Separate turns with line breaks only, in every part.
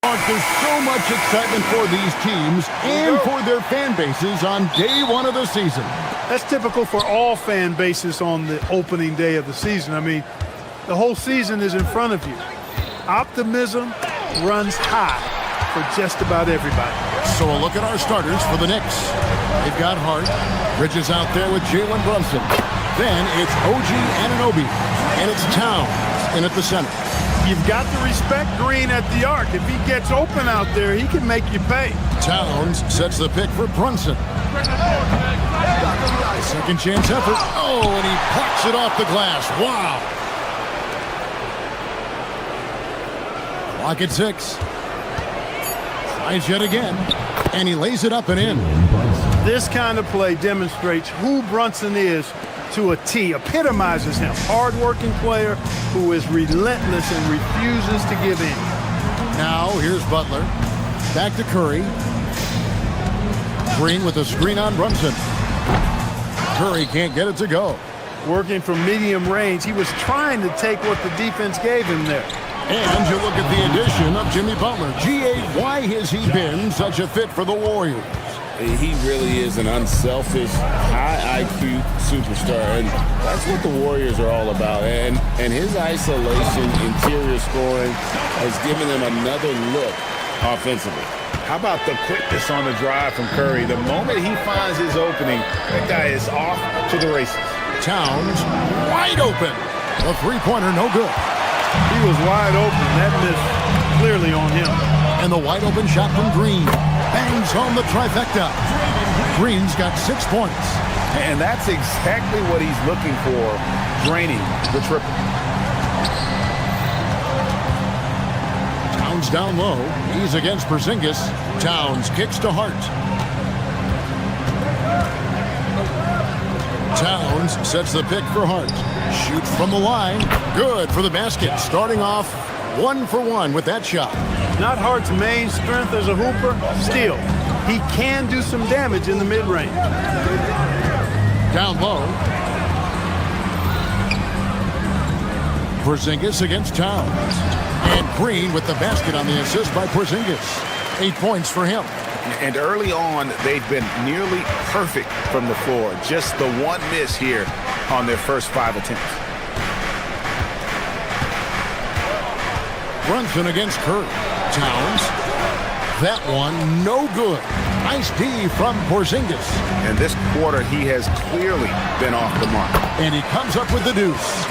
Mark, there's so much excitement for these teams and for their fan bases on day one of the season.
That's typical for all fan bases on the opening day of the season. I mean, the whole season is in front of you. Optimism runs high for just about everybody.
So a look at our starters for the Knicks. They've got Hart. Bridges out there with Jalen Brunson. Then it's OG Anunoby. And it's Towns in at the center.
You've got to respect Green at the arc. If he gets open out there, he can make you pay.
Towns sets the pick for Brunson. Second chance effort. Oh, and he plucks it off the glass. Wow. Clock at 6. Tries yet again. And he lays it up and in.
This kind of play demonstrates who Brunson is to a T. Epitomizes him. Hard-working player who is relentless and refuses to give in.
Now here's Butler. Back to Curry. Green with a screen on Brunson. Curry can't get it to go.
Working from medium range, he was trying to take what the defense gave him there.
And you look at the addition of Jimmy Butler. G.A., why has he been such a fit for the Warriors?
He really is an unselfish, high IQ superstar, and that's what the Warriors are all about. And his isolation, interior scoring has given them another look offensively.
How about the quickness on the drive from Curry? The moment he finds his opening, that guy is off to the races.
Towns wide open. The three-pointer no good.
He was wide open. That missed clearly on him.
And the wide open shot from Green. Bangs home the trifecta. Green's got 6 points.
And that's exactly what he's looking for, draining the triple.
Towns down low. He's against Porzingis. Towns kicks to Hart. Towns sets the pick for Hart. Shoots from the line. Good for the basket. Starting off 1 for 1 with that shot.
Not Hart's main strength as a hooper. Still, he can do some damage in the mid-range.
Down low. Porzingis against Towns. And Green with the basket on the assist by Porzingis. 8 points for him.
And early on, they've been nearly perfect from the floor. Just the one miss here on their first 5 attempts.
Brunson against Curry. Towns. That one no good. Nice D from Porzingis.
And this quarter, he has clearly been off the mark.
And he comes up with the deuce.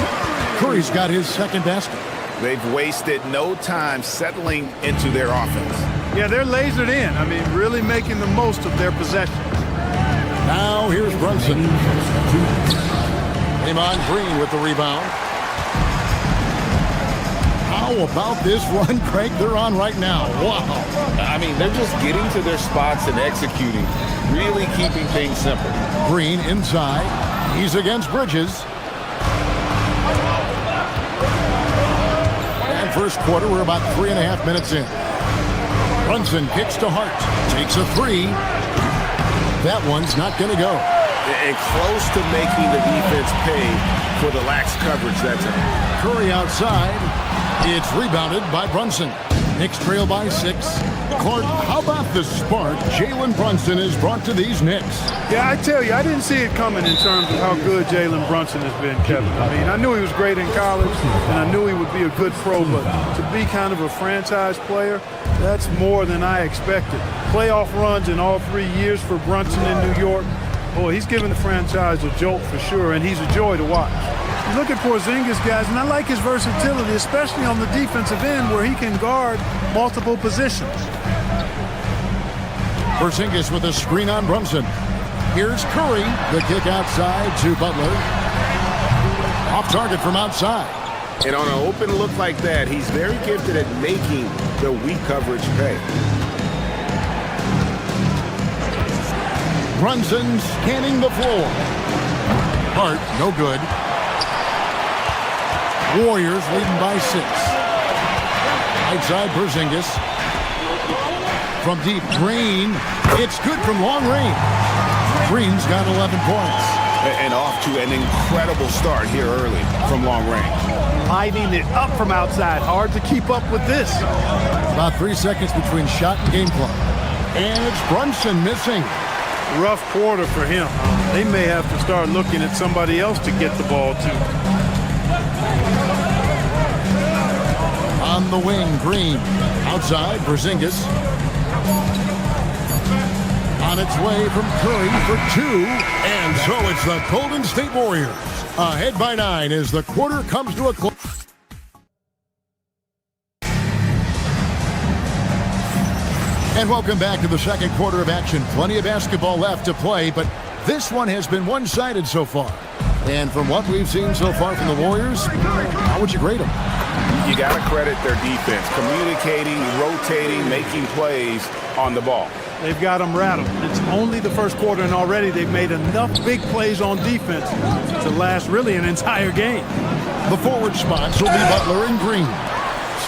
Curry's got his second basket.
They've wasted no time settling into their offense.
Yeah, they're lasered in. I mean, really making the most of their possessions.
Now here's Brunson. Draymond Green with the rebound. How about this run, Craig, they're on right now? Wow.
I mean, they're just getting to their spots and executing, really keeping things simple.
Green inside. He's against Bridges. And first quarter, we're about 3.5 minutes in. Brunson kicks to Hart. Takes a 3. That one's not going to go.
And close to making the defense pay for the lax coverage that's it.
Curry outside. It's rebounded by Brunson. Knicks trail by 6. Clark, how about the spark Jalen Brunson has brought to these Knicks?
Yeah, I tell you, I didn't see it coming in terms of how good Jalen Brunson has been, Kevin. I mean, I knew he was great in college, and I knew he would be a good pro, but to be kind of a franchise player, that's more than I expected. Playoff runs in all 3 years for Brunson in New York. Boy, he's given the franchise a jolt for sure, and he's a joy to watch. You look at Porzingis, guys, and I like his versatility, especially on the defensive end where he can guard multiple positions.
Porzingis with a screen on Brunson. Here's Curry. The kick outside to Butler. Off target from outside.
And on an open look like that, he's very gifted at making the weak coverage pay.
Brunson scanning the floor. Hart, no good. Warriors leading by 6. Right side, Porzingis. From deep, Green. It's good from long range. Green's got 11 points.
And off to an incredible start here early from long range.
lighting it up from outside. Hard to keep up with this.
About 3 seconds between shot and game clock. And it's Brunson missing.
Rough quarter for him. They may have to start looking at somebody else to get the ball to.
On the wing, Green. Outside, Porzingis. On its way from Curry for 2. And so it's the Golden State Warriors. Ahead by 9 as the quarter comes to a close. And welcome back to the second quarter of action. Plenty of basketball left to play, but this one has been one-sided so far. And from what we've seen so far from the Warriors, how would you grade them?
You got to credit their defense, communicating, rotating, making plays on the ball.
They've got them rattled. It's only the first quarter, and already they've made enough big plays on defense to last really an entire game.
The forward spots will be Butler and Green.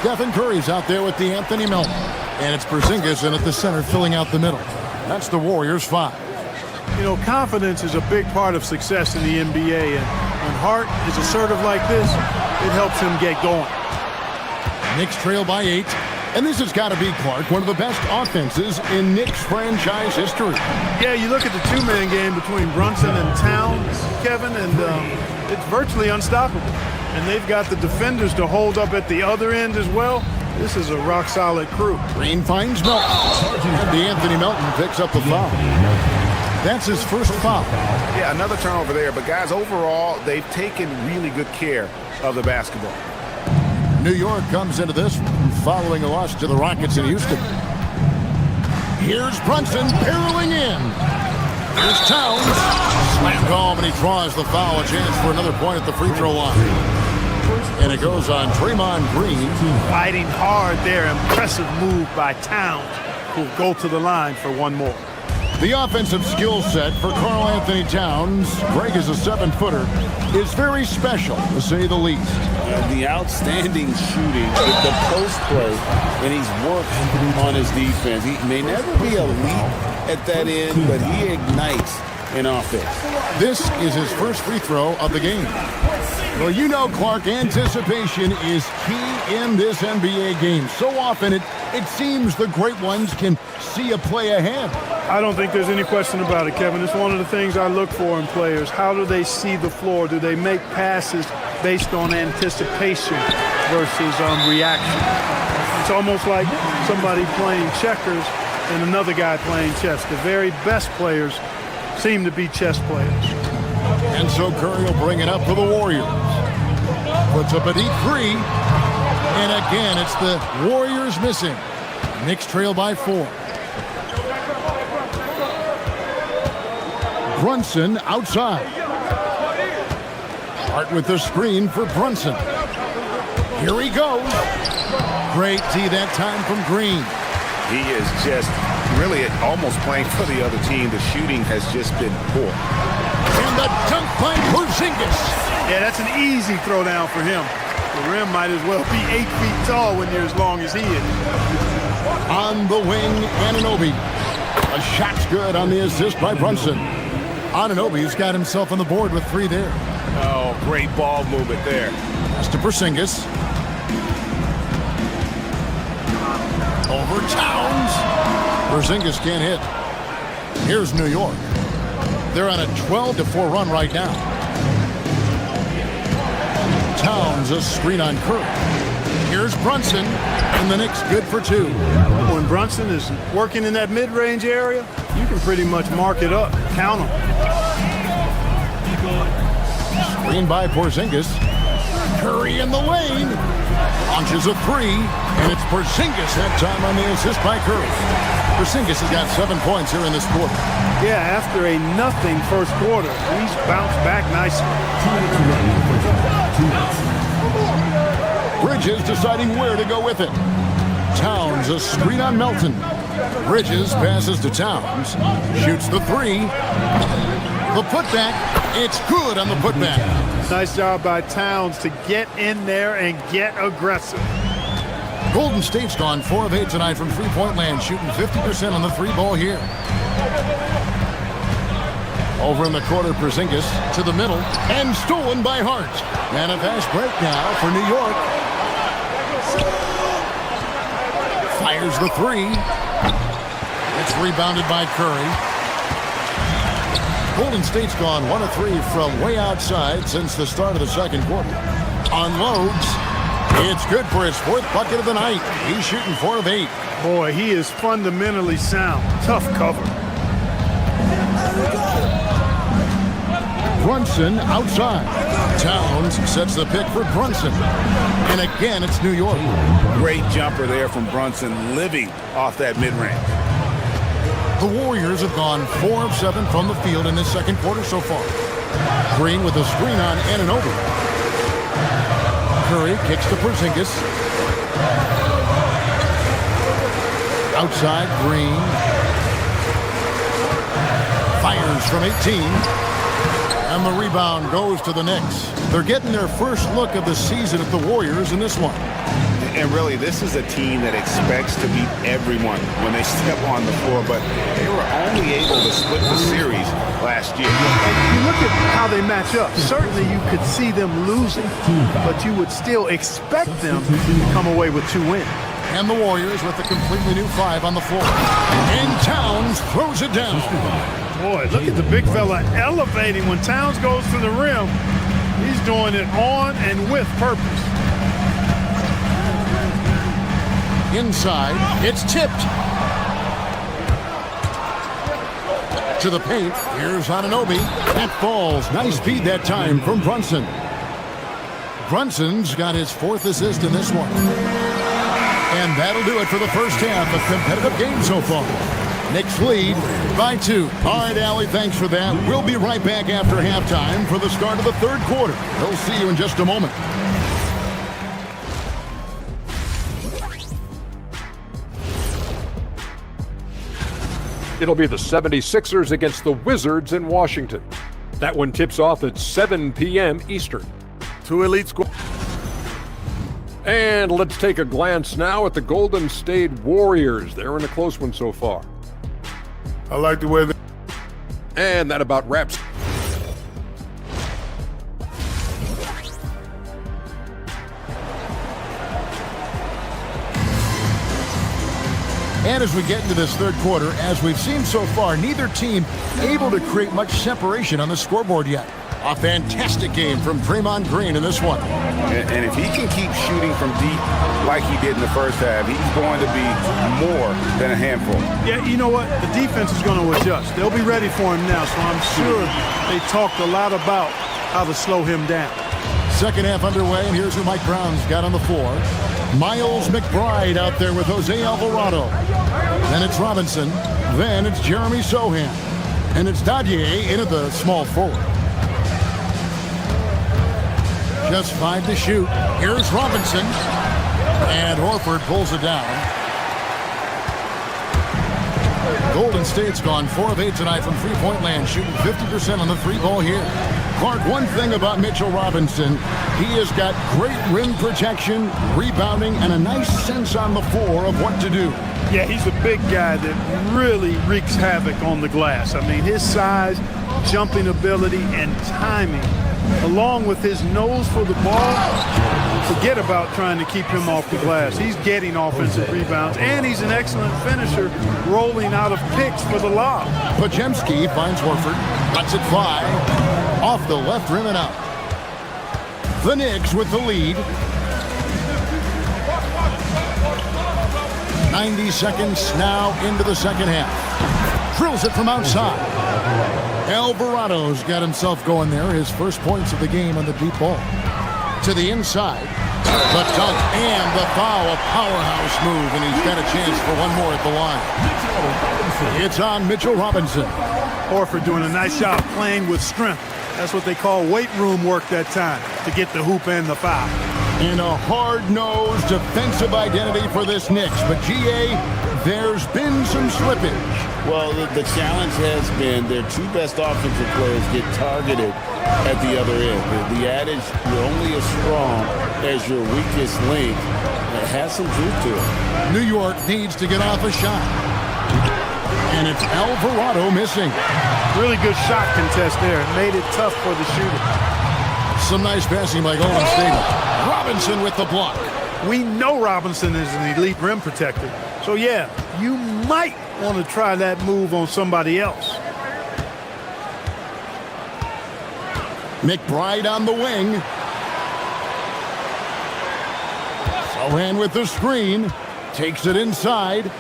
Stephen Curry's out there with the Anthony Melton. And it's Porzingis in at the center, filling out the middle. That's the Warriors' 5.
You know, confidence is a big part of success in the NBA, and when Hart is assertive like this, it helps him get going.
Knicks trail by 8. And this has got to be, Clark, one of the best offenses in Knicks franchise history.
Yeah, you look at the two-man game between Brunson and Towns, Kevin, and it's virtually unstoppable. And they've got the defenders to hold up at the other end as well. This is a rock-solid crew.
Green finds Melton. And the Anthony Melton picks up the foul. That's his first foul.
Yeah, another turnover there. But, guys, overall, they've taken really good care of the basketball.
New York comes into this following a loss to the Rockets in Houston. Here's Brunson barreling in. Here's Towns. Slammed home, and he draws the foul. A chance for another point at the free throw line. And it goes on Draymond Green.
Fighting hard there. Impressive move by Towns, who'll go to the line for one more.
The offensive skill set for Karl Anthony Towns, Greg is a 7-footer, is very special, to say the least.
The outstanding shooting, the post play, and he's worked on his defense. He may never be elite at that end, but he ignites in offense.
This is his first free throw of the game. Well, you know, Clark, anticipation is key in this NBA game. So often it seems the great ones can see a play ahead.
I don't think there's any question about it, Kevin. It's one of the things I look for in players. How do they see the floor? Do they make passes based on anticipation versus reaction? It's almost like somebody playing checkers and another guy playing chess. The very best players seem to be chess players.
And so Curry will bring it up for the Warriors. Puts up a deep 3. And again, it's the Warriors missing. Knicks trail by 4. Brunson outside. Hart with the screen for Brunson. Here he goes. Great D that time from Green.
He is just really almost playing for the other team. The shooting has just been poor.
And the dunk by Porzingis.
Yeah, that's an easy throwdown for him. The rim might as well be 8 feet tall when you're as long as he is.
On the wing, Anunoby. A shot's good on the assist by Brunson. Anunoby's got himself on the board with 3 there.
Oh, great ball movement there.
Pass to Porzingis. Over Towns. Porzingis can't hit. Here's New York. They're on a 12-4 run right now. Towns a screen on Curry. Here's Brunson, and the Knicks good for 2.
When Brunson is working in that mid-range area, you can pretty much mark it up, count him.
Screen by Porzingis. Curry in the lane. Launches a 3, and it's Porzingis that time on the assist by Curry. Porzingis has got 7 points here in this quarter.
Yeah, after a nothing first quarter, he's bounced back nicely.
Bridges deciding where to go with it. Towns a screen on Melton. Bridges passes to Towns. Shoots the 3. The putback. It's good on the putback.
Nice job by Towns to get in there and get aggressive.
Golden State's gone 4 of 8 tonight from three-point land, shooting 50% on the 3 ball here. Over in the corner, Porzingis to the middle, and stolen by Hart. And a fast break now for New York. Fires the three. It's rebounded by Curry. Golden State's gone 1 of 3 from way outside since the start of the second quarter. Unloads. It's good for his 4th bucket of the night. He's shooting 4 of 8.
Boy, he is fundamentally sound. Tough cover.
Brunson outside. Towns sets the pick for Brunson. And again, it's New York.
Great jumper there from Brunson, living off that mid-range.
The Warriors have gone 4 of 7 from the field in this second quarter so far. Green with a screen on Anunoby. Curry kicks to Porzingis. Outside, Green. Fires from 18. And the rebound goes to the Knicks. They're getting their first look of the season at the Warriors in this one.
And really, this is a team that expects to beat everyone when they step on the floor, but they were only able to split the series last year.
You look at how they match up. Certainly you could see them losing, but you would still expect them to come away with 2 wins.
And the Warriors with a completely new 5 on the floor. And Towns throws it down.
Boy, look at the big fella elevating when Towns goes to the rim. He's doing it on and with purpose.
Inside, it's tipped. To the paint, here's Anunoby. That falls. Nice feed that time from Brunson. Brunson's got his 4th assist in this one. And that'll do it for the first half of competitive game so far. Knicks lead by 2. All right, Allie, thanks for that. We'll be right back after halftime for the start of the third quarter. We'll see you in just a moment.
It'll be the 76ers against the Wizards in Washington. That one tips off at 7 p.m. Eastern.
2 elite squads.
And let's take a glance now at the Golden State Warriors. They're in a close one so far.
I like the way they...
And that about wraps.
And as we get into this third quarter, as we've seen so far, neither team able to create much separation on the scoreboard yet. A fantastic game from Draymond Green in this one.
And if he can keep shooting from deep like he did in the first half, he's going to be more than a handful.
Yeah, you know what? The defense is going to adjust. They'll be ready for him now, so I'm sure they talked a lot about how to slow him down.
Second half underway, and here's who Mike Brown's got on the floor. Miles McBride out there with Jose Alvarado. Then it's Robinson. Then it's Jeremy Sohan. And it's Dadier in at the small forward. Just 5 to shoot. Here's Robinson. And Horford pulls it down. Golden State's gone 4 of 8 tonight from three-point land, shooting 50% on the 3-ball here. Clark, one thing about Mitchell Robinson, he has got great rim protection, rebounding, and a nice sense on the floor of what to do.
Yeah, he's a big guy that really wreaks havoc on the glass. I mean, his size, jumping ability, and timing, along with his nose for the ball, forget about trying to keep him off the glass. He's getting offensive rebounds, and he's an excellent finisher, rolling out of picks for the lob.
Podziemski finds Horford, lets it fly, off the left rim and out. The Knicks with the lead. 90 seconds now into the second half. Drills it from outside. Alvarado's got himself going there. His first points of the game on the deep ball. To the inside. The dunk and the foul. A powerhouse move, and he's got a chance for one more at the line. It's on Mitchell Robinson.
Horford doing a nice job playing with strength. That's what they call weight room work that time, to get the hoop and the foul.
And a hard-nosed defensive identity for this Knicks. But, G.A., there's been some slippage.
Well, the challenge has been their 2 best offensive players get targeted at the other end. The adage, you're only as strong as your weakest link, has some truth to it.
New York needs to get off a shot. And it's Alvarado missing.
Really good shot contest there. Made it tough for the shooter.
Some nice passing by Golden State. Robinson with the block.
We know Robinson is an elite rim protector. So, yeah, you might want to try that move on somebody else.
McBride on the wing. Sohan with the screen. Takes it inside.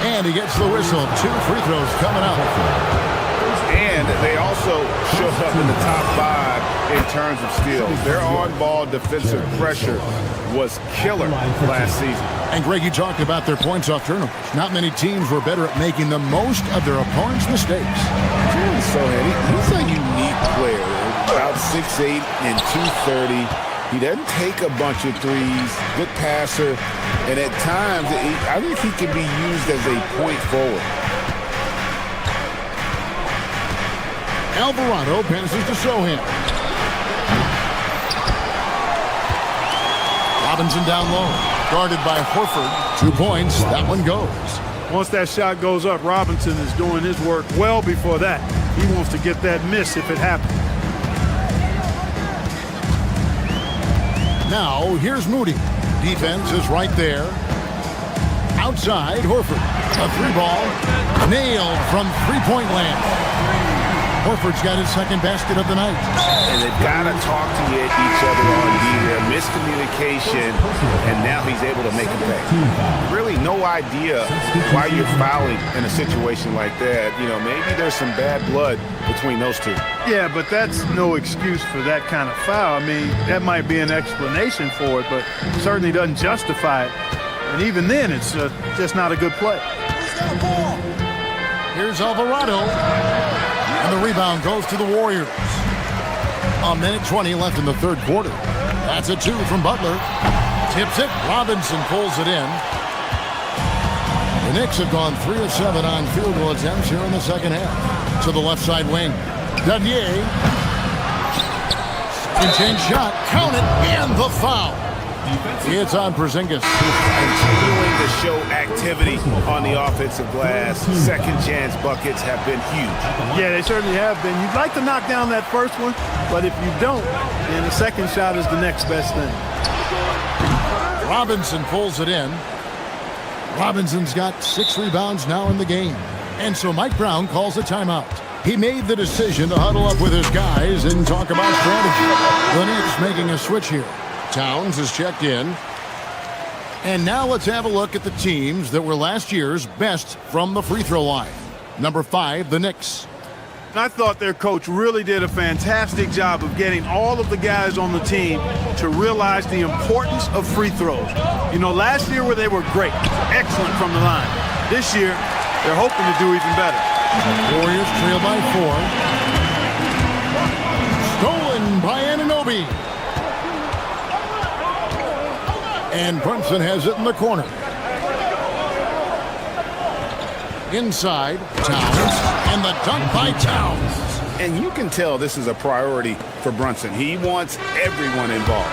And he gets the whistle. 2 free throws coming up.
And they also showed up in the top 5 in terms of steals. Their on-ball defensive pressure was killer last season.
And Greg, you talked about their points off turnovers. Not many teams were better at making the most of their opponent's mistakes.
He's a unique player. About 6'8" and 230. He doesn't take a bunch of threes. Good passer. And at times, I think he can be used as a point forward.
Alvarado passes to Sohan. Robinson down low. Guarded by Horford. 2 points. That one goes.
Once that shot goes up, Robinson is doing his work well before that. He wants to get that miss if it happens.
Now, here's Moody. Defense is right there. Outside, Horford. A 3-ball. Nailed from three-point land. Horford's got his second basket of the night.
And they've got to talk to each other on D there. Miscommunication, and now he's able to make a pay. Really no idea why you're fouling in a situation like that. You know, maybe there's some bad blood between those two.
Yeah, but that's no excuse for that kind of foul. I mean, that might be an explanation for it, but certainly doesn't justify it. And even then, it's just not a good play.
Here's Alvarado. And the rebound goes to the Warriors. 1:20 left in the third quarter. That's a 2 from Butler. Tips it. Robinson pulls it in. The Knicks have gone 3 of 7 on field goal attempts here in the second half. To the left side wing. Danier. Second shot. Count it. And the foul. It's on Porzingis.
Continuing to show activity on the offensive glass. Second chance buckets have been huge.
Yeah, they certainly have been. You'd like to knock down that first one, but if you don't, then the second shot is the next best thing.
Robinson pulls it in. Robinson's got 6 rebounds now in the game. And so Mike Brown calls a timeout. He made the decision to huddle up with his guys and talk about strategy. The Knicks making a switch here. Towns is checked in. And now let's have a look at the teams that were last year's best from the free throw line. Number 5, the Knicks.
I thought their coach really did a fantastic job of getting all of the guys on the team to realize the importance of free throws. You know, last year where they were great, excellent from the line. This year, they're hoping to do even better.
Warriors trail by 4. Stolen by Anunoby. And Brunson has it in the corner. Inside, Towns, and the dunk by Towns.
And you can tell this is a priority for Brunson. He wants everyone involved.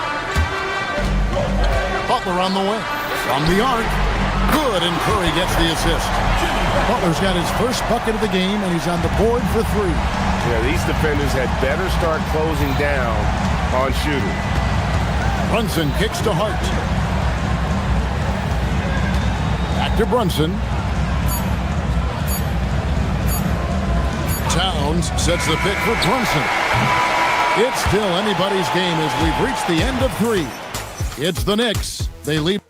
Butler on the way. From the arc. Good, and Curry gets the assist. Butler's got his first bucket of the game, and he's on the board for 3.
Yeah, these defenders had better start closing down on shooters.
Brunson kicks to Hart. Back to Brunson. Towns sets the pick for Brunson. It's still anybody's game as we've reached the end of 3. It's the Knicks. They lead.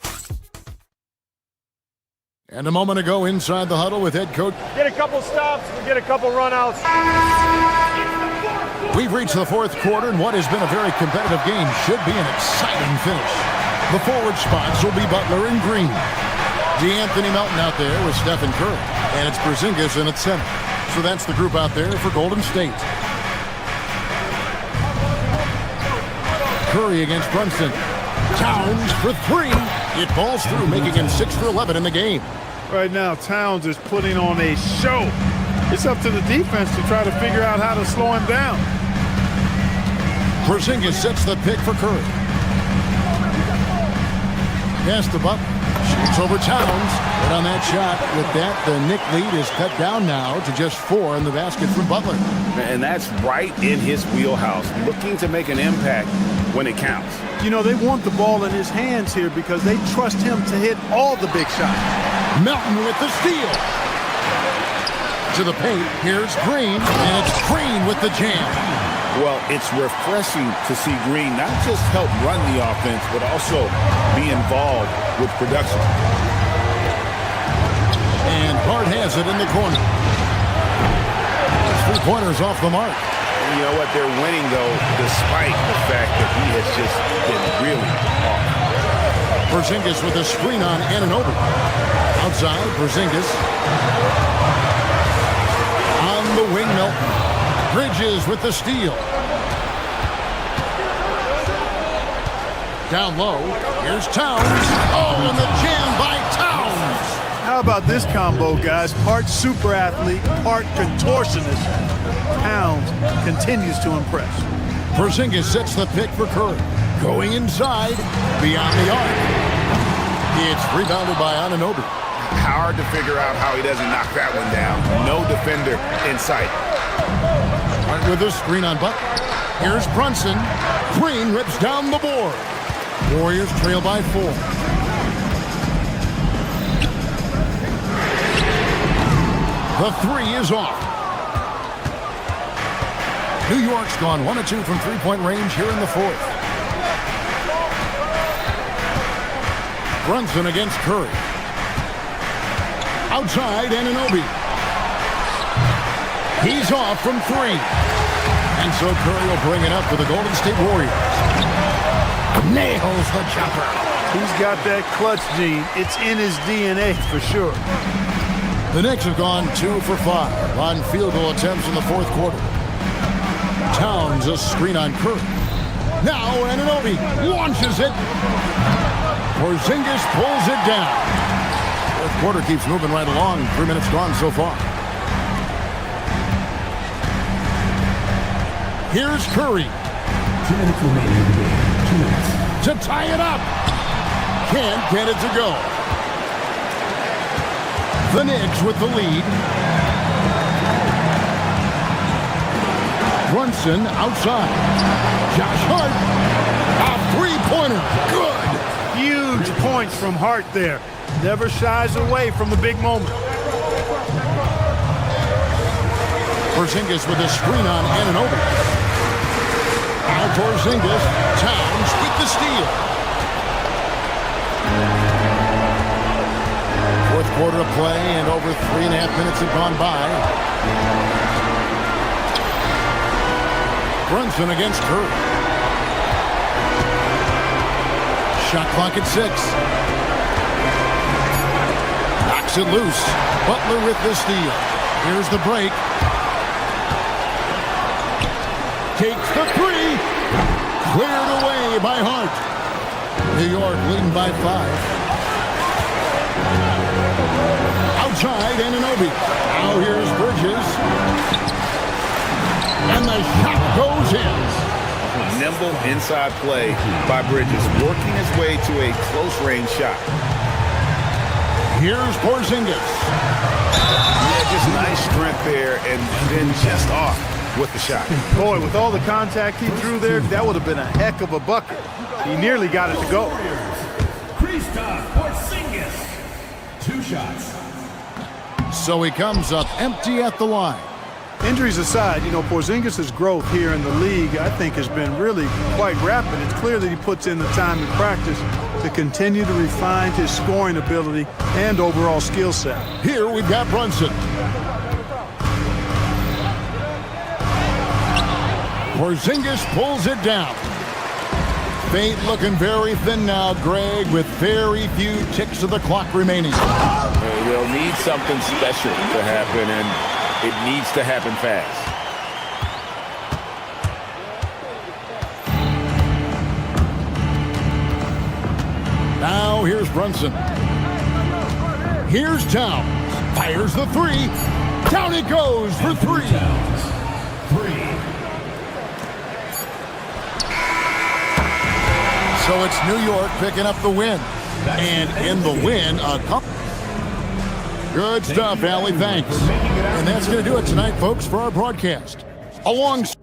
And a moment ago inside the huddle with head coach.
Get a couple stops, get a couple runouts.
We've reached the fourth quarter, and what has been a very competitive game should be an exciting finish. The forward spots will be Butler and Green. D'Anthony Melton out there with Stephen Curry. And it's Porzingis in at center. So that's the group out there for Golden State. Curry against Brunson. Towns for 3. It falls through, making him 6 for 11 in the game.
Right now, Towns is putting on a show. It's up to the defense to try to figure out how to slow him down.
Porzingis sets the pick for Curry. Pass to Butler. Shoots Gets over Towns. But on that shot, with that, the Knick lead is cut down now to just 4 in the basket from Butler.
And that's right in his wheelhouse, looking to make an impact when it counts.
You know, they want the ball in his hands here because they trust him to hit all the big shots.
Melton with the steal. To the paint, here's Green, and it's Green with the jam.
Well, it's refreshing to see Green not just help run the offense, but also be involved with production.
And Hart has it in the corner. 3-pointers off the mark.
You know what? They're winning, though, despite the fact that he has just been really off.
Porzingis with a screen on Anunoby. Outside, Porzingis. On the wing, Melton. Bridges with the steal. Down low, here's Towns. Oh, and the jam by Towns.
How about this combo, guys? Part super athlete, part contortionist. Towns continues to impress.
Porzingis sets the pick for Curry. Going inside, beyond the arc. It's rebounded by Anunoby.
Hard to figure out how he doesn't knock that one down. No defender in sight.
Right with a screen on Butler. Here's Brunson. Green rips down the board. Warriors trail by 4. The 3 is off. New York's gone 1 of 2 from three-point range here in the 4th. Brunson against Curry. Outside, Anunoby. He's off from 3. And so Curry will bring it up for the Golden State Warriors. Nails the jumper.
He's got that clutch gene. It's in his DNA for sure.
The Knicks have gone 2 for 5 on field goal attempts in the 4th quarter. Towns a screen on Curry. Now Anunoby launches it. Porzingis pulls it down. 4th quarter keeps moving right along. 3 minutes gone so far. Here's Curry.
2 minutes remaining in the game. 2 minutes.
To tie it up. Can't get it to go. The Knicks with the lead. Brunson outside. Josh Hart. A 3-pointer. Good.
Huge points from Hart there. Never shies away from the big moment.
Porzingis with a screen on Anunoby. Now Porzingis. Towns with the steal. 4th quarter of play and over 3.5 minutes have gone by. Brunson against Curry. Shot clock at 6. Knocks it loose. Butler with the steal. Here's the break. Takes the 3. Cleared away by Hart. New York leading by 5. Outside, Anunoby. Now here's Bridges. And the shot goes in.
Nimble inside play by Bridges, working his way to a close-range shot.
Here's Porzingis.
Yeah, just nice strength there, and then just off with the shot.
Boy, with all the contact he drew there, that would have been a heck of a bucket. He nearly got it to go.
Kristaps Porzingis. 2 shots.
So he comes up empty at the line.
Injuries aside, you know, Porzingis' growth here in the league, I think, has been really quite rapid. It's clear that he puts in the time in practice to continue to refine his scoring ability and overall skill set.
Here we've got Brunson. Porzingis pulls it down. Fate looking very thin now, Greg, with very few ticks of the clock remaining.
They'll need something special to happen, and it needs to happen fast.
Now here's Brunson. Here's Towns. Fires the 3. Down it goes for 3.
Towns. 3.
So it's New York picking up the win. And in the win, a couple. Good stuff, Allie. Thanks. And that's going to do it tonight, folks, for our broadcast. Alongside.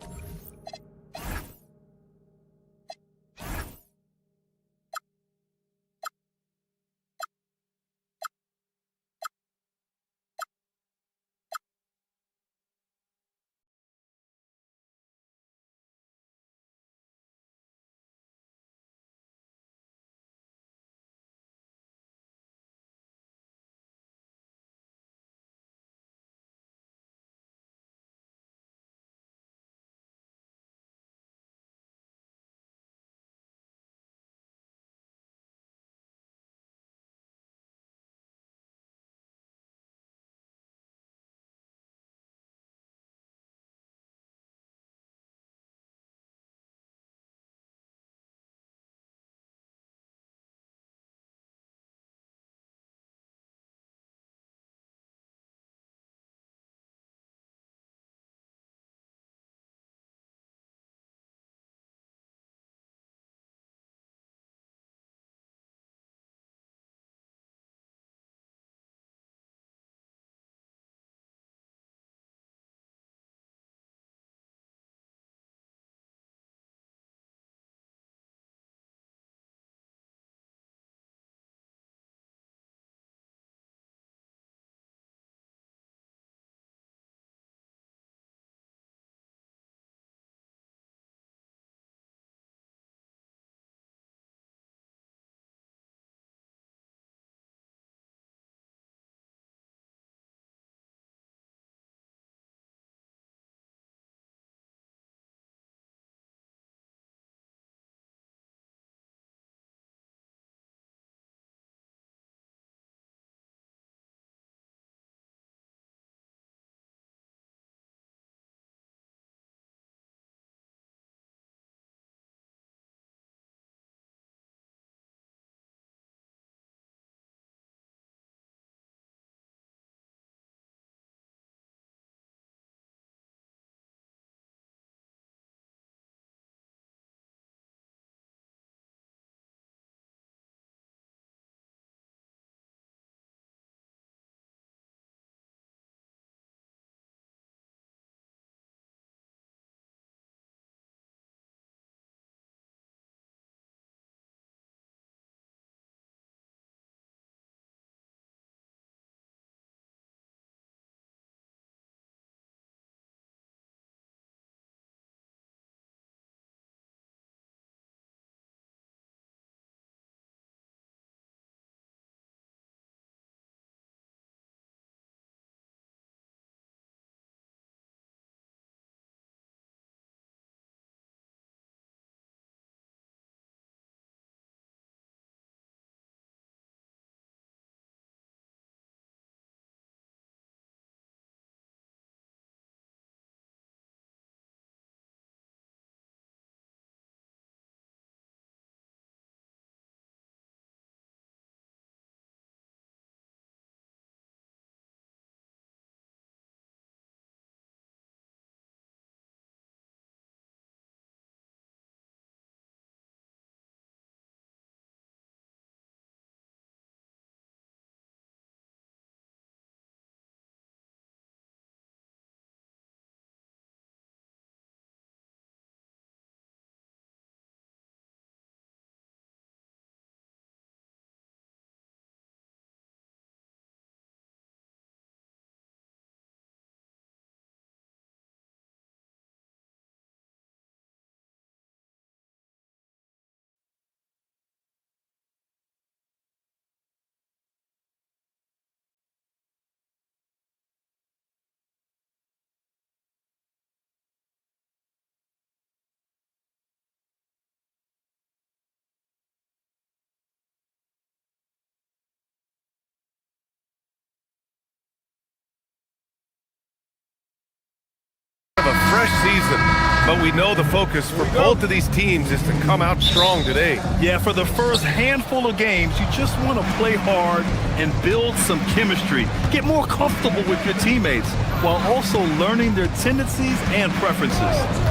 A fresh season, but we know the focus for both of these teams is to come out strong today.
Yeah, for the first handful of games, you just want to play hard and build some chemistry. Get more comfortable with your teammates while also learning their tendencies and preferences.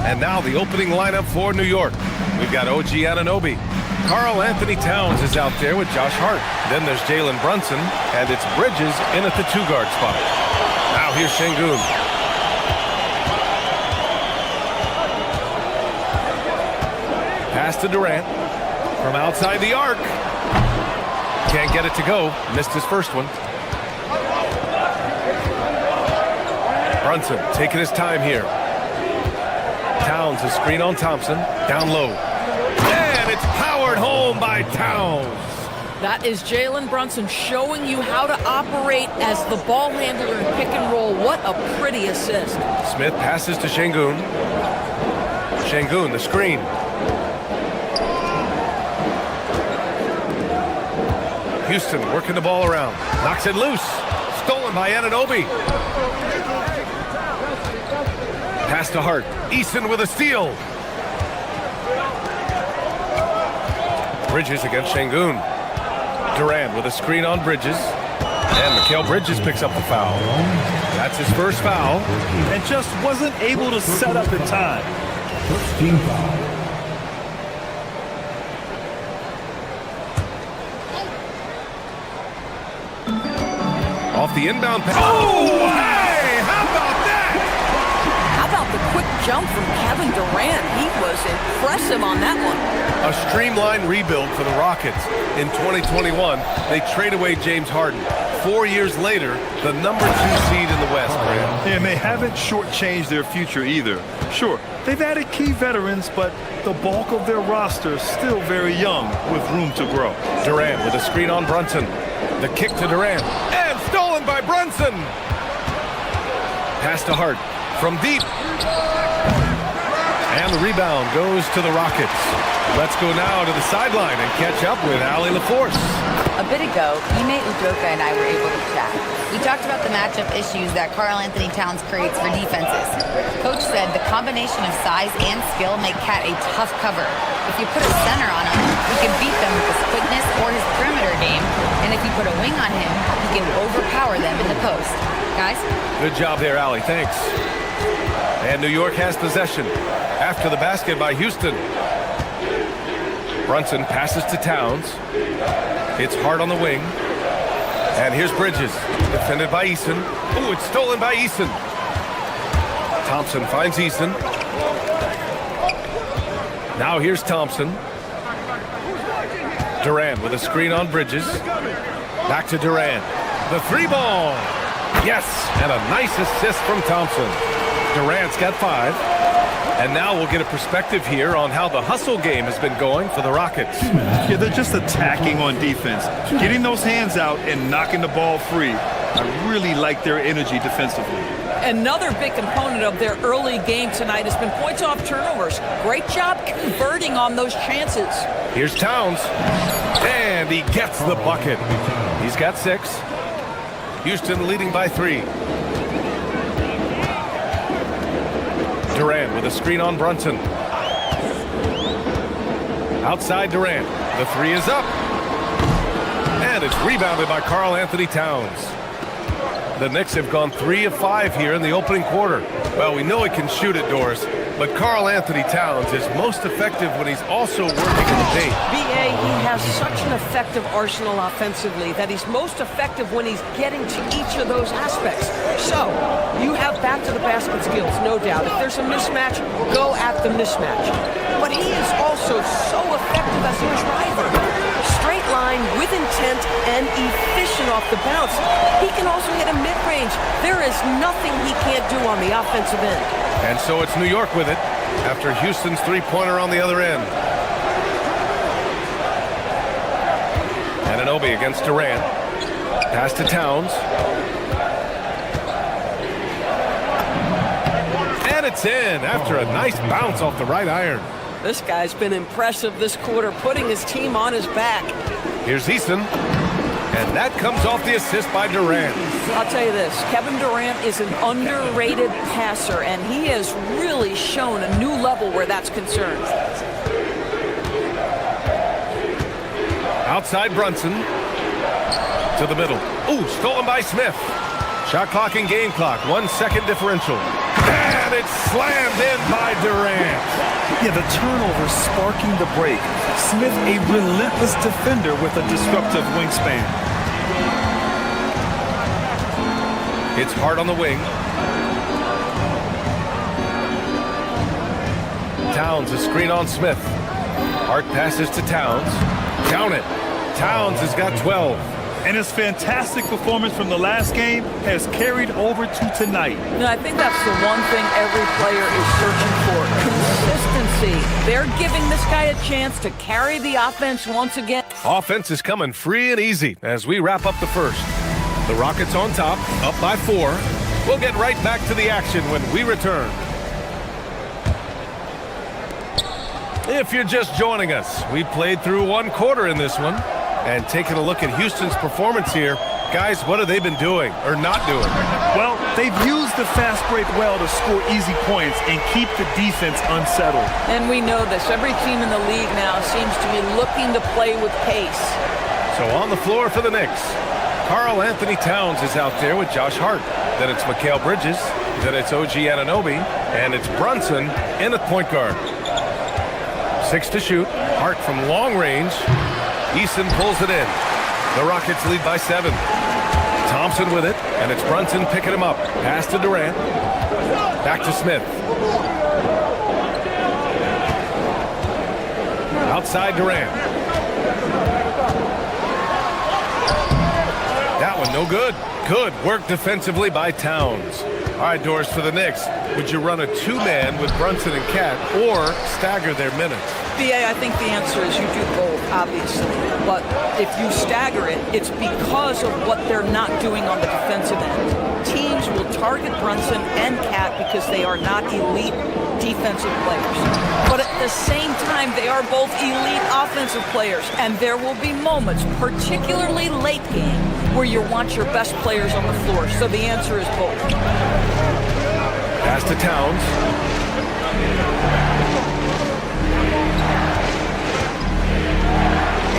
And now the opening lineup for New York. We've got OG Anunoby, Karl Anthony Towns is out there with Josh Hart. Then there's Jalen Brunson, and it's Bridges in at the 2-guard spot. Now here's Şengün. Pass to Durant from outside the arc. Can't get it to go. Missed his first one. Brunson taking his time here. Towns, a screen on Thompson. Down low. And it's powered home by Towns.
That is Jalen Brunson showing you how to operate as the ball handler in pick and roll. What a pretty assist.
Smith passes to Şengün. Şengün, the screen. Houston working the ball around. Knocks it loose. Stolen by Anunoby. Pass to Hart. Eason with a steal. Bridges against Şengün. Durant with a screen on Bridges. And Mikal Bridges picks up the foul. That's his first foul.
And just wasn't able to set up in time.
First team foul.
Off the inbound pass. Oh, hey! How about that?
How about the quick jump from Kevin Durant? He was impressive on that one.
A streamlined rebuild for the Rockets. In 2021, they trade away James Harden. 4 years later, the number 2 seed in the West, Graham.
And they haven't shortchanged their future either. Sure, they've added key veterans, but the bulk of their roster is still very young with room to grow.
Durant with a screen on Brunson. The kick to Durant. And stolen by Brunson. Pass to Hart from deep. And the rebound goes to the Rockets. Let's go now to the sideline and catch up with Allie LaForce.
A bit ago, Ime Udoka and I were able to chat. We talked about the matchup issues that Karl Anthony Towns creates for defenses. Coach said the combination of size and skill make Cat a tough cover. If you put a center on him, he can beat them with his quickness or his perimeter game. And if you put a wing on him, he can overpower them in the post. Guys?
Good job there, Allie. Thanks. And New York has possession after the basket by Houston. Brunson passes to Towns. It's Hart on the wing. And here's Bridges, defended by Eason. Ooh, it's stolen by Eason. Thompson finds Eason. Now here's Thompson. Durant with a screen on Bridges. Back to Durant. The 3-ball. Yes, and a nice assist from Thompson. Durant's got 5. And now we'll get a perspective here on how the hustle game has been going for the Rockets.
Yeah, they're just attacking on defense, getting those hands out and knocking the ball free. I really like their energy defensively.
Another big component of their early game tonight has been points off turnovers. Great job converting on those chances.
Here's Towns. And he gets the bucket. He's got 6. Houston leading by 3. Durant with a screen on Brunson. Outside Durant. The 3 is up. And it's rebounded by Karl Anthony Towns. The Knicks have gone 3 of 5 here in the opening quarter. Well, we know he can shoot it, Doris, but Karl Anthony Towns is most effective when he's also working in the paint.
B.A., he has such an effective arsenal offensively that he's most effective when he's getting to each of those aspects. So, you have back-to-the-basket skills, no doubt. If there's a mismatch, go at the mismatch. But he is also so effective as a driver. Straight line, with intent, and efficient off the bounce. He can also hit a mid-range. There is nothing he can't do on the offensive end.
And so it's New York with it after Houston's 3-pointer on the other end. Anunoby against Durant. Pass to Towns. And it's in after a nice bounce off the right iron.
This guy's been impressive this quarter, putting his team on his back.
Here's Eason. And that comes off the assist by Durant.
I'll tell you this, Kevin Durant is an underrated passer, and he has really shown a new level where that's concerned.
Outside Brunson. To the middle. Ooh, stolen by Smith. Shot clock and game clock. 1 second differential. And And it's slammed in by Durant.
Yeah, the turnover sparking the break. Smith, a relentless defender with a disruptive wingspan.
It's Hart on the wing. Towns, a screen on Smith. Hart passes to Towns. Count it. Towns has got 12.
And his fantastic performance from the last game has carried over to tonight.
No, I think that's the one thing every player is searching for. Consistency. They're giving this guy a chance to carry the offense once again.
Offense is coming free and easy as we wrap up the first. The Rockets on top, up by 4. We'll get right back to the action when we return. If you're just joining us, we played through one quarter in this one. And taking a look at Houston's performance here, guys, what have they been doing or not doing?
Well, they've used the fast break well to score easy points and keep the defense unsettled.
And we know this. Every team in the league now seems to be looking to play with pace.
So on the floor for the Knicks, Karl Anthony Towns is out there with Josh Hart. Then it's Mikal Bridges. Then it's OG Anunoby. And it's Brunson in at point guard. 6 to shoot. Hart from long range. Easton pulls it in. The Rockets lead by 7. Thompson with it, and it's Brunson picking him up. Pass to Durant. Back to Smith. Outside Durant. That one no good. Good work defensively by Towns. All right, Doris, for the Knicks, would you run a 2-man with Brunson and Cat or stagger their minutes?
BA, I think the answer is you do both, obviously. But if you stagger it, it's because of what they're not doing on the defensive end. Teams will target Brunson and Cat because they are not elite defensive players. But at the same time, they are both elite offensive players. And there will be moments, particularly late game, where you want your best players on the floor. So the answer is both.
Pass to Towns.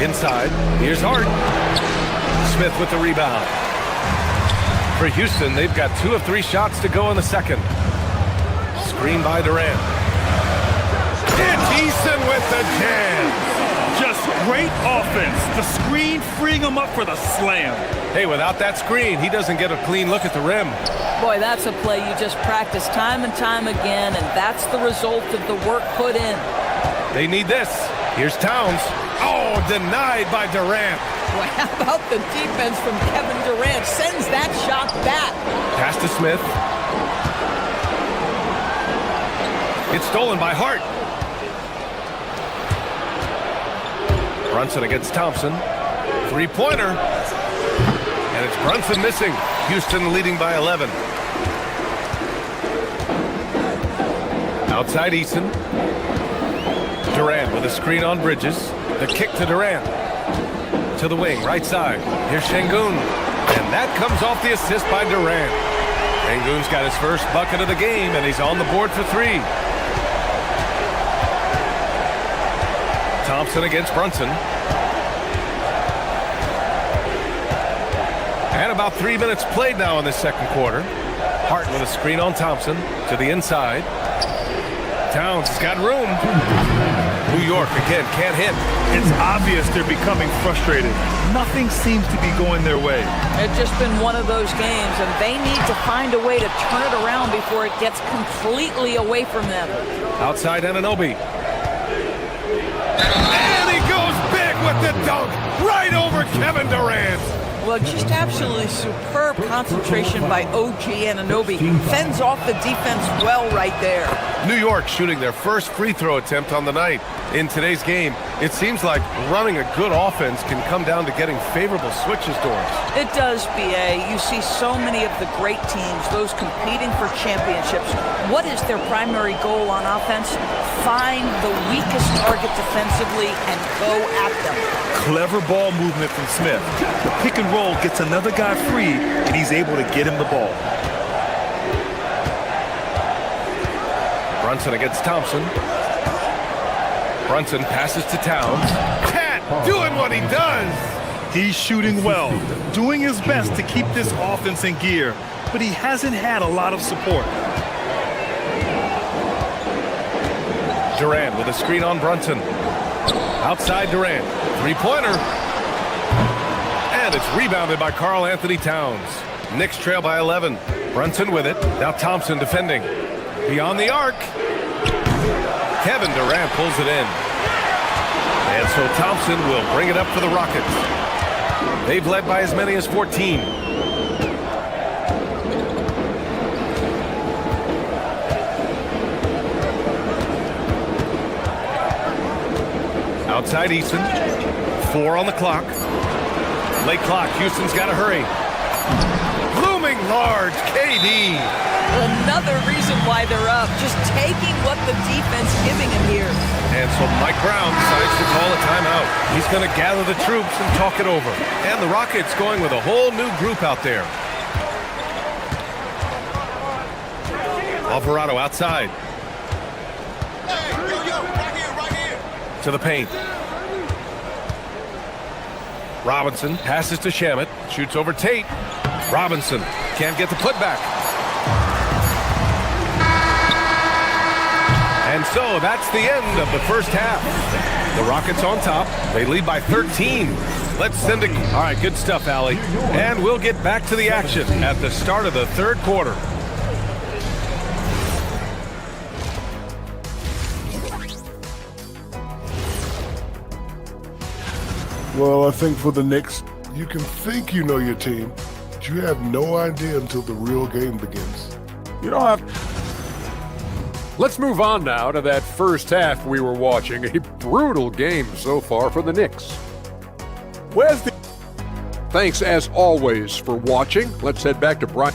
Inside, here's Hart. Smith with the rebound. For Houston, they've got 2 of 3 shots to go in the second. Screen by Durant. It's Easton with the jam.
Just great offense. The screen freeing him up for the slam.
Hey, without that screen, he doesn't get a clean look at the rim.
Boy, that's a play you just practice time and time again, and that's the result of the work put in.
They need this. Here's Towns. Oh, denied by Durant.
Well, how about the defense from Kevin Durant? Sends that shot back.
Pass to Smith. It's stolen by Hart. Brunson against Thompson. 3-pointer. And it's Brunson missing. Houston leading by 11. Outside Easton. Durant with a screen on Bridges. The kick to Durant. To the wing, right side. Here's Şengün. And that comes off the assist by Durant. Şengün's got his first bucket of the game, and he's on the board for 3. Thompson against Brunson. And about 3 minutes played now in the second quarter. Hart with a screen on Thompson to the inside. Towns has got room. New York again can't hit.
It's obvious they're becoming frustrated. Nothing seems to be going their way.
It's just been one of those games, and they need to find a way to turn it around before it gets completely away from them.
Outside Anunoby. And he goes big with the dunk right over Kevin Durant.
Well, just absolutely superb concentration by OG Anunoby. Fends off the defense well right there.
New York shooting their first free throw attempt on the night. In today's game, it seems like running a good offense can come down to getting favorable switches, Doris.
It does, BA. You see so many of the great teams, those competing for championships. What is their primary goal on offense? Find the weakest target defensively and go at them.
Clever ball movement from Smith. The pick and roll gets another guy free, and he's able to get him the ball.
Brunson against Thompson. Brunson passes to Towns. Cat doing what he does.
He's shooting well, doing his best to keep this offense in gear, but he hasn't had a lot of support.
Durant with a screen on Brunson. Outside Durant. Three-pointer. And it's rebounded by Karl Anthony Towns. Knicks trail by 11. Brunson with it. Now Thompson defending. Beyond the arc. Kevin Durant pulls it in. And so Thompson will bring it up for the Rockets. They've led by as many as 14. Outside Easton. 4 on the clock. Late clock. Houston's got to hurry. Looming large. KD.
Another reason why they're up. Just taking what the defense giving him here.
And so Mike Brown decides to call a timeout. He's going to gather the troops and talk it over. And the Rockets going with a whole new group out there. Alvarado outside. To the paint. Robinson passes to Shamet. Shoots over Tate. Robinson can't get the putback. And so that's the end of the first half. The Rockets on top. They lead by 13. Let's send it. All right, good stuff, Allie. And we'll get back to the action at the start of the third quarter.
Well, I think for the Knicks, you can think you know your team, but you have no idea until the real game begins.
You don't have... Let's move on now to that first half we were watching. A brutal game so far for the Knicks. Where's the... Thanks, as always, for watching. Let's head back to Brian.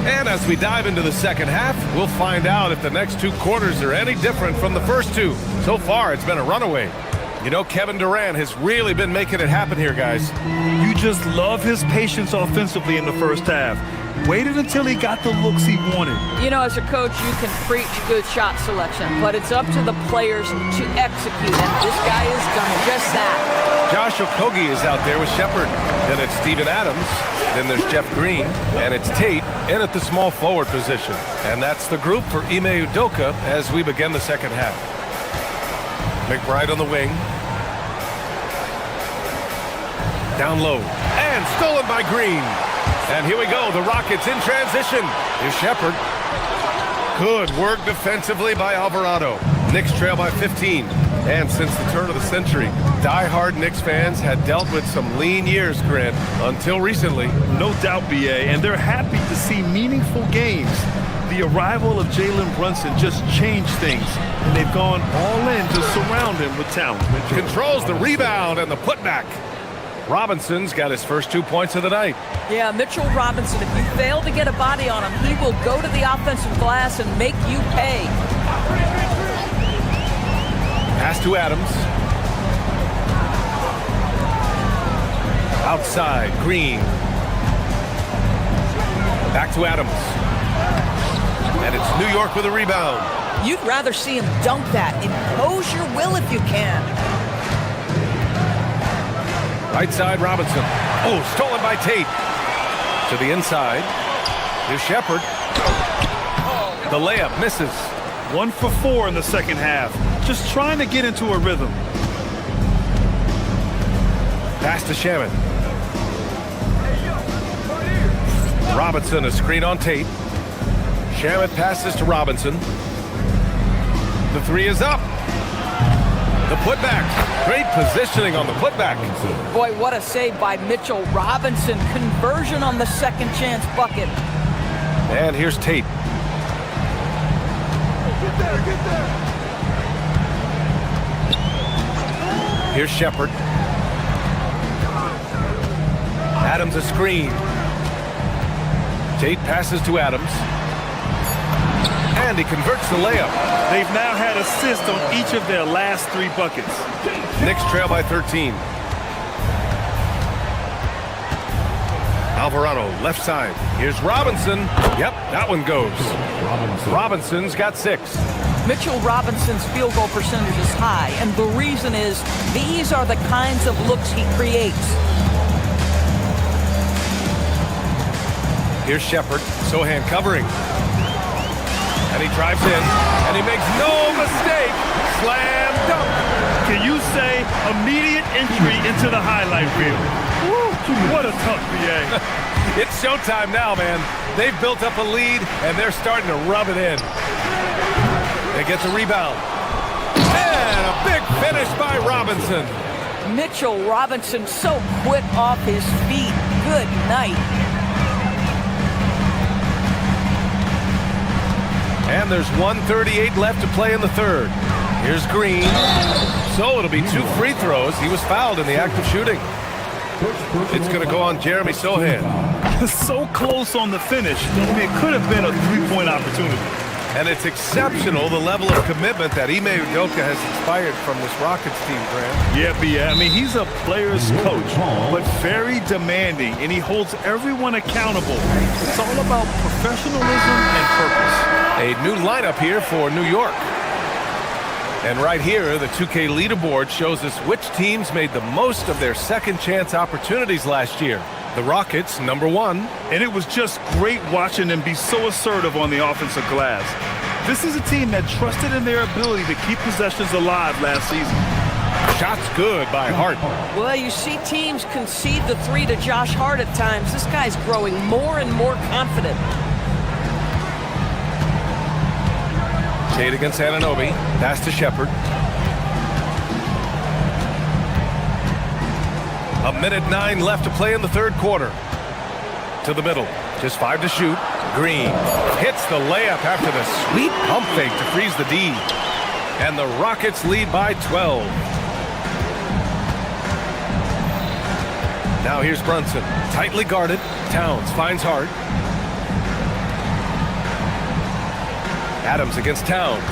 And as we dive into the second half, we'll find out if the next two quarters are any different from the first two. So far, it's been a runaway. You know, Kevin Durant has really been making it happen here, guys.
You just love his patience offensively in the first half. Waited until he got the looks he wanted.
You know, as a coach, you can preach good shot selection, but it's up to the players to execute, and this guy has done just that.
Josh Okogie is out there with Shepard. Then it's Steven Adams. Then there's Jeff Green. And it's Tate in at the small forward position. And that's the group for Ime Udoka as we begin the second half. McBride on the wing. Down low. And stolen by Green. And here we go. The Rockets in transition. Here's Shepard. Good work defensively by Alvarado. Knicks trail by 15. And since the turn of the century, die-hard Knicks fans had dealt with some lean years, Grant, until recently.
No doubt, BA, and they're happy to see meaningful games. The arrival of Jalen Brunson just changed things, and they've gone all in to surround him with talent.
Controls the rebound and the putback. Robinson's got his first 2 points of the night.
Yeah, Mitchell Robinson, if you fail to get a body on him, he will go to the offensive glass and make you pay.
Pass to Adams. Outside, Green. Back to Adams. And it's New York with a rebound.
You'd rather see him dunk that. Impose your will if you can.
Right side, Robinson. Oh, stolen by Tate. To the inside. Here's Shepard. The layup misses.
1 for 4 in the second half. Just trying to get into a rhythm.
Pass to Shamet. Robinson, a screen on Tate. Shamet passes to Robinson. The three is up. The putback. Great positioning on the putback.
Boy, what a save by Mitchell Robinson. Conversion on the second chance bucket.
And here's Tate.
Get there.
Here's Shepard. Adams a screen. Tate passes to Adams. And he converts the layup.
They've now had assists on each of their last 3 buckets.
Knicks trail by 13. Alvarado, left side. Here's Robinson. Yep, that one goes. Robinson's got 6.
Mitchell Robinson's field goal percentage is high, and the reason is these are the kinds of looks he creates.
Here's Shepard. Sohan covering. And he drives in. And he makes no mistake. Slam dunk.
Can you say immediate entry into the highlight reel? Woo, what a tough BA.
It's showtime now, man. They've built up a lead, and they're starting to rub it in. They get the rebound. And a big finish by Robinson.
Mitchell Robinson so quick off his feet. Good night.
And there's 1:38 left to play in the third. Here's Green. So it'll be 2 free throws. He was fouled in the act of shooting. It's going to go on Jeremy Sohan.
So close on the finish. I mean, it could have been a 3-point opportunity.
And it's exceptional, the level of commitment that Ime Udoka has inspired from this Rockets team, Grant.
Yeah, B.A. I mean, he's a player's coach, but very demanding, and he holds everyone accountable. It's all about professionalism and purpose.
A new lineup here for New York. And right here, the 2K leaderboard shows us which teams made the most of their second chance opportunities last year. The Rockets, number 1.
And it was just great watching them be so assertive on the offensive glass. This is a team that trusted in their ability to keep possessions alive last season.
Shots good by Hart.
Well, you see teams concede the 3 to Josh Hart at times. This guy's growing more and more confident.
Tate against Anunoby. Pass to Shepard. 1:09 left to play in the third quarter. To the middle. Just 5 to shoot. Green hits the layup after the sweet pump fake to freeze the D. And the Rockets lead by 12. Now here's Brunson. Tightly guarded. Towns finds Hart. Adams against Towns.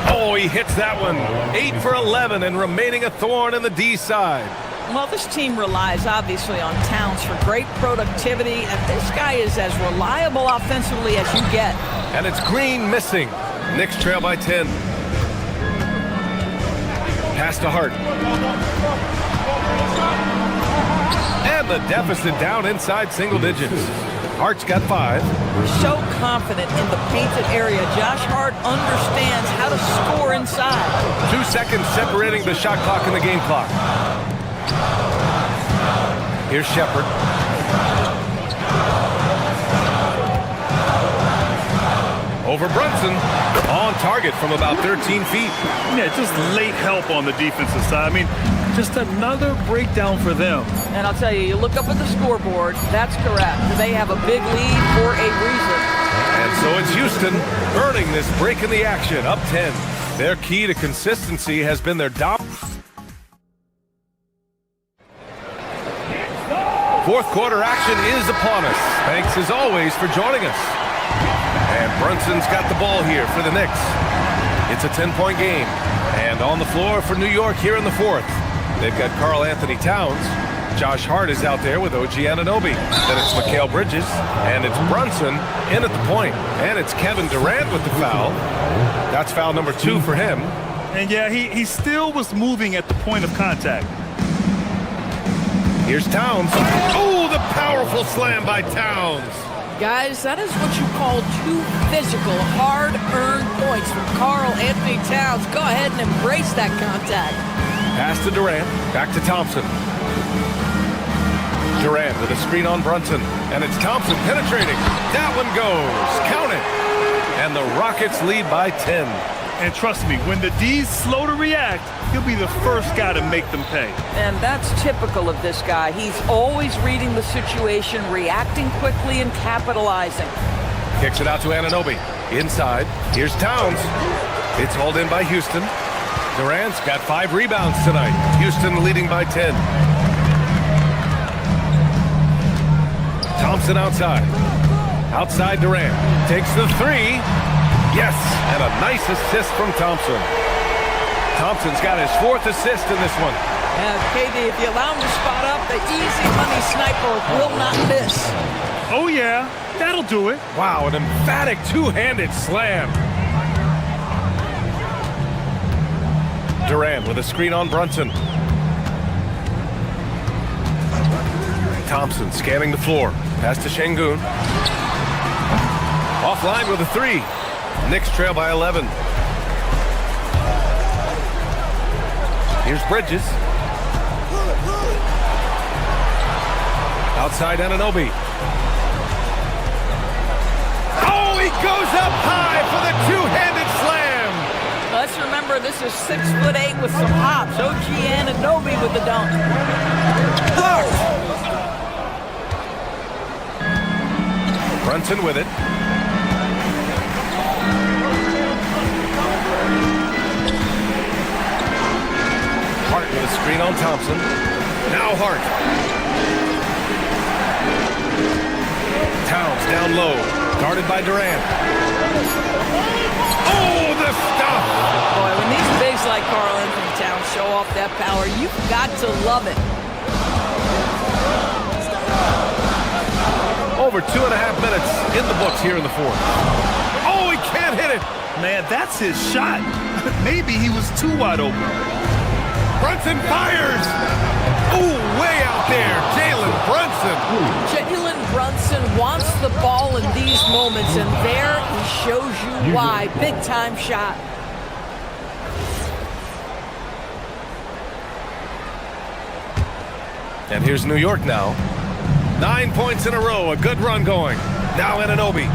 Oh, he hits that one. 8 for 11 and remaining a thorn in the D side.
Well, this team relies obviously on Towns for great productivity, and this guy is as reliable offensively as you get.
And it's Green missing. Knicks trail by 10. Pass to Hart. And the deficit down inside single digits. Hart's got 5.
So confident in the painted area. Josh Hart understands how to score inside.
2 seconds separating the shot clock and the game clock. Here's Shepard. Over Brunson. On target from about 13 feet.
Yeah, just late help on the defensive side. I mean, just another breakdown for them.
And I'll tell you, you look up at the scoreboard, that's correct. They have a big lead for a reason.
And so it's Houston earning this break in the action, up 10. Their key to consistency has been their Fourth quarter action is upon us. Thanks as always for joining us. And Brunson's got the ball here for the Knicks. It's a 10-point game. And on the floor for New York here in the fourth. They've got Karl Anthony Towns. Josh Hart is out there with OG Anunoby. Then it's Mikal Bridges. And it's Brunson in at the point. And it's Kevin Durant with the foul. That's foul number 2 for him.
And yeah, he still was moving at the point of contact.
Here's Towns. Oh, the powerful slam by Towns.
Guys, that is what you call 2 physical, hard-earned points from Karl Anthony Towns. Go ahead and embrace that contact.
Pass to Durant. Back to Thompson. Durant with a screen on Brunson. And it's Thompson penetrating. That one goes. Count it. And the Rockets lead by 10.
And trust me, when the D's slow to react, he'll be the first guy to make them pay.
And that's typical of this guy. He's always reading the situation, reacting quickly, and capitalizing.
Kicks it out to Anunoby. Inside. Here's Towns. It's hauled in by Houston. Durant's got 5 rebounds tonight. Houston leading by 10. Thompson outside. Outside Durant. Takes the 3. Yes, and a nice assist from Thompson. Thompson's got his 4th assist in this one.
KD, if you allow him to spot up, the easy money sniper will not miss.
Oh, yeah, that'll do it.
Wow, an emphatic 2-handed slam. Durant with a screen on Brunson. Thompson scanning the floor. Pass to Şengün. Offline with a 3. Knicks trail by 11. Here's Bridges. Outside Anunoby. Oh, he goes up high for the two-handed slam.
Let's remember this is 6'8" with some hops. OG Anunoby with the dunk.
Brunson with it. Hart with a screen on Thompson. Now Hart. Towns down low. Guarded by Durant. Oh, the stop!
Boy, when these bigs like Karl Anthony Towns show off that power, you've got to love it.
Over 2.5 minutes in the books here in the fourth. Oh, he can't hit it.
Man, that's his shot. Maybe he was too wide open.
Brunson fires. Oh, way out there. Jalen Brunson.
Jalen Brunson wants the ball in these moments, and there he shows you why. Big-time shot.
And here's New York now. 9 points in a row. A good run going. Now Anunoby.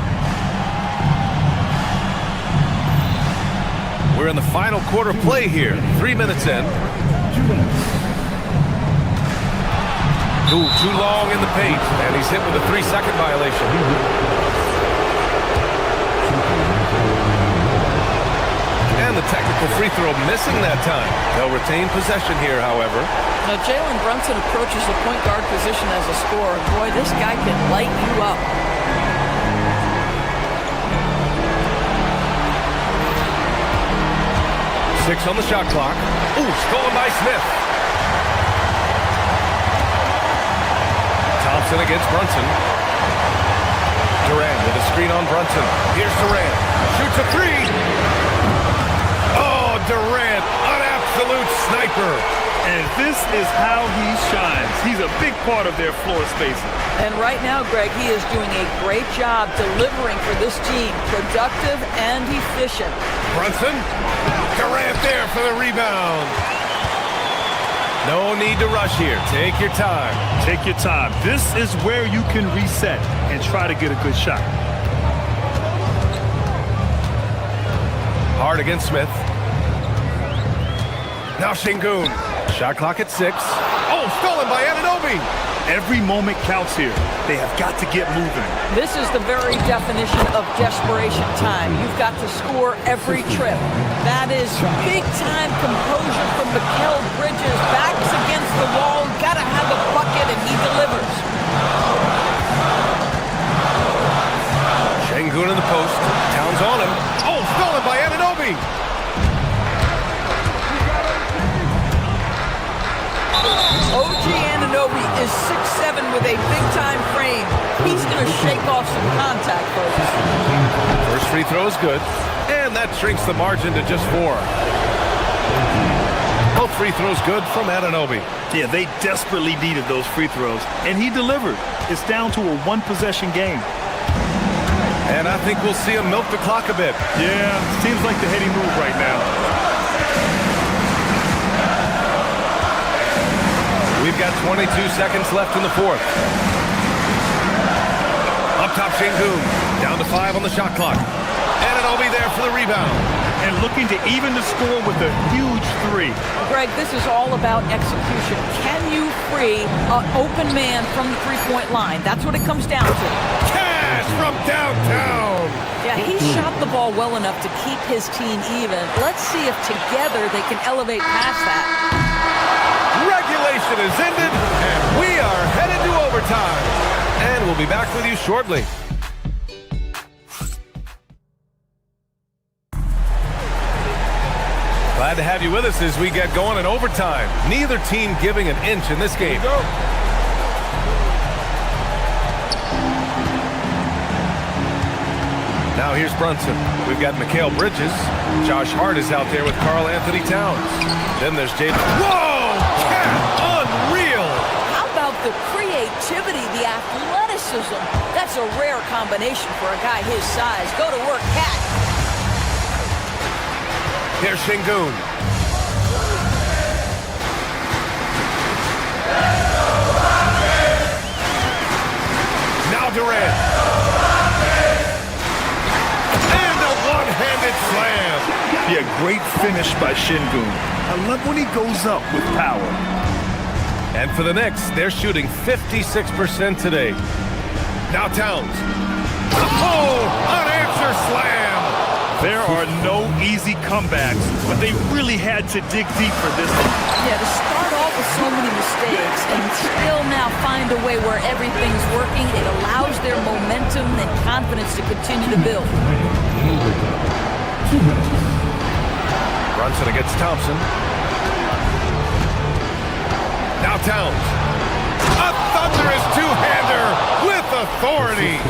We're in the final quarter play here. 3 minutes in. Ooh, too long in the paint. And he's hit with a 3-second violation. And the technical free throw missing that time. They'll retain possession here, however.
Now, Jalen Brunson approaches the point guard position as a scorer. Boy, this guy can light you up.
Six on the shot clock. Ooh, stolen by Smith. Thompson against Brunson. Durant with a screen on Brunson. Here's Durant. Shoots a 3. Oh, Durant, an absolute sniper.
And this is how he shines. He's a big part of their floor spacing.
And right now, Greg, he is doing a great job delivering for this team. Productive and efficient.
Brunson. Durant there for the rebound. No need to rush here. Take your time.
Take your time. This is where you can reset and try to get a good shot.
Hard against Smith. Now Şengün. Shot clock at 6. Oh, stolen by Anunoby.
Every moment counts here. They have got to get moving.
This is the very definition of desperation time. You've got to score every trip. That is big-time composure from Mikal Bridges. Backs against the wall. Got to have a bucket, and he delivers.
Şengün in the post. Towns on him. Oh, stolen by Anunoby.
OG Anunoby is 6'7" with a big-time frame. He's going to shake off some contact, folks.
First free throw is good. And that shrinks the margin to just 4. Both free throws good from Anunoby.
Yeah, they desperately needed those free throws, and he delivered. It's down to a one-possession game.
And I think we'll see him milk the clock a bit.
Yeah, seems like the heady move right now.
We've got 22 seconds left in the fourth. Up top, Şengün. Down to 5 on the shot clock. Anunoby there for the rebound.
And looking to even the score with a huge 3.
Greg, this is all about execution. Can you free an open man from the three-point line? That's what it comes down to.
Cash from downtown.
Yeah, he shot the ball well enough to keep his team even. Let's see if together they can elevate past that.
Regulation is ended, and we are headed to overtime. And we'll be back with you shortly. Glad to have you with us as we get going in overtime. Neither team giving an inch in this game. Go. Now here's Brunson. We've got Mikal Bridges. Josh Hart is out there with Karl Anthony Towns. Then there's Jalen. Whoa! Unreal!
How about the creativity athleticism. That's a rare combination for a guy his size. Go to work, Cat.
Here's Şengün. Now Durant. And a one-handed slam.
Yeah, great finish by Şengün. I love when he goes up with power.
And for the Knicks, they're shooting 56% today. Now Towns. Oh, unanswered slam.
There are no easy comebacks, but they really had to dig deep for this one.
Yeah, to start off with so many mistakes and still now find a way where everything's working, it allows their momentum and confidence to continue to build.
Brunson against Thompson. Now Towns. A thunderous two-hander with authority.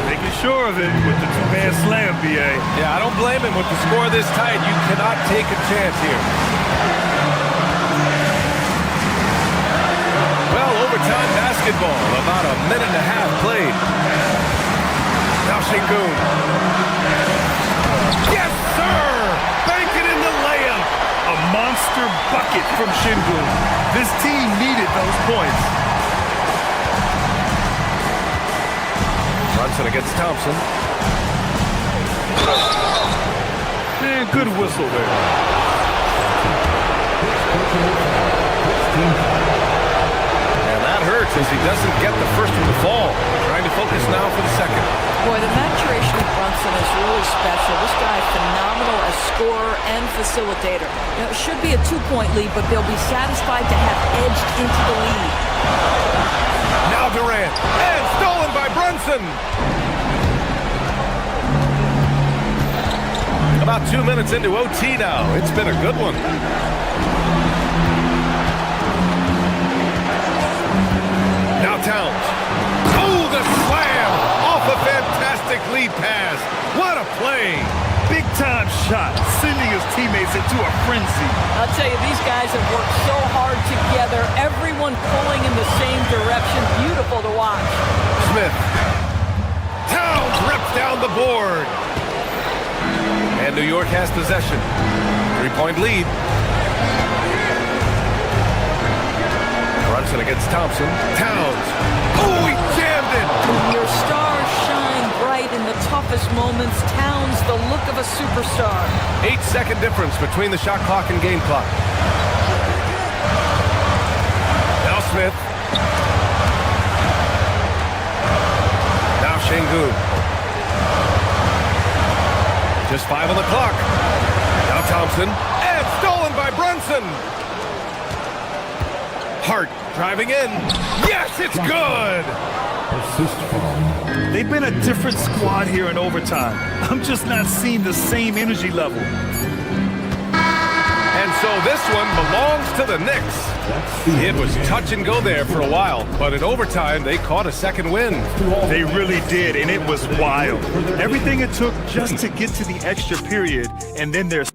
Making sure of it with the two-man slam, B.A.
Yeah, I don't blame him. With the score this tight, you cannot take a chance here. Well, overtime basketball. About a minute and a half played. Now Şengün. Yes, sir! Bank it in the layup.
A monster bucket from Şengün. This team needed those points.
Brunson against Thompson.
Man, good whistle there.
And that hurts as he doesn't get the first one to fall. Trying to focus now for the second.
Boy, the maturation of Brunson is really special. This guy is phenomenal as scorer and facilitator. You know, it should be a two-point lead, but they'll be satisfied to have edged into the lead.
Now Durant. And stolen by Brunson. About 2 minutes into OT now. It's been a good one. Now Towns. Oh, the slam off a fantastic lead pass. What a play.
Big-time shot, sending his teammates into a frenzy.
I'll tell you, these guys have worked so hard together. Everyone pulling in the same direction. Beautiful to watch.
Smith. Towns rips down the board. And New York has possession. 3-point lead. Brunson against Thompson. Towns. Oh, he jammed it.
Your stars shine bright in the toughest moments. Towns, the look of a superstar.
8-second difference between the shot clock and game clock. Now Smith. Now Şengün. Just 5 on the clock. Now Thompson. And stolen by Brunson. Hart driving in. Yes, it's good.
They've been a different squad here in overtime. I'm just not seeing the same energy level.
And so this one belongs to the Knicks. It was touch and go there for a while, but in overtime, they caught a second win.
They really did, and it was wild. Everything it took just to get to the extra period, and then there's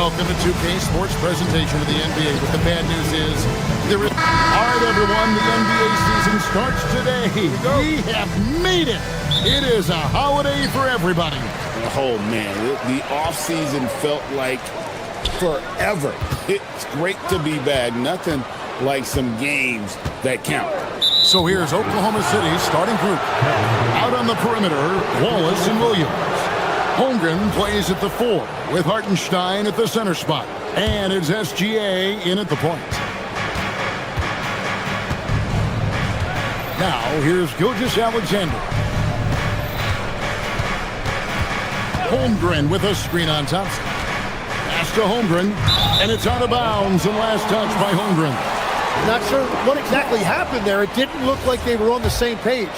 Welcome to 2K Sports presentation of the NBA. But the bad news is there is... All right, everyone, the NBA season starts today. We have made it. It is a holiday for everybody.
Oh, man, the offseason felt like forever. It's great to be back. Nothing like some games that count.
So here's Oklahoma City's starting group. Out on the perimeter, Wallace and Williams. Holmgren plays at the 4 with Hartenstein at the center spot. And it's SGA in at the point. Now here's Gilgeous-Alexander. Holmgren with a screen on Thompson. Pass to Holmgren, and it's out of bounds and last touch by Holmgren.
Not sure what exactly happened there. It didn't look like they were on the same page.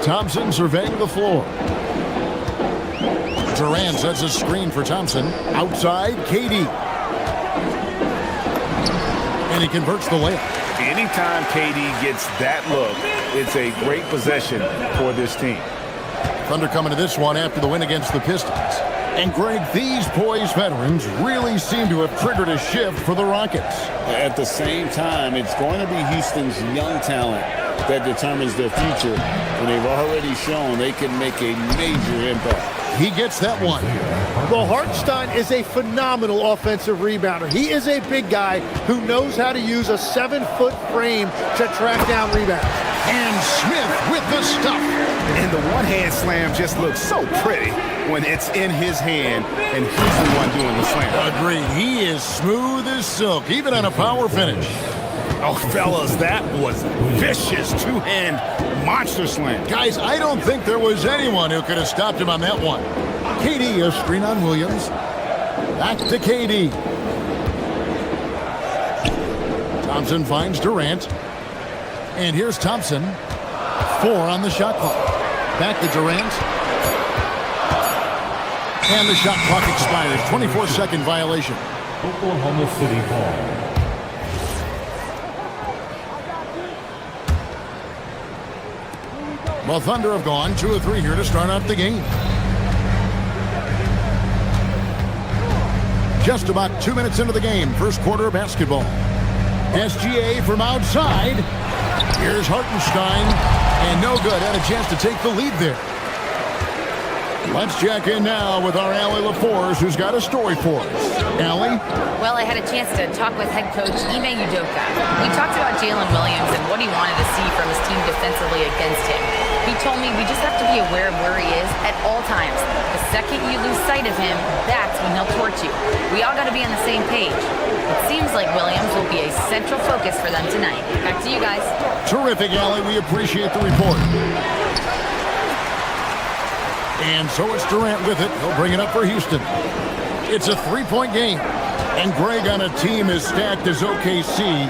Thompson surveying the floor. Durant sets a screen for Thompson. Outside, KD. And he converts the layup.
Anytime KD gets that look, it's a great possession for this team.
Thunder coming to this one after the win against the Pistons. And Greg, these poised veterans really seem to have triggered a shift for the Rockets.
At the same time, it's going to be Houston's young talent that determines their future. And they've already shown they can make a major impact.
He gets that one.
Well, Hartenstein is a phenomenal offensive rebounder. He is a big guy who knows how to use a 7-foot frame to track down rebounds.
And Smith with the stuff.
And the one-hand slam just looks so pretty when it's in his hand and he's the one doing the slam.
Agreed. He is smooth as silk, even on a power finish.
Oh, fellas, that was vicious two-hand monster slam.
Guys, I don't think there was anyone who could have stopped him on that one. KD, a screen on Williams. Back to KD. Thompson finds Durant. And here's Thompson. 4 on the shot clock. Back to Durant. And the shot clock expires. 24-second violation.
Oklahoma City ball.
Well, Thunder have gone 2 of 3 here to start out the game. Just about 2 minutes into the game, first quarter of basketball. SGA from outside. Here's Hartenstein, and no good. Had a chance to take the lead there. Let's check in now with our Allie LaForce, who's got a story for us. Allie?
Well, I had a chance to talk with head coach Ime Udoka. We talked about Jalen Williams and what he wanted to see from his team defensively against him. He told me we just have to be aware of where he is at all times. The second you lose sight of him, that's when he'll torch you. We all got to be on the same page. It seems like Williams will be a central focus for them tonight. Back to you guys.
Terrific, Allie. We appreciate the report. And so it's Durant with it. He'll bring it up for Houston. It's a 3-point game. And Greg, on a team as stacked as OKC,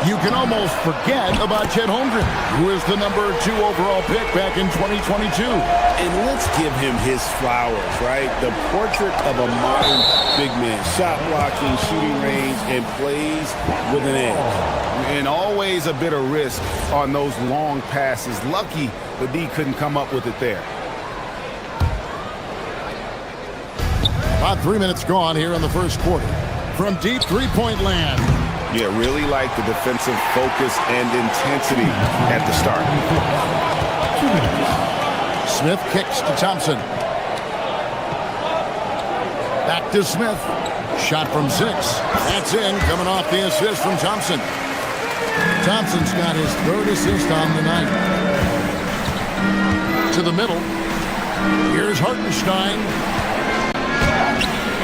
you can almost forget about Chet Holmgren, who is the number 2 overall pick back in 2022.
And let's give him his flowers, right? The portrait of a modern big man. Shot blocking, shooting range, and plays with an edge.
And always a bit of risk on those long passes. Lucky the D couldn't come up with it there.
About 3 minutes gone here in the first quarter. From deep 3-point land.
Yeah, really like the defensive focus and intensity at the start.
Smith kicks to Thompson. Back to Smith. Shot from 6. That's in, coming off the assist from Thompson. Thompson's got his 3rd assist on the night. To the middle. Here's Hartenstein.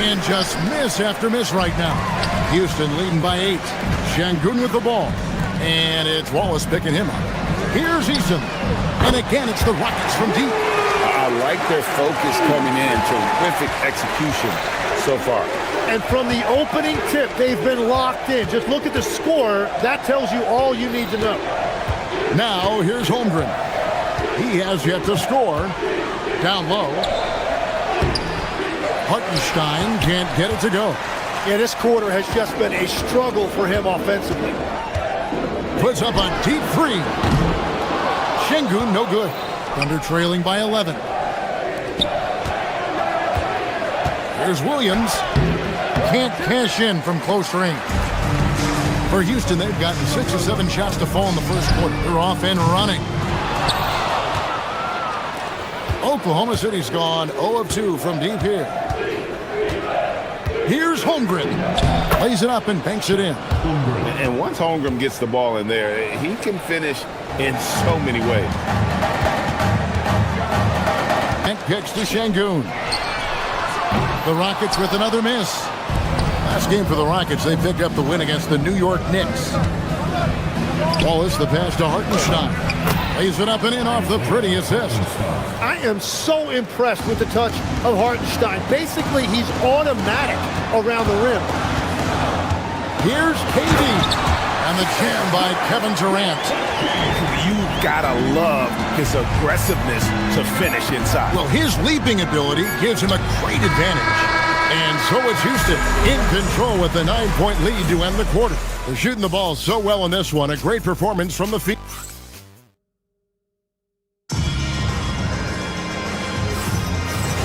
And just miss after miss right now. Houston leading by 8. Şengün with the ball. And it's Wallace picking him up. Here's Eason. And again, it's the Rockets from deep.
I like their focus coming in. Terrific execution so far.
And from the opening tip, they've been locked in. Just look at the score. That tells you all you need to know.
Now, here's Holmgren. He has yet to score. Down low. Hartenstein can't get it to go.
Yeah, this quarter has just been a struggle for him offensively.
Puts up a deep 3. Şengün, no good. Thunder trailing by 11. Here's Williams. Can't cash in from close range. For Houston, they've gotten 6 or 7 shots to fall in the first quarter. They're off and running. Oklahoma City's gone 0 of 2 from deep here. Here's Holmgren. Lays it up and banks it in.
And once Holmgren gets the ball in there, he can finish in so many ways.
And kicks to Şengün. The Rockets with another miss. Last game for the Rockets, they picked up the win against the New York Knicks. Wallace, the pass to Hartenstein. Lays it up and in off the pretty assist.
I am so impressed with the touch of Hartenstein. Basically, he's automatic around the rim.
Here's KD. And the jam by Kevin Durant.
You've got to love his aggressiveness to finish inside.
Well, his leaping ability gives him a great advantage. And so it's Houston in control with the 9-point lead to end the quarter. They're shooting the ball so well in this one. A great performance from the field.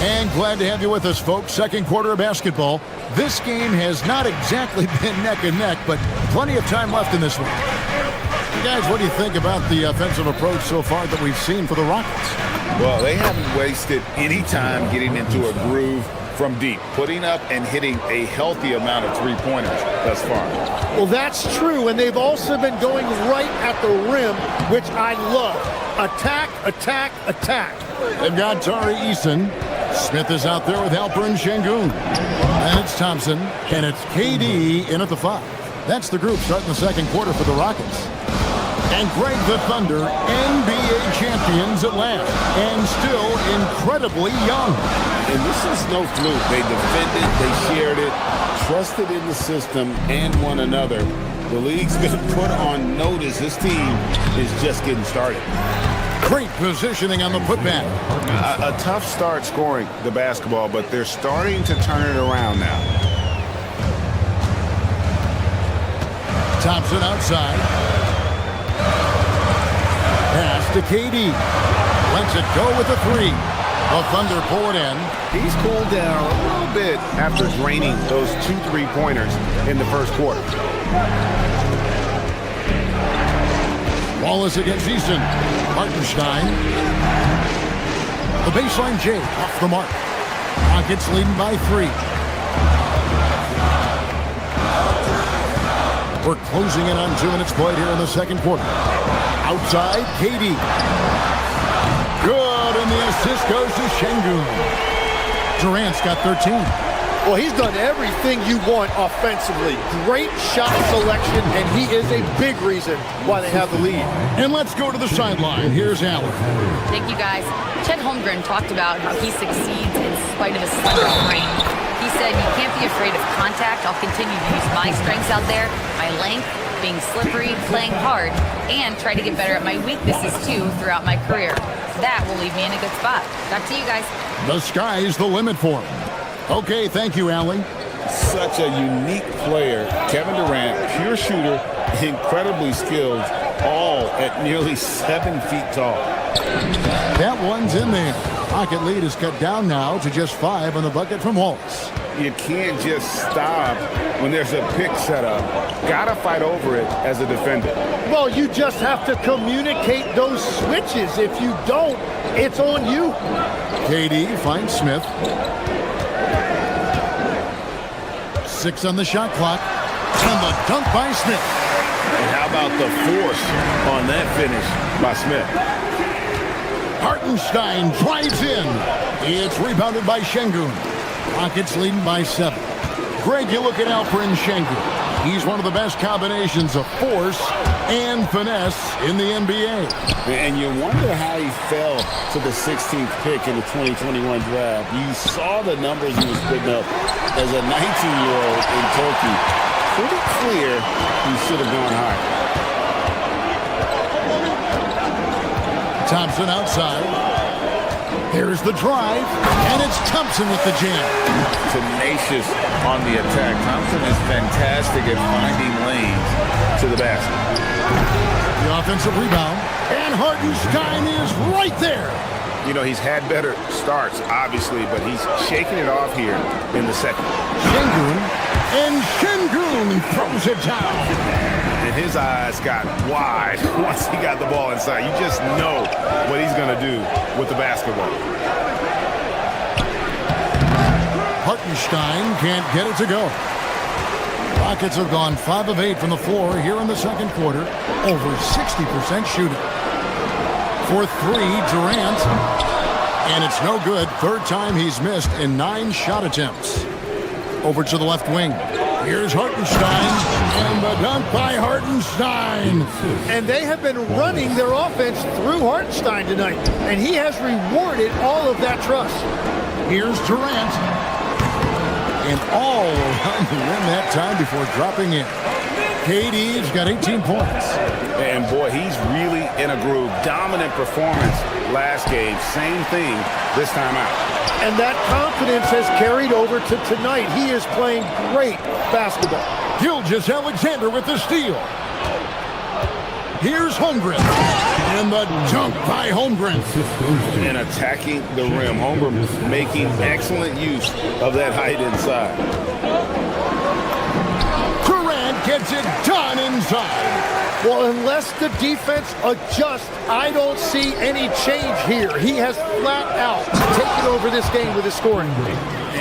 And glad to have you with us, folks. Second quarter of basketball. This game has not exactly been neck and neck, but plenty of time left in this one. Guys, what do you think about the offensive approach so far that we've seen for the Rockets?
Well, they haven't wasted any time getting into a groove from deep, putting up and hitting a healthy amount of three-pointers thus far.
Well, that's true, and they've also been going right at the rim, which I love. Attack, attack, attack.
They've got Tari Eason. Smith is out there with Alperen Şengün. And it's Thompson, and it's KD in at the 5. That's the group starting the second quarter for the Rockets. And Greg the Thunder, NBA champions at last, and still incredibly young.
And this is no fluke. They defended, they shared it, trusted in the system and one another. The league's been put on notice. This team is just getting started.
Great positioning on the putback.
A tough start scoring the basketball, but they're starting to turn it around now.
Thompson outside. Pass to KD. Lets it go with a 3. The Thunder pull it in.
He's cooled down a little bit after draining those 2 3-pointers in the first quarter.
Wallace against Eason. Hartenstein. The baseline J off the mark. Rockets leading by 3. We're closing in on 2 minutes played here in the second quarter. Outside, KD. Good, and the assist goes to Şengün. Durant's got 13.
Well, he's done everything you want offensively. Great shot selection, and he is a big reason why they have the lead.
And let's go to the sideline. Here's Allen.
Thank you, guys. Chet Holmgren talked about how he succeeds in spite of his slender frame. He said, "You can't be afraid of contact. I'll continue to use my strengths out there, my length, being slippery, playing hard, and try to get better at my weaknesses, too, throughout my career. That will leave me in a good spot." Back to you guys.
The sky's the limit for him. Okay, thank you, Allie.
Such a unique player. Kevin Durant, pure shooter, incredibly skilled, all at nearly 7 feet tall.
That one's in there. Rocket lead is cut down now to just 5 on the bucket from Wallace.
You can't just stop when there's a pick set up. Gotta fight over it as a defender.
Well, you just have to communicate those switches. If you don't, it's on you.
KD finds Smith. 6 on the shot clock. And the dunk by Smith.
And how about the force on that finish by Smith?
Hartenstein drives in. It's rebounded by Şengün. Rockets leading by 7. Greg, you look at Alperen Şengün. He's one of the best combinations of force and finesse in the NBA.
And you wonder how he fell to the 16th pick in the 2021 draft. You saw the numbers he was putting up as a 19-year-old in Turkey. Pretty clear he should have gone higher.
Thompson outside. Here's the drive, and it's Thompson with the jam.
Tenacious on the attack. Thompson is fantastic at finding lanes to the basket.
The offensive rebound, and Hartenstein is right there.
You know, he's had better starts, obviously, but he's shaking it off here in the second.
Şengün, and Şengün throws it down.
And his eyes got wide once he got the ball inside. You just know what he's going to do with the basketball.
Hartenstein can't get it to go. Rockets have gone 5 of 8 from the floor here in the second quarter. Over 60% shooting. For 3, Durant. And it's no good. Third time he's missed in 9 shot attempts. Over to the left wing. Here's Hartenstein. And the dunk by Hartenstein.
And they have been running their offense through Hartenstein tonight. And he has rewarded all of that trust.
Here's Durant. And all around the rim that time before dropping in. KD's got 18 points.
And boy, he's really in a groove. Dominant performance last game. Same thing this time out.
And that confidence has carried over to tonight. He is playing great basketball.
Gilgeous-Alexander with the steal. Here's Holmgren. And the dunk by Holmgren.
And attacking the rim. Holmgren making excellent use of that height inside.
Durant gets it done inside.
Well, unless the defense adjusts, I don't see any change here. He has flat out taken over this game with his scoring.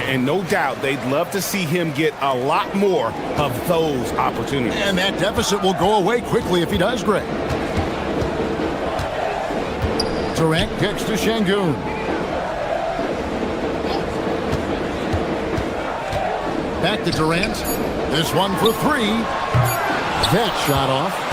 And no doubt they'd love to see him get a lot more of those opportunities.
And that deficit will go away quickly if he does, Greg. Durant kicks to Şengün. Back to Durant. This one for 3. That shot off.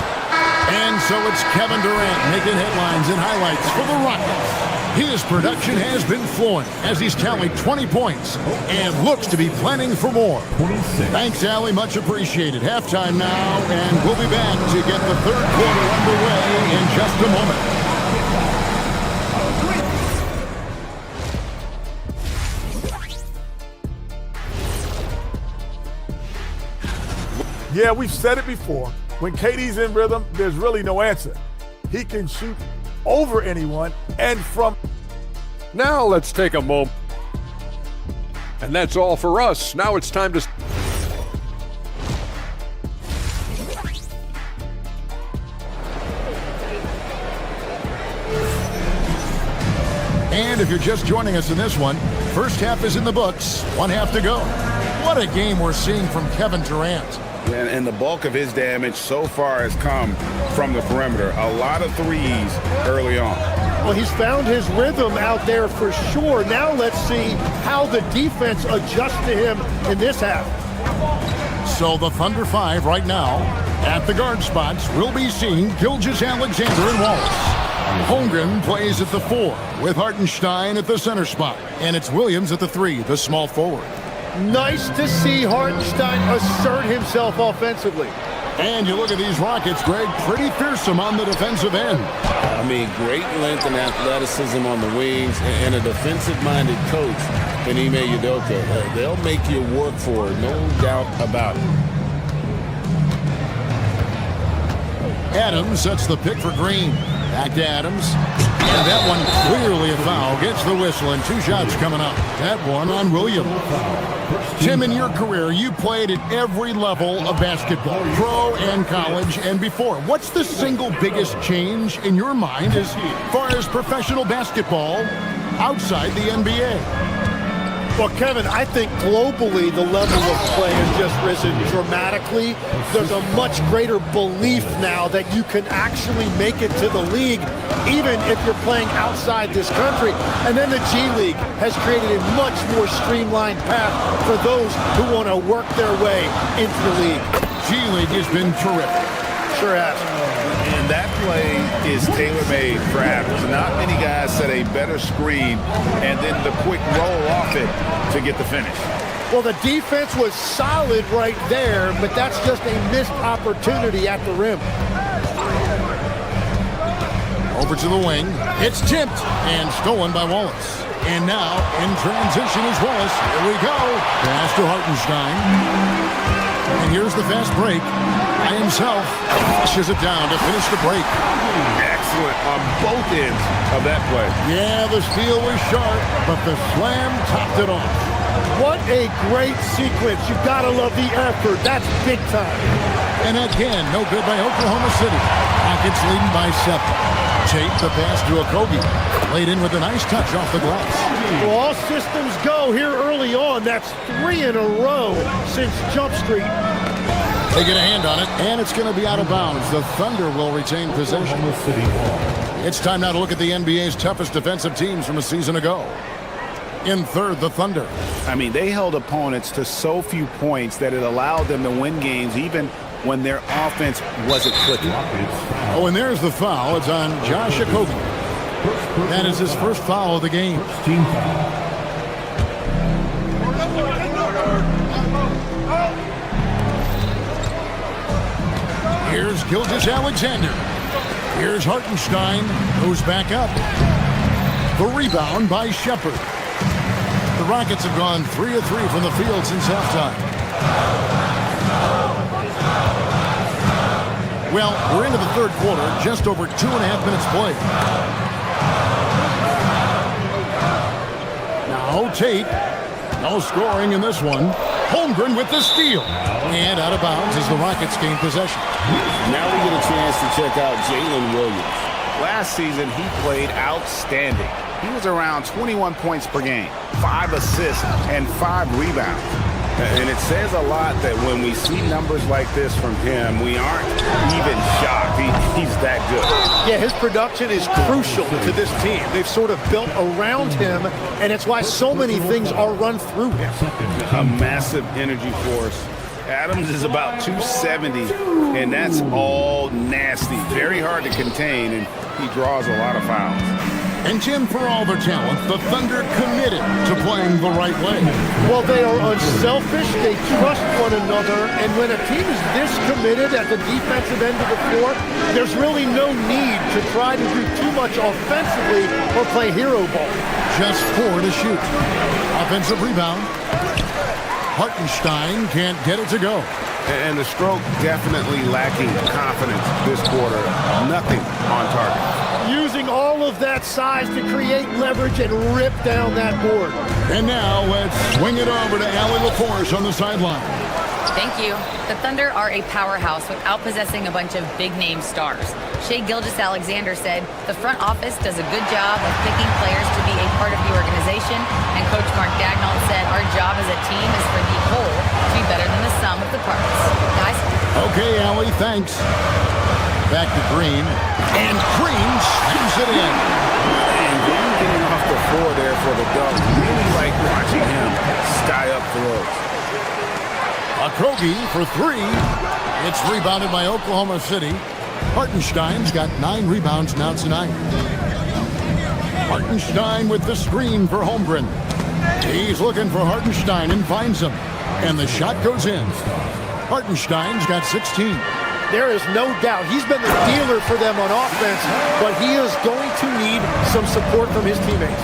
And so it's Kevin Durant making headlines and highlights for the Rockets. His production has been flowing as he's tallied 20 points and looks to be planning for more.
26.
Thanks, Allie. Much appreciated. Halftime now, and we'll be back to get the third quarter underway in just a moment.
Yeah, we've said it before. When KD's in rhythm, there's really no answer. He can shoot over anyone and from.
Now let's take a moment. And that's all for us. Now it's time to...
And if you're just joining us in this one, first half is in the books. 1 half to go. What a game we're seeing from Kevin Durant.
And the bulk of his damage so far has come from the perimeter. A lot of threes early on.
Well, he's found his rhythm out there for sure. Now let's see how the defense adjusts to him in this half.
So the Thunder 5 right now. At the guard spots, we'll be seeing Gilgeous-Alexander and Wallace. Holmgren plays at the 4 with Hartenstein at the center spot. And it's Williams at the 3, the small forward.
Nice to see Hartenstein assert himself offensively.
And you look at these Rockets, Greg, pretty fearsome on the defensive end.
I mean, great length and athleticism on the wings, and a defensive-minded coach in Ime Udoka. They'll make you work for it, no doubt about it.
Adams sets the pick for Green. Back to Adams. And that one clearly a foul. Gets the whistle, and 2 shots coming up. That one on Williams. Tim, in your career, you played at every level of basketball, pro and college and before. What's the single biggest change in your mind as far as professional basketball outside the NBA?
Well, Kevin, I think globally the level of play has just risen dramatically. There's a much greater belief now that you can actually make it to the league, even if you're playing outside this country. And then the G League has created a much more streamlined path for those who want to work their way into the league.
G League has been terrific.
Sure has.
And that play is tailor-made for Adams. Not many guys set a better screen and then the quick roll off it to get the finish.
Well, the defense was solid right there, but that's just a missed opportunity at the rim.
Over to the wing. It's tipped and stolen by Wallace. And now in transition is Wallace. Here we go. Pass to Hartenstein. And here's the fast break. By himself, flushes it down to finish the break.
Excellent on both ends of that play.
Yeah, the steal was sharp, but the slam topped it off.
What a great sequence. You've got to love the effort. That's big time.
And again, no good by Oklahoma City. Rockets leading by 7. Tate the pass to Okogie. Laid in with a nice touch off the glass.
Well, all systems go here early on. That's 3 in a row since Jump Street.
They get a hand on it, and it's going to be out of bounds. The Thunder will retain possession. It's time now to look at the NBA's toughest defensive teams from a season ago. In third, the Thunder.
I mean, they held opponents to so few points that it allowed them to win games even when their offense wasn't clicking.
Oh, and there's the foul. It's on Josh Okogie. That is his first foul of the game.
Team foul.
Here's Gilgeous-Alexander. Here's Hartenstein. Goes back up. The rebound by Shepard. The Rockets have gone 3 of 3 from the field since halftime. Well, we're into the third quarter, just over 2.5 minutes played. Now Tate, no scoring in this one. Holmgren with the steal. And out of bounds as the Rockets gain possession.
Now we get a chance to check out Jalen Williams.
Last season, he played outstanding. He was around 21 points per game, 5 assists, and 5 rebounds. And it says a lot that when we see numbers like this from him, we aren't even shocked. He's that good.
Yeah, his production is crucial to this team. They've sort of built around him, and it's why so many things are run through him.
A massive energy force. Adams is about 270, and that's all nasty. Very hard to contain, and he draws a lot of fouls.
And Tim, for all their talent, the Thunder committed to playing the right way.
Well, they are unselfish, they trust one another, and when a team is this committed at the defensive end of the floor, there's really no need to try to do too much offensively or play hero ball.
Just 4 to shoot. Offensive rebound. Hartenstein can't get it to go.
And the stroke definitely lacking confidence this quarter. Nothing on target.
Using all of that size to create leverage and rip down that board.
And now let's swing it over to Allie LaForce on the sideline.
Thank you. The Thunder are a powerhouse without possessing a bunch of big-name stars. Shai Gilgeous-Alexander said, the front office does a good job of picking players to be a part of the organization, and Coach Mark Daigneault said, our job as a team is for the whole to be better than the sum of the parts. Guys?
Okay, Allie, thanks. Back to Green, and Green slams it in.
And Green getting off the floor there for the dunk. Really like watching him sky up throws.
Okogie for 3. It's rebounded by Oklahoma City. Hartenstein's got 9 rebounds now tonight. Hartenstein with the screen for Holmgren. He's looking for Hartenstein and finds him. And the shot goes in. Hartenstein's got 16.
There is no doubt he's been the dealer for them on offense, but he is going to need some support from his teammates.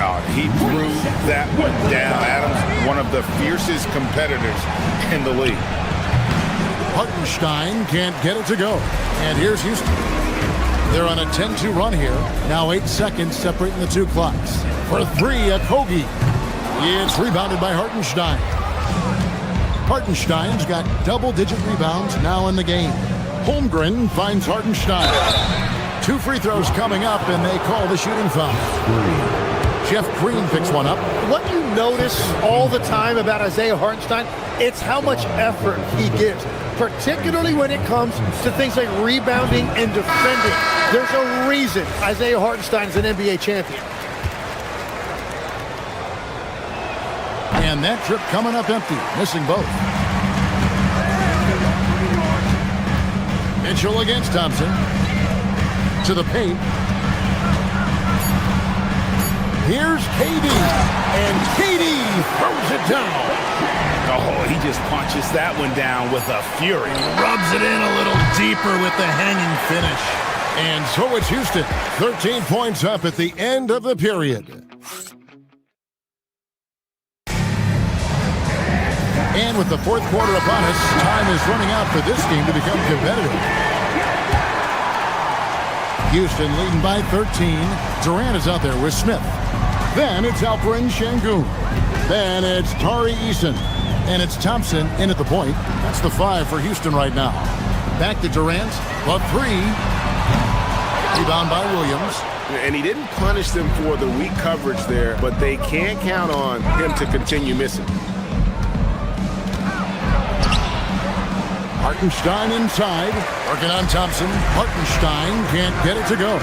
Oh, he threw that one down. Adams, one of the fiercest competitors in the league.
Hartenstein can't get it to go. And here's Houston. They're on a 10-2 run here. Now 8 seconds separating the 2 clocks. For 3, Okogie. It's rebounded by Hartenstein. Hartenstein's got double-digit rebounds now in the game. Holmgren finds Hartenstein. 2 free throws coming up, and they call the shooting foul. Jeff Green picks one up.
What you notice all the time about Isaiah Hartenstein, it's how much effort he gives, particularly when it comes to things like rebounding and defending. There's a reason Isaiah Hartenstein is an NBA champion.
And that trip coming up empty, missing both. Mitchell against Thompson. To the paint. Here's KD. And KD throws it down.
Oh, he just punches that one down with a fury.
Rubs it in a little deeper with the hanging finish. And so it's Houston. 13 points up at the end of the period. And with the fourth quarter upon us, time is running out for this game to become competitive. Houston leading by 13. Durant is out there with Smith. Then it's Alperen Şengün. Then it's Tari Eason. And it's Thompson in at the point. That's the 5 for Houston right now. Back to Durant. The 3. Rebound by Williams.
And he didn't punish them for the weak coverage there, but they can't count on him to continue missing.
Hartenstein inside. Working on Thompson. Hartenstein can't get it to go.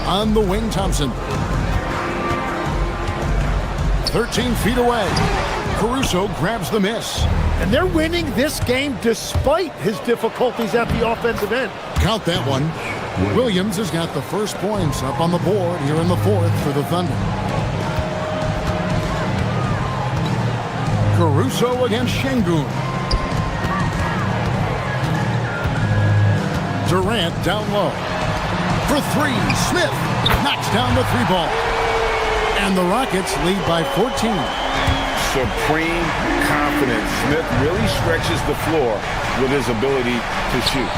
On the wing, Thompson. 13 feet away. Caruso grabs the miss.
And they're winning this game despite his difficulties at the offensive end.
Count that one. Williams has got the first points up on the board here in the fourth for the Thunder. Caruso against Şengün. Durant down low. For 3, Smith knocks down the 3 ball. And the Rockets lead by 14.
Supreme confidence. Smith really stretches the floor with his ability to shoot.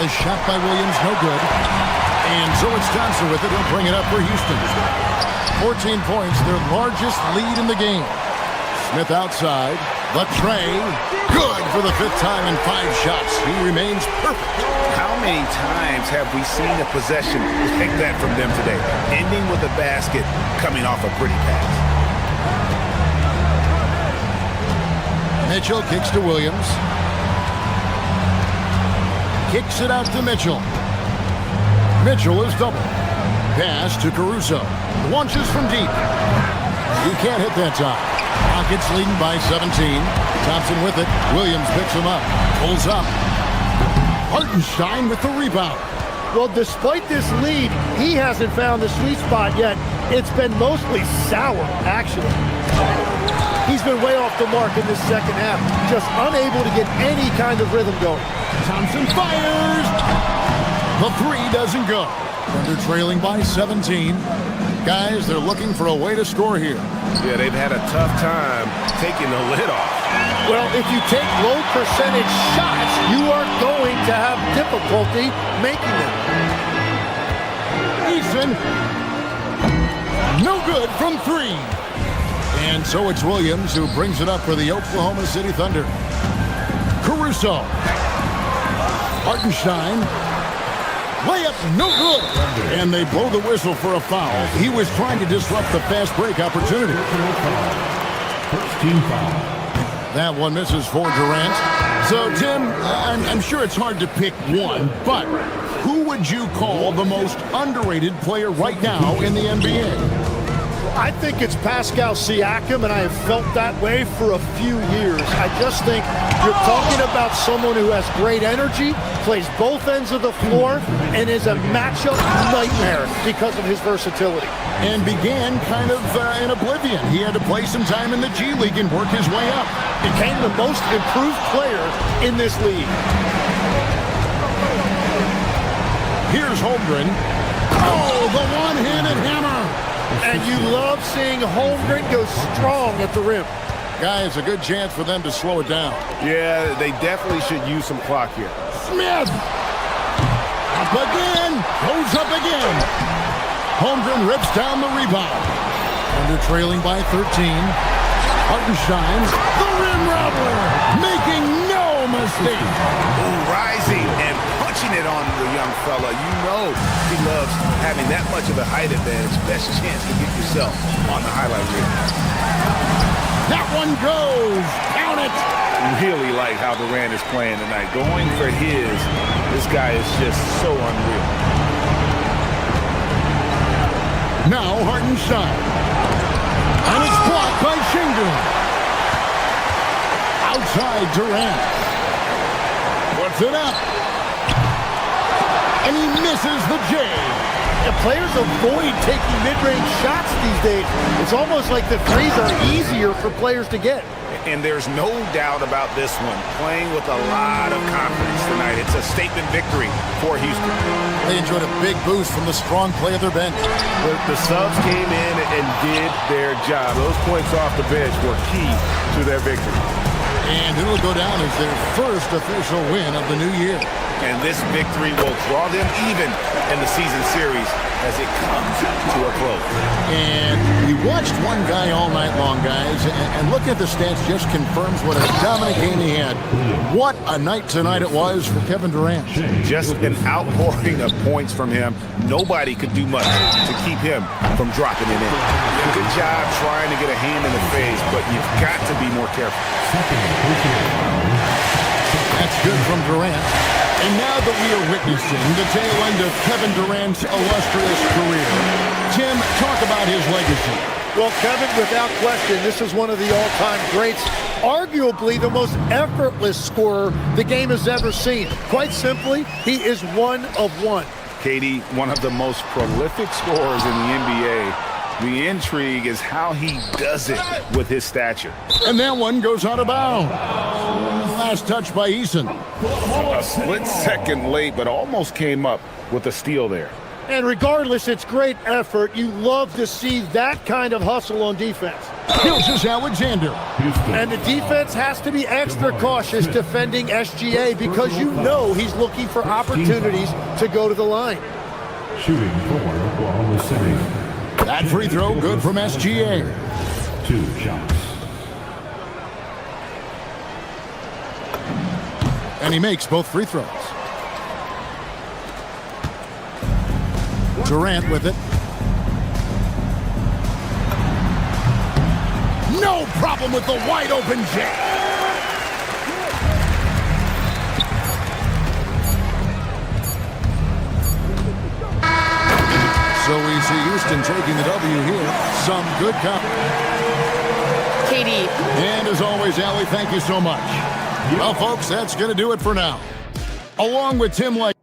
A shot by Williams, no good. And so it's Thompson with it. He'll bring it up for Houston. 14 points, their largest lead in the game. Smith outside. The tray. Good for the 5th time in 5 shots. He remains perfect.
How many times have we seen a possession like that from them today? Ending with a basket, coming off a pretty pass.
Mitchell kicks to Williams. Kicks it out to Mitchell. Mitchell is double. Pass to Caruso. Launches from deep. He can't hit that time. Rockets leading by 17. Thompson with it. Williams picks him up. Pulls up. Hartenstein with the rebound.
Well, despite this lead, he hasn't found the sweet spot yet. It's been mostly sour, actually. He's been way off the mark in this second half, just unable to get any kind of rhythm going.
Thompson fires. The 3 doesn't go. Thunder trailing by 17. Guys, they're looking for a way to score here.
Yeah, they've had a tough time taking the lid off.
Well, if you take low percentage shots, you are going to have difficulty making them.
Eason. No good from 3. And so it's Williams who brings it up for the Oklahoma City Thunder. Caruso. Hartenstein. Layup, no good. And they blow the whistle for a foul. He was trying to disrupt the fast break opportunity. That one misses for Durant. So, Tim, I'm sure it's hard to pick one, but who would you call the most underrated player right now in the NBA?
I think it's Pascal Siakam, and I have felt that way for a few years. I just think you're talking about someone who has great energy, plays both ends of the floor, and is a matchup nightmare because of his versatility.
And began kind of in oblivion. He had to play some time in the G League and work his way up.
Became the most improved player in this league.
Here's Holmgren. Oh, the one-handed hammer.
And you love seeing Holmgren go strong at the rim.
Guys, a good chance for them to slow it down.
Yeah, they definitely should use some clock here.
Smith! Up again! Goes up again! Holmgren rips down the rebound. Under trailing by 13. Hartenstein, the rim robber, making no mistake.
Ooh, rising and punching it on the young fella. You know he loves having that much of a height advantage. Best chance to get yourself on the highlight reel.
That one goes. Count it.
Really like how Durant is playing tonight. Going for his. This guy is just so unreal.
Now Hartenstein. And it's blocked by Şengün. Outside Durant. Puts it up. And he misses the J.
Players avoid taking mid-range shots these days. It's almost like the threes are easier for players to get.
And there's no doubt about this one. Playing with a lot of confidence tonight. It's a statement victory for Houston.
They enjoyed a big boost from the strong play of their bench.
The subs came in and did their job. Those points off the bench were key to their victory.
And it will go down as their first official win of the new year.
And this victory will draw them even in the season series as it comes to a close.
And we watched one guy all night long, guys, and looking at the stats just confirms what a dominant game he had. What a night tonight it was for Kevin Durant.
Just an outpouring of points from him. Nobody could do much to keep him from dropping it in. Good job trying to get a hand in the face, but you've got to be more careful.
That's good from Durant. And now that we are witnessing the tail end of Kevin Durant's illustrious career, Tim, talk about his legacy.
Well, Kevin, without question, this is one of the all-time greats, arguably the most effortless scorer the game has ever seen. Quite simply, he is one of one.
Katie, one of the most prolific scorers in the NBA. The intrigue is how he does it with his stature.
And that one goes out of bounds. Last touch by Eason.
A split second late, but almost came up with a steal there.
And regardless, it's great effort. You love to see that kind of hustle on defense.
Here's his Alexander.
And the defense has to be extra cautious defending SGA because you know he's looking for opportunities to go to the line.
Shooting for Oklahoma City.
That free throw good from SGA.
2 shots.
And he makes both free throws. Durant with it. No problem with the wide open jam. So we see Houston taking the W here. Some good coverage.
Katie.
And as always, Allie, thank you so much. Well, folks, that's going to do it for now. Along with Tim Lake.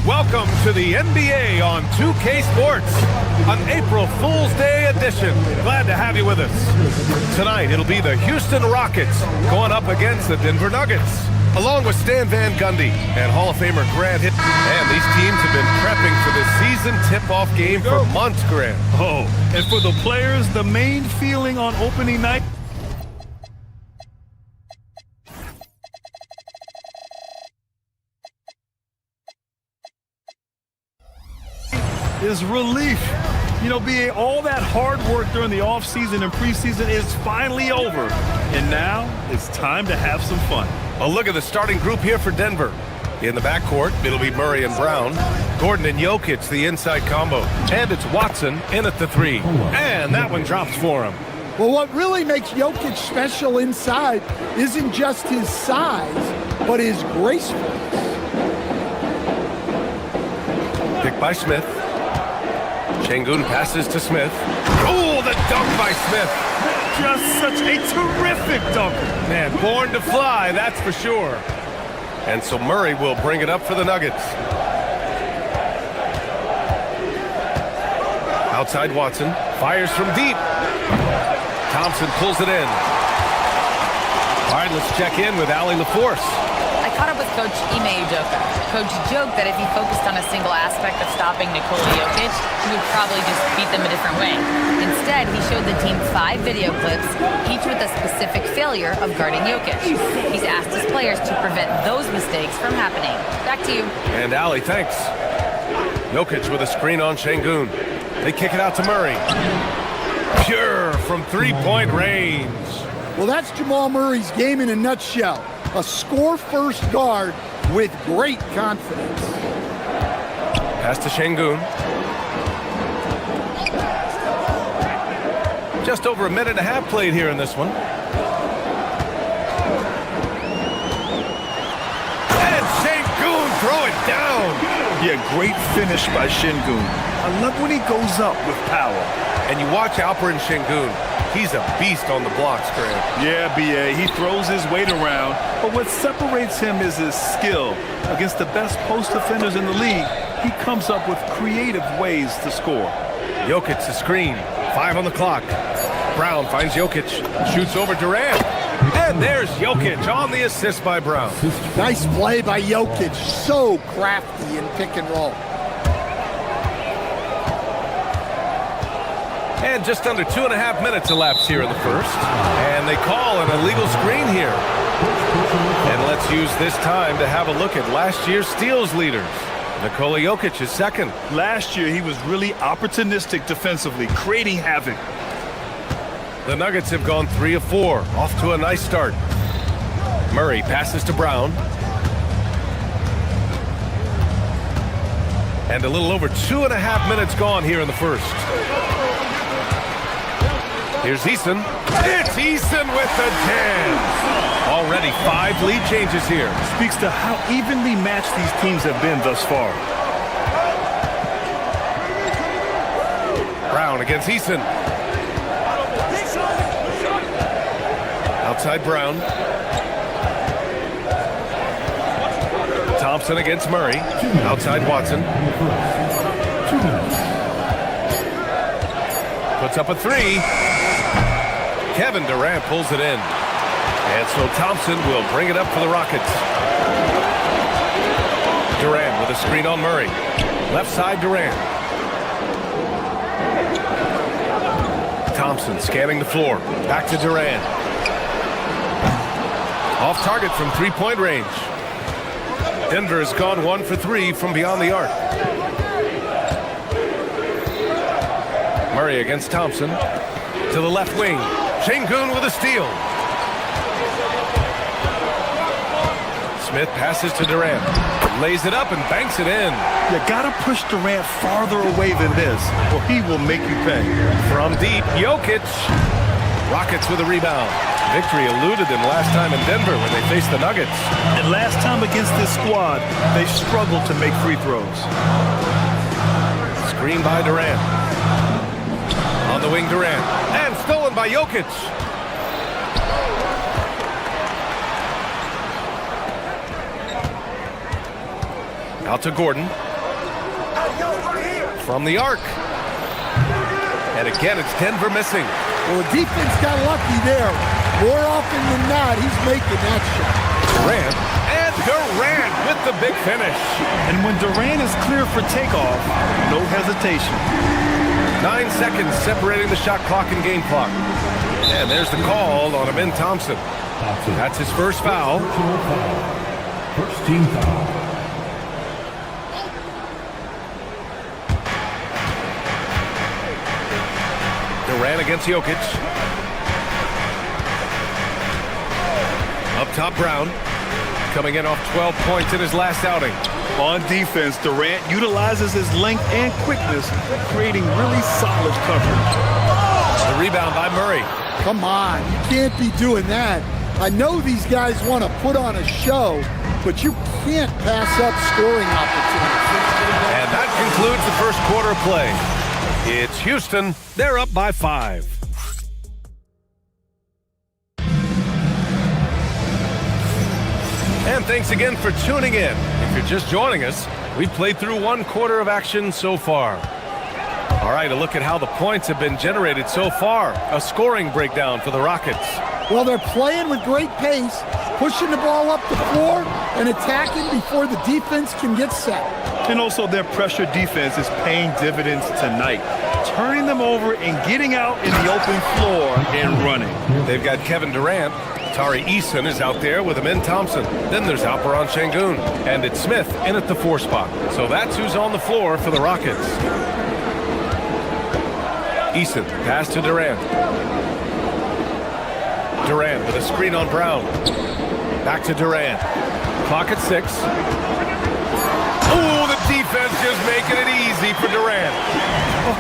Welcome to the NBA on 2K Sports, an April Fool's Day edition. Glad to have you with us. Tonight, it'll be the Houston Rockets going up against the Denver Nuggets, along with Stan Van Gundy and Hall of Famer Grant Hill. And these teams have been prepping for this season tip-off game for months, Grant.
Oh, and for the players, the main feeling on opening night is relief. You know, BA, all that hard work during the offseason and preseason is finally over. And now it's time to have some fun.
A look at the starting group here for Denver. In the backcourt, it'll be Murray and Brown. Gordon and Jokic, the inside combo. And it's Watson in at the 3. And that one drops for him.
Well, what really makes Jokic special inside isn't just his size, but his gracefulness.
Picked by Smith. Şengün passes to Smith. Oh, the dunk by Smith.
Just such a terrific dunker.
Man, born to fly, that's for sure. And so Murray will bring it up for the Nuggets. Outside Watson, fires from deep. Thompson pulls it in. All right, let's check in with Allie LaForce.
I caught up with Coach Ime Udoka. Coach joked that if he focused on a single aspect of stopping Nikola Jokic, he would probably just beat them a different way. Instead, he showed the team 5 video clips, each with a specific failure of guarding Jokic. He's asked his players to prevent those mistakes from happening. Back to you.
And Allie, thanks. Jokic with a screen on Şengün. They kick it out to Murray. Pure from three-point range.
Well, that's Jamal Murray's game in a nutshell. A score-first guard with great confidence.
Pass to Şengün. Just over a minute and a half played here in this one. And Şengün throw it down.
Yeah, great finish by Şengün. I love when he goes up with power.
And you watch Alperen Şengün. He's a beast on the blocks, Grant.
Yeah, BA, he throws his weight around, but what separates him is his skill. Against the best post defenders in the league, he comes up with creative ways to score.
Jokic the screen, 5 on the clock. Brown finds Jokic, shoots over Durant. And there's Jokic on the assist by Brown.
Nice play by Jokic, so crafty in pick and roll.
And just under 2.5 minutes elapsed here in the first. And they call an illegal screen here. And let's use this time to have a look at last year's steals leaders. Nikola Jokic is second.
Last year, he was really opportunistic defensively, creating havoc.
The Nuggets have gone 3 of 4, off to a nice start. Murray passes to Brown. And a little over 2.5 minutes gone here in the first. Here's Easton. It's Easton with the dance. Already 5 lead changes here.
Speaks to how evenly matched these teams have been thus far.
Brown against Easton. Outside Brown. Thompson against Murray. Outside Watson. Puts up a 3. Kevin Durant pulls it in. And so Thompson will bring it up for the Rockets. Durant with a screen on Murray. Left side Durant. Thompson scanning the floor. Back to Durant. Off target from three-point range. Denver has gone 1 for 3 from beyond the arc. Murray against Thompson. To the left wing. Şengün with a steal. Smith passes to Durant. Lays it up and banks it in.
You gotta push Durant farther away than this, or he will make you pay.
From deep, Jokic. Rockets with a rebound. Victory eluded them last time in Denver when they faced the Nuggets.
And last time against this squad, they struggled to make free throws.
Screen by Durant. On the wing, Durant. And stolen by Jokic. Out to Gordon. From the arc. And again, it's Denver missing.
Well, the defense got lucky there. More often than not, he's making that shot.
Durant, and Durant with the big finish.
And when Durant is clear for takeoff, no hesitation.
9 seconds separating the shot clock and game clock. And there's the call on Amin Thompson. That's his first foul.
First team foul.
Durant against Jokic. Up top, Brown. Coming in off 12 points in his last outing.
On defense, Durant utilizes his length and quickness, creating really solid coverage.
The rebound by Murray.
Come on, you can't be doing that. I know these guys want to put on a show, but you can't pass up scoring opportunities.
And that concludes the first quarter of play. It's Houston. They're up by 5. And thanks again for tuning in. If you're just joining us, we've played through 1 quarter of action so far. All right, a look at how the points have been generated so far. A scoring breakdown for the Rockets.
Well, they're playing with great pace, pushing the ball up the floor and attacking before the defense can get set.
And also their pressure defense is paying dividends tonight, turning them over and getting out in the open floor and running.
They've got Kevin Durant. Tari Eason is out there with Amin Thompson. Then there's Alperon Şengün. And it's Smith in at the 4 spot. So that's who's on the floor for the Rockets. Eason, pass to Durant. Durant with a screen on Brown. Back to Durant. Clock at 6. Oh, the defense just making it easy for Durant.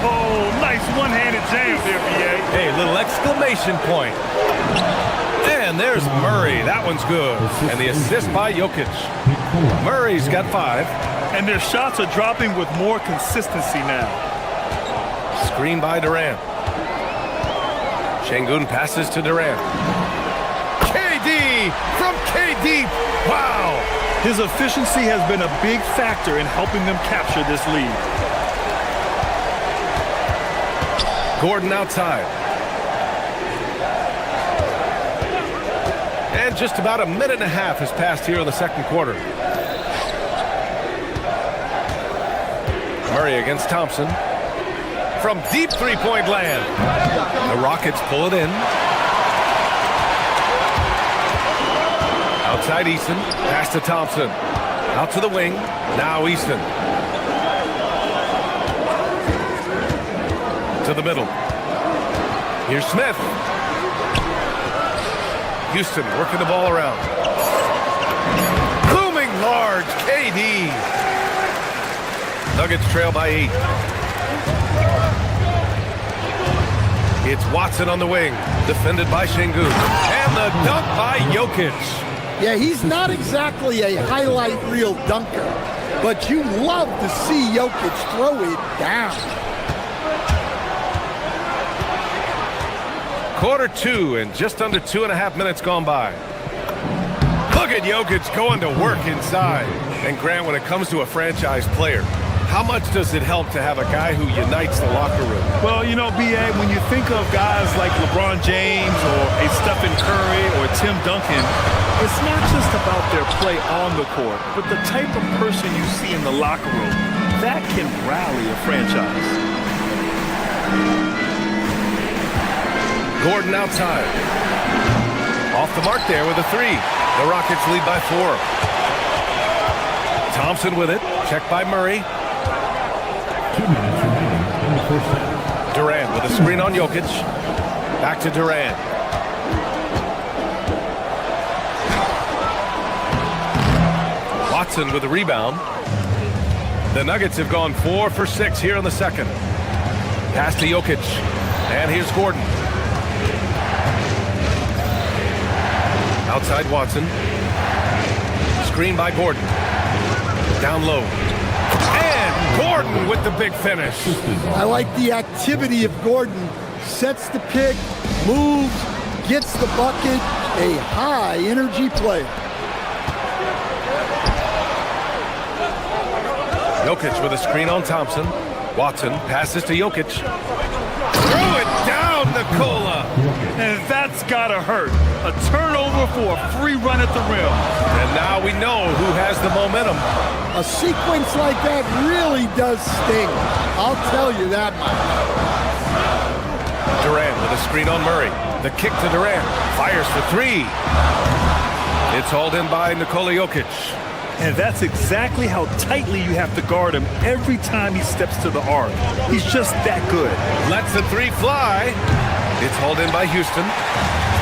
Oh, nice one-handed jam there, B.A.
Hey, little exclamation point. And there's Murray. That one's good. And the assist by Jokic. Murray's got 5.
And their shots are dropping with more consistency now.
Screen by Durant. Şengün passes to Durant. KD from KD. Wow.
His efficiency has been a big factor in helping them capture this lead.
Gordon outside. And just about a minute and a half has passed here in the second quarter. Murray against Thompson. From deep three-point land. The Rockets pull it in. Outside Eason. Pass to Thompson. Out to the wing. Now Eason. To the middle. Here's Smith. Houston working the ball around. Looming large, KD. Nuggets trail by 8. It's Watson on the wing, defended by Şengün. And the dunk by Jokic.
Yeah, he's not exactly a highlight reel dunker, but you love to see Jokic throw it down.
Quarter 2 and just under 2.5 minutes gone by. Look at Jokic going to work inside. And Grant, when it comes to a franchise player, how much does it help to have a guy who unites the locker room?
Well, you know, B.A., when you think of guys like LeBron James or a Stephen Curry or Tim Duncan, it's not just about their play on the court, but the type of person you see in the locker room that can rally a franchise.
Gordon outside. Off the mark there with a 3. The Rockets lead by 4. Thompson with it. Checked by Murray.
2 minutes remaining in the first half.
Durant with a screen on Jokic. Back to Durant. Watson with the rebound. The Nuggets have gone 4 for 6 here in the second. Pass to Jokic. And here's Gordon. Outside Watson. Screen by Gordon. Down low. And Gordon with the big finish.
I like the activity of Gordon. Sets the pick, moves, gets the bucket. A high-energy player.
Jokic with a screen on Thompson. Watson passes to Jokic. Throw it down, Nikola.
And that's gotta hurt. A turnover for a free run at the rim.
And now we know who has the momentum.
A sequence like that really does sting. I'll tell you that much.
Durant with a screen on Murray. The kick to Durant. Fires for three. It's hauled in by Nikola Jokic.
And that's exactly how tightly you have to guard him every time he steps to the arc. He's just that good.
Lets the three fly. It's hauled in by Houston.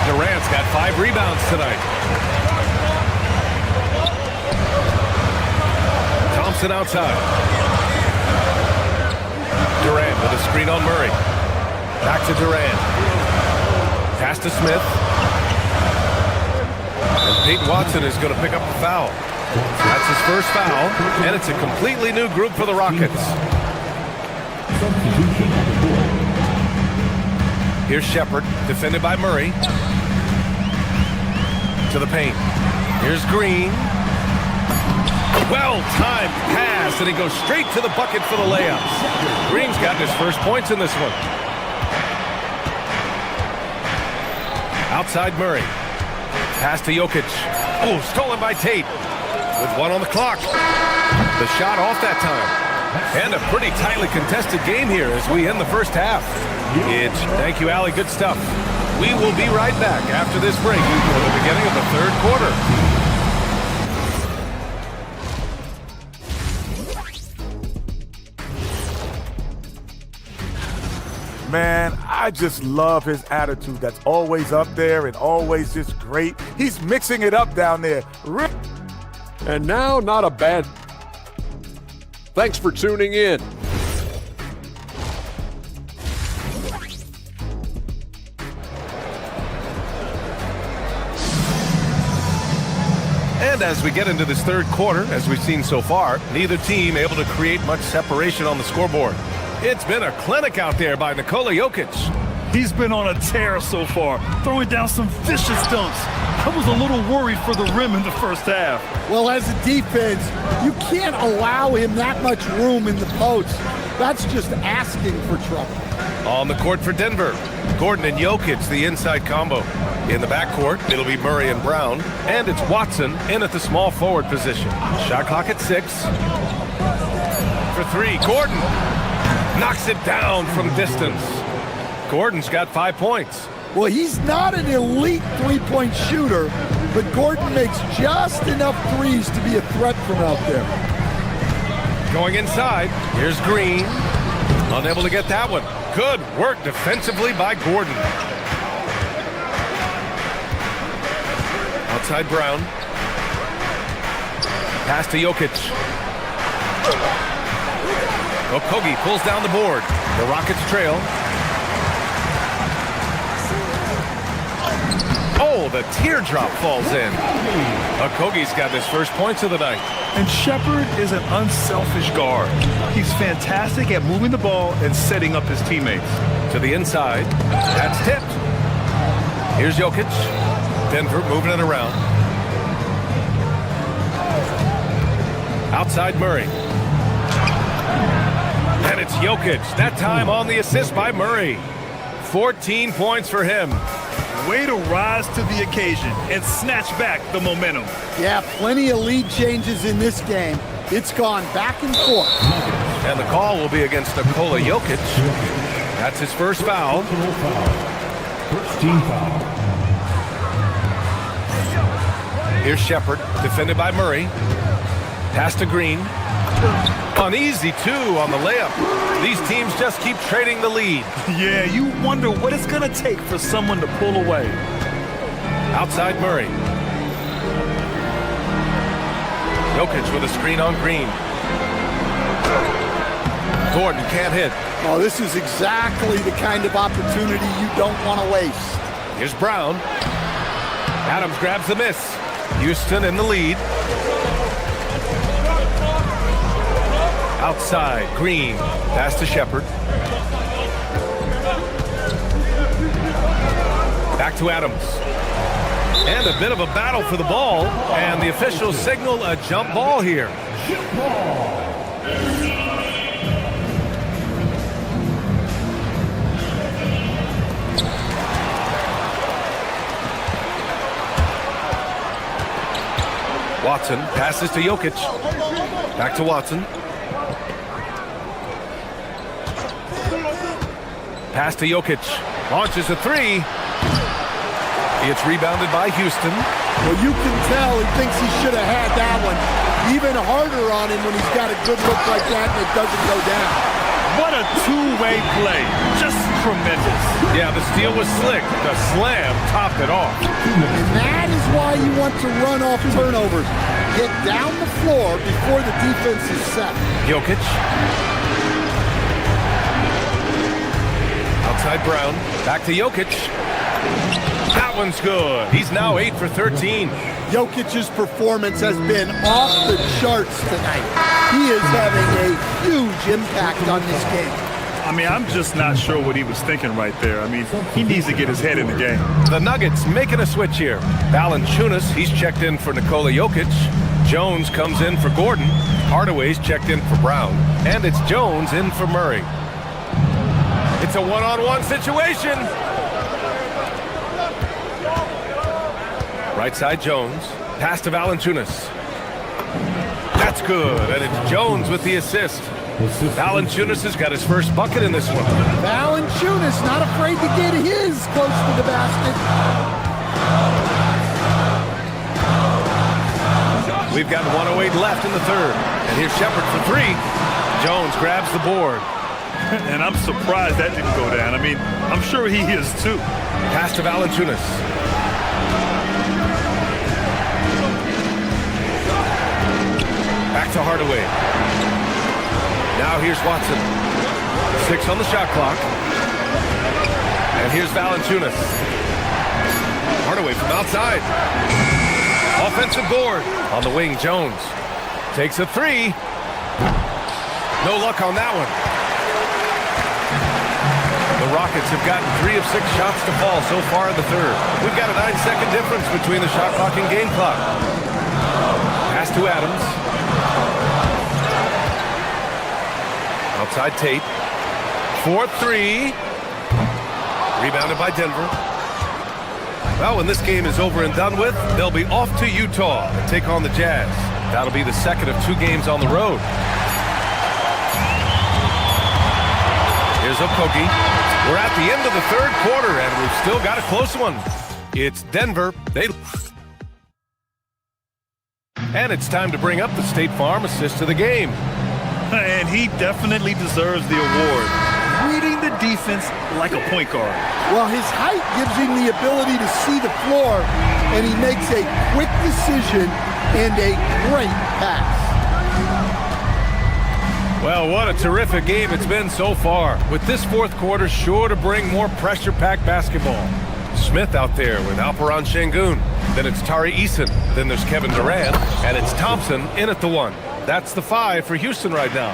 Durant's got 5 rebounds tonight. Thompson outside. Durant with a screen on Murray. Back to Durant. Pass to Smith. And Peyton Watson is going to pick up the foul. That's his first foul, and it's a completely new group for the Rockets. Here's Shepard, defended by Murray. To the paint. Here's Green. Well-timed pass, and he goes straight to the bucket for the layup. Green's got his first points in this one. Outside Murray. Pass to Jokic. Oh, stolen by Tate. With 1 on the clock. The shot off that time. And a pretty tightly contested game here as we end the first half. Thank you, Allie. Good stuff. We will be right back after this break for the beginning of the third quarter.
Man, I just love his attitude. That's always up there and always just great. He's mixing it up down there.
And now, not a bad... Thanks for tuning in.
And as we get into this third quarter, as we've seen so far, neither team able to create much separation on the scoreboard. It's been a clinic out there by Nikola Jokic.
He's been on a tear so far, throwing down some vicious dunks. I was a little worried for the rim in the first half.
Well, as a defense, you can't allow him that much room in the post. That's just asking for trouble.
On the court for Denver, Gordon and Jokic, the inside combo. In the backcourt, it'll be Murray and Brown, and it's Watson in at the small forward position. Shot clock at 6. For 3, Gordon knocks it down from distance. Gordon's got 5 points.
Well, he's not an elite three-point shooter, but Gordon makes just enough threes to be a threat from out there.
Going inside, here's Green. Unable to get that one. Good work defensively by Gordon. Outside Brown. Pass to Jokic. Okogie pulls down the board. The Rockets trail. Oh, the teardrop falls in. Okogie's got his first points of the night.
And Shepard is an unselfish guard. He's fantastic at moving the ball and setting up his teammates.
To the inside. That's tipped. Here's Jokic. Denver moving it around. Outside Murray. And it's Jokic. That time on the assist by Murray. 14 points for him.
Way to rise to the occasion and snatch back the momentum.
Yeah, plenty of lead changes in this game. It's gone back and forth.
And the call will be against Nikola Jokic. That's his first foul.
First team foul.
Here's Shepard, defended by Murray. Pass to Green. An easy 2 on the layup. These teams just keep trading the lead.
Yeah, you wonder what it's going to take for someone to pull away.
Outside Murray. Jokic with a screen on Green. Gordon can't hit.
Oh, this is exactly the kind of opportunity you don't want to waste.
Here's Brown. Adams grabs the miss. Houston in the lead. Outside, Green. Pass to Shepard. Back to Adams. And a bit of a battle for the ball. And the officials signal a jump ball here. Watson passes to Jokic. Back to Watson. Pass to Jokic. Launches a three. It's rebounded by Houston.
Well, you can tell he thinks he should have had that one. Even harder on him when he's got a good look like that and it doesn't go down.
What a two-way play. Just tremendous.
Yeah, the steal was slick. The slam topped it off.
And that is why you want to run off turnovers. Get down the floor before the defense is set.
Jokic. Outside Brown. Back to Jokic. That one's good. He's now 8 for 13.
Jokic's performance has been off the charts tonight. He is having a huge impact on this game.
I mean, I'm just not sure what he was thinking right there. I mean, he needs to get his head in the game.
The Nuggets making a switch here. Valanciunas, he's checked in for Nikola Jokic. Jones comes in for Gordon. Hardaway's checked in for Brown. And it's Jones in for Murray. It's a one-on-one situation. Right side Jones. Pass to Valanciunas. That's good. And it's Jones with the assist. Valanciunas has got his first bucket in this one.
Valanciunas not afraid to get his close to the basket.
We've got 1:08 left in the third. And here's Shepard for three. Jones grabs the board.
And I'm surprised that didn't go down. I mean, I'm sure he is too.
Pass to Valanciunas. Back to Hardaway. Now here's Watson. 6 on the shot clock. And here's Valanciunas. Hardaway from outside. Offensive board. On the wing, Jones. Takes a three. No luck on that one. The Rockets have gotten 3 of 6 shots to fall so far in the third. We've got a 9-second difference between the shot clock and game clock. Pass to Adams. Outside Tate. 4-3. Rebounded by Denver. Well, when this game is over and done with, they'll be off to Utah and take on the Jazz. That'll be the second of 2 games on the road. Here's Okogie. We're at the end of the third quarter, and we've still got a close one. It's Denver. And it's time to bring up the State Farm assist of the game.
And he definitely deserves the award. Reading the defense like a point guard.
Well, his height gives him the ability to see the floor, and he makes a quick decision and a great pass.
Well, what a terrific game it's been so far. With this fourth quarter sure to bring more pressure-packed basketball. Smith out there with Alperen Şengün. Then it's Tari Eason. Then there's Kevin Durant. And it's Thompson in at the 1. That's the 5 for Houston right now.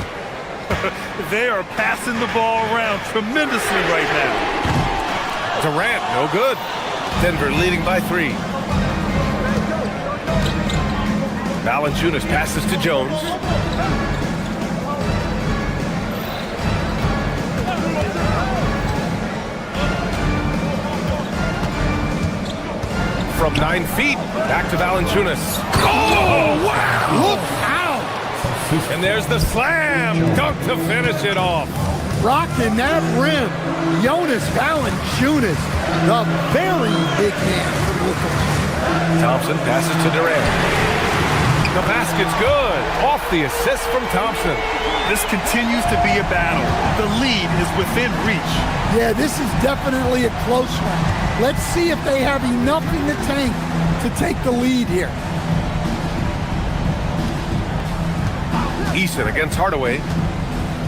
They are passing the ball around tremendously right now.
Durant, no good. Denver leading by 3. Valanciunas passes to Jones. From 9 feet, back to Valanciunas. Oh, wow!
Look out!
And there's the slam dunk to finish it off.
Rocking that rim, Jonas Valanciunas, the very big man.
Thompson passes to Durant. The basket's good. Off the assist from Thompson.
This continues to be a battle. The lead is within reach.
Yeah, this is definitely a close one. Let's see if they have enough in the tank to take the lead here.
Eason against Hardaway.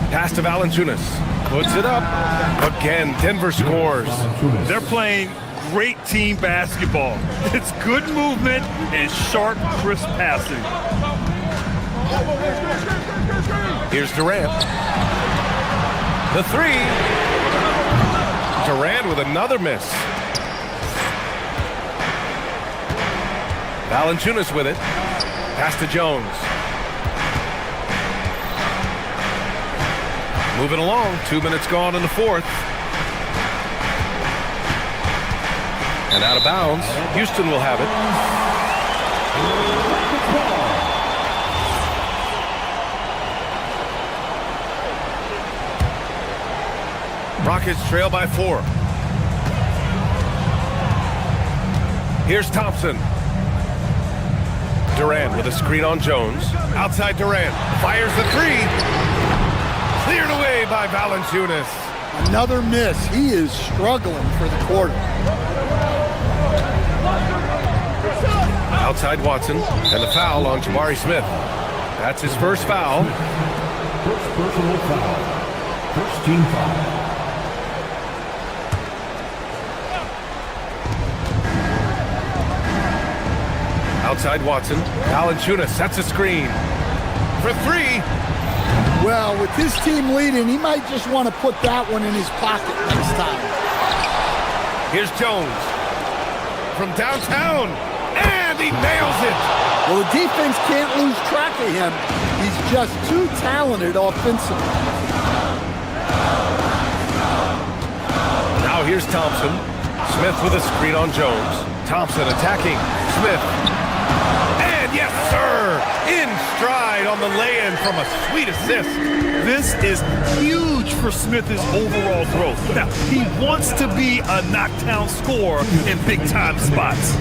Pass to Valanciunas. Puts it up. Again, Denver scores.
They're playing great team basketball. It's good movement and sharp, crisp passing.
Here's Durant. The 3. Durant with another miss. Valanciunas with it. Pass to Jones. Moving along. 2 minutes gone in the fourth. And out of bounds. Houston will have it. Rockets trail by 4. Here's Thompson. Durant with a screen on Jones. Outside Durant. Fires the 3. Cleared away by Valanciunas.
Another miss. He is struggling for the quarter.
Outside Watson. And the foul on Jabari Smith. That's his first foul.
First personal foul. First team foul.
Outside Watson. Valanciunas sets a screen. For 3.
Well, with his team leading, he might just want to put that one in his pocket next time.
Here's Jones. From downtown. And he nails it.
Well, the defense can't lose track of him. He's just too talented offensively.
Now here's Thompson. Smith with a screen on Jones. Thompson attacking. Smith. And yes, sir! In stride on the lay-in from a sweet assist.
This is huge for Smith's overall growth. Now, he wants to be a knockdown scorer in big-time spots.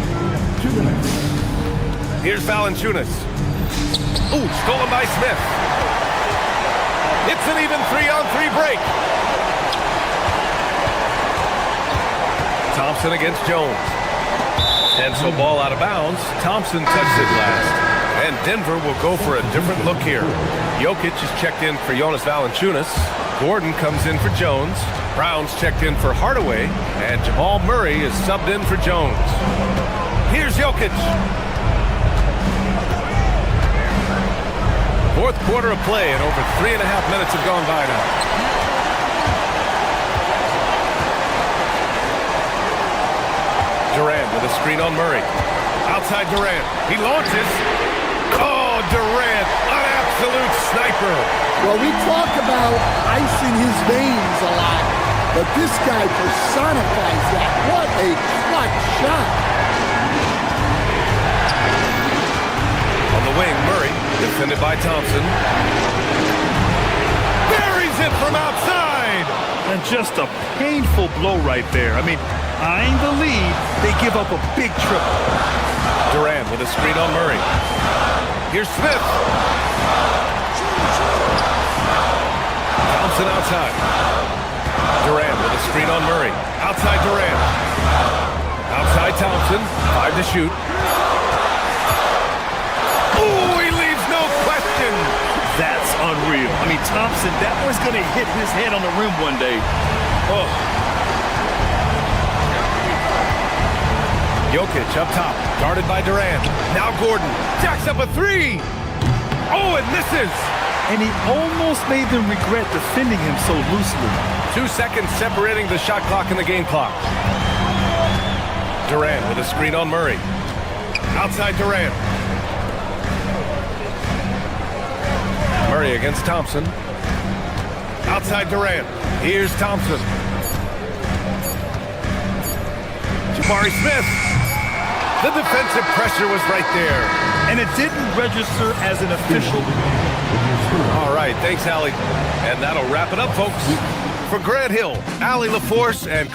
2 minutes.
Here's Valanciunas. Ooh, stolen by Smith. It's an even 3-on-3 break. Thompson against Jones. And so ball out of bounds. Thompson touched it last. And Denver will go for a different look here. Jokic is checked in for Jonas Valanciunas. Gordon comes in for Jones. Brown's checked in for Hardaway. And Jamal Murray is subbed in for Jones. Here's Jokic. Fourth quarter of play, and over 3.5 minutes have gone by now. Durant with a screen on Murray. Outside Durant. He launches. Oh, Durant, an absolute sniper.
Well, we talk about ice in his veins a lot, but this guy personifies that. What a clutch shot.
On the wing, Murray, defended by Thompson. Buries it from outside.
And just a painful blow right there. I mean, eyeing the lead, they give up a big triple.
Durant with a screen on Murray. Here's Smith. Thompson outside. Durant with a screen on Murray. Outside Durant. Outside Thompson. 5 to shoot. Ooh, he leaves no question.
That's unreal. I mean, Thompson, that was going to hit his head on the rim one day. Oh.
Jokic up top, guarded by Durant. Now Gordon jacks up a 3. Oh, and misses.
And he almost made them regret defending him so loosely.
2 seconds separating the shot clock and the game clock. Durant with a screen on Murray. Outside Durant. Murray against Thompson. Outside Durant. Here's Thompson. Jabari Smith. The defensive pressure was right there.
And it didn't register as an official.
All right, thanks, Allie. And that'll wrap it up, folks. For Grant Hill, Allie LaForce, and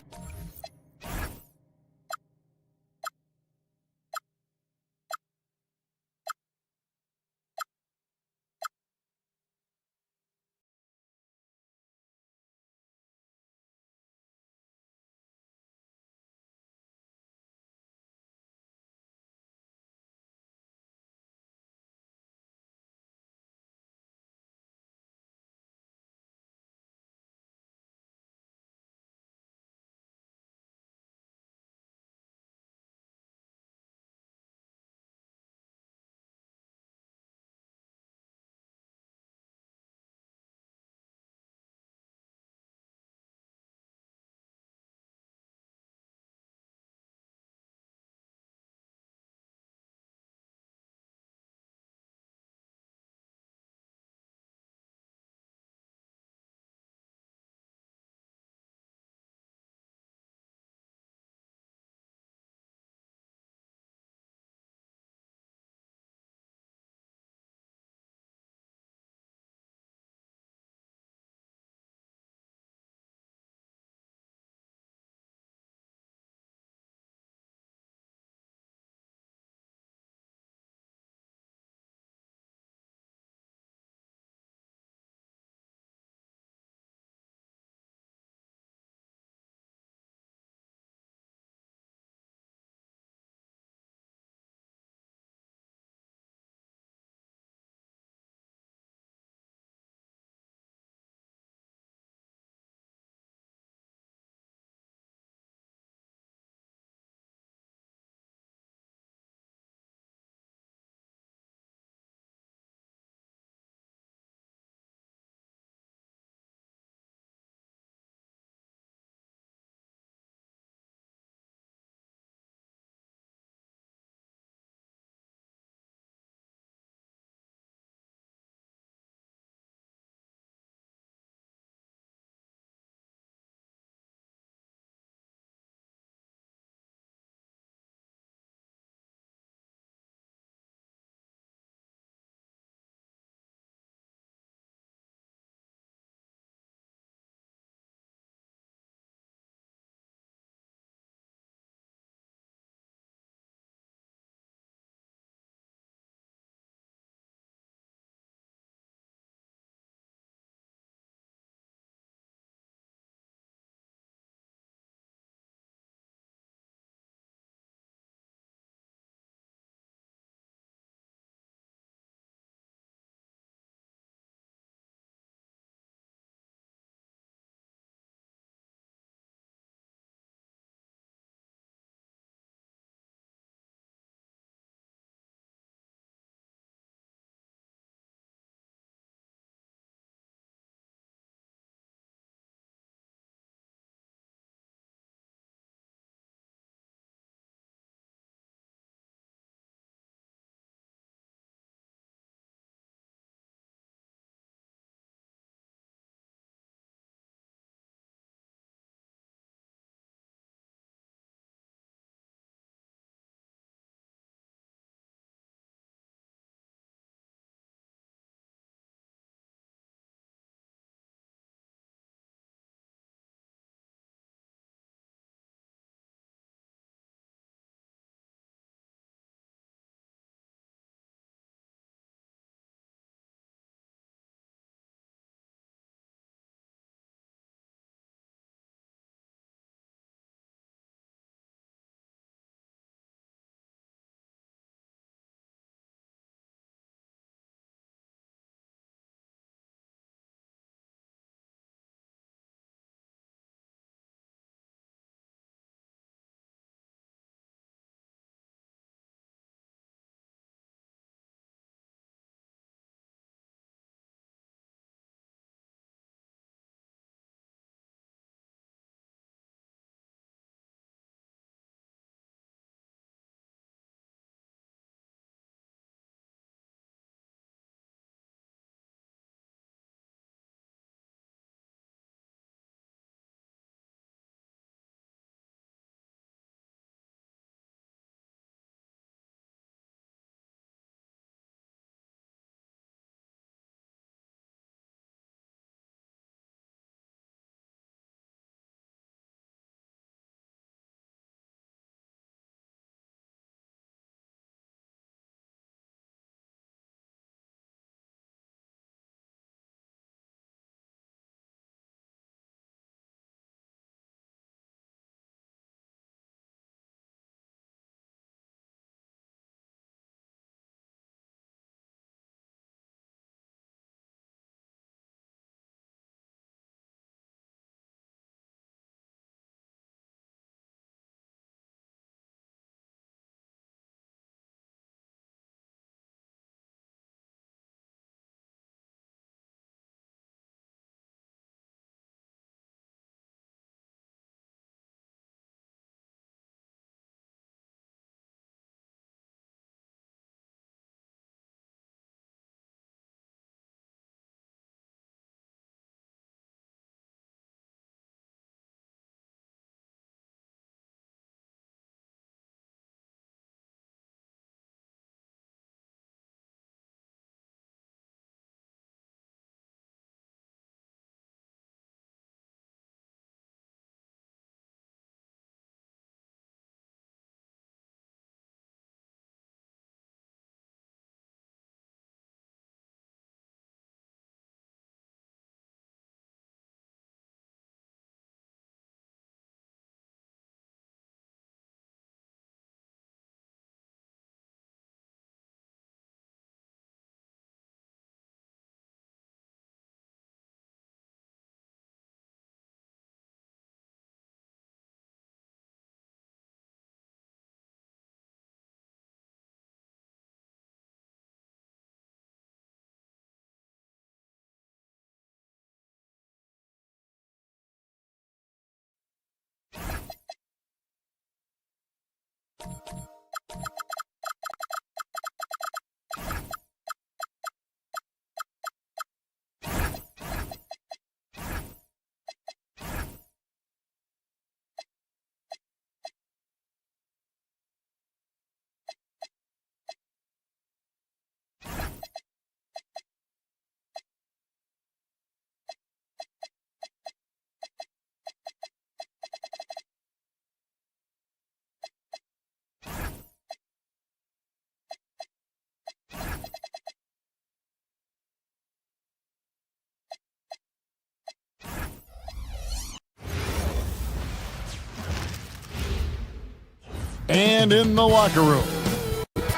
And in the locker room.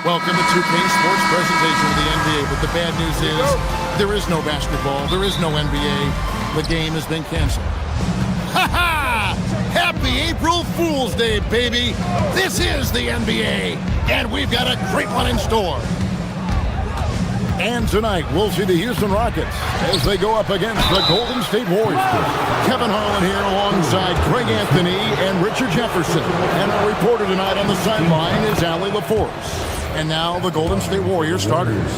Welcome to 2K Sports presentation of the NBA. But the bad news is there is no basketball. There is no NBA. The game has been canceled. Ha ha! Happy April Fool's Day, baby! This is the NBA, and we've got a great one in store. And tonight, we'll see the Houston Rockets as they go up against the Golden State Warriors. Kevin Harlan here alongside Craig Anthony and Richard Jefferson. And our reporter tonight on the sideline is Allie LaForce. And now the Golden State Warriors starters.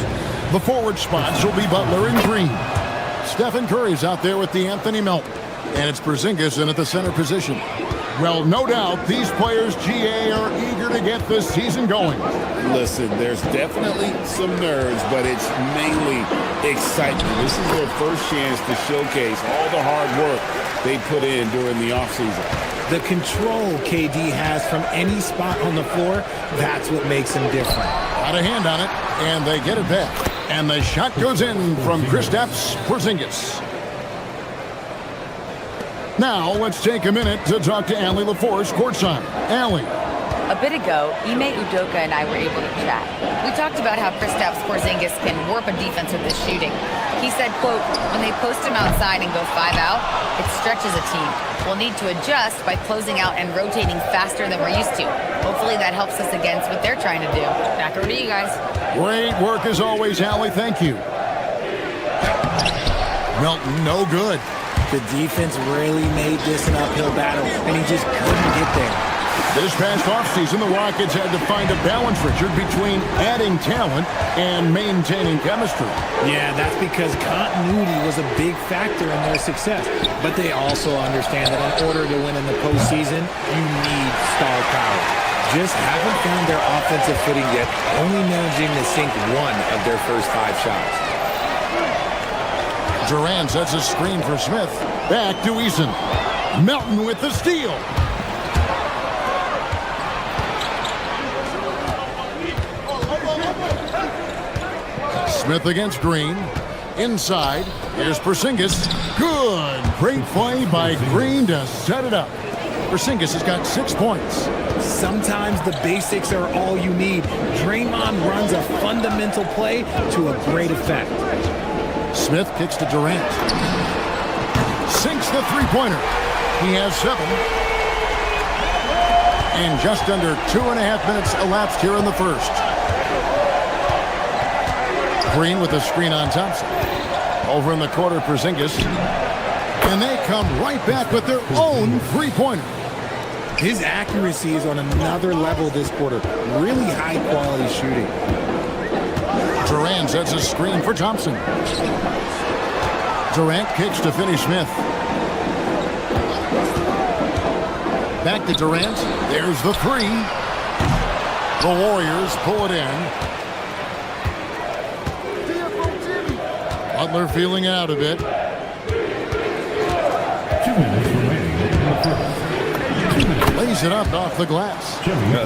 The forward spots will be Butler and Green. Stephen Curry's out there with the Anthony Melton. And it's Porzingis in at the center position. Well, no doubt, these players, GA, are eager to get this season going.
Listen, there's definitely some nerves, but it's mainly excitement. This is their first chance to showcase all the hard work they put in during the offseason.
The control KD has from any spot on the floor, that's what makes him different.
Got a hand on it, and they get it back. And the shot goes in from Kristaps Porzingis. Now, let's take a minute to talk to Allie LaForce courtside. Allie.
A bit ago, Ime Udoka and I were able to chat. We talked about how Kristaps Porzingis can warp a defense with his shooting. He said, quote, when they post him outside and go 5 out, it stretches a team. We'll need to adjust by closing out and rotating faster than we're used to. Hopefully that helps us against what they're trying to do. Back over to you guys.
Great work as always, Allie. Thank you. Melton, no good.
The defense really made this an uphill battle, and he just couldn't get there.
This past offseason, the Rockets had to find a balance, Richard, between adding talent and maintaining chemistry.
Yeah, that's because continuity was a big factor in their success. But they also understand that in order to win in the postseason, you need star power. Just haven't found their offensive footing yet, only managing to sink one of their first 5 shots.
Durant sets a screen for Smith. Back to Eason. Melton with the steal. Smith against Green. Inside. Here's Porzingis. Good. Great play by Green to set it up. Porzingis has got 6 points.
Sometimes the basics are all you need. Draymond runs a fundamental play to a great effect.
Smith kicks to Durant. Sinks the three-pointer. He has 7. And just under 2.5 minutes elapsed here in the first. Green with the screen on Thompson. Over in the corner, Porzingis. And they come right back with their own three-pointer.
His accuracy is on another level this quarter. Really high-quality shooting.
Durant sets a screen for Thompson. Durant kicks to Finney Smith. Back to Durant. There's the 3. The Warriors pull it in. Butler feeling out a bit.
2 minutes remaining in the first. 2 minutes.
Lays it up off the glass.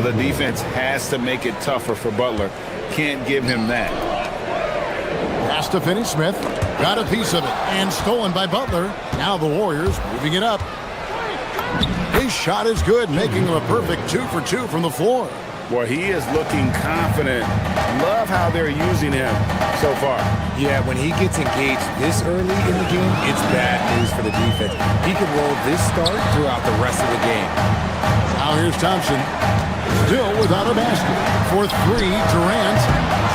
The defense has to make it tougher for Butler. Can't give him that.
Pass to Finney Smith. Got a piece of it. And stolen by Butler. Now the Warriors moving it up. His shot is good, making him a perfect 2 for 2 from the floor.
Well, he is looking confident. Love how they're using him so far.
Yeah, when he gets engaged this early in the game, it's bad news for the defense. He could roll this start throughout the rest of the game.
Now here's Thompson. Still without a basket. For 3, Durant.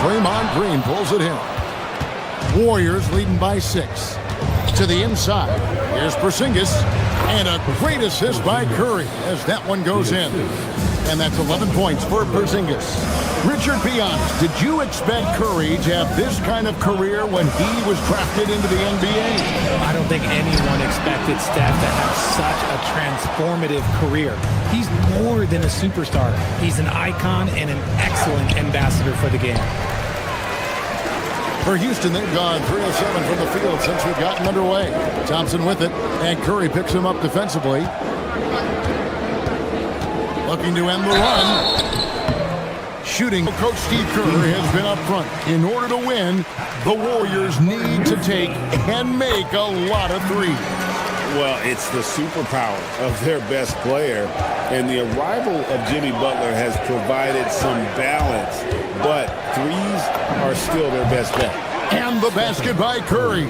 Draymond Green pulls it in. Warriors leading by 6. To the inside. Here's Porzingis. And a great assist by Curry as that one goes in. And that's 11 points for Porzingis. Richard, be honest, did you expect Curry to have this kind of career when he was drafted into the NBA?
I don't think anyone expected Steph to have such a transformative career. He's more than a superstar. He's an icon and an excellent ambassador for the game.
For Houston, they've gone 3 of 7 from the field since we've gotten underway. Thompson with it, and Curry picks him up defensively. Looking to end the run. Shooting. Coach Steve Kerr has been up front. In order to win, the Warriors need to take and make a lot of threes.
Well, it's the superpower of their best player, and the arrival of Jimmy Butler has provided some balance, but threes are still their best bet.
And the basket by Curry.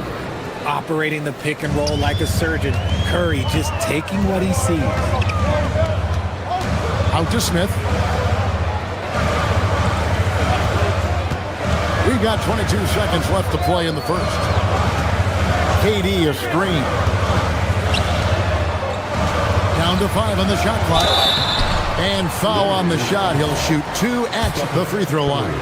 Operating the pick and roll like a surgeon. Curry just taking what he sees.
Out to Smith. We've got 22 seconds left to play in the first. KD a screen. Down to 5 on the shot clock. And foul on the shot. He'll shoot 2 at the free throw line.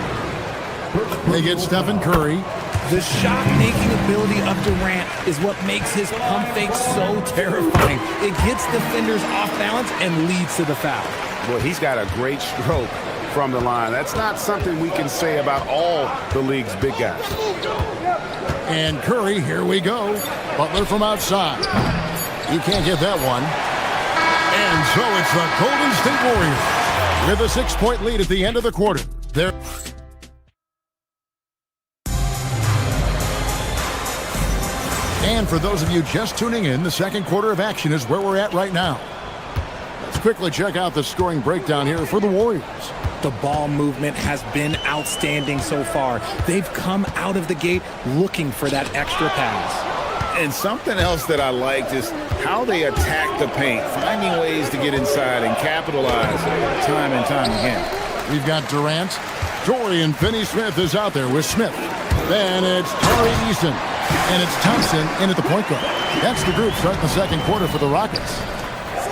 They get Stephen Curry.
The shot-making ability of Durant is what makes his pump fake so terrifying. It gets defenders off balance and leads to the foul.
Well, he's got a great stroke from the line. That's not something we can say about all the league's big guys.
And Curry, here we go. Butler from outside. He can't get that one. And so it's the Golden State Warriors with a 6-point lead at the end of the quarter. They're And for those of you just tuning in, the second quarter of action is where we're at right now. Let's quickly check out the scoring breakdown here for the Warriors.
The ball movement has been outstanding so far. They've come out of the gate looking for that extra pass.
And something else that I liked is how they attack the paint, finding ways to get inside and capitalize time and time again.
We've got Durant. Dorian Finney-Smith is out there with Smith. Then it's Tari Eason. And it's Thompson in at the point guard. That's the group starting the second quarter for the Rockets.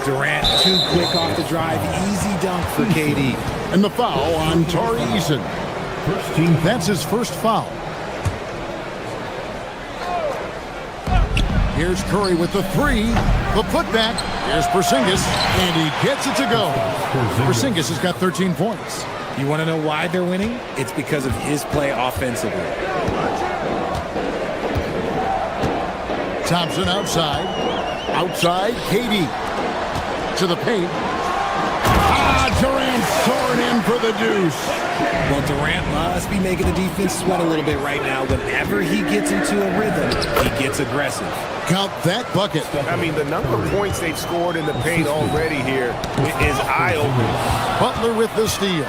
Durant too quick off the drive. Easy dunk for KD.
And the foul on Tari Eason. That's his first foul. Here's Curry with the 3. The putback. Here's Porzingis. And he gets it to go. Porzingis has got 13 points.
You want to know why they're winning? It's because of his play offensively.
Thompson outside. Outside, KD. To the paint. Durant soared in for the deuce.
Well, Durant must be making the defense sweat a little bit right now. Whenever he gets into a rhythm, he gets aggressive.
Count that bucket.
I mean, the number of points they've scored in the paint already here is eye-opening.
Butler with the steal.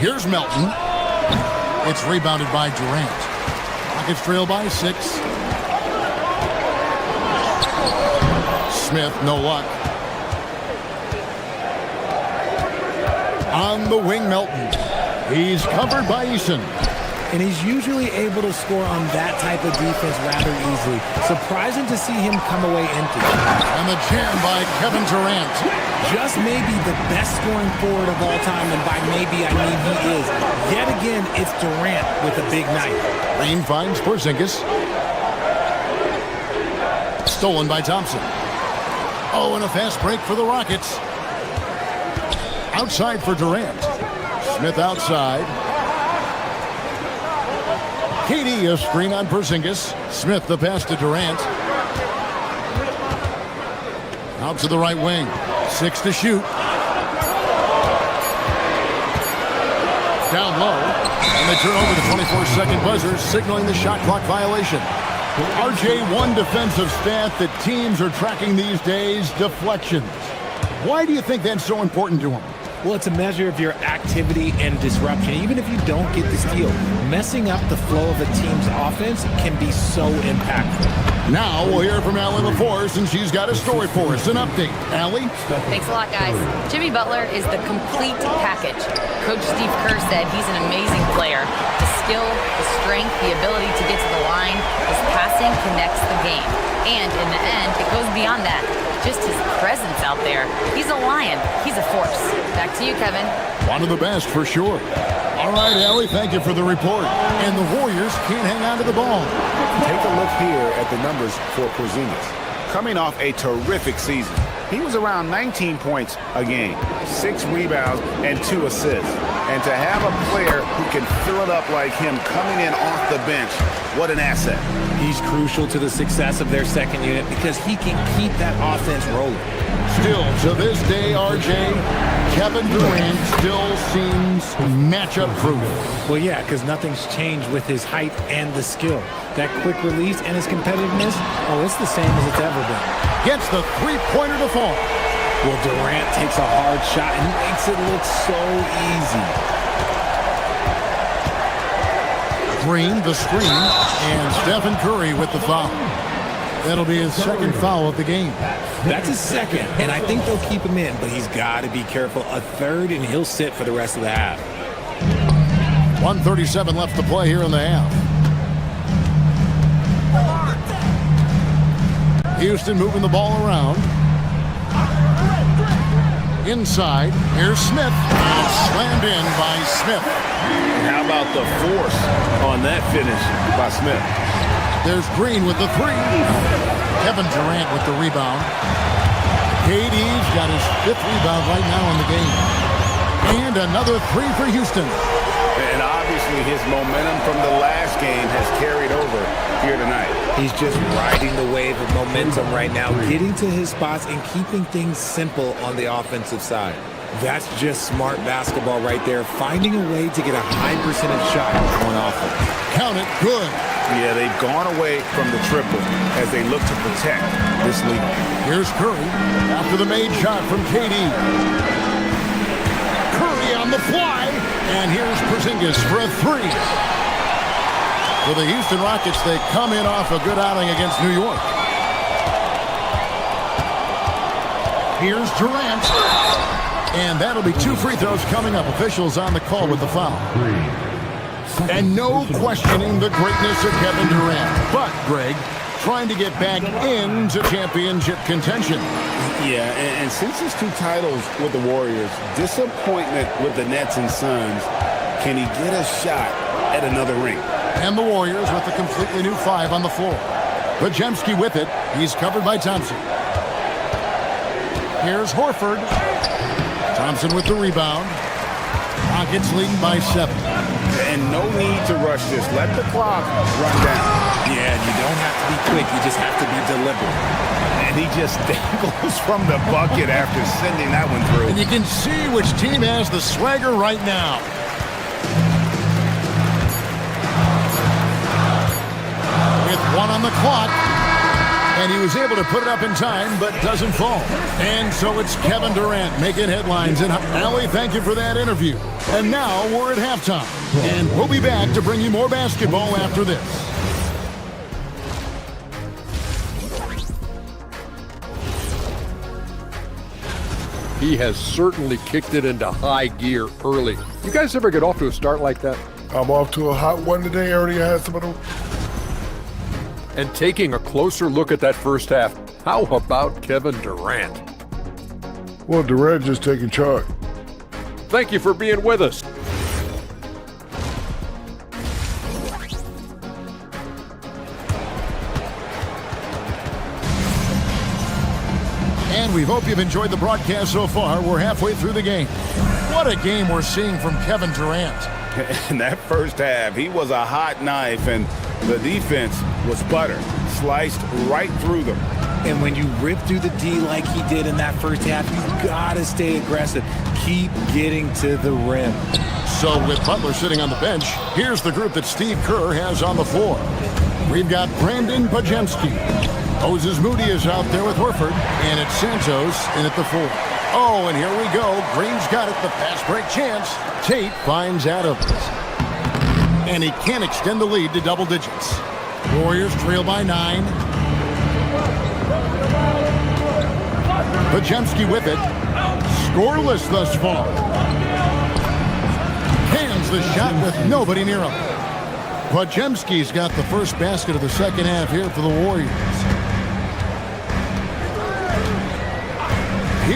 Here's Melton. It's rebounded by Durant. Rockets trail by 6. Smith, no luck. On the wing, Melton. He's covered by Eason.
And he's usually able to score on that type of defense rather easily. Surprising to see him come away empty.
And the jam by Kevin Durant.
Just maybe the best scoring forward of all time, and by maybe I mean he is. Yet again, it's Durant with a big night.
Green finds Porzingis. Stolen by Thompson. Oh, and a fast break for the Rockets. Outside for Durant. Smith outside. KD a screen on Porzingis. Smith the pass to Durant. Out to the right wing. 6 to shoot. Down low. And they turn over the 24-second buzzer, signaling the shot clock violation. RJ, one defensive stat that teams are tracking these days, deflections. Why do you think that's so important to them?
Well, it's a measure of your activity and disruption, even if you don't get the steal. Messing up the flow of a team's offense can be so impactful.
Now we'll hear from Allie LaForce, and she's got a story for us. An update. Allie?
Thanks a lot, guys. Jimmy Butler is the complete package. Coach Steve Kerr said he's an amazing player. The skill, the strength, the ability to get to the line, his passing connects the game. And in the end, it goes beyond that. just his presence out there. He's a lion. He's a force. Back to you, Kevin.
One of the best for sure. All right, Allie, thank you for the report. And the Warriors can't hang on to the ball.
Take a look here at the numbers for Porzingis. Coming off a terrific season. He was around 19 points a game, 6 rebounds, and 2 assists. And to have a player who can fill it up like him coming in off the bench, what an asset.
He's crucial to the success of their second unit because he can keep that offense rolling.
Still, to this day, RJ, Kevin Durant still seems matchup proof.
Well, yeah, because nothing's changed with his height and the skill. That quick release and his competitiveness, it's the same as it's ever been.
Gets the three-pointer to fall.
Well, Durant takes a hard shot and he makes it look so easy.
Green, the screen, and Stephen Curry with the foul. That'll be his second foul of the game.
That's his second, and I think they'll keep him in, but he's got to be careful. A third, and he'll sit for the rest of the half.
1:37 left to play here in the half. Houston moving the ball around. Inside, here's Smith, and it's slammed in by Smith.
How about the force on that finish by Smith?
There's Green with the three. Kevin Durant with the rebound. KD's got his 5th rebound right now in the game. And another three for Houston.
And obviously his momentum from the last game has carried over here tonight.
He's just riding the wave of momentum right now, getting to his spots and keeping things simple on the offensive side. That's just smart basketball right there, finding a way to get a high percentage shot on offense.
Count it, good.
Yeah, they've gone away from the triple as they look to protect this lead.
Here's Curry after the made shot from KD. Curry on the fly, and here's Porzingis for a three. For the Houston Rockets, they come in off a good outing against New York. Here's Durant. And that'll be 2 free throws coming up. Officials on the call with the foul. And no questioning the greatness of Kevin Durant. But, Greg, trying to get back into championship contention.
Yeah, and since his 2 titles with the Warriors, disappointment with the Nets and Suns, can he get a shot at another ring?
And the Warriors with a completely new 5 on the floor. Podziemski with it. He's covered by Thompson. Here's Horford. Thompson with the rebound. Rockets leading by 7.
And no need to rush this. Let the clock run down.
Yeah, you don't have to be quick. You just have to be deliberate.
And he just dangles from the bucket after sending that one through.
And you can see which team has the swagger right now. With 1 on the clock. And he was able to put it up in time, but doesn't fall. And so it's Kevin Durant making headlines. And Allie, thank you for that interview. And now we're at halftime. And we'll be back to bring you more basketball after this.
He has certainly kicked it into high gear early. You guys ever get off to a start like that?
I'm off to a hot one today. I already had some of them.
And taking a closer look at that first half, how about Kevin Durant?
Well, Durant just taking charge.
Thank you for being with us.
And we hope you've enjoyed the broadcast so far. We're halfway through the game. What a game we're seeing from Kevin Durant.
In that first half, he was a hot knife, and the defense was butter, sliced right through them.
And when you rip through the D like he did in that first half, you gotta stay aggressive. Keep getting to the rim.
So with Butler sitting on the bench, here's the group that Steve Kerr has on the floor. We've got Brandon Podziemski. Moses Moody is out there with Horford, and it's Santos in at the 4. Oh, and here we go. Green's got it, the fast break chance. Tate finds Adams. And he can't extend the lead to double digits. Warriors trail by 9. Podziemski with it. Scoreless thus far. Cans the shot with nobody near him. Podziemski's got the first basket of the second half here for the Warriors.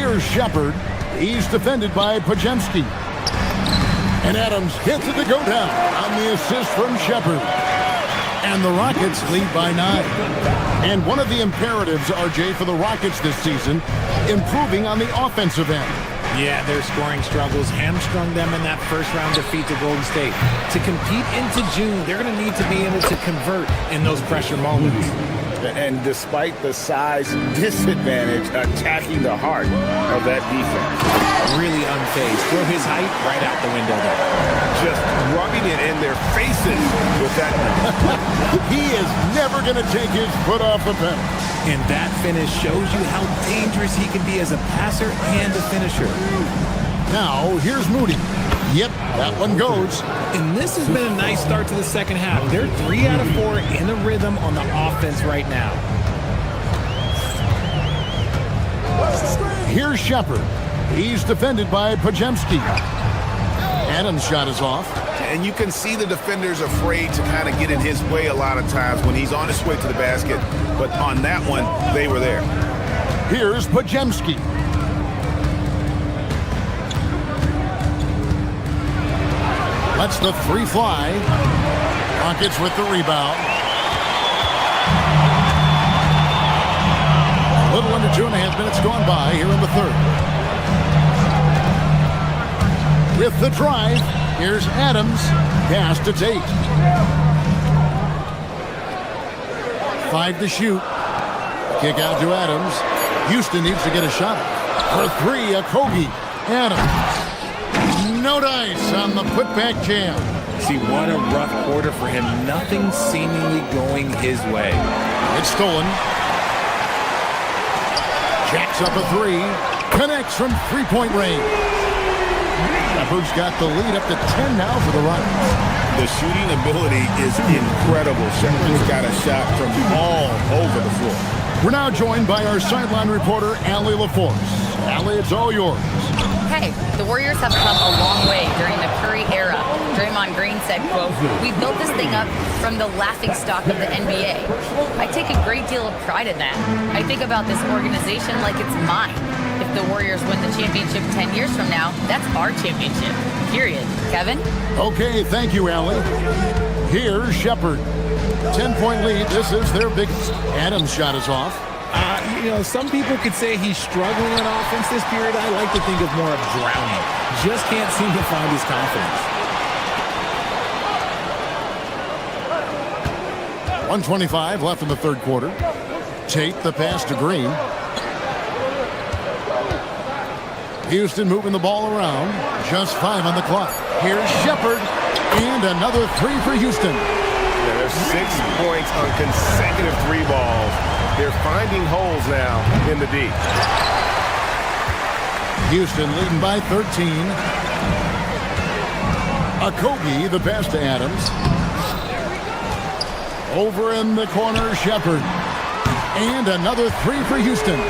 Here's Shepard. He's defended by Pajemski. And Adams hits it to go down on the assist from Shepard. And the Rockets lead by 9. And one of the imperatives, RJ, for the Rockets this season, improving on the offensive end.
Yeah, their scoring struggles hamstrung them in that first-round defeat to Golden State. To compete into June, they're going to need to be able to convert in those pressure moments.
And despite the size disadvantage, attacking the heart of that defense.
Really unfazed. Throw his height right out the window there.
Just rubbing it in their faces with that.
He is never going to take his foot off the pedal.
And that finish shows you how dangerous he can be as a passer and a finisher.
Now, here's Moody. Yep, that one goes.
And this has been a nice start to the second half. They're 3 out of 4 in a rhythm on the offense right now.
Here's Shepard. He's defended by Pajemski. Adams' shot is off.
And you can see the defenders afraid to kind of get in his way a lot of times when he's on his way to the basket. But on that one, they were there.
Here's Pajemski. Lets the 3 fly. Rockets with the rebound. A little under 2.5 minutes gone by here in the third. With the drive, here's Adams. Pass to Tate. 5 to shoot. Kick out to Adams. Houston needs to get a shot. For 3, Okogie. Adams. No dice on the putback jam.
See, what a rough quarter for him. Nothing seemingly going his way.
It's stolen. Jacks up a 3. Connects from three-point range. Shepard's got the lead up to 10 now for the Rockets.
The shooting ability is incredible. Shepard's got a shot from all over the floor.
We're now joined by our sideline reporter, Allie LaForce. Allie, it's all yours.
Hey, the Warriors have come a long way during the Curry era. Draymond Green said, quote, "We built this thing up from the laughingstock of the NBA. I take a great deal of pride in that. I think about this organization like it's mine. If the Warriors win the championship 10 years from now, that's our championship, period." Kevin?
Okay, thank you, Allie. Here's Shepard. 10-point lead. This is their biggest. Adams' shot is off.
Some people could say he's struggling on offense this period. I like to think of more of drowning. Just can't seem to find his confidence.
1:25 left in the third quarter. Tate the pass to Green. Houston moving the ball around. Just 5 on the clock. Here's Shepard. And another 3 for Houston.
Yeah, there's 6 points on consecutive 3 balls. They're finding holes now in the D.
Houston leading by 13. Okogie, the pass to Adams. Over in the corner, Shepard. And another 3 for Houston.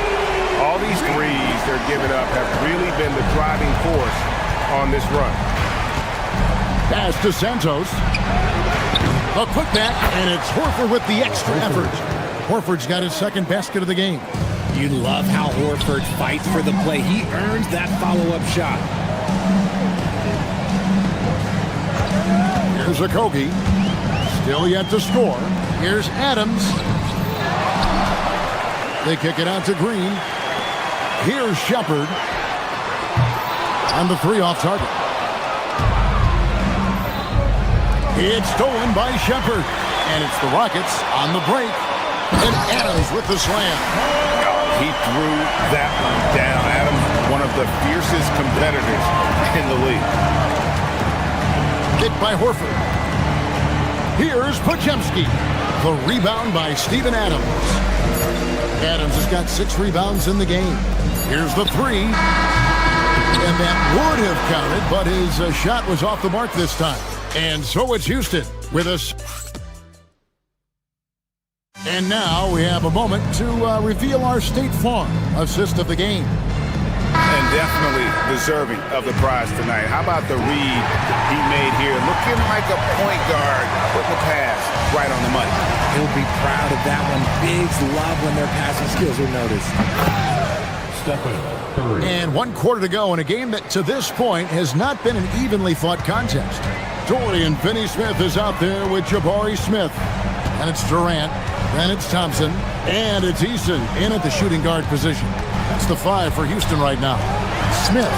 All these threes they're giving up have really been the driving force on this run.
Pass to Santos. A putback, and it's Horford with the extra effort. Horford's got his second basket of the game.
You love how Horford fights for the play. He earns that follow-up shot.
Here's Okogie. Still yet to score. Here's Adams. They kick it out to Green. Here's Shepard. On the 3 off target. It's stolen by Shepard. And it's the Rockets on the break. And Adams with the slam.
He threw that one down. Adams, one of the fiercest competitors in the league.
Hit by Horford. Here's Pajemski. The rebound by Steven Adams. Adams has got 6 rebounds in the game. Here's the 3. And that would have counted, but his shot was off the mark this time. And so it's Houston with us. And now we have a moment to reveal our State Farm assist of the game.
And definitely deserving of the prize tonight. How about the read he made here? Looking like a point guard, putting the pass right on the money.
He'll be proud of that one. Bigs love when their passing skills are noticed.
Step in.
And 1 quarter to go in a game that to this point has not been an evenly fought contest. Dorian Finney-Smith is out there with Jabari Smith. And it's Durant. Then it's Thompson. And it's Eason in at the shooting guard position. That's the 5 for Houston right now. Smith.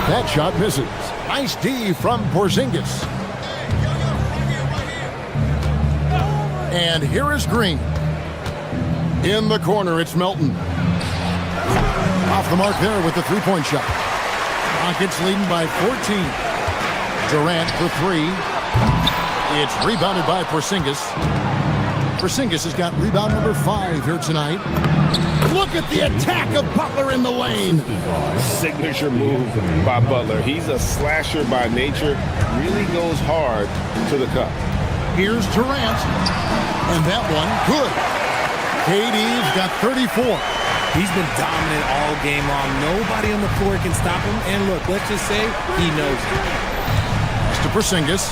That shot misses. Nice D from Porzingis. And here is Green. In the corner, it's Melton. Off the mark there with the three-point shot. Rockets leading by 14. Durant for 3. It's rebounded by Porzingis. Porzingis has got rebound number 5 here tonight. Look at the attack of Butler in the lane.
Signature move by Butler. He's a slasher by nature. Really goes hard to the cup.
Here's Durant. And that one, good. KD's got 34.
He's been dominant all game long. Nobody on the floor can stop him. And look, let's just say he knows it.
Pass to Porzingis.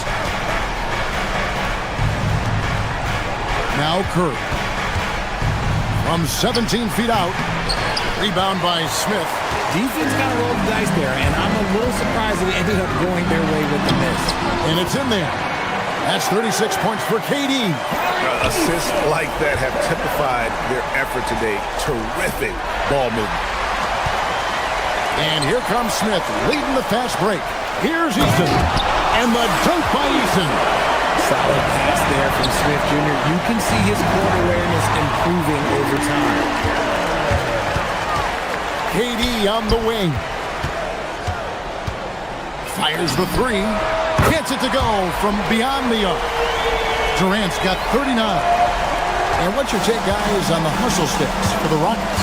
Now Curry. From 17 feet out. Rebound by Smith.
Defense got to roll the dice there, and I'm a little surprised that it ended up going their way with the miss.
And it's in there. That's 36 points for KD.
Assists like that have typified their effort today. Terrific ball movement.
And here comes Smith leading the fast break. Here's Easton. And the dunk by Easton.
Solid pass there from Smith Jr. You can see his court awareness improving over time.
KD on the wing. Fires the 3. Gets it to go from beyond the arc. Durant's got 39. And what's your take, guys, on the hustle sticks for the Rockets?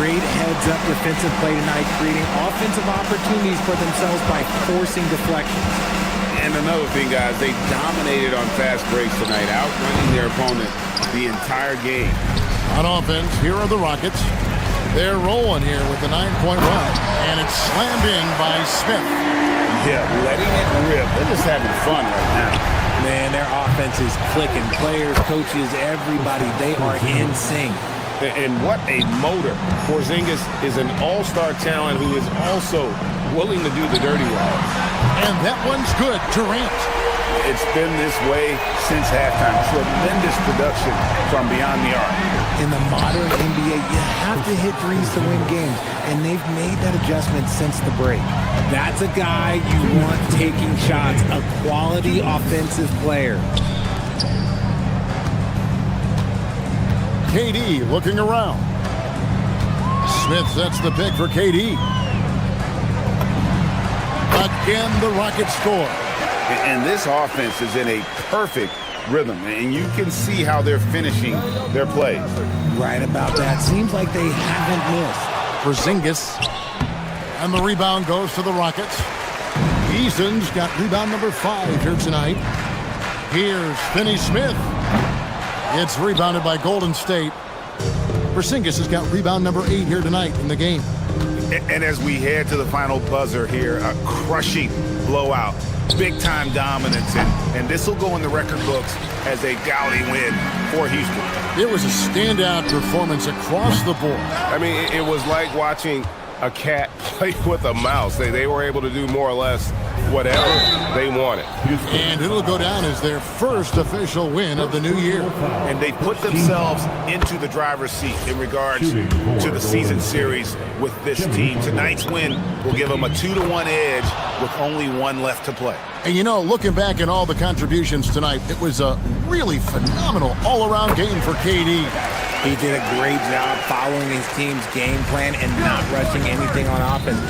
Great heads-up defensive play tonight, creating offensive opportunities for themselves by forcing deflections.
And another thing, guys, they dominated on fast breaks tonight, outrunning their opponent the entire game.
On offense, here are the Rockets. They're rolling here with the 9-point run. And it's slammed in by Smith.
Yeah, letting it rip. They're just having fun right now.
Man, their offense is clicking. Players, coaches, everybody, they are in sync.
And what a motor. Porzingis is an all-star talent who is also willing to do the dirty work.
And that one's good. Durant.
It's been this way since halftime. Tremendous production from beyond the arc.
In the modern NBA, you have to hit threes to win games, and they've made that adjustment since the break. That's a guy you want taking shots, a quality offensive player.
KD looking around. Smith sets the pick for KD. Again, the Rockets score.
And this offense is in a perfect rhythm, and you can see how they're finishing their plays.
Right about that. Seems like they haven't missed.
Porzingis. And the rebound goes to the Rockets. Eason's got rebound number 5 here tonight. Here's Finney-Smith. It's rebounded by Golden State. Porzingis has got rebound number 8 here tonight in the game.
And as we head to the final buzzer here, a crushing blowout. Big-time dominance, and this will go in the record books as a gaudy win for Houston.
It was a standout performance across the board.
I mean, it was like watching a cat play with a mouse. They were able to do more or less whatever they wanted.
And it'll go down as their first official win of the new year.
And they put themselves into the driver's seat in regards to the season series with this team. Tonight's win will give them a 2-1 edge with only 1 left to play.
And you know, looking back at all the contributions tonight, it was a really phenomenal all-around game for KD.
He did a great job following his team's game plan and not rushing anything on offense,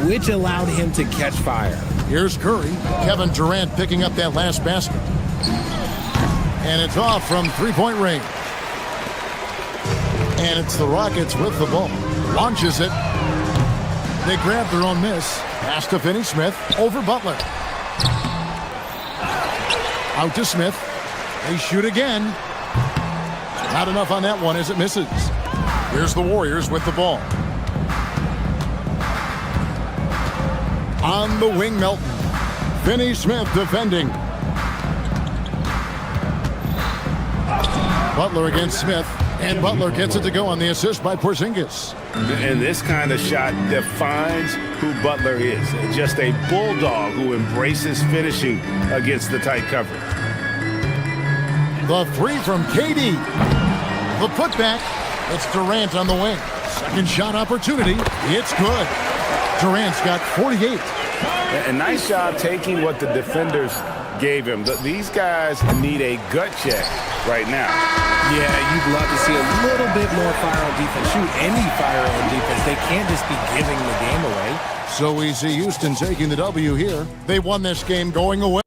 which allowed him to catch fire.
Here's Curry. Kevin Durant picking up that last basket. And it's off from three-point range. And it's the Rockets with the ball. Launches it. They grab their own miss. Pass to Finney-Smith over Butler. Out to Smith. They shoot again. Not enough on that one as it misses. Here's the Warriors with the ball. On the wing, Melton. Finney-Smith defending. Butler against Smith, and Butler gets it to go on the assist by Porzingis.
And this kind of shot defines who Butler is. Just a bulldog who embraces finishing against the tight coverage.
The three from KD. The putback. It's Durant on the wing. Second shot opportunity. It's good. Durant's got 48.
A nice job taking what the defenders gave him. These guys need a gut check right now.
Yeah, you'd love to see a little bit more fire on defense. Shoot, any fire on defense. They can't just be giving the game away.
So we see Houston taking the W here. They won this game going away.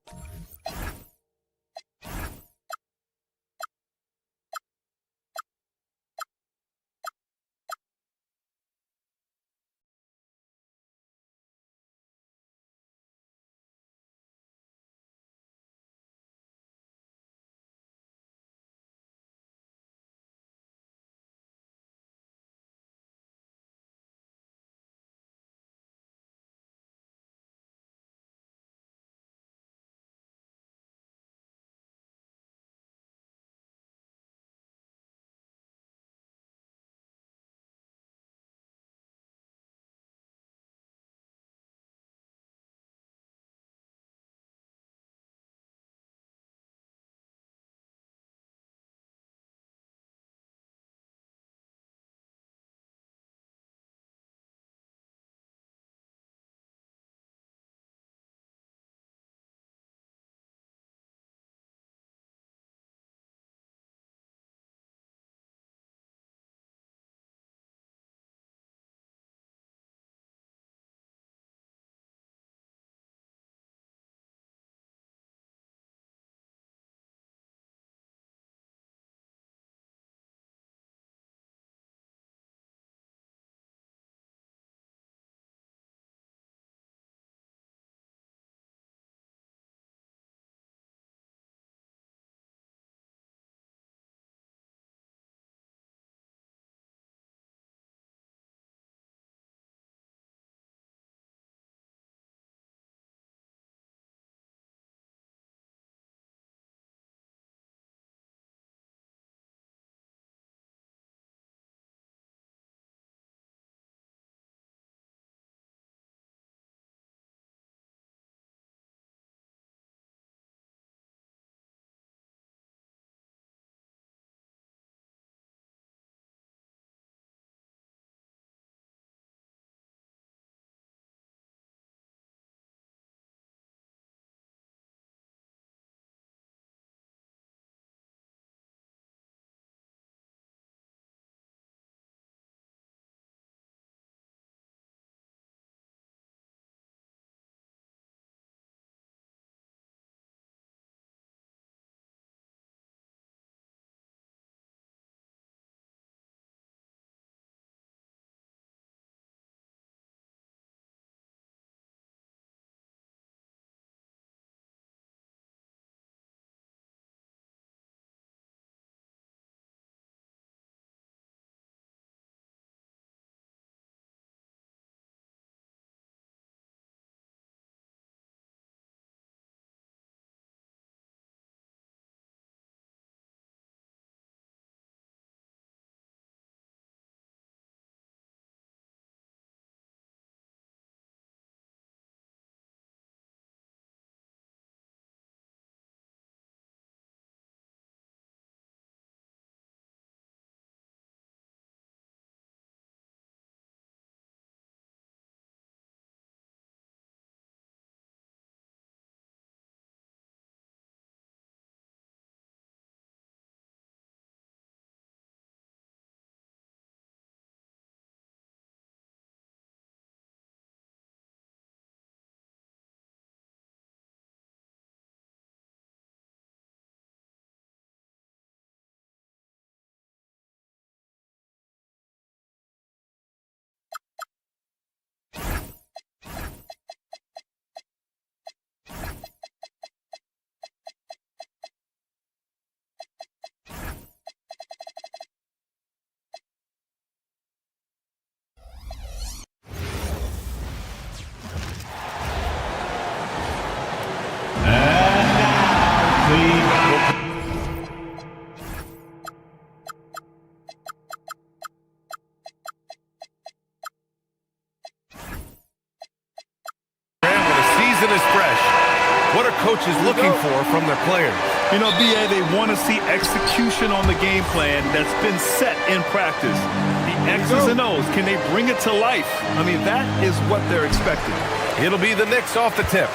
coach is looking for from their players.
You know, B.A., they want to see execution on the game plan that's been set in practice. The X's and O's, can they bring it to life? I mean, that is what they're expecting.
It'll be the Knicks off the tip.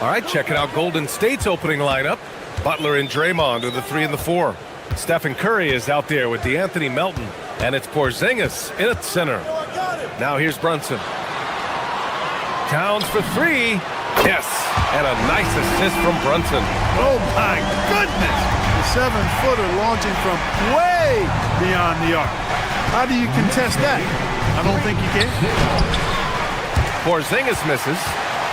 All right, checking out Golden State's opening lineup. Butler and Draymond are the 3 and the 4. Stephen Curry is out there with DeAnthony Melton, and it's Porzingis in at center. Now here's Brunson. Towns for 3. Yes, and a nice assist from Brunson.
Oh, my goodness. The 7-footer launching from way beyond the arc. How do you contest that? I don't think you can.
Porzingis misses.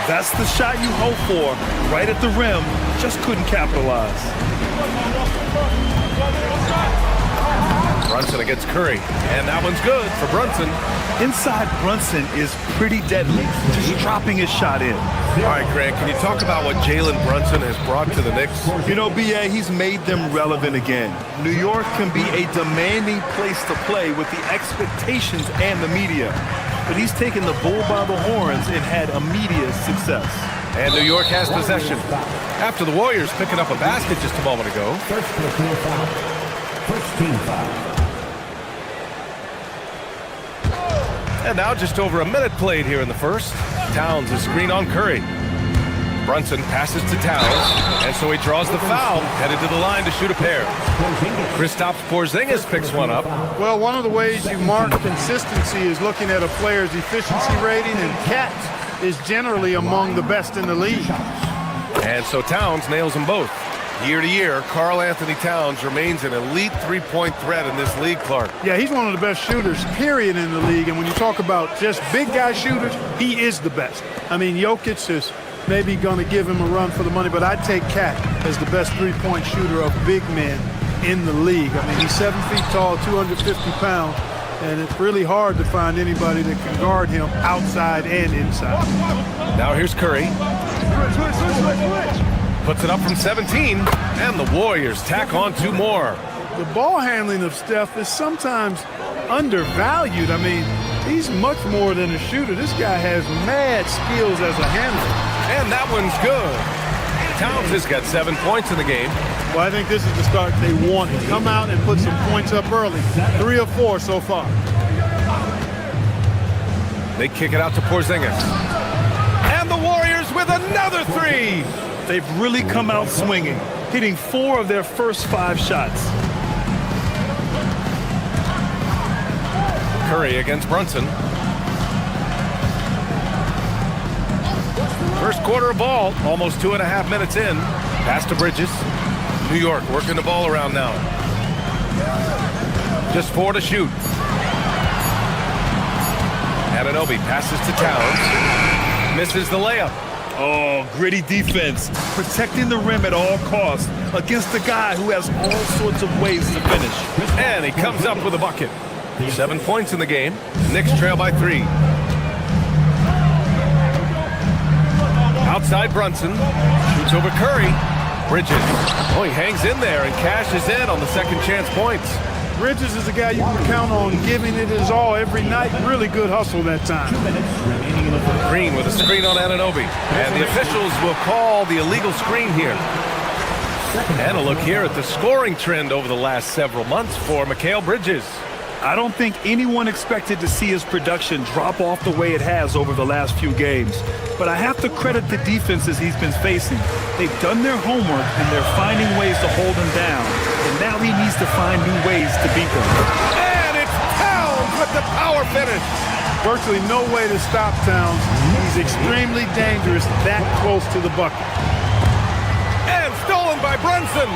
That's the shot you hope for. Right at the rim. Just couldn't capitalize.
Brunson against Curry, and that one's good for Brunson.
Inside Brunson is pretty deadly, just dropping his shot in.
All right, Grant, can you talk about what Jalen Brunson has brought to the Knicks?
You know, B.A., he's made them relevant again. New York can be a demanding place to play with the expectations and the media. But he's taken the bull by the horns and had immediate success.
And New York has possession. After the Warriors picking up a basket just a moment ago.
First team foul.
And now just over a minute played here in the first. Towns is screen on Curry. Brunson passes to Towns, and so he draws the foul, headed to the line to shoot a pair. Kristaps Porzingis picks one up.
Well, one of the ways you mark consistency is looking at a player's efficiency rating, and Cat is generally among the best in the league.
And so Towns nails them both. Year to year, Karl Anthony Towns remains an elite three-point threat in this league, Clark.
Yeah, he's one of the best shooters, period, in the league. And when you talk about just big guy shooters, he is the best. I mean, Jokic is maybe going to give him a run for the money, but I'd take Cat as the best three-point shooter of big men in the league. I mean, he's 7 feet tall, 250 pounds, and it's really hard to find anybody that can guard him outside and inside.
Now here's Curry. Puts it up from 17, and the Warriors tack on 2 more.
The ball handling of Steph is sometimes undervalued. I mean, he's much more than a shooter. This guy has mad skills as a handler.
And that one's good. Towns has got 7 points in the game.
Well, I think this is the start they wanted. Come out and put some points up early. 3 or 4 so far.
They kick it out to Porzingis. And the Warriors with another 3.
They've really come out swinging, hitting 4 of their first 5 shots.
Curry against Brunson. First quarter of ball, almost 2.5 minutes in. Pass to Bridges. New York working the ball around now. Just 4 to shoot. Anunoby passes to Towns. Misses the layup.
Oh, gritty defense. Protecting the rim at all costs against a guy who has all sorts of ways to finish.
And he comes up with a bucket. 7 points in the game. Knicks trail by 3. Outside Brunson. Shoots over Curry. Bridges. Oh, he hangs in there and cashes in on the second chance points.
Bridges is a guy you can count on giving it his all every night. Really good hustle that time.
Green with a screen on Anunoby. And the officials will call the illegal screen here. And a look here at the scoring trend over the last several months for Mikal Bridges.
I don't think anyone expected to see his production drop off the way it has over the last few games. But I have to credit the defenses he's been facing. They've done their homework, and they're finding ways to hold him down. And now he needs to find new ways to beat them.
And it's Towns with the power finish.
Virtually no way to stop Towns. He's extremely dangerous that close to the bucket.
And stolen by Brunson.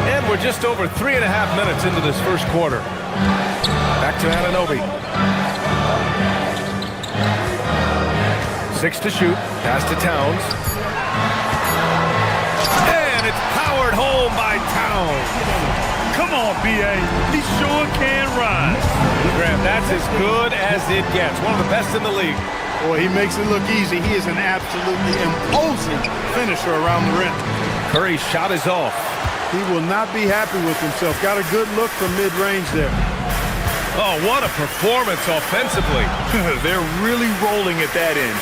And we're just over 3.5 minutes into this first quarter. Back to Anunoby. 6 to shoot. Pass to Towns. And it's powered home by Towns.
Come on, B.A. He sure can rise.
Grant, that's as good as it gets. One of the best in the league.
Boy, he makes it look easy. He is an absolutely imposing finisher around the rim.
Curry's shot is off.
He will not be happy with himself. Got a good look from mid-range there.
Oh, what a performance offensively.
They're really rolling at that end.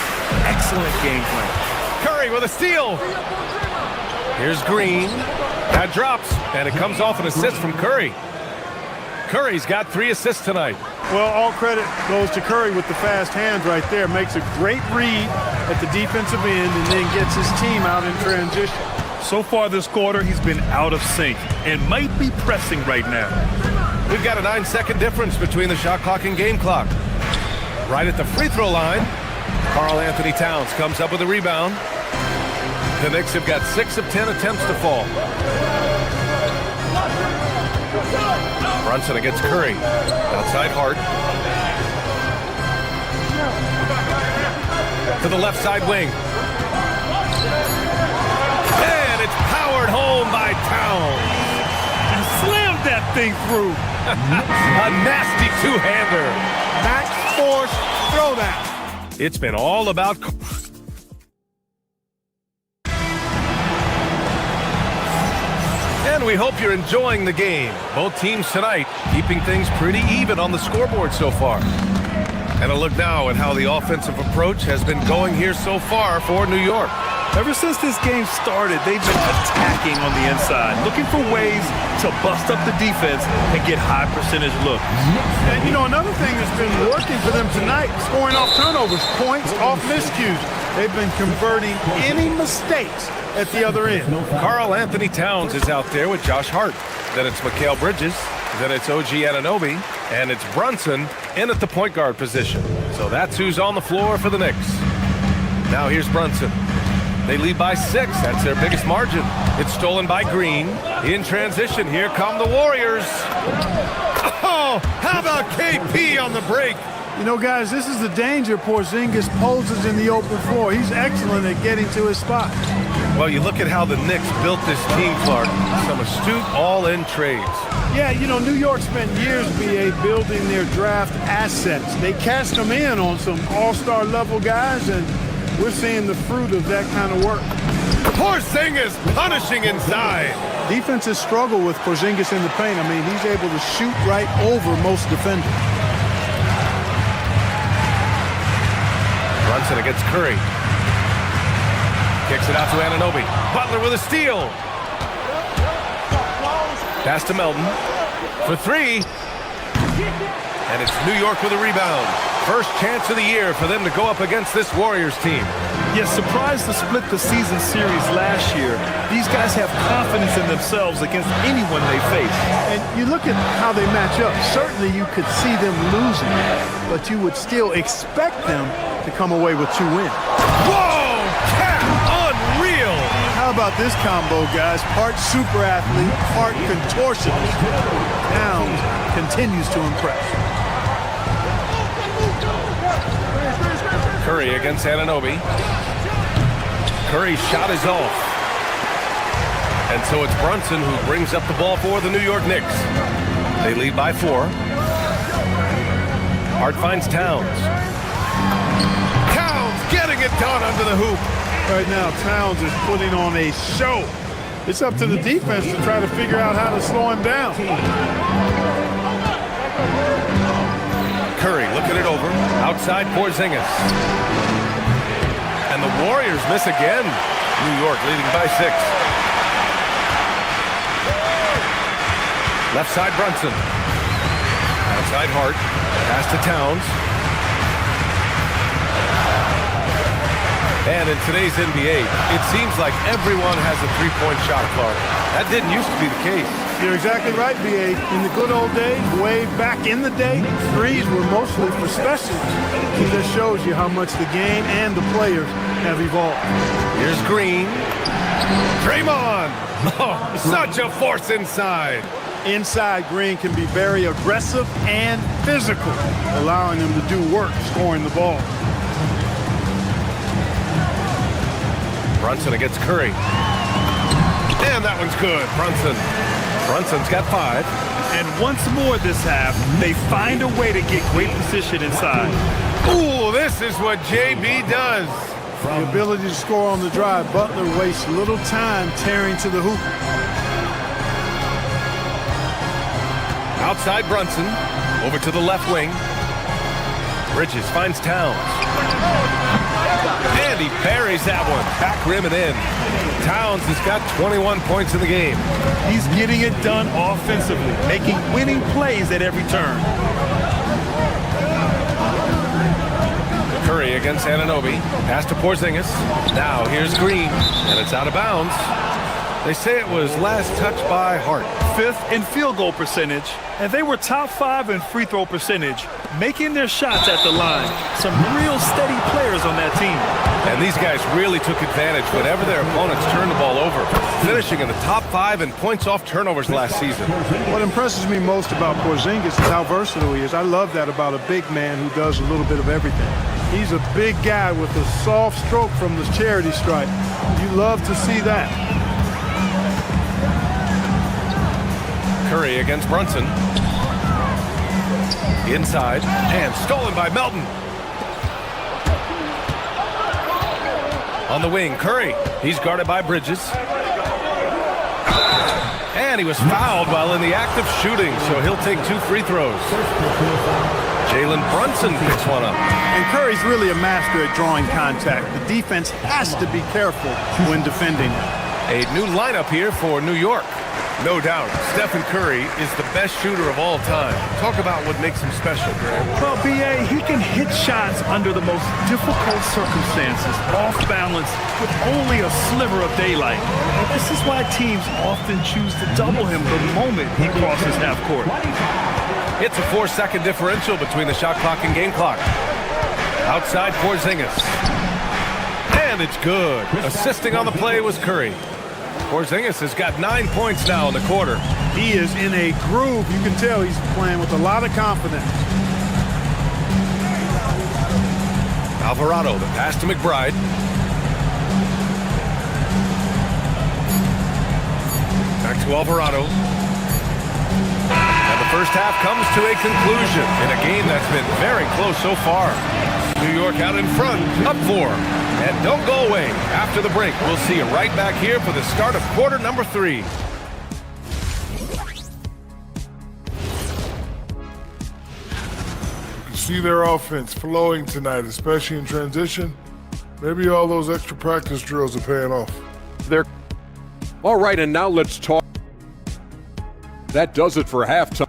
Excellent game plan.
Curry with a steal. Here's Green. That drops, and it comes off an assist from Curry. Curry's got 3 assists tonight.
Well, all credit goes to Curry with the fast hands right there. Makes a great read at the defensive end and then gets his team out in transition.
So far this quarter, he's been out of sync and might be pressing right now.
We've got a 9-second difference between the shot clock and game clock. Right at the free throw line, Karl Anthony Towns comes up with a rebound. The Knicks have got 6 of 10 attempts to fall. Brunson against Curry. Outside Hart. To the left side wing. And it's powered home by Towns.
And slammed that thing through.
A nasty two-hander.
Max force throwdown.
It's been all about... And we hope you're enjoying the game. Both teams tonight keeping things pretty even on the scoreboard so far. And a look now at how the offensive approach has been going here so far for New York.
Ever since this game started, they've been attacking on the inside, looking for ways to bust up the defense and get high percentage looks.
And, you know, another thing that's been working for them tonight, scoring off turnovers, points off miscues. They've been converting any mistakes at the other end.
Karl Anthony Towns is out there with Josh Hart. Then it's Mikal Bridges. Then it's OG Anunoby. And it's Brunson in at the point guard position. So that's who's on the floor for the Knicks. Now here's Brunson. They lead by 6. That's their biggest margin. It's stolen by Green. In transition, here come the Warriors. Oh, how about KP on the break?
You know, guys, this is the danger Porzingis poses in the open floor. He's excellent at getting to his spot.
Well, you look at how the Knicks built this team, Clark. Some astute all-in trades.
Yeah, you know, New York spent years, BA, building their draft assets. They cast them in on some all-star level guys, and we're seeing the fruit of that kind of work.
Porzingis punishing inside.
Defenses struggle with Porzingis in the paint. I mean, he's able to shoot right over most defenders.
Brunson against Curry. Kicks it out to Anunoby. Butler with a steal. Pass to Melton for 3. And it's New York with a rebound. First chance of the year for them to go up against this Warriors team.
Yes, surprised to split the season series last year. These guys have confidence in themselves against anyone they face.
And you look at how they match up. Certainly you could see them losing, but you would still expect them to come away with 2 wins.
Whoa! Cat! Unreal!
How about this combo, guys? Part super athlete, part contortionist. Towns continues to impress.
Curry against Anunoby. Curry's shot is off. And so it's Brunson who brings up the ball for the New York Knicks. They lead by 4. Hart finds Towns. Towns getting it done under the hoop.
Right now, Towns is putting on a show. It's up to the defense to try to figure out how to slow him down.
Curry looking it over. Outside Porzingis. And the Warriors miss again. New York leading by 6. Left side Brunson. Outside Hart. Pass to Towns. And in today's NBA, it seems like everyone has a three-point shot, Clark. That didn't used to be the case.
You're exactly right, B.A. In the good old days, way back in the day, threes were mostly for specialists. It just shows you how much the game and the players have evolved.
Here's Green. Draymond! Oh, such a force inside.
Inside, Green can be very aggressive and physical, allowing him to do work scoring the ball.
Brunson against Curry. And that one's good. Brunson's got 5.
And once more this half, they find a way to get great position inside.
Ooh, this is what JB does.
The ability to score on the drive. Butler wastes little time tearing to the hoop.
Outside Brunson. Over to the left wing. Bridges finds Towns. And he buries that one. Back rim and in. Towns has got 21 points in the game.
He's getting it done offensively, making winning plays at every turn.
Curry against Anunoby. Pass to Porzingis. Now here's Green, and it's out of bounds. They say it was last touched by Hart.
5th in field goal percentage, and they were top 5 in free throw percentage, making their shots at the line. Some real steady players on that team.
And these guys really took advantage whenever their opponents turned the ball over, finishing in the top 5 in points off turnovers last season.
What impresses me most about Porzingis is how versatile he is. I love that about a big man who does a little bit of everything. He's a big guy with a soft stroke from the charity stripe. You love to see that.
Curry against Brunson. Inside, and stolen by Melton. On the wing, Curry. He's guarded by Bridges. And he was fouled while in the act of shooting, so he'll take 2 free throws. Jalen Brunson picks one up.
And Curry's really a master at drawing contact. The defense has to be careful when defending.
A new lineup here for New York. No doubt, Stephen Curry is the best shooter of all time. Talk about what makes him special, Greg.
Well, B.A., he can hit shots under the most difficult circumstances, off balance, with only a sliver of daylight. And this is why teams often choose to double him the moment he crosses half court.
It's a 4-second differential between the shot clock and game clock. Outside Porzingis. And it's good. Assisting on the play was Curry. Porzingis has got 9 points now in the quarter.
He is in a groove. You can tell he's playing with a lot of confidence.
Alvarado, the pass to McBride. Back to Alvarado. And the first half comes to a conclusion in a game that's been very close so far. New York out in front, up 4. And don't go away. After the break, we'll see you right back here for the start of quarter number 3.
You can see their offense flowing tonight, especially in transition. Maybe all those extra practice drills are paying off.
All right, and now let's talk. That does it for halftime.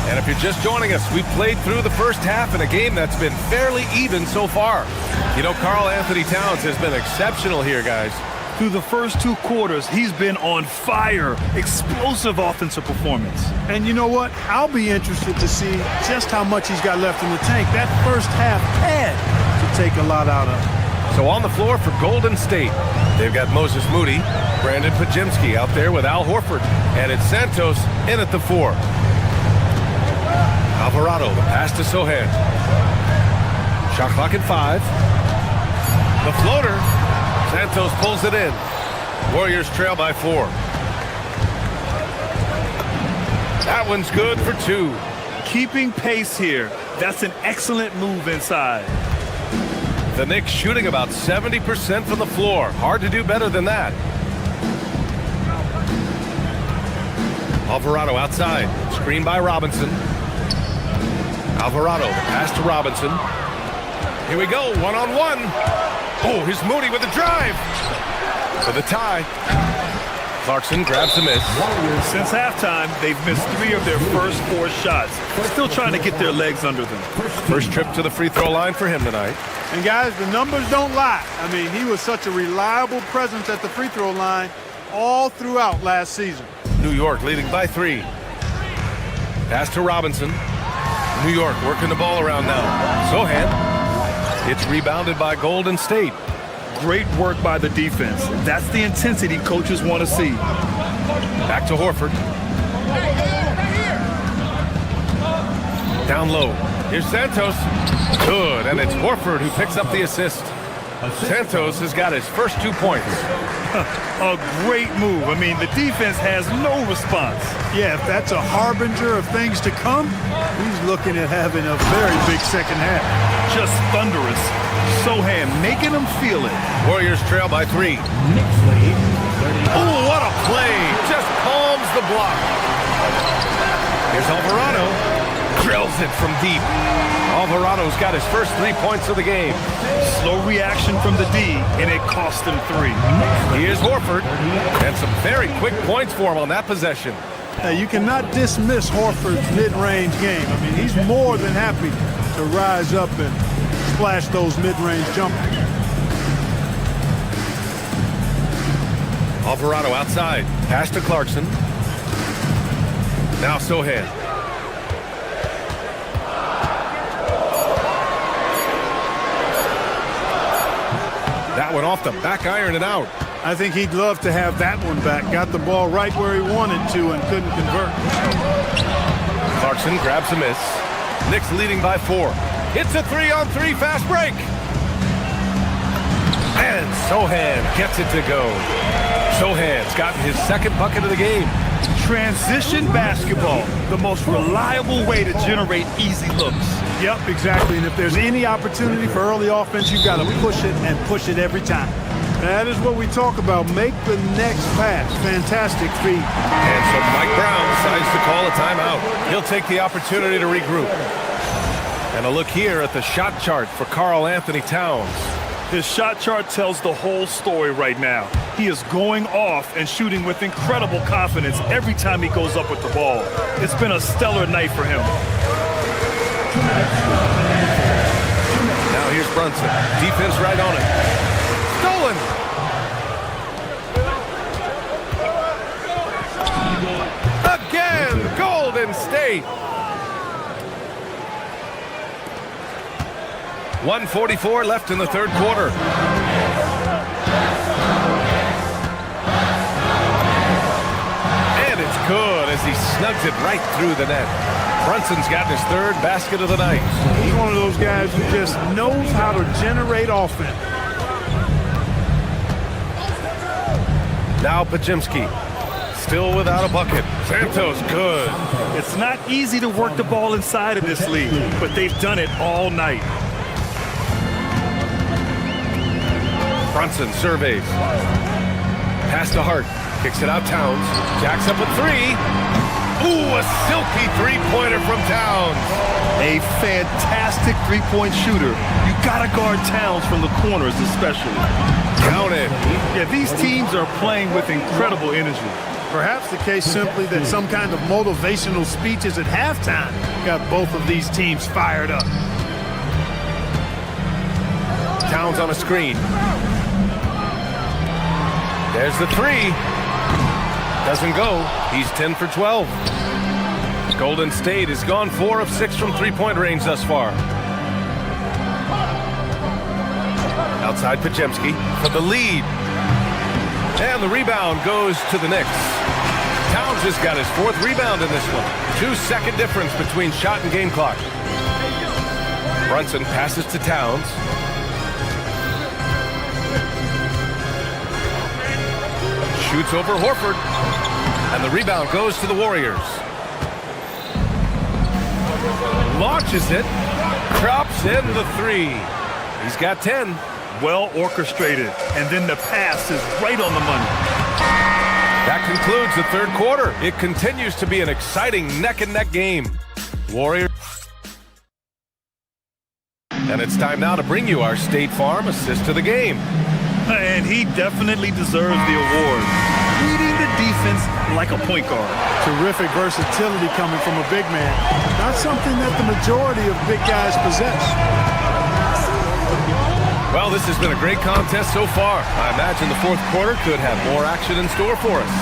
And if you're just joining us, we've played through the first half in a game that's been fairly even so far. You know, Karl Anthony Towns has been exceptional here, guys.
Through the first 2 quarters, he's been on fire. Explosive offensive performance.
And you know what? I'll be interested to see just how much he's got left in the tank. That first half had to take a lot out of him.
So on the floor for Golden State, they've got Moses Moody, Brandon Pajimski out there with Al Horford, and it's Santos in at the 4. Alvarado, the pass to Sohan. Shot clock at 5. The floater. Santos pulls it in. Warriors trail by 4. That one's good for 2.
Keeping pace here. That's an excellent move inside.
The Knicks shooting about 70% from the floor. Hard to do better than that. Alvarado outside. Screen by Robinson. Alvarado, the pass to Robinson. Here we go, one-on-one. Oh, here's Moody with a drive. For the tie. Clarkson grabs the miss.
Since halftime, they've missed 3 of their first 4 shots. Still trying to get their legs under them.
First trip to the free throw line for him tonight.
And guys, the numbers don't lie. I mean, he was such a reliable presence at the free throw line all throughout last season.
New York leading by 3. Pass to Robinson. New York working the ball around now. Sohan. It's rebounded by Golden State.
Great work by the defense. That's the intensity coaches want to see.
Back to Horford. Down low. Here's Santos. Good, and it's Horford who picks up the assist. Santos has got his first 2 points.
A great move. I mean, the defense has no response.
Yeah, if that's a harbinger of things to come, he's looking at having a very big second half.
Just thunderous. Sohan making them feel it.
Warriors trail by 3. Oh, what a play. Just palms the block. Here's Alvarado. Drills it from deep. Alvarado's got his first 3 points of the game.
Slow reaction from the D, and it cost him 3.
Here's Horford. And some very quick points for him on that possession.
You cannot dismiss Horford's mid-range game. I mean, he's more than happy to rise up and splash those mid-range jumpers.
Alvarado outside. Pass to Clarkson. Now Sohan. That one off the back iron and out.
I think he'd love to have that one back. Got the ball right where he wanted to and couldn't convert.
Clarkson grabs a miss. Knicks leading by 4. Hits a 3-on-3 fast break. And Sohan gets it to go. Sohan's gotten his second bucket of the game.
Transition basketball, the most reliable way to generate easy looks.
Yep, exactly. And if there's any opportunity for early offense, you've got to push it and push it every time. That is what we talk about. Make the next pass. Fantastic feat.
And so Mike Brown decides to call a timeout. He'll take the opportunity to regroup. And a look here at the shot chart for Karl Anthony Towns.
His shot chart tells the whole story right now. He is going off and shooting with incredible confidence every time he goes up with the ball. It's been a stellar night for him.
Now here's Brunson. Defense right on it. Stolen! Again! Golden State! 1:44 left in the third quarter. And it's good as he snugs it right through the net. Brunson's got his third basket of the night.
He's one of those guys who just knows how to generate offense.
Now Pajemski. Still without a bucket. Santos good.
It's not easy to work the ball inside of this league, but they've done it all night.
Brunson surveys. Pass to Hart. Kicks it out Towns. Jacks up a 3. Ooh, a silky three-pointer from Towns.
A fantastic three-point shooter. You gotta guard Towns from the corners especially.
Count it.
Yeah, these teams are playing with incredible energy.
Perhaps the case simply that some kind of motivational speeches at halftime got both of these teams fired up.
Towns on a screen. There's the 3. Doesn't go. He's 10 for 12. Golden State has gone 4 of 6 from three-point range thus far. Outside Pajemski for the lead. And the rebound goes to the Knicks. Towns has got his 4th rebound in this one. 2-second difference between shot and game clock. Brunson passes to Towns. Shoots over Horford. And the rebound goes to the Warriors. Launches it. Drops in the 3. He's got 10.
Well orchestrated. And then the pass is right on the money.
That concludes the third quarter. It continues to be an exciting neck-and-neck game. Warriors. And it's time now to bring you our State Farm assist of the game.
And he definitely deserves the award. Leading the defense like a point guard.
Terrific versatility coming from a big man. Not something that the majority of big guys possess.
Well, this has been a great contest so far. I imagine the fourth quarter could have more action in store for us.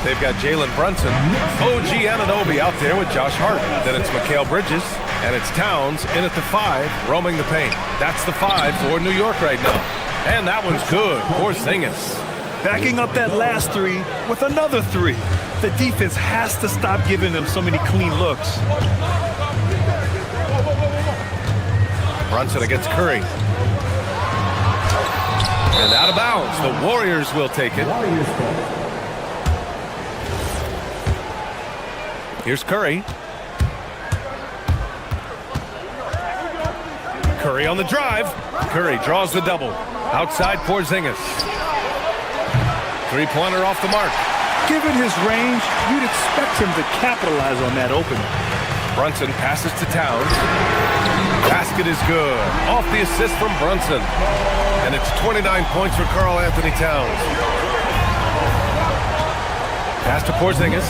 They've got Jalen Brunson, OG Anunoby out there with Josh Hart. Then it's Mikal Bridges, and it's Towns in at the 5, roaming the paint. That's the 5 for New York right now. And that one's good. Porzingis.
Backing up that last 3 with another 3. The defense has to stop giving them so many clean looks.
Brunson against Curry. And out of bounds. The Warriors will take it. Here's Curry. Curry on the drive. Curry draws the double. Outside Porzingis. Three-pointer off the mark.
Given his range, you'd expect him to capitalize on that opening.
Brunson passes to Towns. Basket is good. Off the assist from Brunson. And it's 29 points for Karl Anthony Towns. Pass to Porzingis.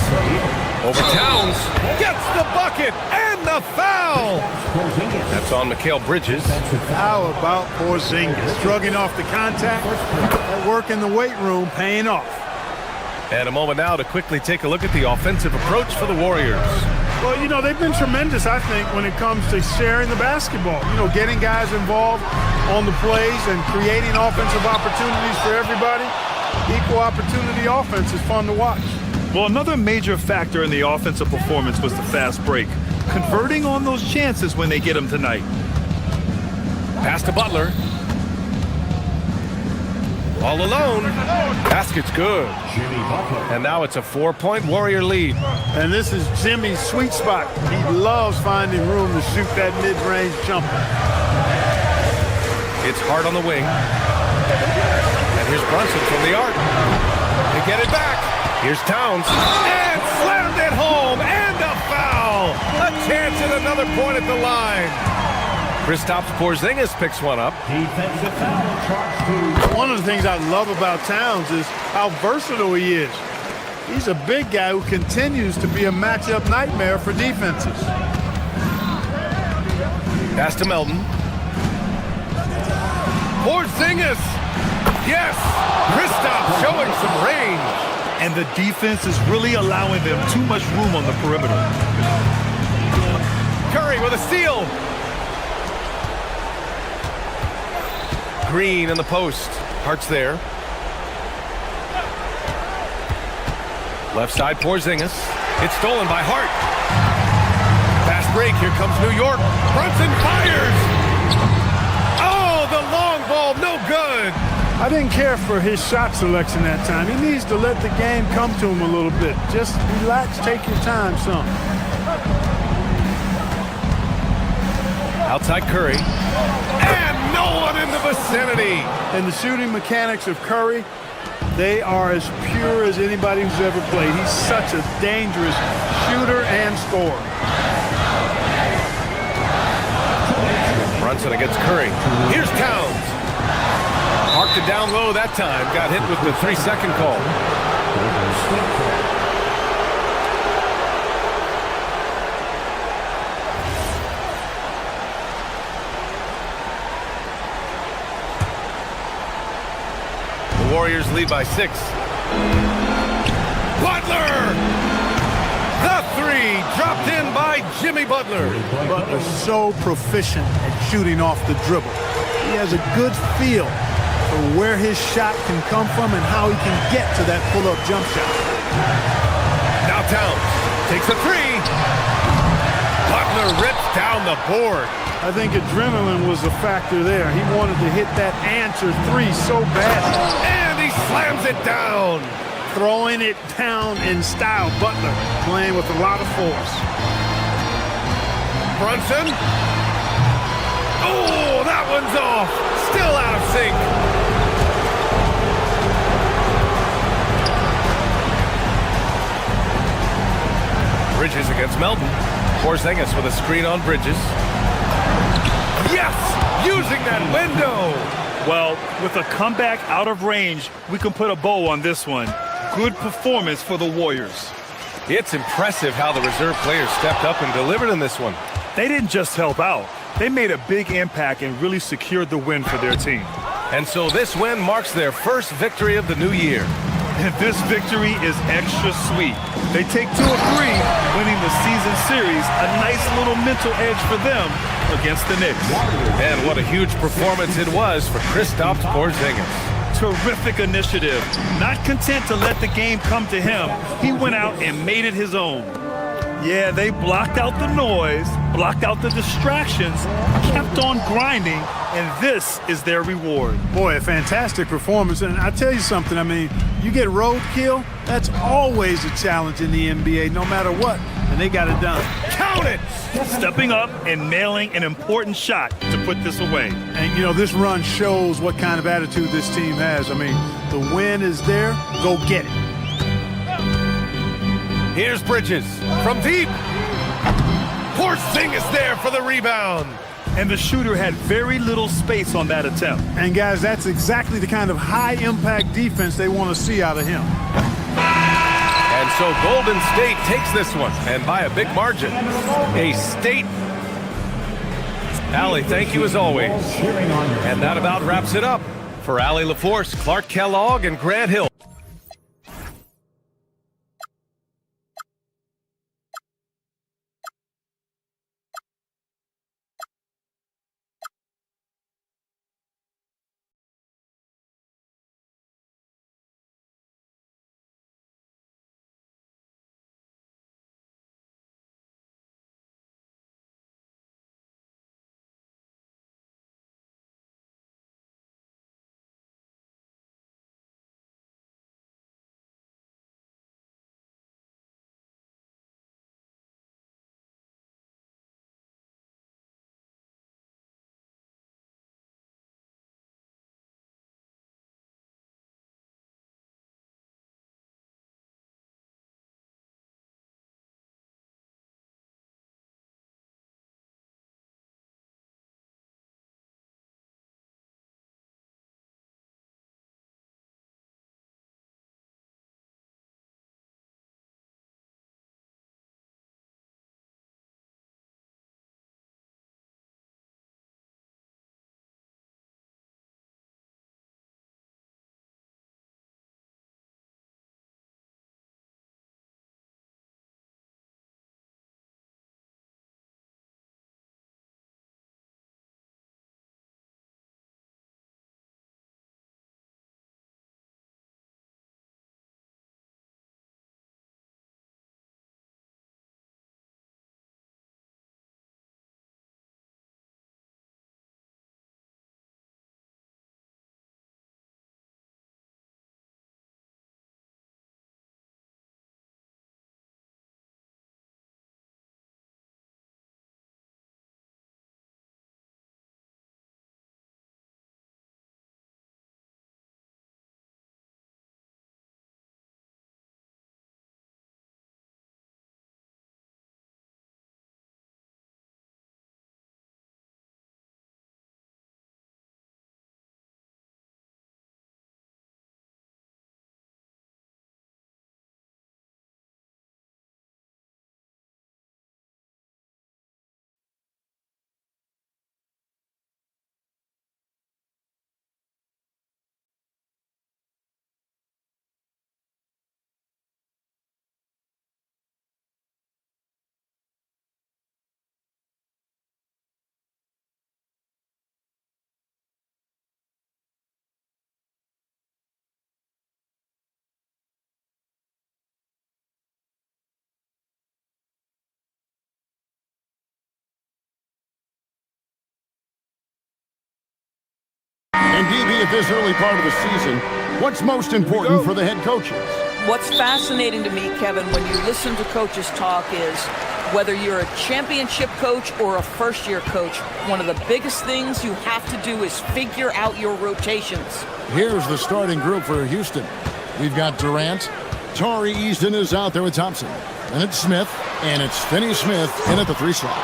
Over Towns. Gets the bucket and the foul. That's on Mikal Bridges.
How about Porzingis? Shrugging off the contact. That work in the weight room paying off.
And a moment now to quickly take a look at the offensive approach for the Warriors.
Well, you know, they've been tremendous, I think, when it comes to sharing the basketball. You know, getting guys involved on the plays and creating offensive opportunities for everybody. Equal opportunity offense is fun to watch.
Well, another major factor in the offensive performance was the fast break. Converting on those chances when they get them tonight.
Pass to Butler. All alone. Basket's good. And now it's a 4-point Warrior lead.
And this is Jimmy's sweet spot. He loves finding room to shoot that mid-range jumper.
It's hard on the wing. And here's Brunson from the arc. They get it back. Here's Towns. And slammed it home. And a foul. A chance at another point at the line. Kristaps Porzingis picks one up.
One of the things I love about Towns is how versatile he is. He's a big guy who continues to be a matchup nightmare for defenses.
Pass to Melton. Porzingis. Yes. Kristaps showing some range.
And the defense is really allowing them too much room on the perimeter.
Curry with a steal. Green in the post. Hart's there. Left side Porzingis. It's stolen by Hart. Fast break. Here comes New York. Brunson fires. Oh, the long ball. No good.
I didn't care for his shot selection that time. He needs to let the game come to him a little bit. Just relax, take your time some.
Outside Curry. And no one in the vicinity.
And the shooting mechanics of Curry, they are as pure as anybody who's ever played. He's such a dangerous shooter and scorer.
Brunson against Curry. Here's Towns. Parked it down low that time. Got hit with the 3-second call. The Warriors lead by 6. Butler! The 3 dropped in by Jimmy Butler.
Butler's so proficient at shooting off the dribble. He has a good feel for where his shot can come from and how he can get to that pull-up jump shot.
Now Towns takes a 3. Butler rips down the board.
I think adrenaline was a factor there. He wanted to hit that answer 3 so bad.
And he slams it down.
Throwing it down in style. Butler playing with a lot of force.
Brunson. Oh, that one's off. Still out of sync. Bridges against Melton. Porzingis with a screen on Bridges. Yes! Using that window!
Well, with a comeback out of range, we can put a bow on this one. Good performance for the Warriors.
It's impressive how the reserve players stepped up and delivered in this one.
They didn't just help out. They made a big impact and really secured the win for their team.
And so this win marks their first victory of the new year.
And this victory is extra sweet. They take 2 of 3, winning the season series, a nice little mental edge for them against the Knicks.
And what a huge performance it was for Kristaps Porzingis.
Terrific initiative. Not content to let the game come to him, he went out and made it his own. Yeah, they blocked out the noise, blocked out the distractions, kept on grinding, and this is their reward.
Boy, a fantastic performance. And I tell you something, I mean, you get roadkill, that's always a challenge in the NBA, no matter what. And they got it done.
Count it! Stepping up and nailing an important shot to put this away.
And, you know, this run shows what kind of attitude this team has. I mean, the win is there. Go get it.
Here's Bridges from deep. Porzingis there for the rebound.
And the shooter had very little space on that attempt.
And, guys, that's exactly the kind of high-impact defense they want to see out of him.
And so Golden State takes this one, and by a big margin. A state. Allie, thank you as always. And that about wraps it up. For Allie LaForce, Clark Kellogg, and Grant Hill.
And DB, at this early part of the season, what's most important for the head coaches?
What's fascinating to me, Kevin, when you listen to coaches talk is whether you're a championship coach or a first-year coach, one of the biggest things you have to do is figure out your rotations.
Here's the starting group for Houston. We've got Durant. Torrey Easton is out there with Thompson. And it's Smith, and it's Finney Smith in at the 3 slot.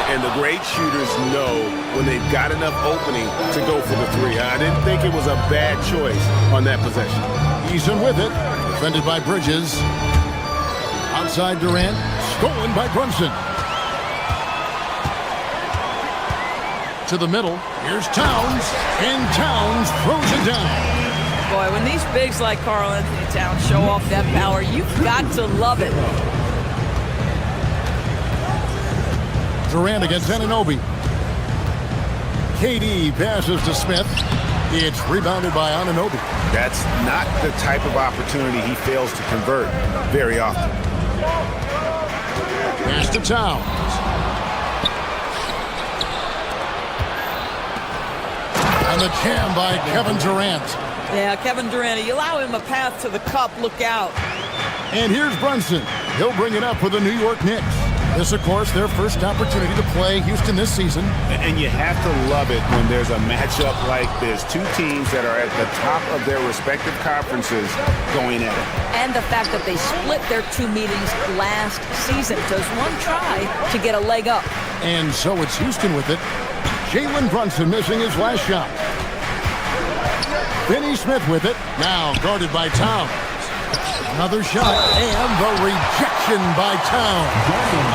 And the great shooters know when they've got enough opening to go for the 3. I didn't think it was a bad choice on that possession.
Easton with it, defended by Bridges. Outside Durant, stolen by Brunson. To the middle, here's Towns, and Towns throws it down.
Boy, when these bigs like Karl Anthony Towns show off that power, you've got to love it.
Durant against Anunoby. KD passes to Smith. It's rebounded by Anunoby.
That's not the type of opportunity he fails to convert very often.
Pass to Towns. And the jam by Kevin Durant.
Yeah, Kevin Durant, you allow him a path to the cup, look out.
And here's Brunson. He'll bring it up for the New York Knicks. This, of course, their first opportunity to play Houston this season.
And you have to love it when there's a matchup like this. Two teams that are at the top of their respective conferences going at it.
And the fact that they split their two meetings last season. Does one try to get a leg up?
And so it's Houston with it. Jalen Brunson missing his last shot. Finney Smith with it. Now guarded by Towns. Another shot, and the rejection by Towns.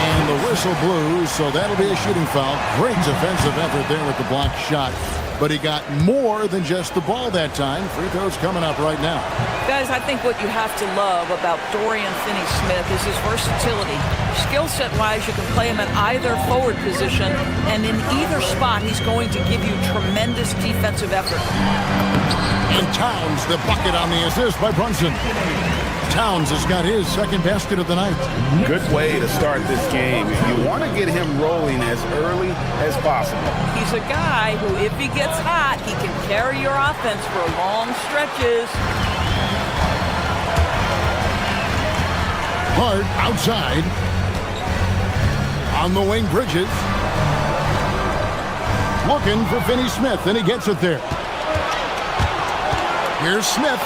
And the whistle blew, so that'll be a shooting foul. Great defensive effort there with the blocked shot. But he got more than just the ball that time. Free throws coming up right now.
Guys, I think what you have to love about Dorian Finney-Smith is his versatility. Skill set-wise, you can play him at either forward position, and in either spot, he's going to give you tremendous defensive effort.
And Towns, the bucket on the assist by Brunson. Towns has got his second basket of the night.
Good way to start this game. You want to get him rolling as early as possible.
He's a guy who, if he gets hot, he can carry your offense for long stretches.
Hart outside. On the wing, Bridges. Looking for Finney-Smith, and he gets it there. Here's Smith.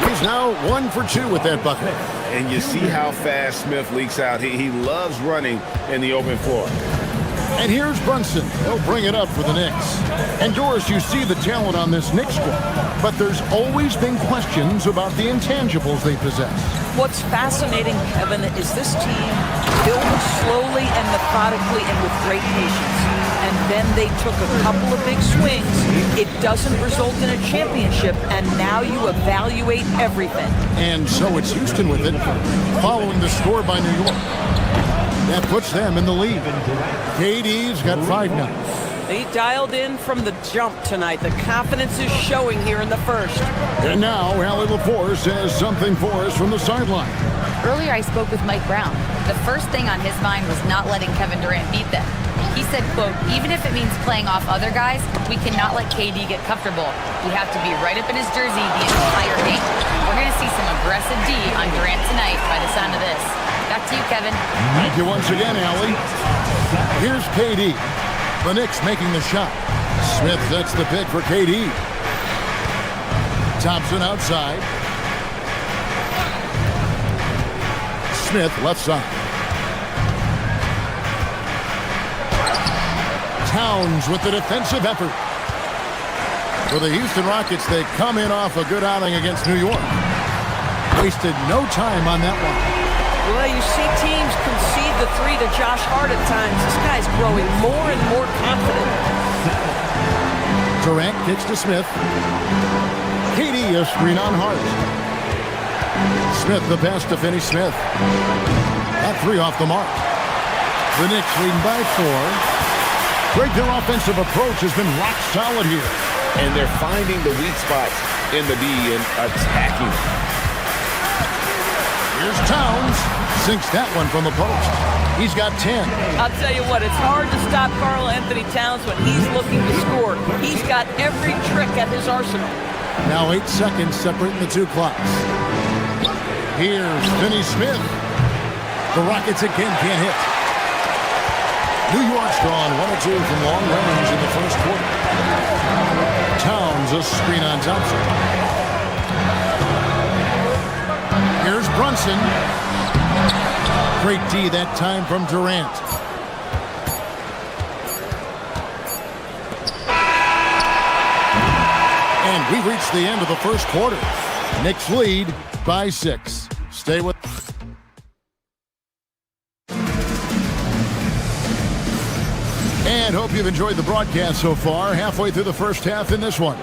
He's now 1 for 2 with that bucket.
And you see how fast Smith leaks out. He loves running in the open floor.
And here's Brunson. He'll bring it up for the Knicks. And Doris, you see the talent on this Knicks squad, but there's always been questions about the intangibles they possess.
What's fascinating, Kevin, is this team built slowly and methodically and with great patience. And then they took a couple of big swings. It doesn't result in a championship, and now you evaluate everything.
And so it's Houston with it, following the score by New York. That puts them in the lead. KD's got 5 now.
They dialed in from the jump tonight. The confidence is showing here in the first.
And now Allie LaForce says something for us from the sideline.
Earlier I spoke with Mike Brown. The first thing on his mind was not letting Kevin Durant beat them. He said, quote, even if it means playing off other guys, we cannot let KD get comfortable. We have to be right up in his jersey the entire game. We're going to see some aggressive D on Durant tonight by the sound of this. Back to you, Kevin.
Thank you once again, Allie. Here's KD. The Knicks making the shot. Smith sets the pick for KD. Thompson outside. Smith left side. Towns with the defensive effort. For the Houston Rockets, they come in off a good outing against New York. Wasted no time on that one.
Well, you see teams concede the 3 to Josh Hart at times. This guy's growing more and more confident.
Durant kicks to Smith. KD a screen on Hart. Smith the pass to Finney-Smith. That 3 off the mark. The Knicks leading by 4. Greg, their offensive approach has been rock solid here.
And they're finding the weak spots in the D and attacking.
Here's Towns. Sinks that one from the post. He's got 10.
I'll tell you what, it's hard to stop Karl Anthony Towns when he's looking to score. He's got every trick at his arsenal.
Now 8 seconds separating the two clocks. Here's Finney-Smith. The Rockets again can't hit. New York's drawn 1 or 2 from long range in the first quarter. Towns a screen on Thompson. Here's Brunson. Great D that time from Durant. And we reached the end of the first quarter. Knicks lead by 6. Stay with and hope you've enjoyed the broadcast so far. Halfway through the first half in this one.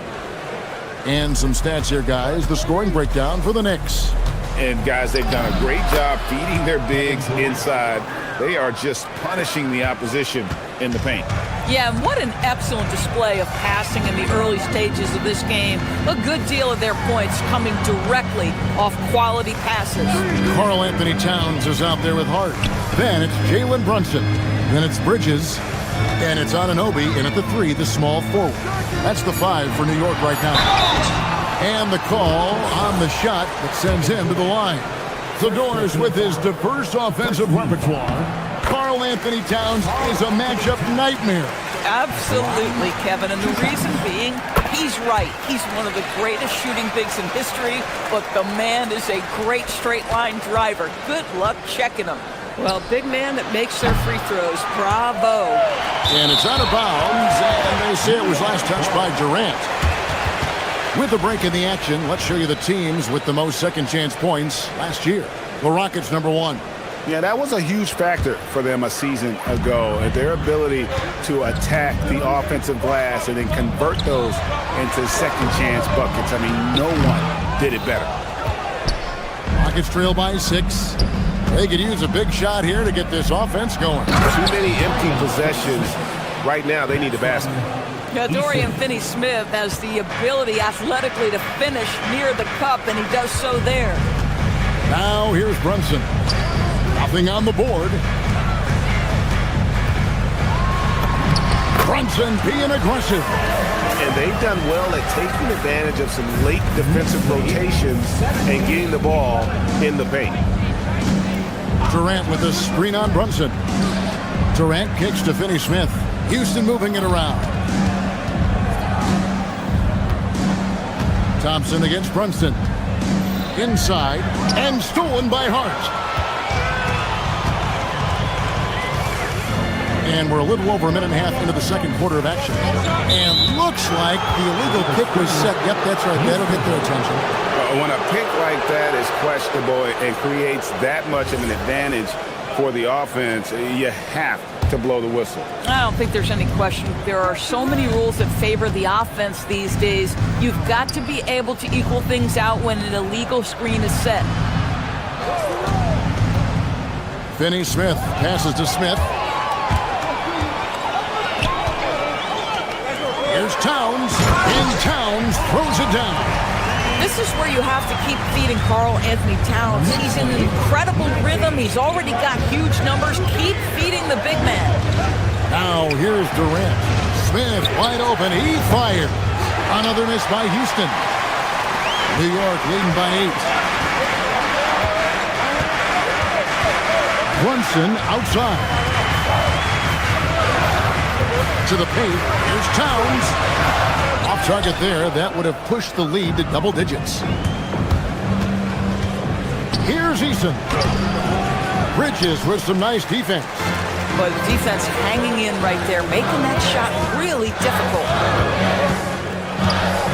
And some stats here, guys. The scoring breakdown for the Knicks.
And guys, they've done a great job feeding their bigs inside. They are just punishing the opposition in the paint.
Yeah, and what an excellent display of passing in the early stages of this game. A good deal of their points coming directly off quality passes.
Karl Anthony Towns is out there with Hart. Then it's Jalen Brunson. Then it's Bridges. And it's Anunoby in at the 3, the small forward. That's the 5 for New York right now. And the call on the shot that sends him to the line. The Doors with his diverse offensive repertoire. Karl Anthony Towns is a matchup nightmare.
Absolutely, Kevin. And the reason being, he's right. He's one of the greatest shooting bigs in history, but the man is a great straight-line driver. Good luck checking him. Well, big man that makes their free throws. Bravo.
And it's out of bounds, and they say it was last touched by Durant. With a break in the action, let's show you the teams with the most second-chance points last year. The Rockets, number 1.
Yeah, that was a huge factor for them a season ago. Their ability to attack the offensive glass and then convert those into second-chance buckets. I mean, no one did it better.
Rockets trail by 6. They could use a big shot here to get this offense going.
Too many empty possessions. Right now, they need a basket.
Yeah, Dorian Finney-Smith has the ability athletically to finish near the cup, and he does so there.
Now here's Brunson. Nothing on the board. Brunson being aggressive.
And they've done well at taking advantage of some late defensive rotations and getting the ball in the paint.
Durant with a screen on Brunson. Durant kicks to Finney-Smith. Houston moving it around. Thompson against Brunson. Inside and stolen by Hart. And we're a little over a minute and a half into the second quarter of action. And looks like the illegal kick was set. Yep, that's right. That'll get their attention.
When a pick like that is questionable and creates that much of an advantage for the offense, you have to blow the whistle.
I don't think there's any question. There are so many rules that favor the offense these days. You've got to be able to equal things out when an illegal screen is set.
Finney-Smith passes to Smith. Here's Towns, and Towns throws it down.
This is where you have to keep feeding Karl Anthony Towns. He's in an incredible rhythm. He's already got huge numbers. Keep feeding the big man.
Now here's Durant. Smith wide open. He fired. Another miss by Houston. New York leading by 8. Brunson outside. To the paint. Here's Towns. Off target there. That would have pushed the lead to double digits. Here's Eason. Bridges with some nice defense.
But defense hanging in right there, making that shot really difficult.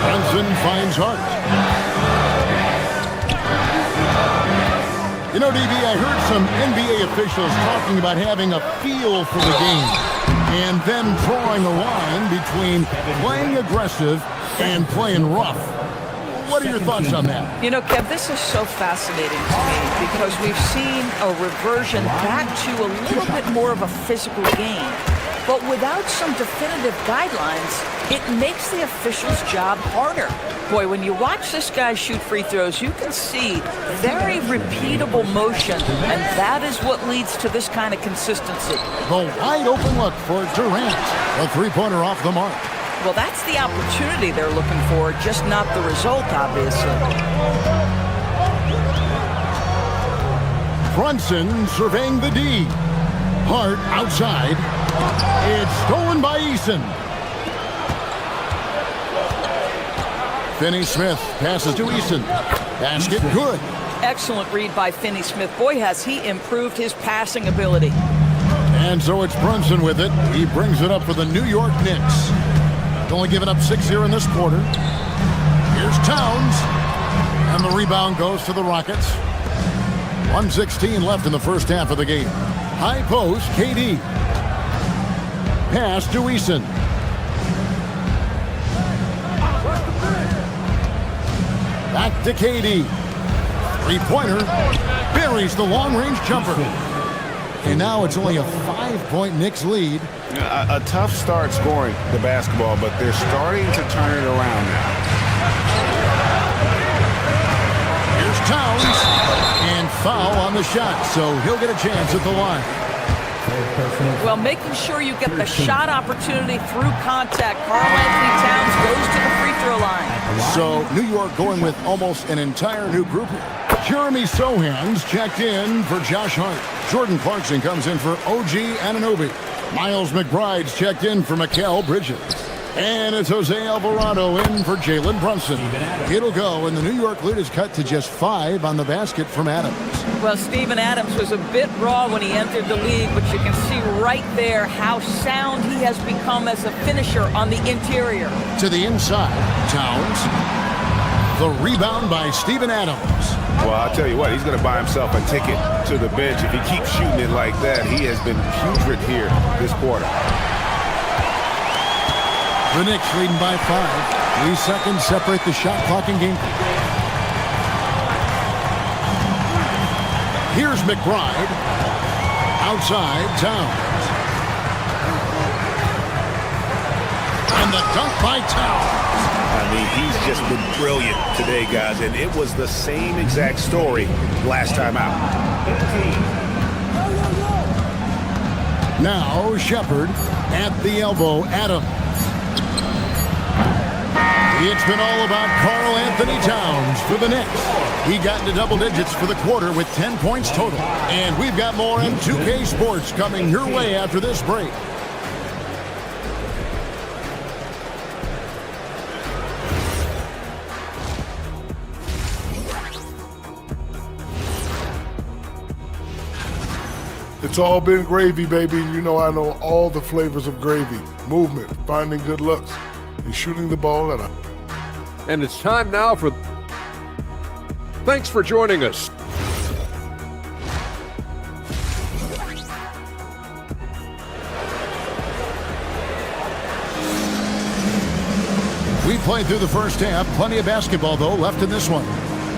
Brunson finds Hart. You know, DB, I heard some NBA officials talking about having a feel for the game and then drawing a line between playing aggressive and playing rough. What are your thoughts on that?
You know, Kev, this is so fascinating to me because we've seen a reversion back to a little bit more of a physical game. But without some definitive guidelines, it makes the official's job harder. Boy, when you watch this guy shoot free throws, you can see very repeatable motion, and that is what leads to this kind of consistency.
The wide open look for Durant. A three-pointer off the mark.
Well, that's the opportunity they're looking for, just not the result, obviously.
Brunson surveying the D. Hart outside. It's stolen by Eason. Finney-Smith passes to Eason. Basket good.
Excellent read by Finney-Smith. Boy, has he improved his passing ability.
And so it's Brunson with it. He brings it up for the New York Knicks. Only given up 6 here in this quarter. Here's Towns. And the rebound goes to the Rockets. 1:16 left in the first half of the game. High post, KD. Pass to Eason. Back to KD. Three-pointer. Buries the long-range jumper. And now it's only a 5-point Knicks lead.
A tough start scoring the basketball, but they're starting to turn it around now.
Here's Towns. And foul on the shot, so he'll get a chance at the line.
Well, making sure you get the shot opportunity through contact. Karl-Anthony Towns goes to the free throw line.
So New York going with almost an entire new group here. Jeremy Sohan's checked in for Josh Hart. Jordan Clarkson comes in for OG Anunoby. Miles McBride's checked in for Mikal Bridges. And it's Jose Alvarado in for Jalen Brunson. It'll go, and the New York lead is cut to just 5 on the basket from Adams.
Well, Steven Adams was a bit raw when he entered the league, but you can see right there how sound he has become as a finisher on the interior.
To the inside, Towns. The rebound by Steven Adams.
Well, I'll tell you what, he's going to buy himself a ticket to the bench. If he keeps shooting it like that, he has been putrid here this quarter.
The Knicks leading by 5. 3 seconds separate the shot clock and game. Here's McBride. Outside, Towns. And the dunk by Towns.
I mean, he's just been brilliant today, guys, and it was the same exact story last time out.
Now Shepard at the elbow, Adams. It's been all about Karl-Anthony Towns for the Knicks. He got into double digits for the quarter with 10 points total. And we've got more M2K Sports coming your way after this break.
It's all been gravy, baby. You know I know all the flavors of gravy. Movement, finding good looks, and shooting the ball at a...
And it's time now for... Thanks for joining us.
We played through the first half. Plenty of basketball, though, left in this one.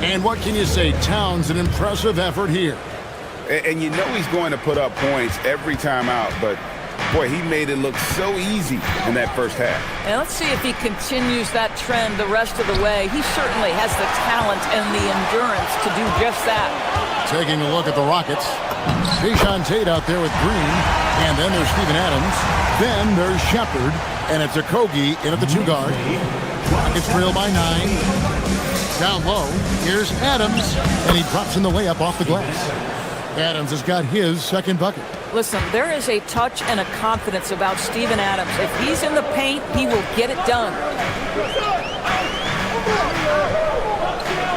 And what can you say? Towns, an impressive effort here.
And you know he's going to put up points every time out, but boy, he made it look so easy in that first half.
And let's see if he continues that trend the rest of the way. He certainly has the talent and the endurance to do just that.
Taking a look at the Rockets. Jason Tate out there with Green. And then there's Steven Adams. Then there's Shepard. And it's Okogie in at the 2-guard. Rockets trail by 9. Down low, here's Adams. And he drops in the layup off the glass. Adams has got his second bucket.
Listen, there is a touch and a confidence about Steven Adams. If he's in the paint, he will get it done.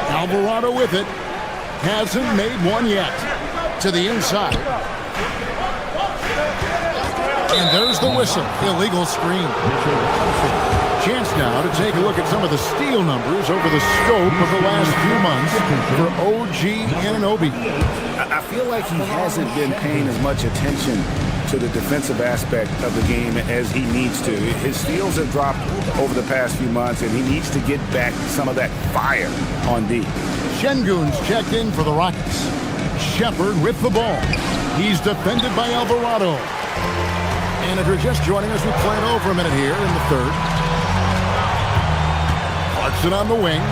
Alvarado with it. Hasn't made one yet. To the inside. And there's the whistle. Illegal screen. Chance now to take a look at some of the steal numbers over the scope of the last few months for OG Anunoby.
I feel like he hasn't been paying as much attention to the defensive aspect of the game as he needs to. His steals have dropped over the past few months, and he needs to get back some of that fire on D.
Şengün's checked in for the Rockets. Shepard with the ball. He's defended by Alvarado. And if you're just joining us, we play it over a minute here in the third. Clarkson on the wing.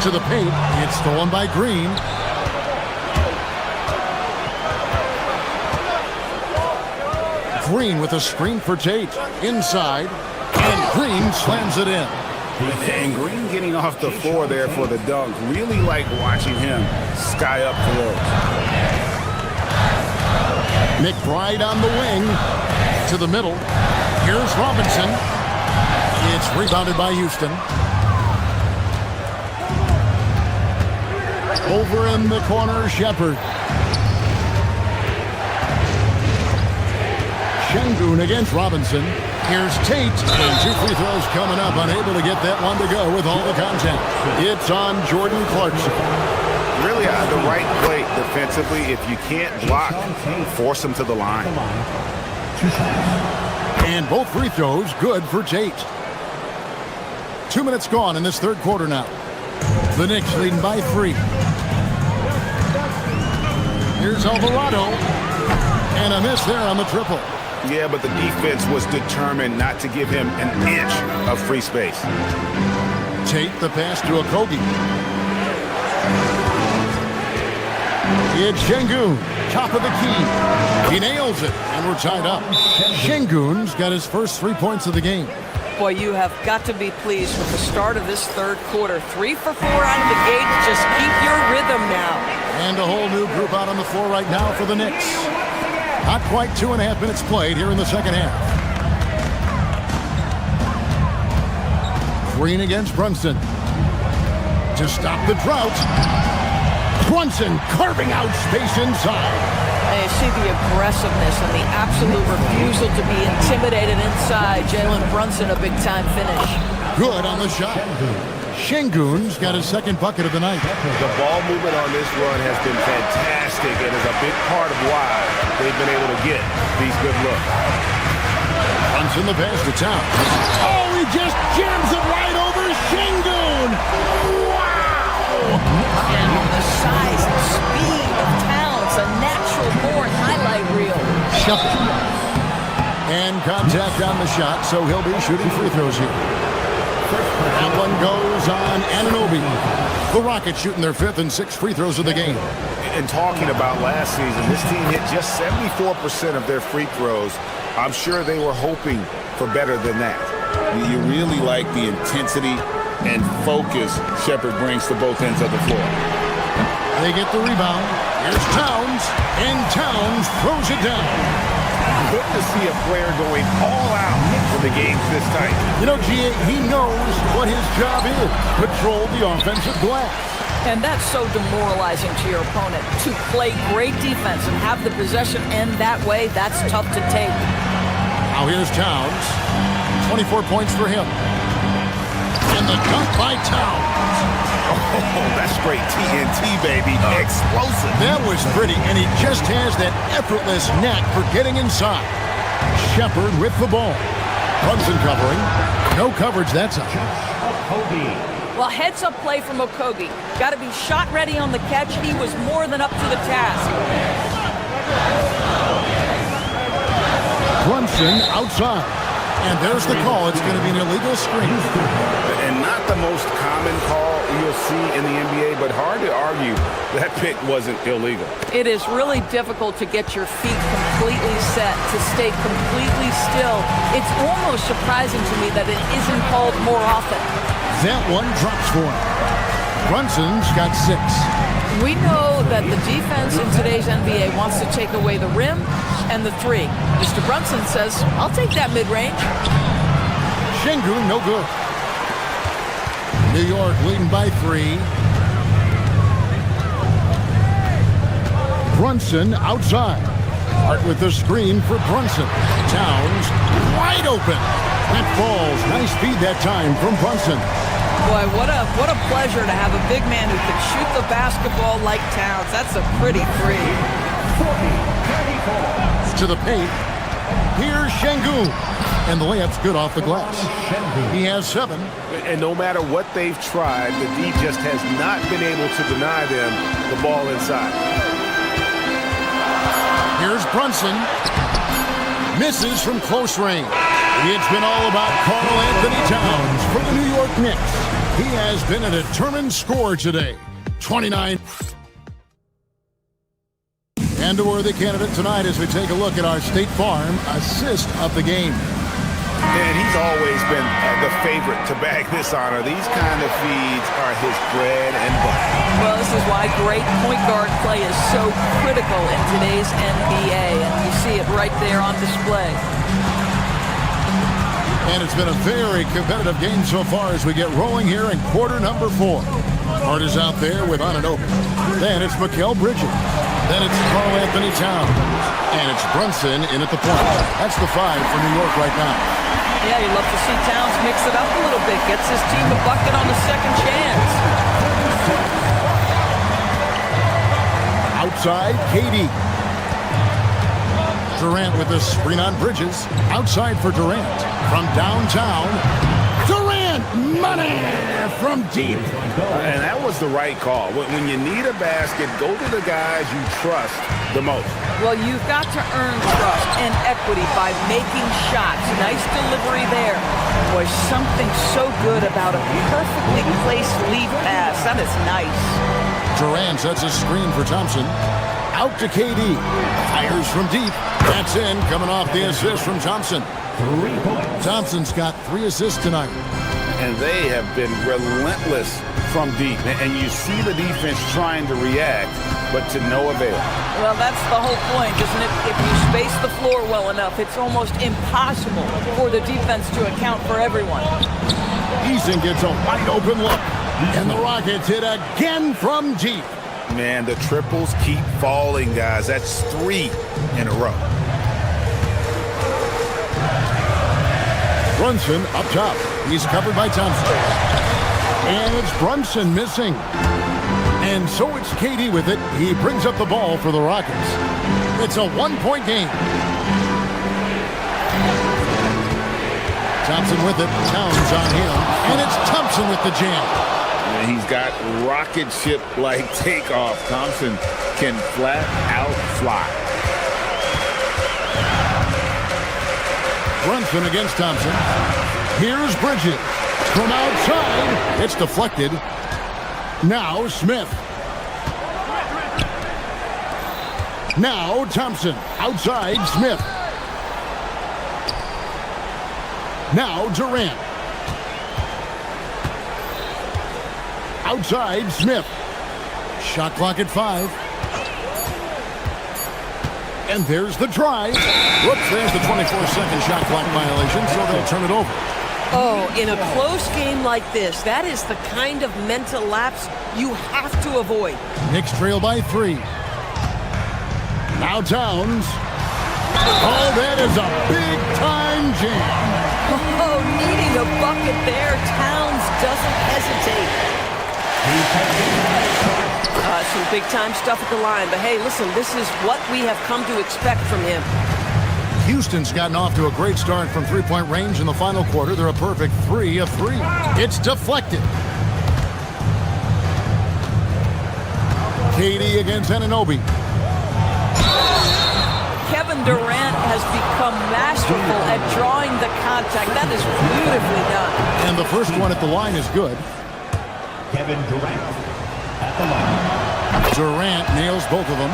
To the paint. It's stolen by Green. Green with a screen for Tate. Inside. And Green slams it in.
And Green getting off the floor there for the dunk. Really like watching him sky up the road.
McBride on the wing. To the middle. Here's Robinson. It's rebounded by Houston. Over in the corner, Shepard. Şengün against Robinson. Here's Tate. And 2 free throws coming up. Unable to get that one to go with all the contact. It's on Jordan Clarkson.
Really the right play defensively. If you can't block, force him to the line.
And both free throws good for Tate. 2 minutes gone in this third quarter now. The Knicks leading by 3. Here's Alvarado. And a miss there on the triple.
Yeah, but the defense was determined not to give him an inch of free space.
Tate the pass to Okogie. It's Şengün, top of the key. He nails it, and we're tied up. Şengün's got his first 3 points of the game.
Boy, you have got to be pleased with the start of this third quarter. 3 for 4 out of the gate. Just keep your rhythm now.
And a whole new group out on the floor right now for the Knicks. Not quite 2.5 minutes played here in the second half. Green against Brunson. To stop the drought. Brunson carving out space inside.
And you see the aggressiveness and the absolute refusal to be intimidated inside. Jalen Brunson, a big-time finish.
Good on the shot. Şengün's got his second bucket of the night.
The ball movement on this run has been fantastic and is a big part of why they've been able to get these good looks.
Brunson the pass to Towns. Oh, he just jams it right over Şengün. Wow!
And the size and speed of Towns, a natural-born highlight reel.
Shuffle. And contact on the shot, so he'll be shooting free throws here. That one goes on Anunoby. The Rockets shooting their 5th and 6th free throws of the game.
And talking about last season, this team hit just 74% of their free throws. I'm sure they were hoping for better than that.
You really like the intensity and focus Shepherd brings to both ends of the floor.
They get the rebound. Here's Towns, and Towns throws it down.
Good to see a player going all out when the game's this tight.
You know, G.A., he knows what his job is. Control the offensive glass.
And that's so demoralizing to your opponent. To play great defense and have the possession end that way, that's tough to take.
Now here's Towns. 24 points for him. And the dunk by Towns.
Oh, that's straight TNT, baby. Explosive.
That was pretty, and he just has that effortless knack for getting inside. Shepherd with the ball. Brunson covering. No coverage that time.
Well, heads-up play from Okogie. Got to be shot ready on the catch. He was more than up to the task.
Brunson outside. And there's the call. It's going to be an illegal screen.
And not the most common call you'll see in the NBA, but hard to argue that pick wasn't illegal.
It is really difficult to get your feet completely set, to stay completely still. It's almost surprising to me that it isn't called more often.
That one drops for him. Brunson's got 6.
We know that the defense in today's NBA wants to take away the rim and the 3. Mr. Brunson says, I'll take that mid-range.
Şengün, no good. New York leading by 3. Brunson outside. Hart with the screen for Brunson. Towns wide open. That falls. Nice feed that time from Brunson.
Boy, what a pleasure to have a big man who can shoot the basketball like Towns. That's a pretty 3.
To the paint. Here's Şengün. And the layup's good off the glass. He has 7.
And no matter what they've tried, the D just has not been able to deny them the ball inside.
Here's Brunson. Misses from close range. It's been all about Karl Anthony Towns for the New York Knicks. He has been a determined scorer today. 29. And a worthy candidate tonight as we take a look at our State Farm assist of the game.
And he's always been the favorite to bag this honor. These kind of feeds are his bread and butter.
Well, this is why great point guard play is so critical in today's NBA. And you see it right there on display.
And it's been a very competitive game so far as we get rolling here in quarter number 4. Hart is out there with Anunoby. Then it's Mikal Bridges. Then it's Karl Anthony Towns. And it's Brunson in at the point. That's the 5 for New York right now.
Yeah, you'd love to see Towns mix it up a little bit. Gets his team a bucket on the second chance.
Outside, KD. Durant with the screen on Bridges. Outside for Durant. From downtown, Durant money from deep.
And that was the right call. When you need a basket, go to the guys you trust the most.
Well, you've got to earn trust and equity by making shots. Nice delivery there. Boy, something so good about a perfectly placed lead pass. That is nice.
Durant sets a screen for Thompson. Out to KD. Fires from deep. That's in, coming off the assist from Thompson.
3 points.
Thompson's got 3 assists tonight.
And they have been relentless from deep. And you see the defense trying to react, but to no avail.
Well, that's the whole point, isn't it? If you space the floor well enough, it's almost impossible for the defense to account for everyone.
Eason gets a wide open look. And the Rockets hit again from deep.
Man, the triples keep falling, guys. That's 3 in a row.
Brunson up top. He's covered by Thompson. And it's Brunson missing. And so it's KD with it. He brings up the ball for the Rockets. It's a 1-point game. Thompson with it. Towns on him. And it's Thompson with the jam.
He's got rocket ship-like takeoff. Thompson can flat out fly.
Brunson against Thompson. Here's Bridges. From outside, it's deflected. Now Smith. Now Thompson. Outside, Smith. Now Durant. Outside, Smith. Shot clock at 5. And there's the drive. Whoops, there's the 24-second shot clock violation, so they'll turn it over.
Oh, in a close game like this, that is the kind of mental lapse you have to avoid.
Knicks trail by 3. Now Towns. Oh, that is a big-time jam.
Oh, needing a bucket there. Towns doesn't hesitate.
Some big-time stuff at the line. But, hey, listen, this is what we have come to expect from him.
Houston's gotten off to a great start from three-point range in the final quarter. They're a perfect 3 of 3. It's deflected. KD against Anunoby.
Kevin Durant has become masterful at drawing the contact. That is beautifully done.
And the first one at the line is good.
Kevin Durant at the line.
Durant nails both of them.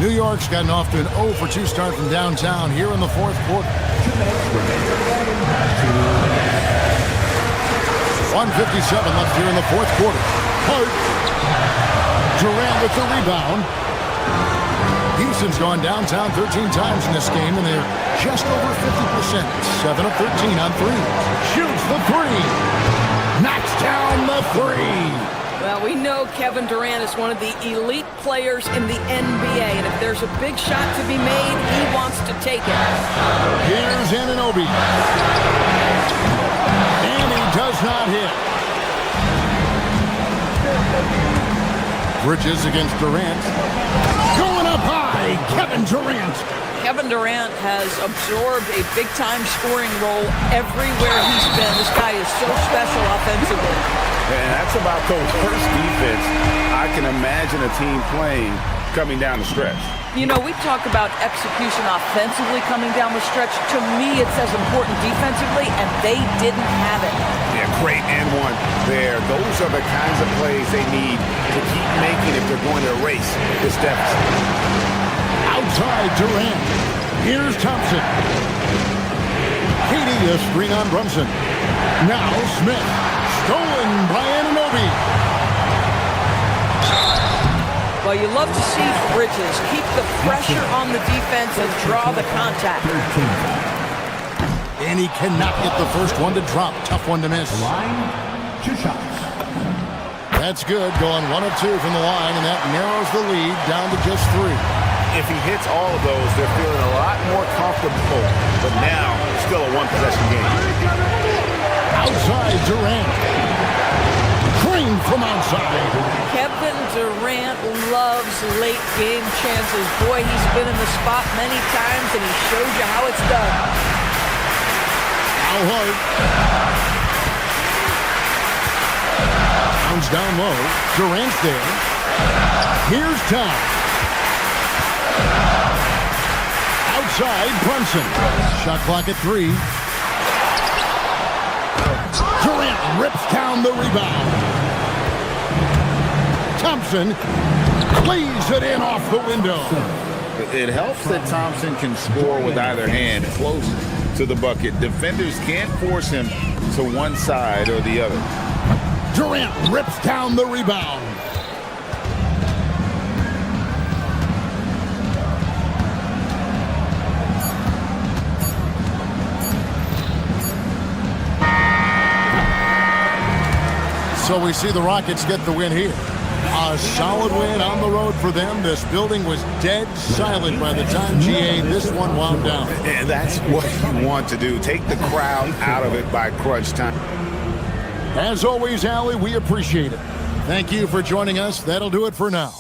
New York's gotten off to an 0 for 2 start from downtown here in the 4th quarter. 1:57 left here in the 4th quarter. Hart. Durant with the rebound. Houston's gone downtown 13 times in this game, and they're just over 50%. 7 of 13 on 3. Shoots the 3. Knocks down the 3.
Well, we know Kevin Durant is one of the elite players in the NBA, and if there's a big shot to be made, he wants to take it.
Here's Anunoby. And he does not hit. Bridges against Durant. Going up high, Kevin Durant.
Kevin Durant has absorbed a big-time scoring role everywhere he's been. This guy is so special offensively.
And that's about the worst defense I can imagine a team playing coming down the stretch.
You know, we talk about execution offensively coming down the stretch. To me, it's as important defensively, and they didn't have it.
Yeah, great and one there. Those are the kinds of plays they need to keep making if they're going to erase this deficit.
Outside Durant. Here's Thompson. KD a screen on Brunson. Now Smith. Stolen by Anunoby.
Well, you love to see Bridges keep the pressure on the defense and draw the contact.
And he cannot get the first one to drop. Tough one to miss.
Line, 2 shots.
That's good. Going 1 of 2 from the line, and that narrows the lead down to just 3.
If he hits all of those, they're feeling a lot more comfortable. But now, still a one-possession game.
Outside Durant. Cream from outside.
Kevin Durant loves late game chances. Boy, he's been in the spot many times, and he shows you how it's done.
Foul hard. Towns down low. Durant's there. Here's Towns. Outside, Brunson. Shot clock at 3. Durant rips down the rebound. Thompson lays it in off the window.
It helps that Thompson can score with either hand close to the bucket. Defenders can't force him to one side or the other.
Durant rips down the rebound. So we see the Rockets get the win here. A solid win on the road for them. This building was dead silent by the time GA this one wound down.
And that's what you want to do. Take the crowd out of it by crunch time.
As always, Allie, we appreciate it. Thank you for joining us. That'll do it for now.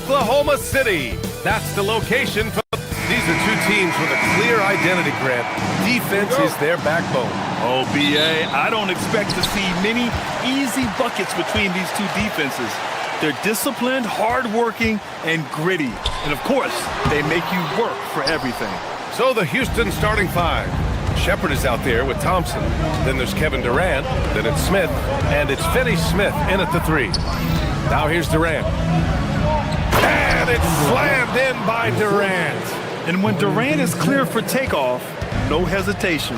Oklahoma City. That's the location for. These are two teams with a clear identity, Grant. Defense is their backbone.
Oh, B.A., I don't expect to see many easy buckets between these two defenses. They're disciplined, hardworking, and gritty. And, of course, they make you work for everything.
So the Houston starting five. Shepard is out there with Thompson. Then there's Kevin Durant. Then it's Smith. And it's Finney-Smith in at the 3. Now here's Durant. And it's slammed in by Durant.
And when Durant is clear for takeoff, no hesitation.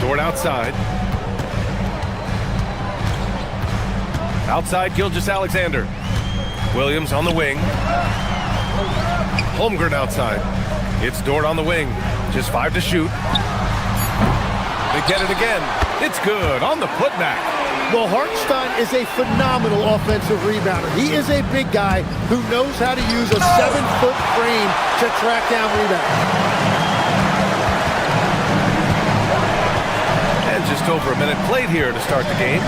Dort outside. Outside, Gilgeous-Alexander. Williams on the wing. Holmgren outside. It's Dort on the wing. Just 5 to shoot. They get it again. It's good on the putback.
Well, Hartenstein is a phenomenal offensive rebounder. He is a big guy who knows how to use a 7-foot frame to track down rebounds.
And just over a minute played here to start the game.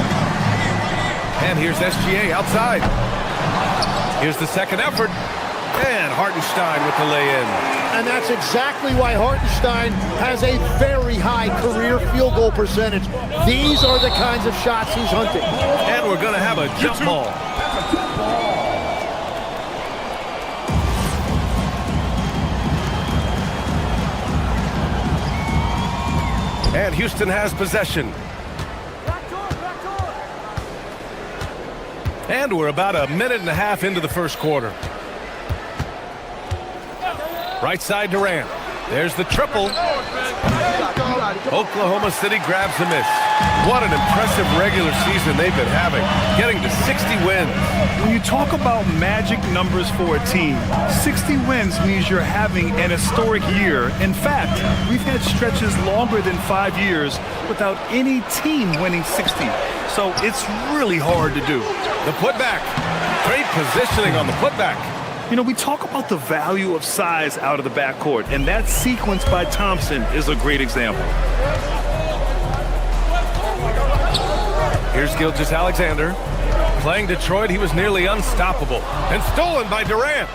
And here's SGA outside. Here's the second effort. And Hartenstein with the lay-in.
And that's exactly why Hartenstein has a very high career field goal percentage. These are the kinds of shots he's hunting.
And we're going to have a jump ball. And Houston has possession. And we're about a minute and a half into the first quarter. Right side Durant. There's the triple. Oklahoma City grabs the miss. What an impressive regular season they've been having, getting to 60 wins.
When you talk about magic numbers for a team, 60 wins means you're having an historic year. In fact, we've had stretches longer than 5 years without any team winning 60. So it's really hard to do.
The putback. Great positioning on the putback.
You know, we talk about the value of size out of the backcourt, and that sequence by Thompson is a great example.
Here's Gilgeous-Alexander. Playing Detroit, he was nearly unstoppable. And stolen by Durant.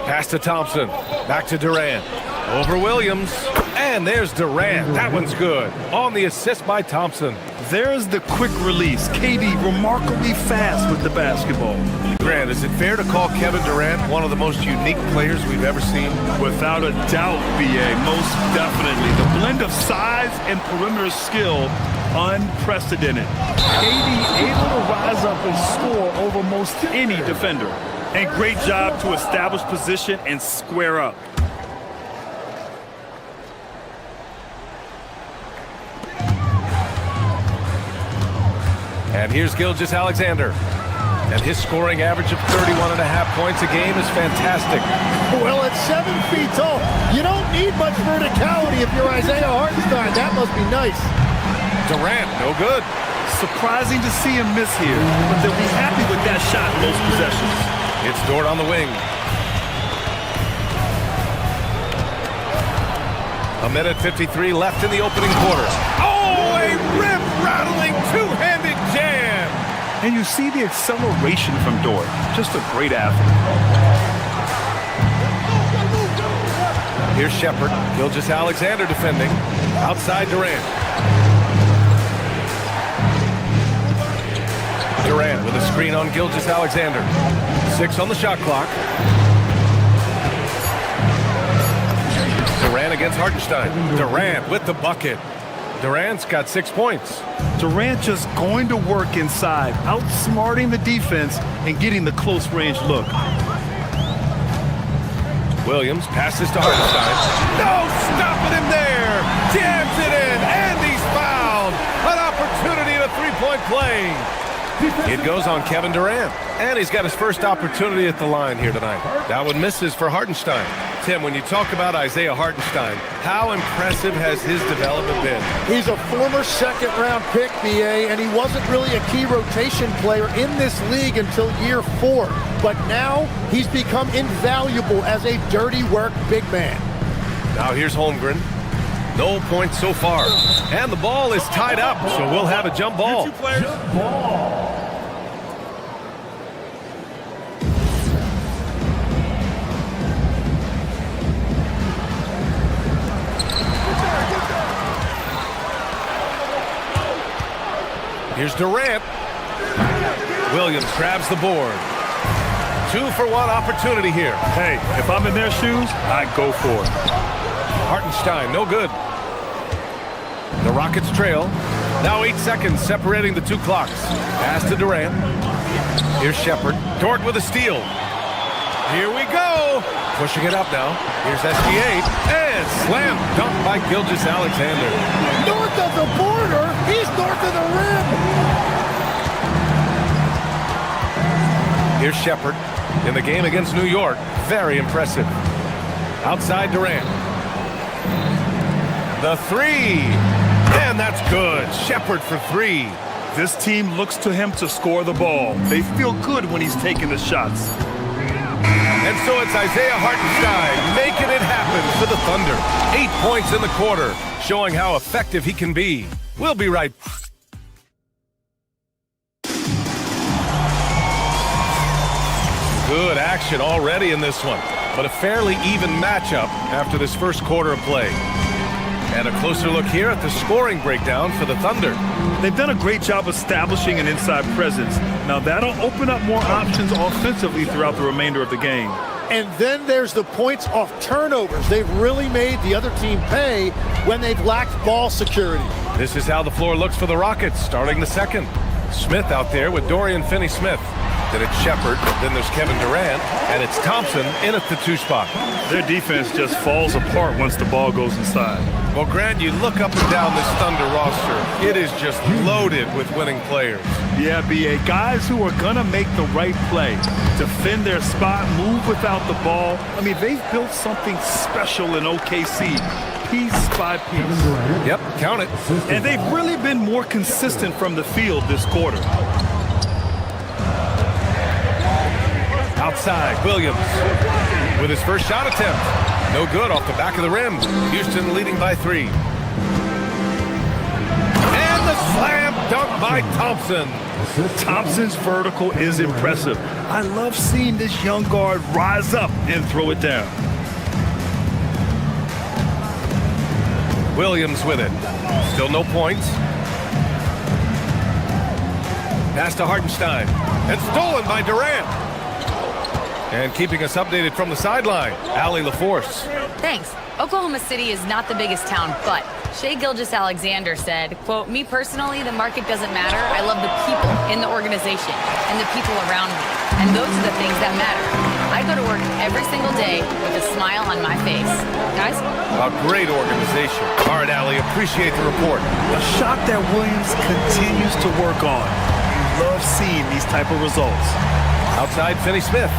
Pass to Thompson. Back to Durant. Over Williams. And there's Durant. That one's good. On the assist by Thompson.
There's the quick release. KD remarkably fast with the basketball.
Grant, is it fair to call Kevin Durant one of the most unique players we've ever seen?
Without a doubt, BA. Most definitely. The blend of size and perimeter skill, unprecedented. KD able to rise up and score over most any defender. And great job to establish position and square up.
And here's Gilgeous-Alexander. And his scoring average of 31.5 points a game is fantastic.
Well, at 7 feet tall, you don't need much verticality if you're Isaiah Hartenstein. That must be nice.
Durant, no good.
Surprising to see him miss here, but they'll be happy with that shot most possessions.
It's Dort on the wing. A minute 53 left in the opening quarter. Oh, a rip-rattling two-handed jam!
And you see the acceleration from Dort. Just a great athlete.
Here's Shepard. Gilgeous-Alexander defending. Outside Durant. Durant with a screen on Gilgeous-Alexander. 6 on the shot clock. Durant against Hartenstein. Durant with the bucket. Durant's got 6 points.
Durant just going to work inside, outsmarting the defense and getting the close range look.
Williams passes to Hartenstein. No, stopping him there. Jams it in, and he's fouled. An opportunity at a three-point play. It goes on Kevin Durant, and he's got his first opportunity at the line here tonight. That one misses for Hartenstein. Tim, when you talk about Isaiah Hartenstein, how impressive has his development been?
He's a former second-round pick, BA, and he wasn't really a key rotation player in this league until year 4. But now he's become invaluable as a dirty work big man.
Now here's Holmgren. No points so far. And the ball is tied up, so we'll have a jump ball.
Jump ball.
Here's Durant. Williams grabs the board. 2-for-1 opportunity here.
Hey, if I'm in their shoes, I go for it.
Hartenstein, no good. The Rockets trail. Now 8 seconds separating the 2 clocks. Pass to Durant. Here's Shepard. Dort with a steal. Here we go. Pushing it up now. Here's SGA. And slam dunk by Gilgeous-Alexander.
North of the border, he's north of the rim.
Here's Shepard in the game against New York. Very impressive. Outside Durant. The 3. And that's good. Shepard for 3.
This team looks to him to score the ball. They feel good when he's taking the shots.
And so it's Isaiah Hartenstein making it happen for the Thunder. 8 points in the quarter, showing how effective he can be. We'll be right back. Good action already in this one, but a fairly even matchup after this first quarter of play. And a closer look here at the scoring breakdown for the Thunder.
They've done a great job establishing an inside presence. Now that'll open up more options offensively throughout the remainder of the game.
And then there's the points off turnovers. They've really made the other team pay when they've lacked ball security.
This is how the floor looks for the Rockets starting the second. Smith out there with Dorian Finney-Smith. Then it's Shepard, then there's Kevin Durant, and it's Thompson in at the 2 spot.
Their defense just falls apart once the ball goes inside.
Well, Grant, you look up and down this Thunder roster. It is just loaded with winning players.
Yeah, BA, guys who are going to make the right play, defend their spot, move without the ball. I mean, they've built something special in OKC, piece by piece.
Yep, count it.
And they've really been more consistent from the field this quarter.
Outside, Williams with his first shot attempt. No good off the back of the rim. Houston leading by 3. And the slam dunk by Thompson.
Thompson's vertical is impressive. I love seeing this young guard rise up and throw it down.
Williams with it. Still no points. Pass to Hartenstein. And stolen by Durant. And keeping us updated from the sideline, Allie LaForce.
Thanks. Oklahoma City is not the biggest town, but Shai Gilgeous-Alexander said, quote, "Me personally, the market doesn't matter. I love the people in the organization and the people around me. And those are the things that matter. I go to work every single day with a smile on my face." Guys?
A great organization. All right, Allie, appreciate the report.
A shot that Williams continues to work on. You love seeing these type of results.
Outside, Finney-Smith.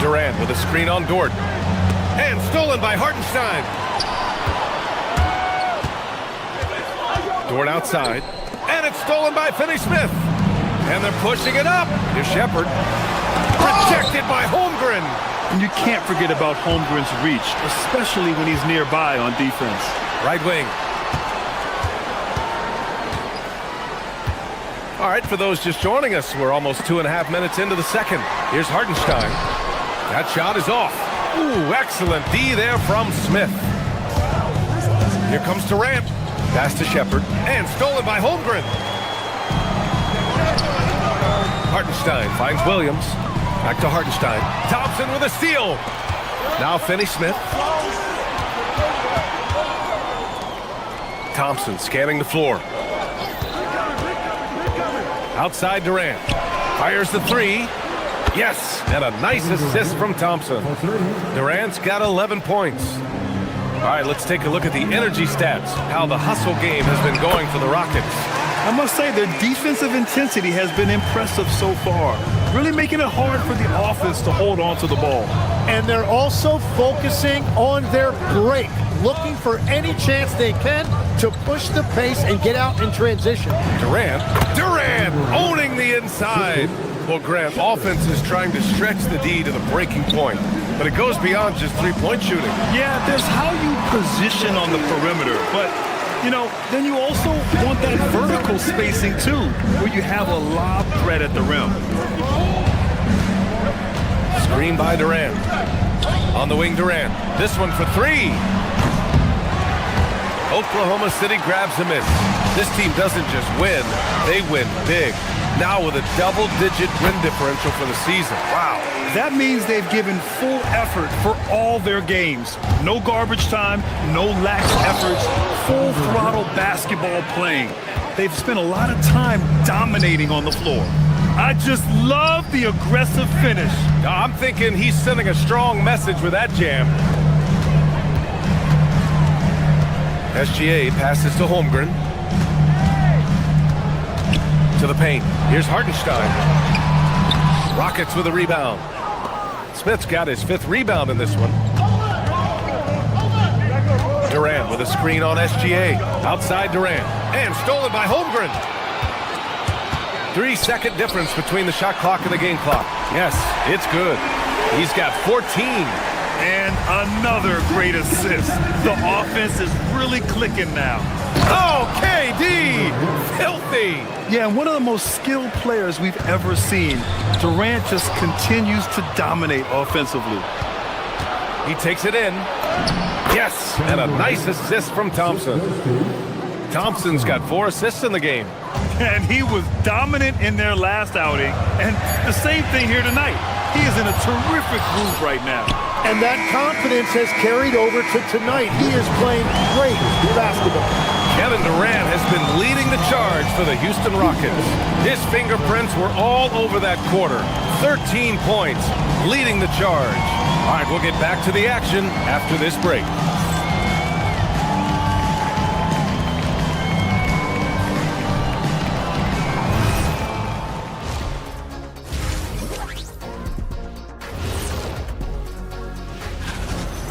Durant with a screen on Dort. And stolen by Hartenstein. Dort outside. And it's stolen by Finney-Smith. And they're pushing it up. Here's Shepard. Rejected by Holmgren.
And you can't forget about Holmgren's reach, especially when he's nearby on defense.
Right wing. All right, for those just joining us, we're almost 2.5 minutes into the second. Here's Hartenstein. That shot is off. Ooh, excellent D there from Smith. Here comes Durant. Pass to Shepard. And stolen by Holmgren. Hartenstein finds Williams. Back to Hartenstein. Thompson with a steal. Now Finney-Smith. Thompson scanning the floor. Outside Durant. Fires the three. Yes, and a nice assist from Thompson. Durant's got 11 points. All right, let's take a look at the energy stats, how the hustle game has been going for the Rockets.
I must say their defensive intensity has been impressive so far, really making it hard for the offense to hold on to the ball.
And they're also focusing on their break, looking for any chance they can to push the pace and get out in transition.
Durant owning the inside. Well, Grant, offense is trying to stretch the D to the breaking point, but it goes beyond just three-point shooting.
Yeah, there's how you position on the perimeter, but, you know, then you also want that vertical spacing, too, where you have a lob threat at the rim.
Screen by Durant. On the wing, Durant. This one for three. Oklahoma City grabs a miss. This team doesn't just win, they win big. Now with a double-digit win differential for the season. Wow.
That means they've given full effort for all their games. No garbage time, no lax efforts, full throttle basketball playing. They've spent a lot of time dominating on the floor. I just love the aggressive finish.
I'm thinking he's sending a strong message with that jam. SGA passes to Holmgren. To the paint. Here's Hartenstein. Rockets with a rebound. Smith's got his 5th rebound in this one. Durant with a screen on SGA. Outside Durant. And stolen by Holmgren. 3-second difference between the shot clock and the game clock. Yes, it's good. He's got 14.
And another great assist. The offense is really clicking now.
Oh, KD! Filthy!
Yeah, and one of the most skilled players we've ever seen. Durant just continues to dominate offensively.
He takes it in. Yes, and a nice assist from Thompson. Thompson's got 4 assists in the game.
And he was dominant in their last outing. And the same thing here tonight. He is in a terrific groove right now.
And that confidence has carried over to tonight. He is playing great basketball.
Kevin Durant has been leading the charge for the Houston Rockets. His fingerprints were all over that quarter. 13 points, leading the charge. All right, we'll get back to the action after this break.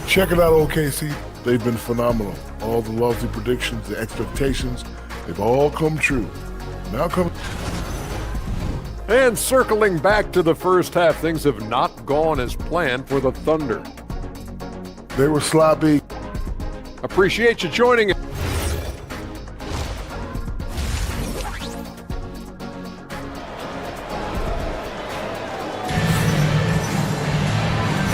Check it out, OKC. They've been phenomenal. All the lofty predictions, the expectations, they've all come true. Now come.
And circling back to the first half, things have not gone as planned for the Thunder.
They were sloppy.
Appreciate you joining us.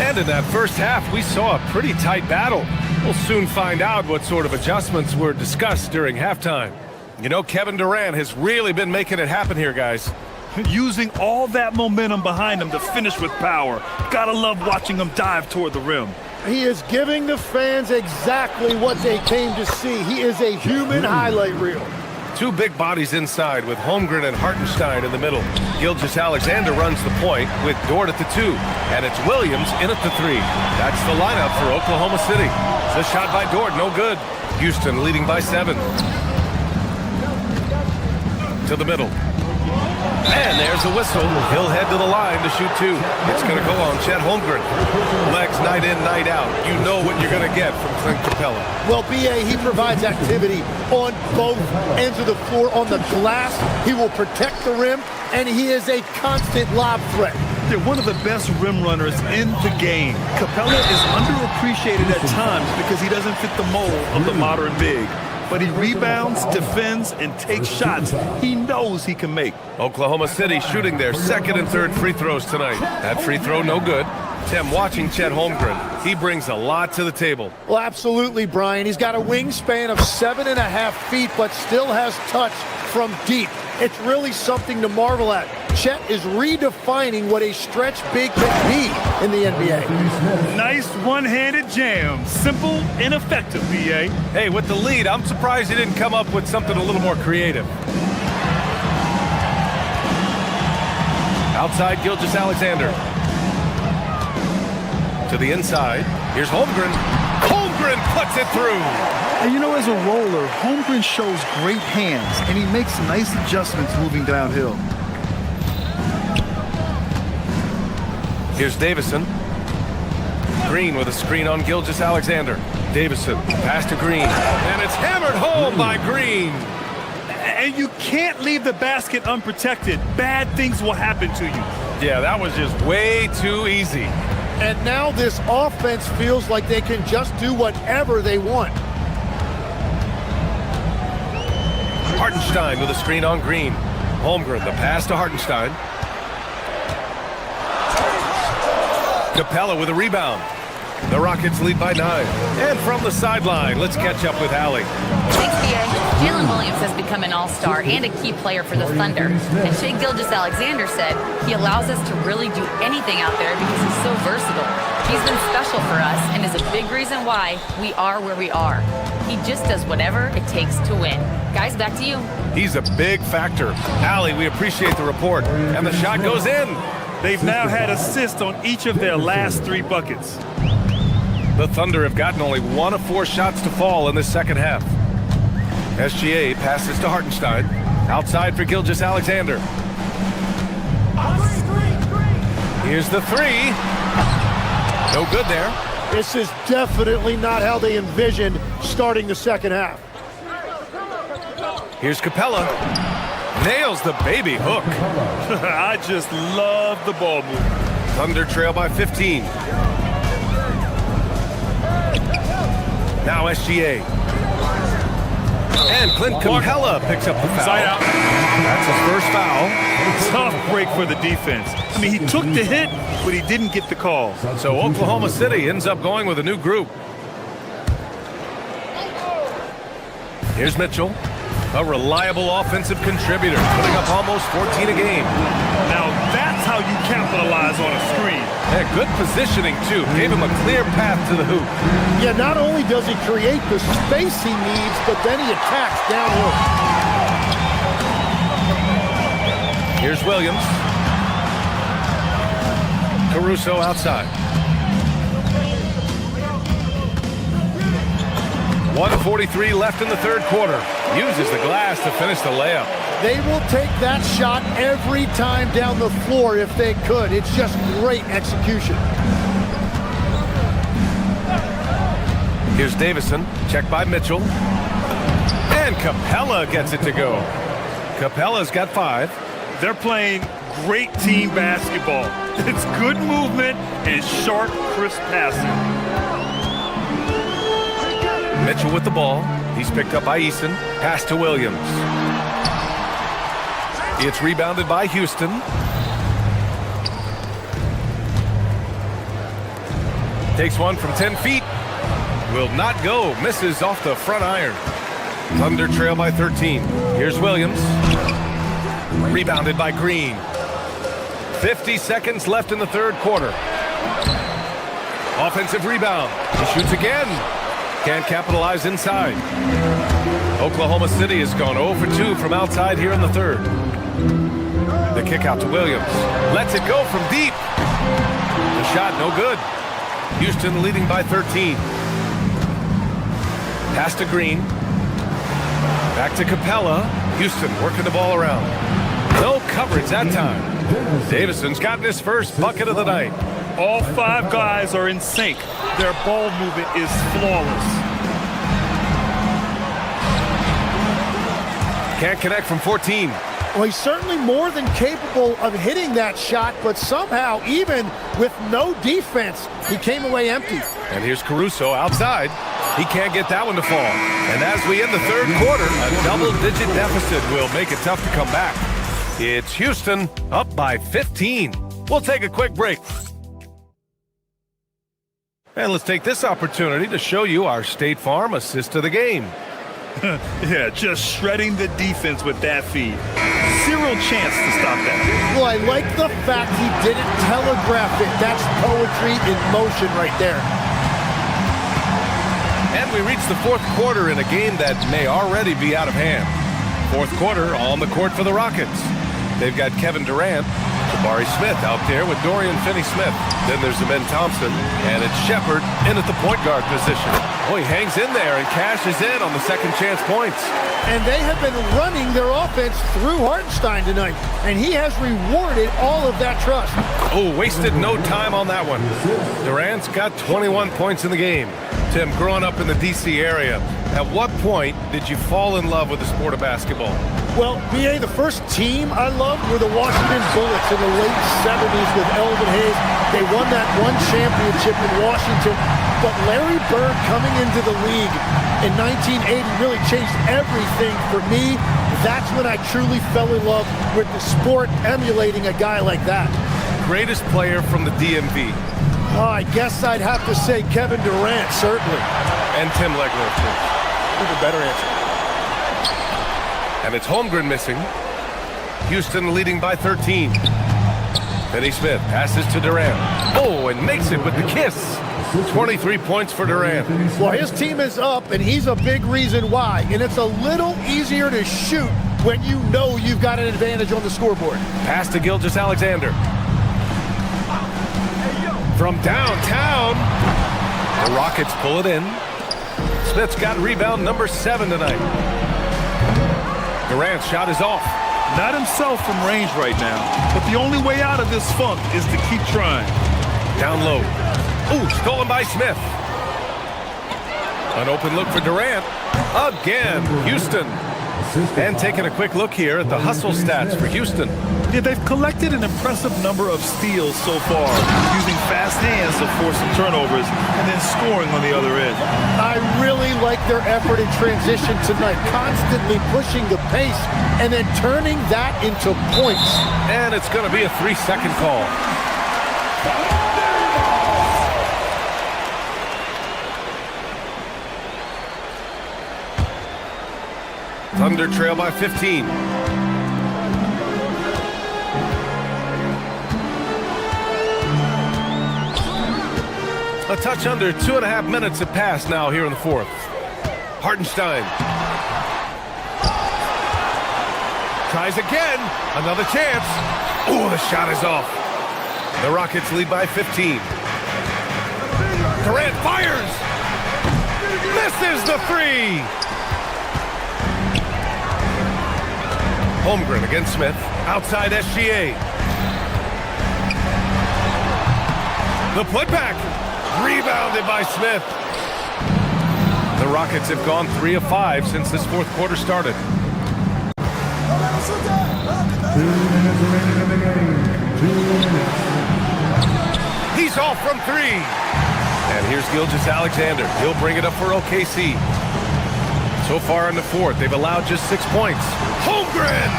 And in that first half, we saw a pretty tight battle. We'll soon find out what sort of adjustments were discussed during halftime. You know, Kevin Durant has really been making it happen here, guys.
Using all that momentum behind him to finish with power. Gotta love watching him dive toward the rim.
He is giving the fans exactly what they came to see. He is a human highlight reel.
2 big bodies inside with Holmgren and Hartenstein in the middle. Gilgeous-Alexander runs the point with Dort at the 2. And it's Williams in at the 3. That's the lineup for Oklahoma City. The shot by Dort, no good. Houston leading by 7. To the middle. And there's a whistle. He'll head to the line to shoot 2. It's going to go on Chet Holmgren. Legs night in, night out. You know what you're going to get from Clint Capella.
Well, B.A., he provides activity on both ends of the floor. On the glass, he will protect the rim, and he is a constant lob threat.
They're one of the best rim runners in the game. Capella is underappreciated at times because he doesn't fit the mold of the modern big. But he rebounds, defends, and takes shots he knows he can make.
Oklahoma City shooting their 2nd and 3rd free throws tonight. That free throw no good. Tim watching Chet Holmgren. He brings a lot to the table.
Well, absolutely, Brian. He's got a wingspan of 7.5 feet, but still has touch from deep. It's really something to marvel at. Chet is redefining what a stretch big can be in the NBA.
Nice one-handed jam. Simple and effective, B.A.
Hey, with the lead, I'm surprised he didn't come up with something a little more creative. Outside, Gilgeous-Alexander. To the inside. Here's Holmgren. Holmgren puts it through.
And you know, as a roller, Holmgren shows great hands, and he makes nice adjustments moving downhill.
Here's Davison. Green with a screen on Gilgeous-Alexander. Davison, pass to Green. And it's hammered home by Green.
And you can't leave the basket unprotected. Bad things will happen to you.
Yeah, that was just way too easy.
And now this offense feels like they can just do whatever they want.
Hartenstein with a screen on Green. Holmgren, the pass to Hartenstein. Capella with a rebound. The Rockets lead by 9. And from the sideline, let's catch up with Allie.
Thanks, B.A. Jalen Williams has become an all-star and a key player for the Thunder. And Shai Gilgeous-Alexander said he allows us to really do anything out there because he's so versatile. He's been special for us and is a big reason why we are where we are. He just does whatever it takes to win. Guys, back to you.
He's a big factor. Allie, we appreciate the report. And the shot goes in.
They've now had assists on each of their last 3 buckets.
The Thunder have gotten only 1 of 4 shots to fall in this second half. SGA passes to Hartenstein. Outside for Gilgeous-Alexander. Here's the 3. No good there.
This is definitely not how they envisioned starting the second half.
Here's Capella. Nails the baby hook.
I just love the ball move.
Thunder trail by 15. Now SGA. And Clint Capella picks up the foul.
Side out.
That's his first foul.
Tough break for the defense. I mean, he took the hit, but he didn't get the call.
So Oklahoma City ends up going with a new group. Here's Mitchell, a reliable offensive contributor, putting up almost 14 a game.
Now that's how you capitalize on a screen.
Yeah, good positioning, too. Gave him a clear path to the hoop.
Yeah, not only does he create the space he needs, but then he attacks downhill.
Here's Williams. Caruso outside. 1:43 left in the third quarter. Uses the glass to finish the layup.
They will take that shot every time down the floor if they could. It's just great execution.
Here's Davison, checked by Mitchell. And Capella gets it to go. Capella's got 5.
They're playing great team basketball. It's good movement and sharp, crisp passing.
Mitchell with the ball. He's picked up by Easton. Pass to Williams. It's rebounded by Houston. Takes one from 10 feet. Will not go. Misses off the front iron. Thunder trail by 13. Here's Williams. Rebounded by Green. 50 seconds left in the third quarter. Offensive rebound. He shoots again. Can't capitalize inside. Oklahoma City has gone 0 for 2 from outside here in the third. The kick out to Williams. Lets it go from deep. The shot no good. Houston leading by 13. Pass to Green. Back to Capella. Houston working the ball around. No coverage that time. Davison's gotten his first bucket of the night.
All 5 guys are in sync. Their ball movement is flawless.
Can't connect from 14.
Well, he's certainly more than capable of hitting that shot, but somehow, even with no defense, he came away empty.
And here's Caruso outside. He can't get that one to fall. And as we end the third quarter, a double-digit deficit will make it tough to come back. It's Houston up by 15. We'll take a quick break. And let's take this opportunity to show you our State Farm assist of the game.
Yeah, just shredding the defense with that feed. Zero chance to stop that.
Well, I like the fact he didn't telegraph it. That's poetry in motion right there.
And we reach the fourth quarter in a game that may already be out of hand. Fourth quarter on the court for the Rockets. They've got Kevin Durant, Jabari Smith out there with Dorian Finney-Smith. Then there's Ben Thompson, and it's Shepard in at the point guard position. Oh, he hangs in there and cashes in on the second chance points.
And they have been running their offense through Hartenstein tonight, and he has rewarded all of that trust.
Oh, wasted no time on that one. Durant's got 21 points in the game. Tim, growing up in the D.C. area, at what point did you fall in love with the sport of basketball?
Well, B.A., the first team I loved were the Washington Bullets in the late 70s with Elvin Hayes. They won that one championship in Washington. But Larry Bird coming into the league in 1980 really changed everything for me. That's when I truly fell in love with the sport, emulating a guy like that.
Greatest player from the DMV?
Oh, I guess I'd have to say Kevin Durant, certainly.
And Tim Legler, of course.
Who's a better answer?
And it's Holmgren missing. Houston leading by 13. Finney-Smith passes to Durant. Oh, and makes it with the kiss. 23 points for Durant.
Well, his team is up, and he's a big reason why. And it's a little easier to shoot when you know you've got an advantage on the scoreboard.
Pass to Gilgeous-Alexander. From downtown, the Rockets pull it in. Smith's got rebound number 7 tonight. Durant's shot is off.
Not himself from range right now, but the only way out of this funk is to keep trying.
Down low. Ooh, stolen by Smith. An open look for Durant. Again, Houston. And taking a quick look here at the hustle stats for Houston.
Yeah, they've collected an impressive number of steals so far, using fast hands to force some turnovers and then scoring on the other end.
I really like their effort in transition tonight, constantly pushing the pace and then turning that into points.
And it's going to be a 3-second call. Thunder trail by 15. A touch under 2.5 minutes have passed now here in the fourth. Hartenstein. Tries again. Another chance. Oh, the shot is off. The Rockets lead by 15. Durant fires. Misses the 3. Holmgren against Smith. Outside SGA. The putback. Rebounded by Smith. The Rockets have gone 3 of 5 since this fourth quarter started.
2 minutes remaining in the game. 2 minutes.
He's off from 3. And here's Gilgeous-Alexander. He'll bring it up for OKC. So far in the fourth, they've allowed just 6 points. Holmgren!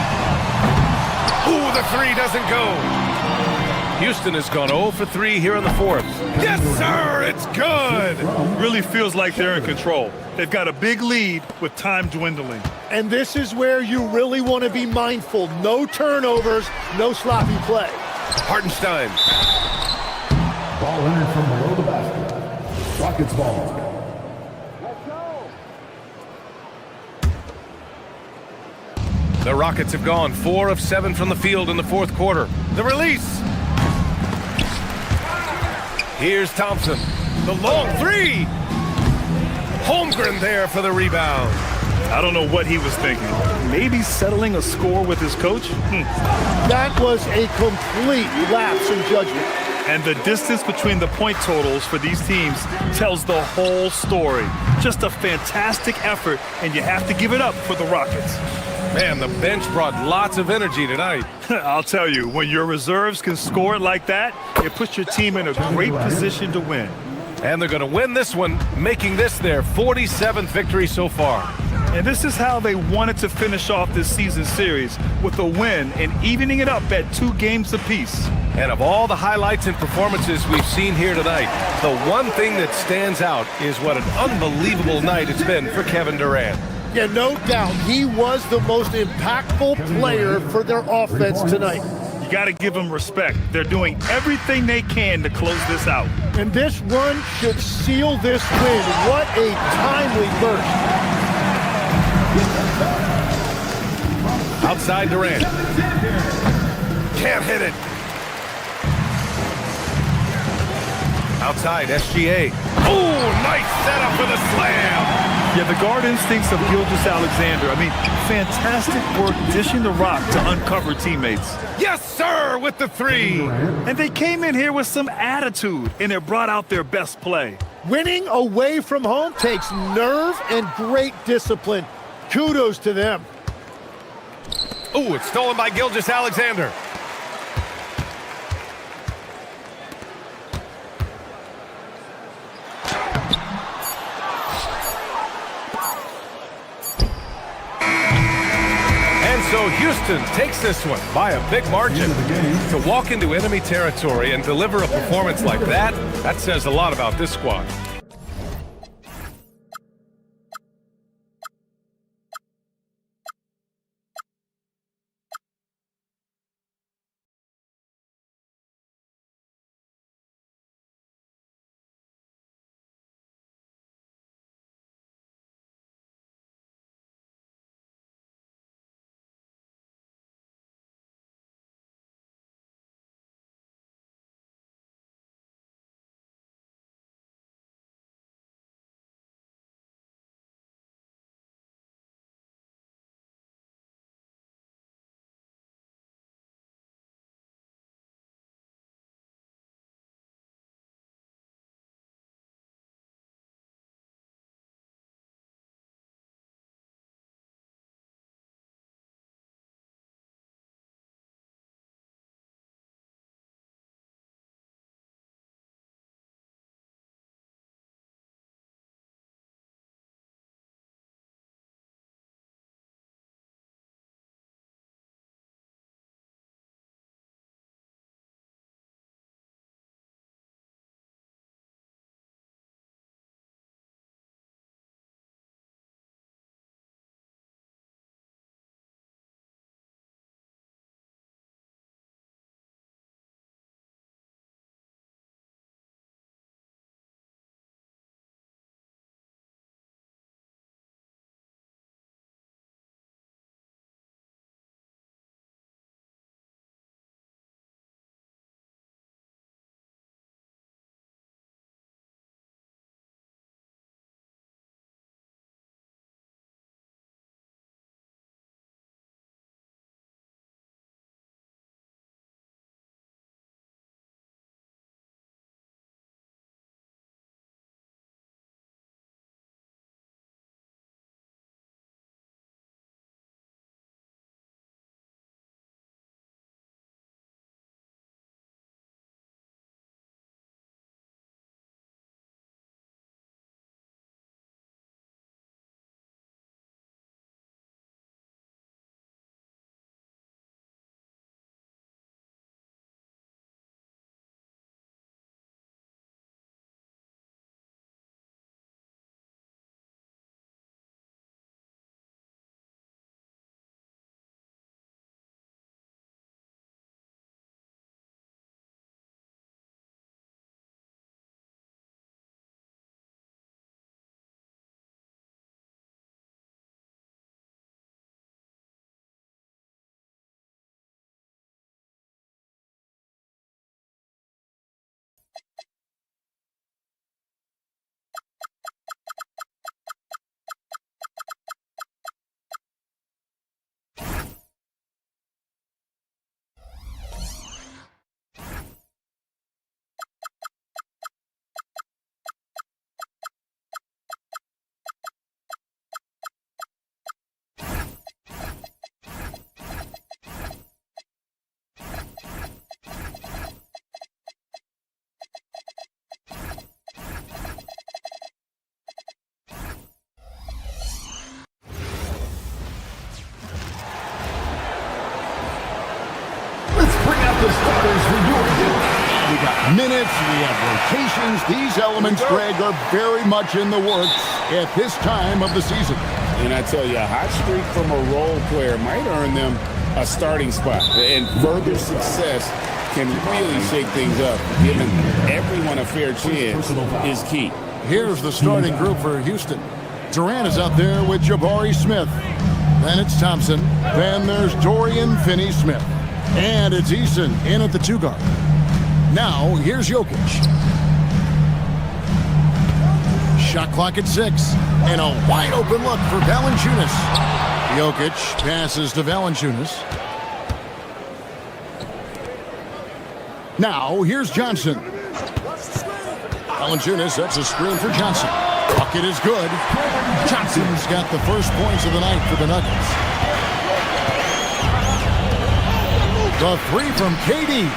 Ooh, the 3 doesn't go. Houston has gone 0 for 3 here in the fourth. Yes, sir, it's good.
Really feels like they're in control. They've got a big lead with time dwindling.
And this is where you really want to be mindful. No turnovers, no sloppy play.
Hartenstein.
Ball entered from below the basket. Rockets ball.
The Rockets have gone 4 of 7 from the field in the fourth quarter. The release. Here's Thompson. The long 3. Holmgren there for the rebound.
I don't know what he was thinking. Maybe settling a score with his coach?
That was a complete lapse in judgment.
And the distance between the point totals for these teams tells the whole story. Just a fantastic effort, and you have to give it up for the Rockets.
Man, the bench brought lots of energy tonight.
I'll tell you, when your reserves can score it like that, it puts your team in a great position to win.
And they're going to win this one, making this their 47th victory so far.
And this is how they wanted to finish off this season series, with a win and evening it up at 2 games apiece.
And of all the highlights and performances we've seen here tonight, the one thing that stands out is what an unbelievable night it's been for Kevin Durant.
Yeah, no doubt. He was the most impactful player for their offense tonight.
You got to give them respect. They're doing everything they can to close this out.
And this run should seal this win. What a timely burst.
Outside Durant. Can't hit it. Outside SGA. Oh, nice setup for the slam.
Yeah, the guard instincts of Gilgeous-Alexander. I mean, fantastic work dishing the rock to uncover teammates.
Yes, sir, with the three.
And they came in here with some attitude, and it brought out their best play.
Winning away from home takes nerve and great discipline. Kudos to them.
Oh, it's stolen by Gilgeous-Alexander. So Houston takes this one by a big margin. To walk into enemy territory and deliver a performance like that, that says a lot about this squad.
the starters for your
got minutes, we have rotations. These elements, Greg, are very much in the works at this time of the season.
And I tell you, a hot streak from a role player might earn them a starting spot. And further success can really shake things up. Giving everyone a fair chance is key.
Here's the starting group for Houston. Durant is out there with Jabari Smith. Then it's Thompson. Then there's Dorian Finney-Smith. And it's Eason in at the 2 guard. Now, here's Jokic. Shot clock at 6. And a wide open look for Valanciunas. Jokic passes to Valanciunas. Now, here's Johnson. Valanciunas sets a screen for Johnson. Bucket is good. Johnson's got the first points of the night for the Nuggets. The 3 from KD.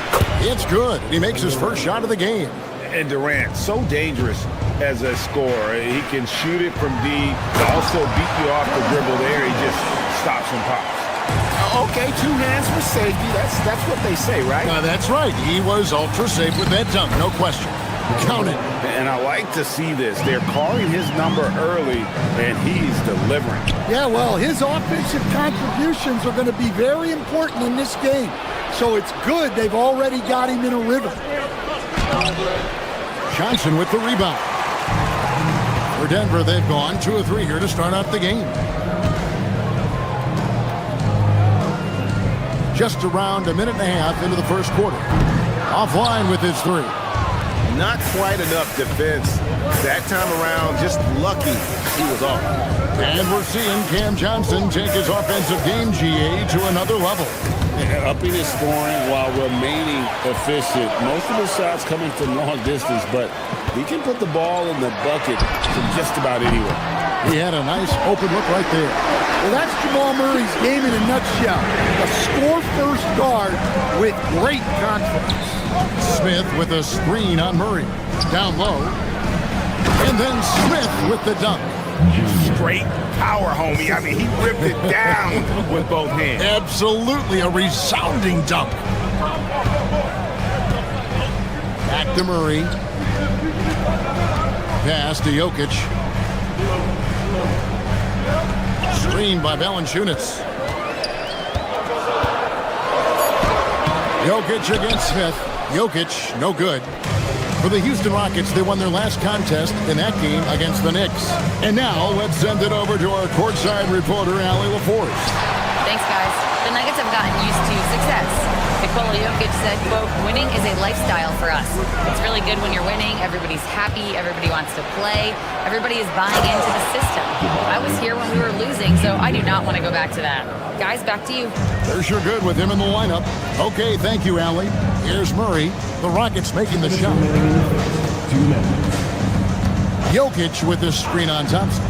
It's good. He makes his first shot of the game.
And Durant, so dangerous as a scorer. He can shoot it from deep, also beat you off the dribble there. He just stops and pops.
Okay, 2 hands for safety. That's what they say, right?
That's right. He was ultra safe with that dunk, no question. Count it.
And I like to see this. They're calling his number early, and he's delivering.
Yeah, well, his offensive contributions are going to be very important in this game. So it's good they've already got him in a rhythm.
Johnson with the rebound. For Denver, they've gone 2 of 3 here to start out the game. Just around a minute and a half into the first quarter. Offline with his 3.
Not quite enough defense. That time around, just lucky he was off.
And we're seeing Cam Johnson take his offensive game, GA, to another level.
Upping his scoring while remaining efficient. Most of his shots coming from long distance, but he can put the ball in the bucket from just about anywhere.
He had a nice open look right there.
Well, that's Jamal Murray's game in a nutshell. A score-first guard with great confidence.
Smith with a screen on Murray. Down low. And then Smith with the dunk.
Straight power, homie. I mean, he ripped it down with both hands.
Absolutely a resounding dunk. Back to Murray. Pass to Jokic. Screen by Valanciunas. Jokic against Smith. Jokic, no good. For the Houston Rockets, they won their last contest in that game against the Knicks. And now, let's send it over to our courtside reporter, Allie LaForce.
Thanks, guys. The Nuggets have gotten used to success. Nikola Jokic said, quote, winning is a lifestyle for us. It's really good when you're winning. Everybody's happy. Everybody wants to play. Everybody is buying into the system. I was here when we were losing, so I do not want to go back to that. Guys, back to you.
They're sure good with him in the lineup. Okay, thank you, Allie. Here's Murray. The Rockets making the shot.
2 minutes.
Jokic with this screen on Thompson.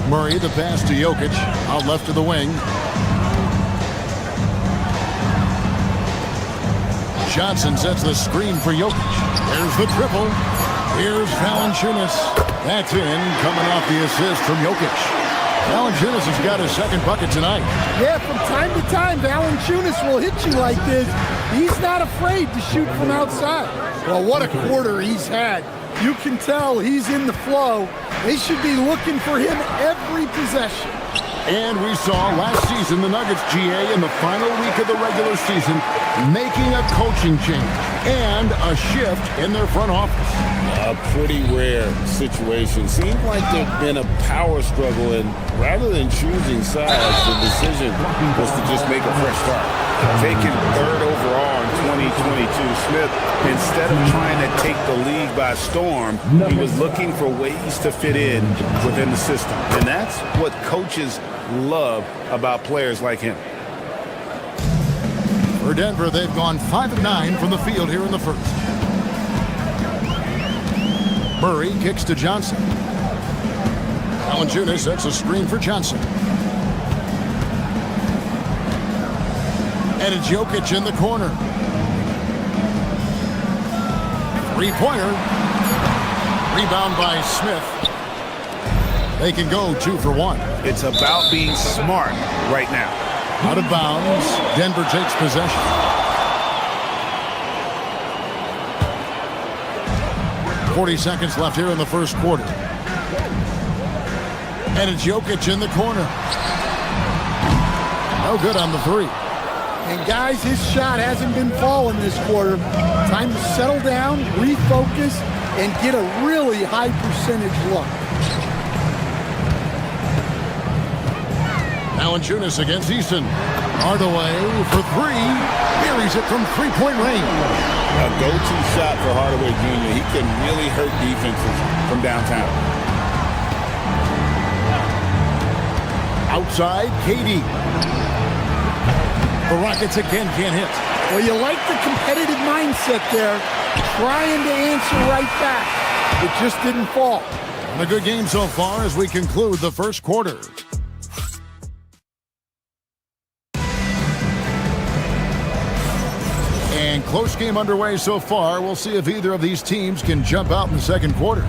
Murray, the pass to Jokic. Out left to the wing. Johnson sets the screen for Jokic. There's the triple. Here's Valanciunas. That's in, coming off the assist from Jokic. Valanciunas has got his second bucket tonight.
Yeah, from time to time, Valanciunas will hit you like this. He's not afraid to shoot from outside. Well, what a quarter he's had. You can tell he's in the flow. They should be looking for him every possession.
And we saw last season the Nuggets, GA, in the final week of the regular season, making a coaching change and a shift in their front office.
A pretty rare situation. Seemed like there'd been a power struggle, and rather than choosing sides, the decision was to just make a fresh start.
Taking 3rd overall in 2022, Smith, instead of trying to take the league by storm, he was looking for ways to fit in within the system. And that's what coaches love about players like him.
For Denver, they've gone 5 of 9 from the field here in the first. Murray kicks to Johnson. Valanciunas sets a screen for Johnson. And it's Jokic in the corner. 3-pointer. Rebound by Smith. They can go 2 for 1.
It's about being smart right now.
Out of bounds. Denver takes possession. 40 seconds left here in the first quarter. And it's Jokic in the corner. No good on the three.
And guys, his shot hasn't been falling this quarter. Time to settle down, refocus, and get a really high percentage look.
Valanciunas against Easton. Hardaway for three. Buries it from three-point range.
A go-to shot for Hardaway Jr. He can really hurt defenses from downtown.
Outside, KD. The Rockets again can't hit.
Well, you like the competitive mindset there, trying to answer right back. It just didn't fall.
And a good game so far as we conclude the first quarter. And close game underway so far. We'll see if either of these teams can jump out in the second quarter.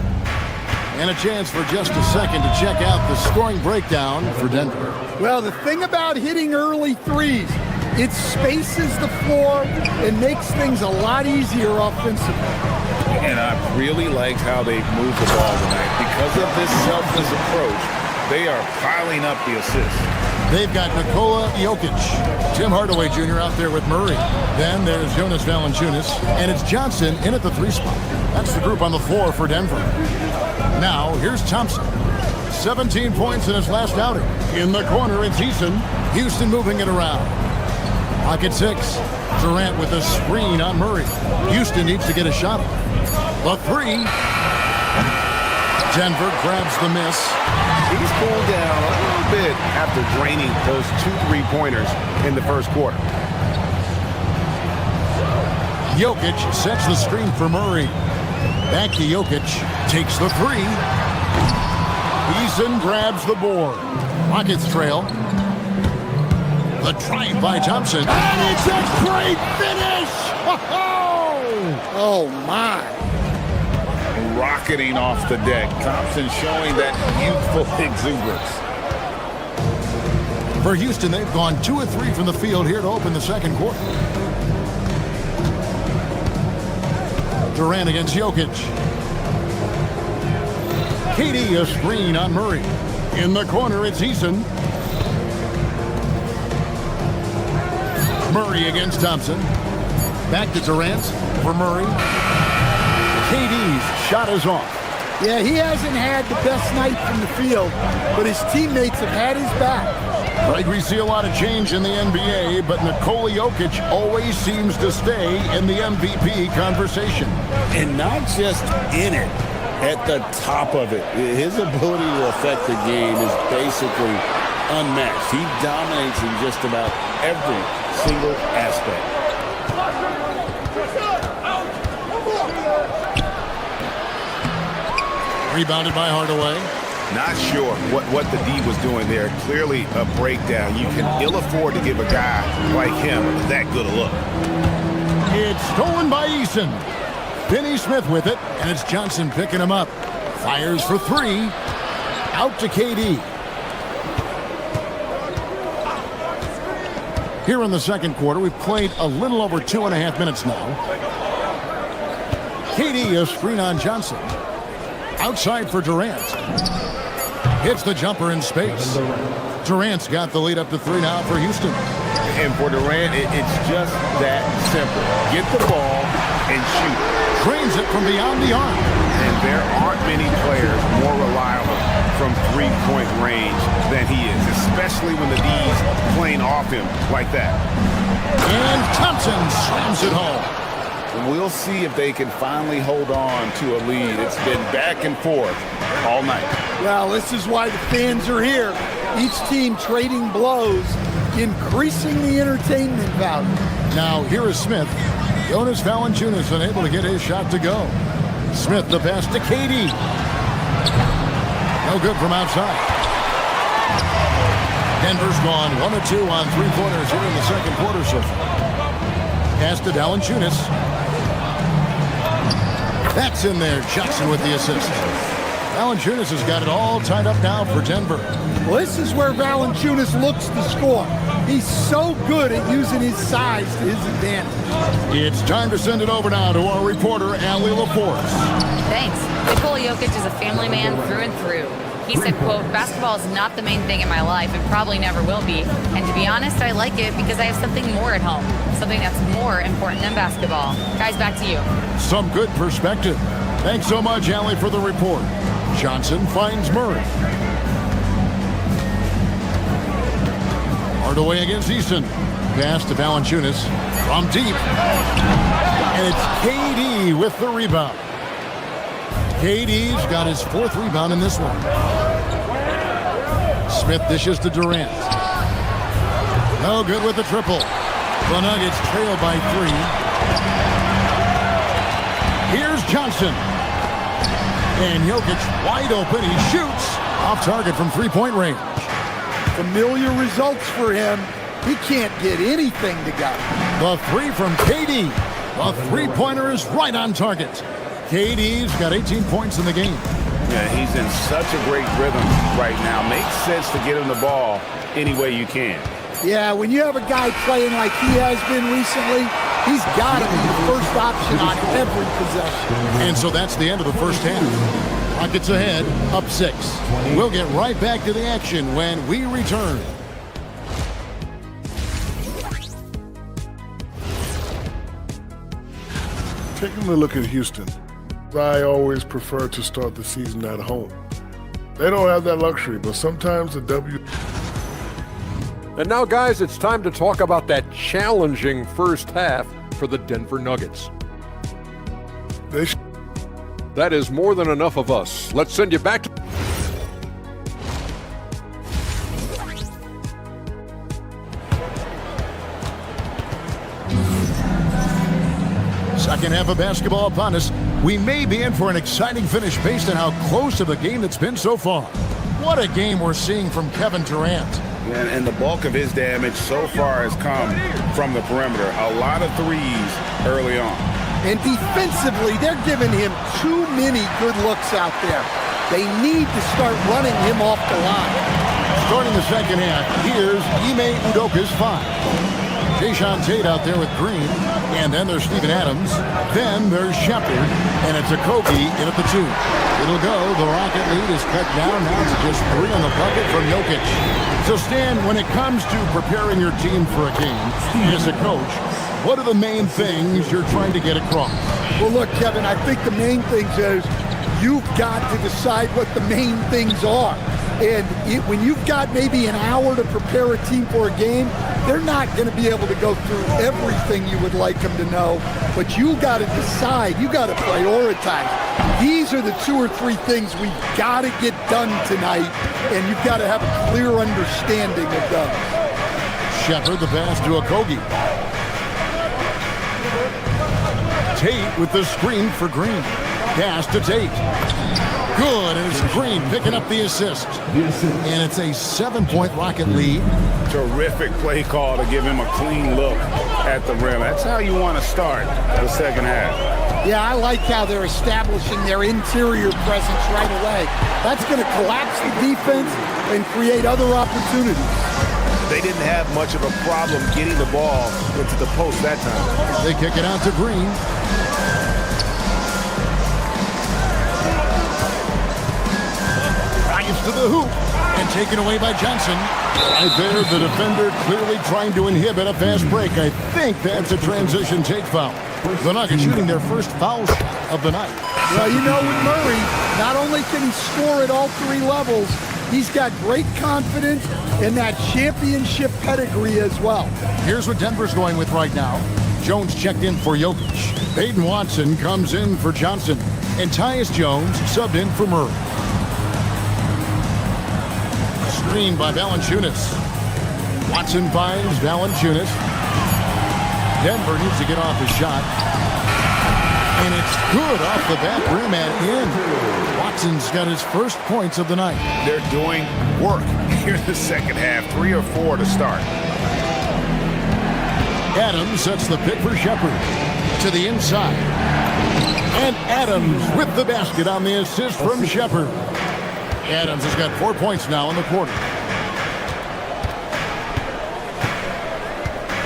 And a chance for just a second to check out the scoring breakdown for Denver.
Well, the thing about hitting early threes, it spaces the floor and makes things a lot easier offensively.
And I really liked how they've moved the ball tonight. Because of this selfless approach, they are piling up the assists.
They've got Nikola Jokic, Tim Hardaway Jr. out there with Murray. Then there's Jonas Valanciunas, and it's Johnson in at the three spot. That's the group on the floor for Denver. Now, here's Thompson. 17 points in his last outing. In the corner, it's Easton. Houston moving it around. Pocket six. Durant with a screen on Murray. Houston needs to get a shot off. The three. Denver grabs the miss.
He's cooled down a little bit after draining those 2 3-pointers in the first quarter.
Jokic sets the screen for Murray. Back to Jokic. Takes the three. Eason grabs the board. Rockets trail. The drive by Thompson. And it's a great finish!
Oh, my.
Rocketing off the deck. Thompson showing that youthful exuberance.
For Houston, they've gone 2 of 3 from the field here to open the second quarter. Durant against Jokic. KD a screen on Murray. In the corner, it's Eason. Murray against Thompson. Back to Durant for Murray. KD's shot is off.
Yeah, he hasn't had the best night from the field, but his teammates have had his back.
Right, we see a lot of change in the NBA, but Nikola Jokic always seems to stay in the MVP conversation.
And not just in it, at the top of it. His ability to affect the game is basically unmatched. He dominates in just about every single aspect.
Rebounded by Hardaway.
Not sure what the D was doing there. Clearly a breakdown. You can ill afford to give a guy like him that good a look.
It's stolen by Eason. Finney Smith with it, and it's Johnson picking him up. Fires for three. Out to KD. Here in the second quarter, we've played a little over 2.5 minutes now. KD a screen on Johnson. Outside for Durant. Hits the jumper in space. Durant's got the lead up to 3 now for Houston.
And for Durant, it's just that simple. Get the ball and shoot.
Drains it from beyond the arc.
And there aren't many players more reliable from three-point range than he is, especially when the D's playing off him like that.
And Thompson slams it home.
We'll see if they can finally hold on to a lead. It's been back and forth all night.
Well, this is why the fans are here. Each team trading blows, increasing the entertainment value.
Now, here is Smith. Jonas Valanciunas unable to get his shot to go. Smith the pass to KD. No good from outside. Denver's gone 1 of 2 on three-pointers here in the second quarter so far. Pass to Valanciunas. That's in there. Jackson with the assist. Valanciunas has got it all tied up now for Denver.
Well, this is where Valanciunas looks to score. He's so good at using his size to his advantage.
It's time to send it over now to our reporter, Allie LaForce.
Thanks. Nikola Jokic is a family man through and through. He said, quote, "Basketball is not the main thing in my life and probably never will be. And to be honest, I like it because I have something more at home, something that's more important than basketball." Guys, back to you.
Some good perspective. Thanks so much, Allie, for the report. Johnson finds Murray. Hardaway against Easton. Pass to Valanciunas from deep. And it's KD with the rebound. KD's got his 4th rebound in this one. Smith dishes to Durant. No good with the triple. The Nuggets trail by 3. Here's Johnson. And Jokic wide open. He shoots off target from 3-point range.
Familiar results for him. He can't get anything to go.
The 3 from KD. The three-pointer is right on target. KD's got 18 points in the game.
Yeah, he's in such a great rhythm right now. Makes sense to get him the ball any way you can.
Yeah, when you have a guy playing like he has been recently, he's got to be the first option on every possession.
And so that's the end of the first half. Rockets ahead, up 6. We'll get right back to the action when we return.
Taking a look at Houston, I always prefer to start the season at home. They don't have that luxury, but sometimes the W...
And now, guys, it's time to talk about that challenging first half for the Denver Nuggets. That is more than enough of us. Let's send you back to...
Second half of basketball upon us. We may be in for an exciting finish based on how close to the game it's been so far. What a game we're seeing from Kevin Durant.
And the bulk of his damage so far has come from the perimeter. A lot of threes early on.
And defensively, they're giving him too many good looks out there. They need to start running him off the line.
Starting the second half, here's Ime Udoka's 5. Jason Tate out there with Green, and then there's Steven Adams. Then there's Shepard, and it's Okogie in at the 2. It'll go. The Rocket lead is cut down now to just 3 on the bucket from Jokic. So, Stan, when it comes to preparing your team for a game, as a coach, what are the main things you're trying to get across?
Well, look, Kevin, I think the main things is you've got to decide what the main things are. And when you've got maybe an hour to prepare a team for a game, they're not going to be able to go through everything you would like them to know. But you got to decide. You got to prioritize. These are the 2 or 3 things we've got to get done tonight, and you've got to have a clear understanding of those.
Shepard, the pass to Okogie. Tate with the screen for Green. Pass to Tate. Good, and it's Green picking up the assist. And it's a 7-point Rocket lead.
Terrific play call to give him a clean look at the rim. That's how you want to start the second half.
Yeah, I like how they're establishing their interior presence right away. That's going to collapse the defense and create other opportunities.
They didn't have much of a problem getting the ball into the post that time.
They kick it out to Green. To the hoop and taken away by Johnson. Right there, the defender clearly trying to inhibit a fast break. I think that's a transition take foul. The Nuggets shooting their first foul shot of the night.
Well, you know, with Murray, not only can he score at all 3 levels, he's got great confidence and that championship pedigree as well.
Here's what Denver's going with right now. Jones checked in for Jokic. Peyton Watson comes in for Johnson. And Tyus Jones subbed in for Murray. Screen by Valanciunas. Watson finds Valanciunas. Denver needs to get off the shot. And it's good off the back rim and in. Watson's got his first points of the night.
They're doing work here in the second half. 3 or 4 to start.
Adams sets the pick for Shepard. To the inside. And Adams with the basket on the assist from Shepard. Adams has got 4 points now in the quarter.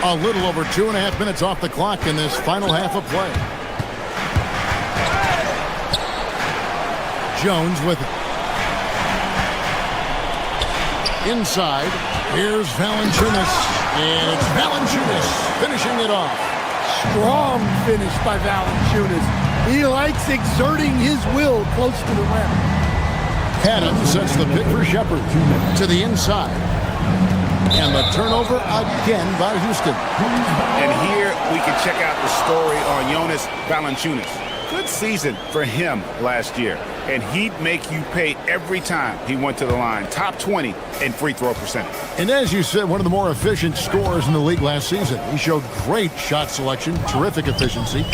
A little over 2.5 minutes off the clock in this final half of play. Jones with it. Inside, here's Valanciunas. And it's Valanciunas finishing it off.
Strong finish by Valanciunas. He likes exerting his will close to the rim.
Adams sets the pick for Shepard to the inside. And the turnover again by Houston.
And here we can check out the story on Jonas Valanciunas. Good season for him last year. And he'd make you pay every time he went to the line. Top 20 in free throw percentage.
And as you said, one of the more efficient scorers in the league last season. He showed great shot selection, terrific efficiency.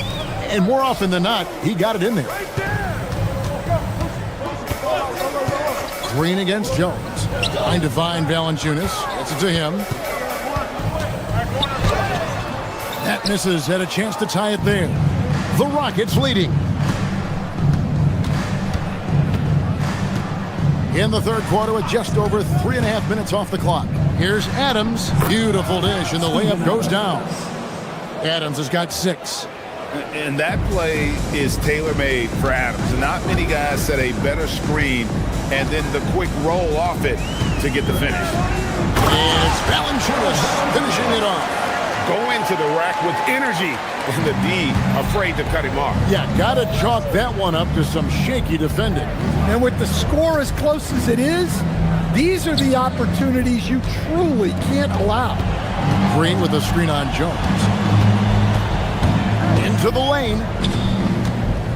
And more often than not, he got it in there. Green against Jones. Trying to find Valanciunas. Gets it to him. That misses. Had a chance to tie it there. The Rockets leading. In the third quarter with just over 3.5 minutes off the clock. Here's Adams. Beautiful dish, and the layup goes down. Adams has got 6.
And that play is tailor-made for Adams. Not many guys set a better screen and then the quick roll off it to get the finish.
And it's Valanciunas finishing it off.
Go into the rack with energy, and the D afraid to cut him off.
Yeah, got to chalk that one up to some shaky defending.
And with the score as close as it is, these are the opportunities you truly can't allow.
Green with a screen on Jones. Into the lane.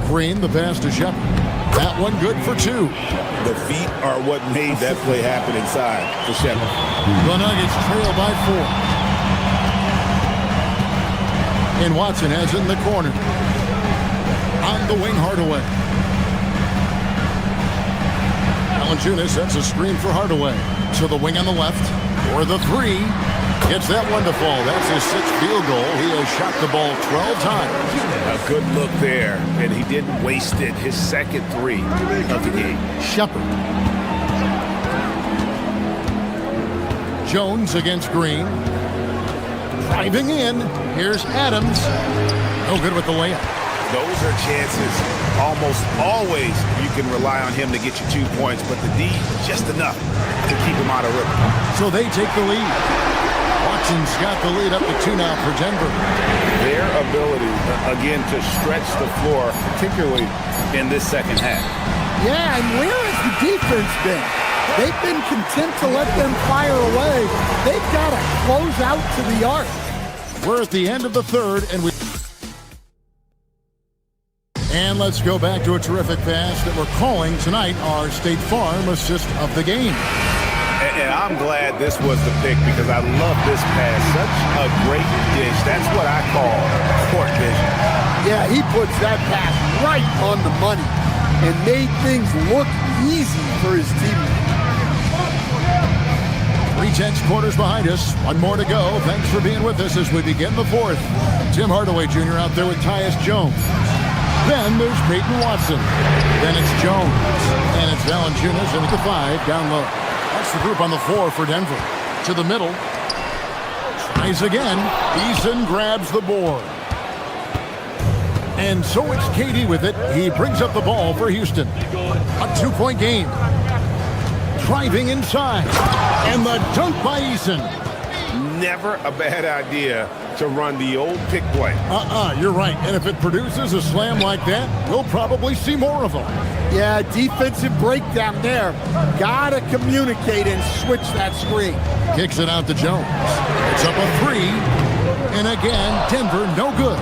Green, the pass to Shepard. That one good for 2.
The feet are what made that play happen inside for Shepard.
The Nuggets trail by 4. And Watson has it in the corner. On the wing, Hardaway. Valanciunas sets a screen for Hardaway. To the wing on the left. For the 3. Gets that one to fall. That's his 6th field goal. He has shot the ball 12 times.
A good look there, and he didn't waste it. His second 3 of the game.
Shepard. Jones against Green. Driving in. Here's Adams. No good with the layup.
Those are chances. Almost always you can rely on him to get you 2 points, but the D, just enough to keep him out of rhythm.
So they take the lead. Watson's got the lead up to 2 now for Denver.
Their ability, again, to stretch the floor, particularly in this second half.
Yeah, and where has the defense been? They've been content to let them fire away. They've got to close out to the arc.
We're at the end of the third, and let's go back to a terrific pass that we're calling tonight our State Farm assist of the game.
And I'm glad this was the pick because I love this pass. Such a great dish. That's what I call court vision.
Yeah, he puts that pass right on the money and made things look easy for his teammates.
3/10 quarters behind us. 1 more to go. Thanks for being with us as we begin the 4th. Tim Hardaway Jr. out there with Tyus Jones. Then there's Peyton Watson. Then it's Jones. And it's Valanciunas into the 5 down low. That's the group on the floor for Denver. To the middle. Tries again. Eason grabs the board. And so it's KD with it. He brings up the ball for Houston. A 2-point game. Driving inside. And the dunk by Eason.
Never a bad idea to run the old pick play.
You're right. And if it produces a slam like that, we'll probably see more of them.
Yeah, defensive breakdown there. Gotta communicate and switch that screen.
Kicks it out to Jones. It's up a 3. And again, Denver no good.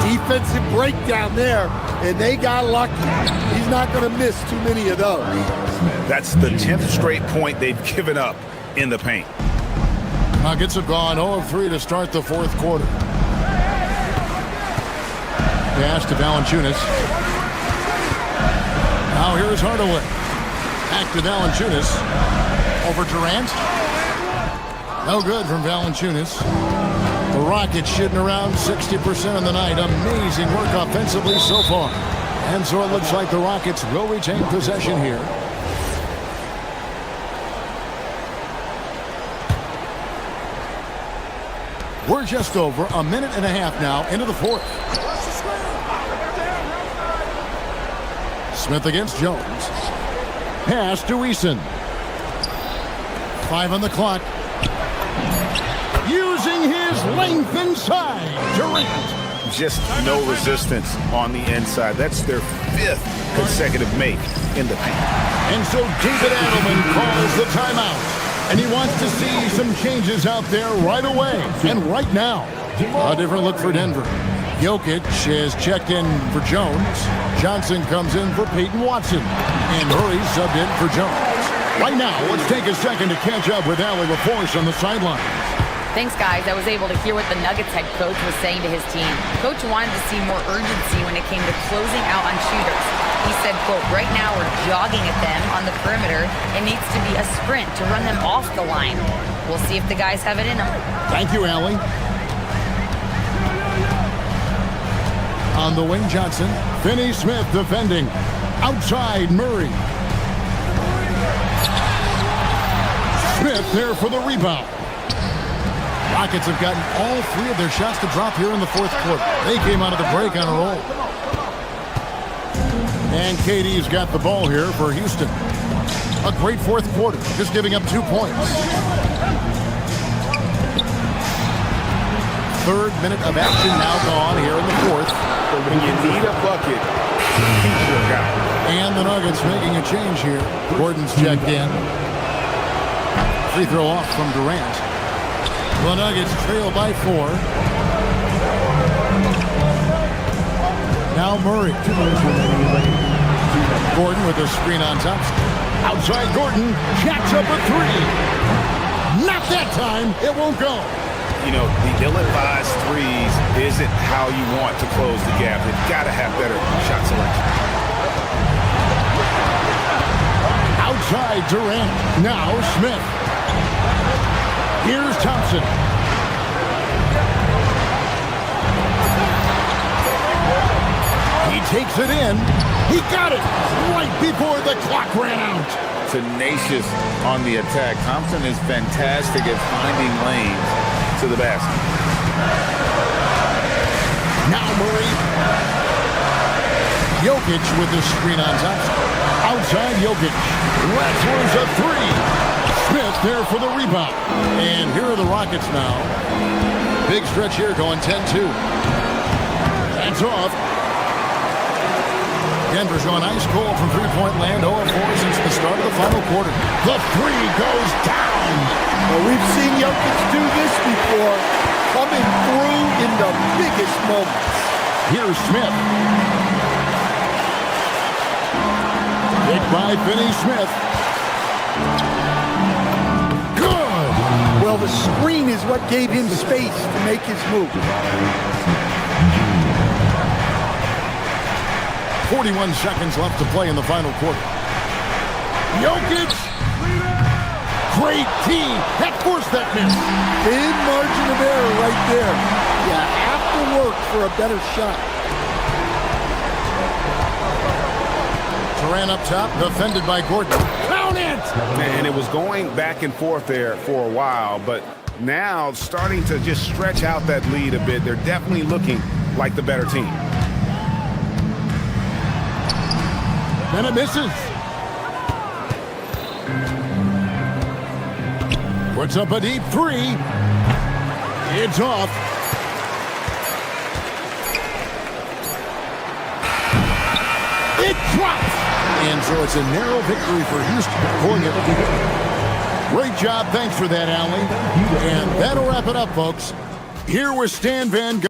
Defensive breakdown there, and they got lucky. He's not going to miss too many of those.
That's the 10th straight point they've given up in the paint.
Nuggets have gone 0 of 3 to start the 4th quarter. Pass to Valanciunas. Now here's Hardaway. Back to Valanciunas. Over Durant. No good from Valanciunas. The Rockets shooting around 60% of the night. Amazing work offensively so far. And so it looks like the Rockets will retain possession here. We're just over a minute and a half now into the fourth. Smith against Jones. Pass to Eason. 5 on the clock. Using his length inside. Durant.
Just no resistance on the inside. That's their 5th consecutive make in the paint.
And so David Adelman calls the timeout. And he wants to see some changes out there right away and right now. A different look for Denver. Jokic is checked in for Jones. Johnson comes in for Peyton Watson. And Murray subbed in for Jones. Right now, let's take a second to catch up with Allie LaForce on the sideline.
Thanks, guys. I was able to hear what the Nuggets head coach was saying to his team. Coach wanted to see more urgency when it came to closing out on shooters. He said, quote, right now we're jogging at them on the perimeter. It needs to be a sprint to run them off the line. We'll see if the guys have it in them.
Thank you, Allie. On the wing, Johnson. Finney Smith defending. Outside, Murray. Smith there for the rebound. Rockets have gotten all 3 of their shots to drop here in the fourth quarter. They came out of the break on a roll. And KD's got the ball here for Houston. A great fourth quarter, just giving up 2 points. 3rd minute of action now gone here in the fourth.
When you need a bucket, he's your guy.
And the Nuggets making a change here. Gordon's checked in. Free throw off from Durant. The Nuggets trail by 4. Now Murray. Gordon with a screen on top. Outside Gordon. Jacks up a 3. Not that time. It won't go.
You know, the ill-advised threes isn't how you want to close the gap. You've got to have better shot selection.
Outside Durant. Now Smith. Here's Thompson. He takes it in. He got it right before the clock ran out.
Tenacious on the attack. Thompson is fantastic at finding lanes to the basket.
Now Murray. Jokic with the screen on top. Outside Jokic. Rattler's a 3. Smith there for the rebound. And here are the Rockets now. Big stretch here going 10-2. That's off. Denver's gone ice cold from three-point land. 0-4 since the start of the final quarter. The 3 goes down.
Well, we've seen Jokic do this before, coming through in the biggest moments.
Here's Smith. Hit by Finney Smith. Good.
Well, the screen is what gave him space to make his move.
41 seconds left to play in the final quarter. Jokic. Great team. That forced that miss.
Big margin of error right there. You have to work for a better shot.
Durant up top, defended by Gordon. Count it!
And it was going back and forth there for a while, but now starting to just stretch out that lead a bit. They're definitely looking like the better team.
And it misses. Puts up a deep 3. It's off. It drops. And so it's a narrow victory for Houston. Pulling it. Great job. Thanks for that, Allie. And that'll wrap it up, folks. Here with Stan Van Gundy.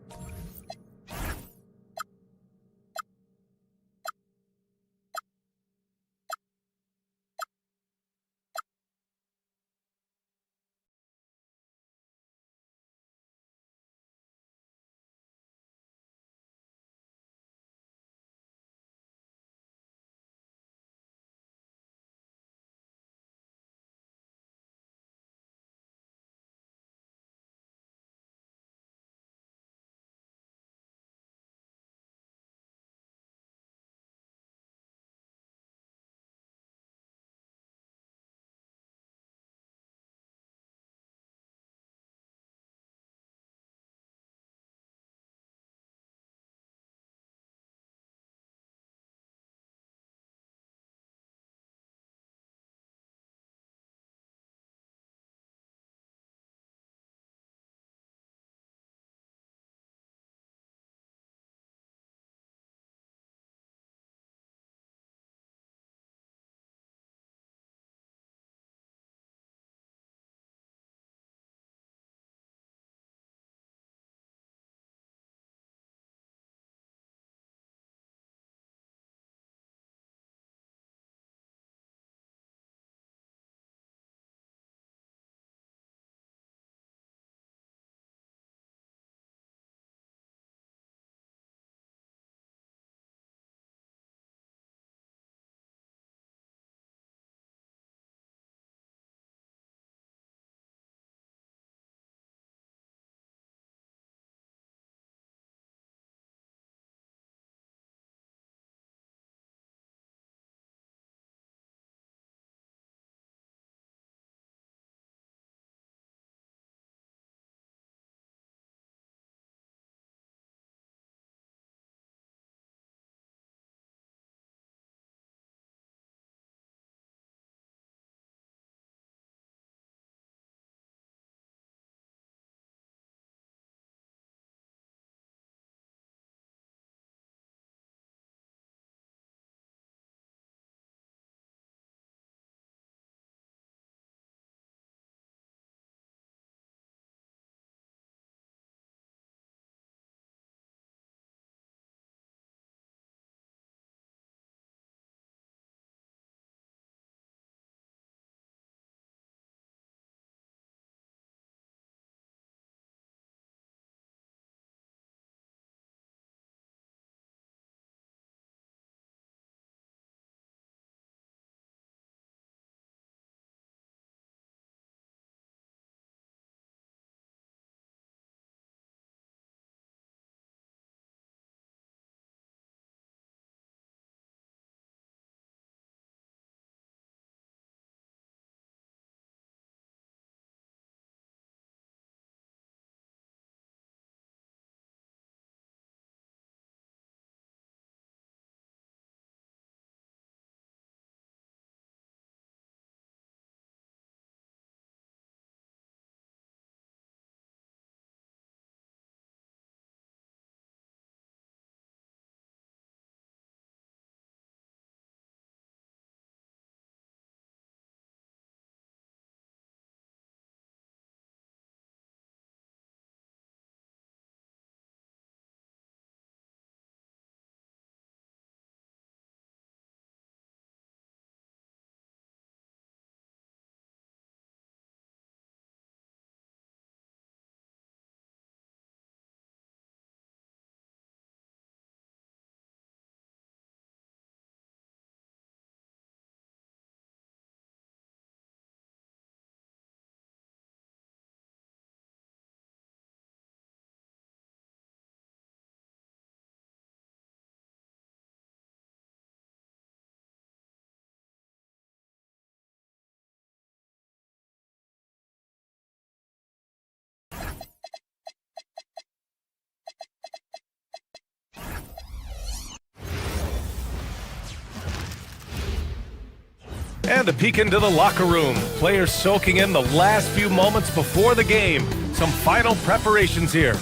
And a peek into the locker room. Players soaking in the last few moments before the game. Some final preparations here.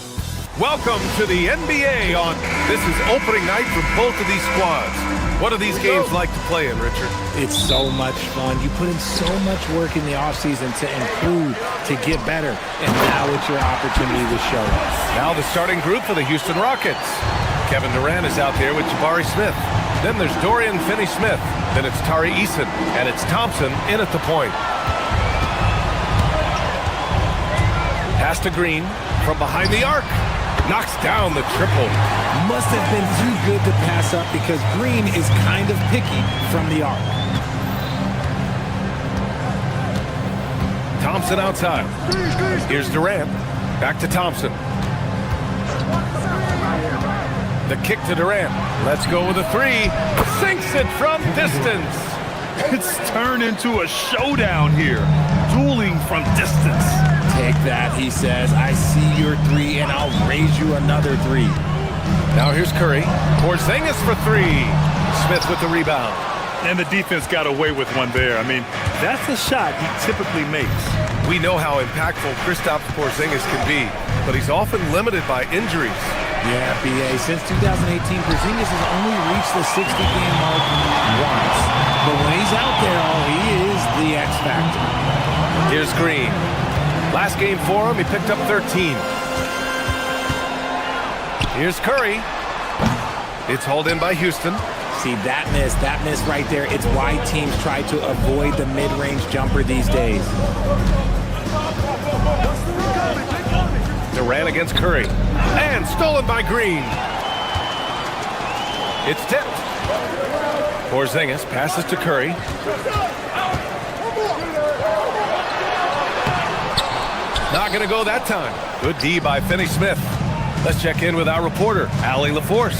Welcome to the NBA this is opening night for both of these squads. What are these games like to play in, Richard?
It's so much fun. You put in so much work in the offseason to improve, to get better, and now it's your opportunity to show it.
Now the starting group for the Houston Rockets. Kevin Durant is out there with Jabari Smith. Then there's Dorian Finney-Smith. Then it's Tari Eason, and it's Thompson in at the point. Pass to Green from behind the arc. Knocks down the triple.
Must have been too good to pass up because Green is kind of picky from the arc.
Thompson outside. Here's Durant. Back to Thompson. The kick to Durant. Let's go with a three. Sinks it from distance.
It's turned into a showdown here. Dueling from distance.
Take that, he says. I see your three, and I'll raise you another three.
Now here's Curry. Porzingis for three. Smith with the rebound.
And the defense got away with one there. I mean, that's a shot he typically makes.
We know how impactful Kristaps Porzingis can be, but he's often limited by injuries.
Yeah, BA. Since 2018, Porzingis has only reached the 60-game mark once. But when he's out there, he is the X factor.
Here's Green. Last game for him, he picked up 13. Here's Curry. It's hauled in by Houston.
See, that miss right there, it's why teams try to avoid the mid-range jumper these days.
Durant against Curry. And stolen by Green. It's tipped. Porzingis passes to Curry. Not going to go that time. Good D by Finney-Smith. Let's check in with our reporter, Allie LaForce.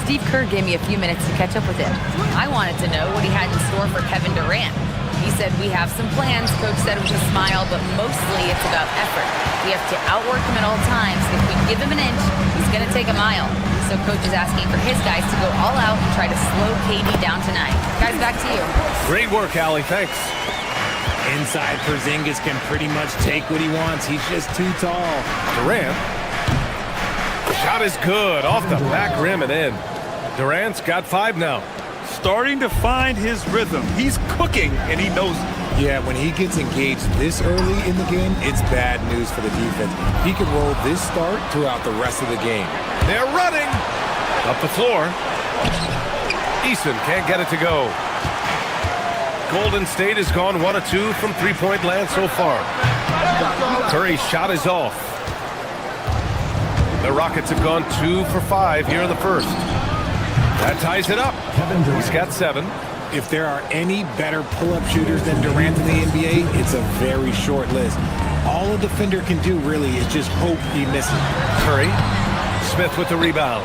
Steve Kerr gave me a few minutes to catch up with him. I wanted to know what he had in store for Kevin Durant. He said, we have some plans, Coach said with a smile, but mostly it's about effort. We have to outwork him at all times. If we give him an inch, he's going to take a mile. So Coach is asking for his guys to go all out and try to slow KD down tonight. Guys, back to you.
Great work, Allie. Thanks.
Inside, Porzingis can pretty much take what he wants. He's just too tall.
Durant. Shot is good. Off the back rim and in. Durant's got 5 now.
Starting to find his rhythm. He's cooking, and he knows it.
Yeah, when he gets engaged this early in the game, it's bad news for the defense. He could roll this start throughout the rest of the game.
They're running. Up the floor. Eason can't get it to go. Golden State has gone 1 of 2 from three-point land so far. Curry's shot is off. The Rockets have gone 2 for 5 here in the first. That ties it up. He's got 7.
If there are any better pull-up shooters than Durant in the NBA, it's a very short list. All a defender can do really is just hope he misses.
Curry. Smith with the rebound.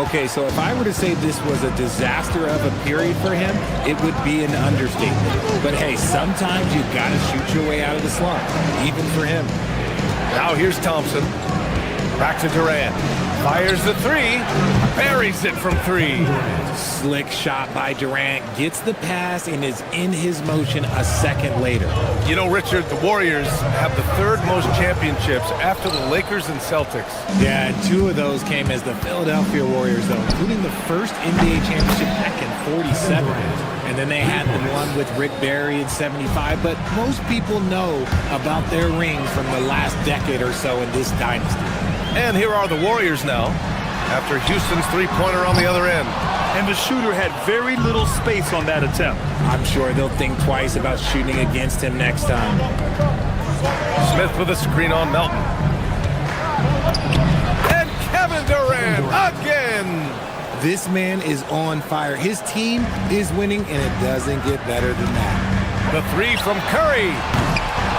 Okay, so if I were to say this was a disaster of a period for him, it would be an understatement. But hey, sometimes you gotta shoot your way out of the slump, even for him.
Now here's Thompson. Back to Durant. Fires the 3. Buries it from 3.
Slick shot by Durant. Gets the pass and is in his motion a second later.
You know, Richard, the Warriors have the 3rd most championships after the Lakers and Celtics.
Yeah, 2 of those came as the Philadelphia Warriors, though, including the first NBA championship back in 47. And then they had the one with Rick Barry in 75. But most people know about their rings from the last decade or so in this dynasty.
And here are the Warriors now, after Houston's three-pointer on the other end.
And the shooter had very little space on that attempt.
I'm sure they'll think twice about shooting against him next time.
Smith with a screen on Melton. And Kevin Durant again!
This man is on fire. His team is winning, and it doesn't get better than that.
The 3 from Curry.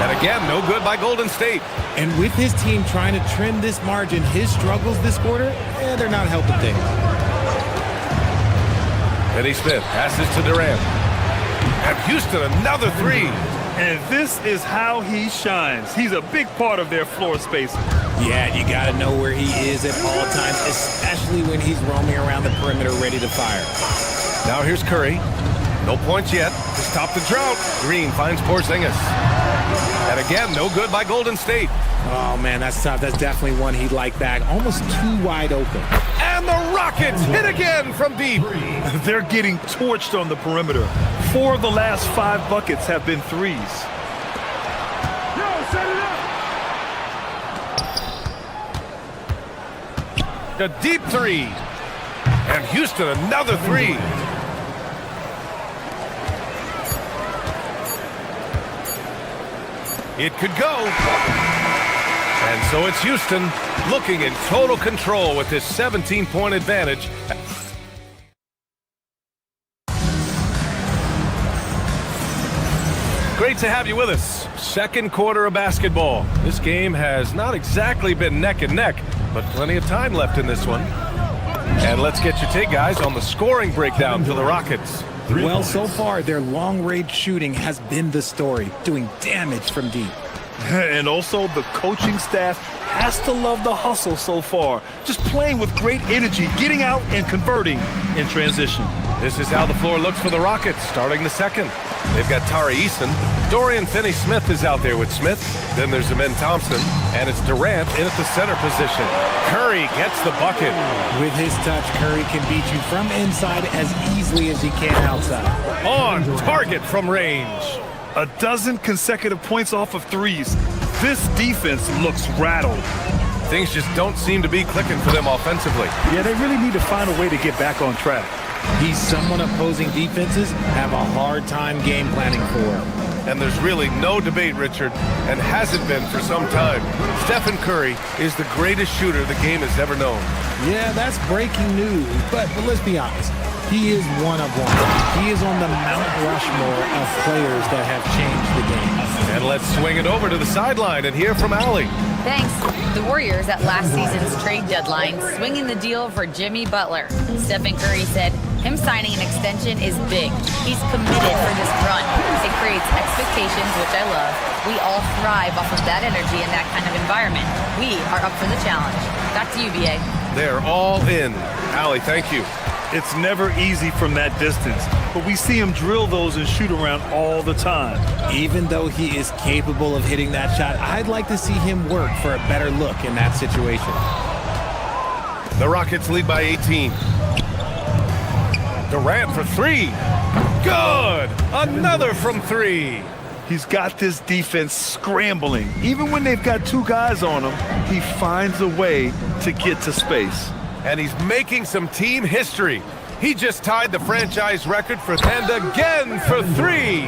And again, no good by Golden State.
And with his team trying to trim this margin, his struggles this quarter, they're not helping things.
Finney-Smith passes to Durant. And Houston, another 3.
And this is how he shines. He's a big part of their floor spacing.
Yeah, you got to know where he is at all times, especially when he's roaming around the perimeter ready to fire.
Now here's Curry. No points yet to stop the drought. Green finds Porzingis. And again, no good by Golden State.
Oh, man, that's tough. That's definitely one he'd like back. Almost too wide open.
And the Rockets hit again from deep.
They're getting torched on the perimeter. 4 of the last 5 buckets have been threes.
A deep three. And Houston another three. It could go. And so it's Houston looking in total control with this 17-point advantage. Great to have you with us. Second quarter of basketball. This game has not exactly been neck and neck, but plenty of time left in this one. And let's get your take, guys, on the scoring breakdown for the Rockets.
Well, so far, their long-range shooting has been the story, doing damage from deep.
And also, the coaching staff has to love the hustle so far. Just playing with great energy, getting out and converting in transition.
This is how the floor looks for the Rockets, starting the second. They've got Tari Eason. Dorian Finney-Smith is out there with Smith. Then there's Amen Thompson. And it's Durant in at the center position. Curry gets the bucket.
With his touch, Curry can beat you from inside as easily as he can outside.
On target from range.
A dozen consecutive points off of threes. This defense looks rattled.
Things just don't seem to be clicking for them offensively.
Yeah, they really need to find a way to get back on track.
He's someone opposing defenses have a hard time game planning for.
And there's really no debate, Richard, and hasn't been for some time. Stephen Curry is the greatest shooter the game has ever known.
Yeah, that's breaking news, but let's be honest. He is one of one. He is on the Mount Rushmore of players that have changed the game.
And let's swing it over to the sideline and hear from Allie.
Thanks. The Warriors at last season's trade deadline swinging the deal for Jimmy Butler. Stephen Curry said him signing an extension is big. He's committed for this run. It creates expectations, which I love. We all thrive off of that energy and that kind of environment. We are up for the challenge. Back to you, B.A.
They're all in. Allie, thank you.
It's never easy from that distance, but we see him drill those and shoot around all the time.
Even though he is capable of hitting that shot, I'd like to see him work for a better look in that situation.
The Rockets lead by 18. Durant for three. Good! Another from three.
He's got this defense scrambling. Even when they've got 2 guys on him, he finds a way to get to space.
And he's making some team history. He just tied the franchise record for and again for three.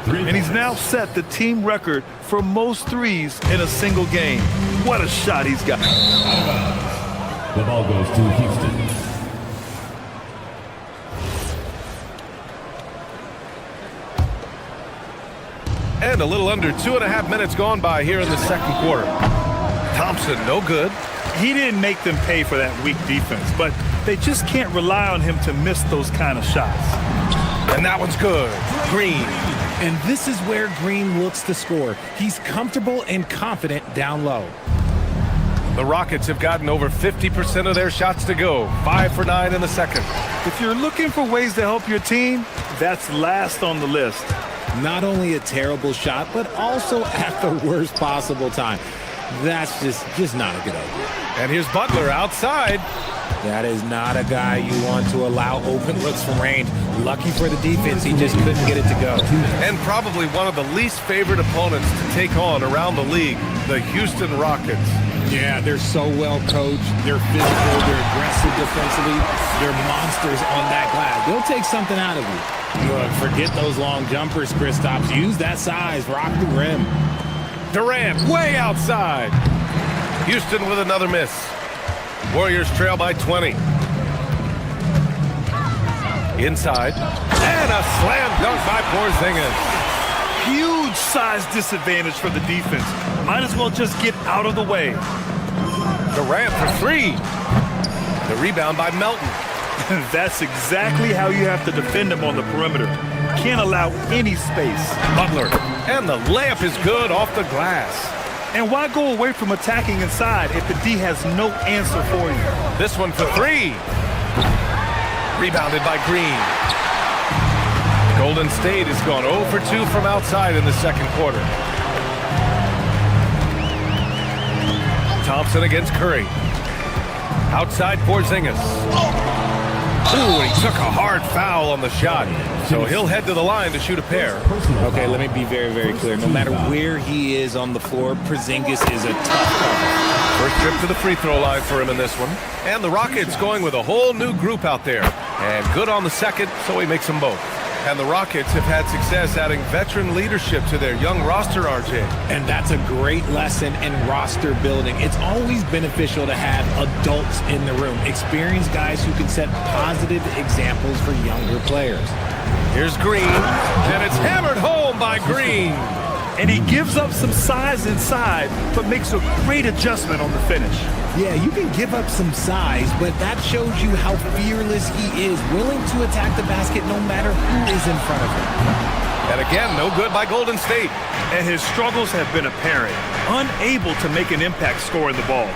And he's now set the team record for most threes in a single game. What a shot he's got.
The ball goes to Houston.
And a little under 2.5 minutes gone by here in the second quarter. Thompson, no good.
He didn't make them pay for that weak defense, but they just can't rely on him to miss those kind of shots.
And that one's good. Green.
And this is where Green looks to score. He's comfortable and confident down low.
The Rockets have gotten over 50% of their shots to go. 5 for 9 in the second.
If you're looking for ways to help your team, that's last on the list.
Not only a terrible shot, but also at the worst possible time. That's just not a good idea.
And here's Butler outside.
That is not a guy you want to allow open looks from range. Lucky for the defense, he just couldn't get it to go.
And probably one of the least favorite opponents to take on around the league, the Houston Rockets.
Yeah, they're so well coached. They're physical. They're aggressive defensively. They're monsters on that glass. They'll take something out of you. Look, forget those long jumpers, Kristaps. Use that size. Rock the rim.
Durant way outside. Houston with another miss. Warriors trail by 20. Inside. And a slam dunk by Porzingis.
Huge size disadvantage for the defense. Might as well just get out of the way.
Durant for three. The rebound by Melton.
That's exactly how you have to defend him on the perimeter. Can't allow any space.
Butler. And the layup is good off the glass.
And why go away from attacking inside if the D has no answer for you?
This one for three. Rebounded by Green. Golden State has gone 0 for 2 from outside in the second quarter. Thompson against Curry. Outside Porzingis. Ooh, he took a hard foul on the shot. So he'll head to the line to shoot a pair.
Okay, let me be very, very clear. No matter where he is on the floor, Porzingis is a tough cover.
First trip to the free throw line for him in this one. And the Rockets going with a whole new group out there. And good on the second, so he makes them both. And the Rockets have had success adding veteran leadership to their young roster, RJ.
And that's a great lesson in roster building. It's always beneficial to have adults in the room, experienced guys who can set positive examples for younger players.
Here's Green, and it's hammered home by Green.
And he gives up some size inside, but makes a great adjustment on the finish.
Yeah, you can give up some size, but that shows you how fearless he is, willing to attack the basket no matter who is in front of him.
And again, no good by Golden State.
And his struggles have been apparent, unable to make an impact scoring the ball.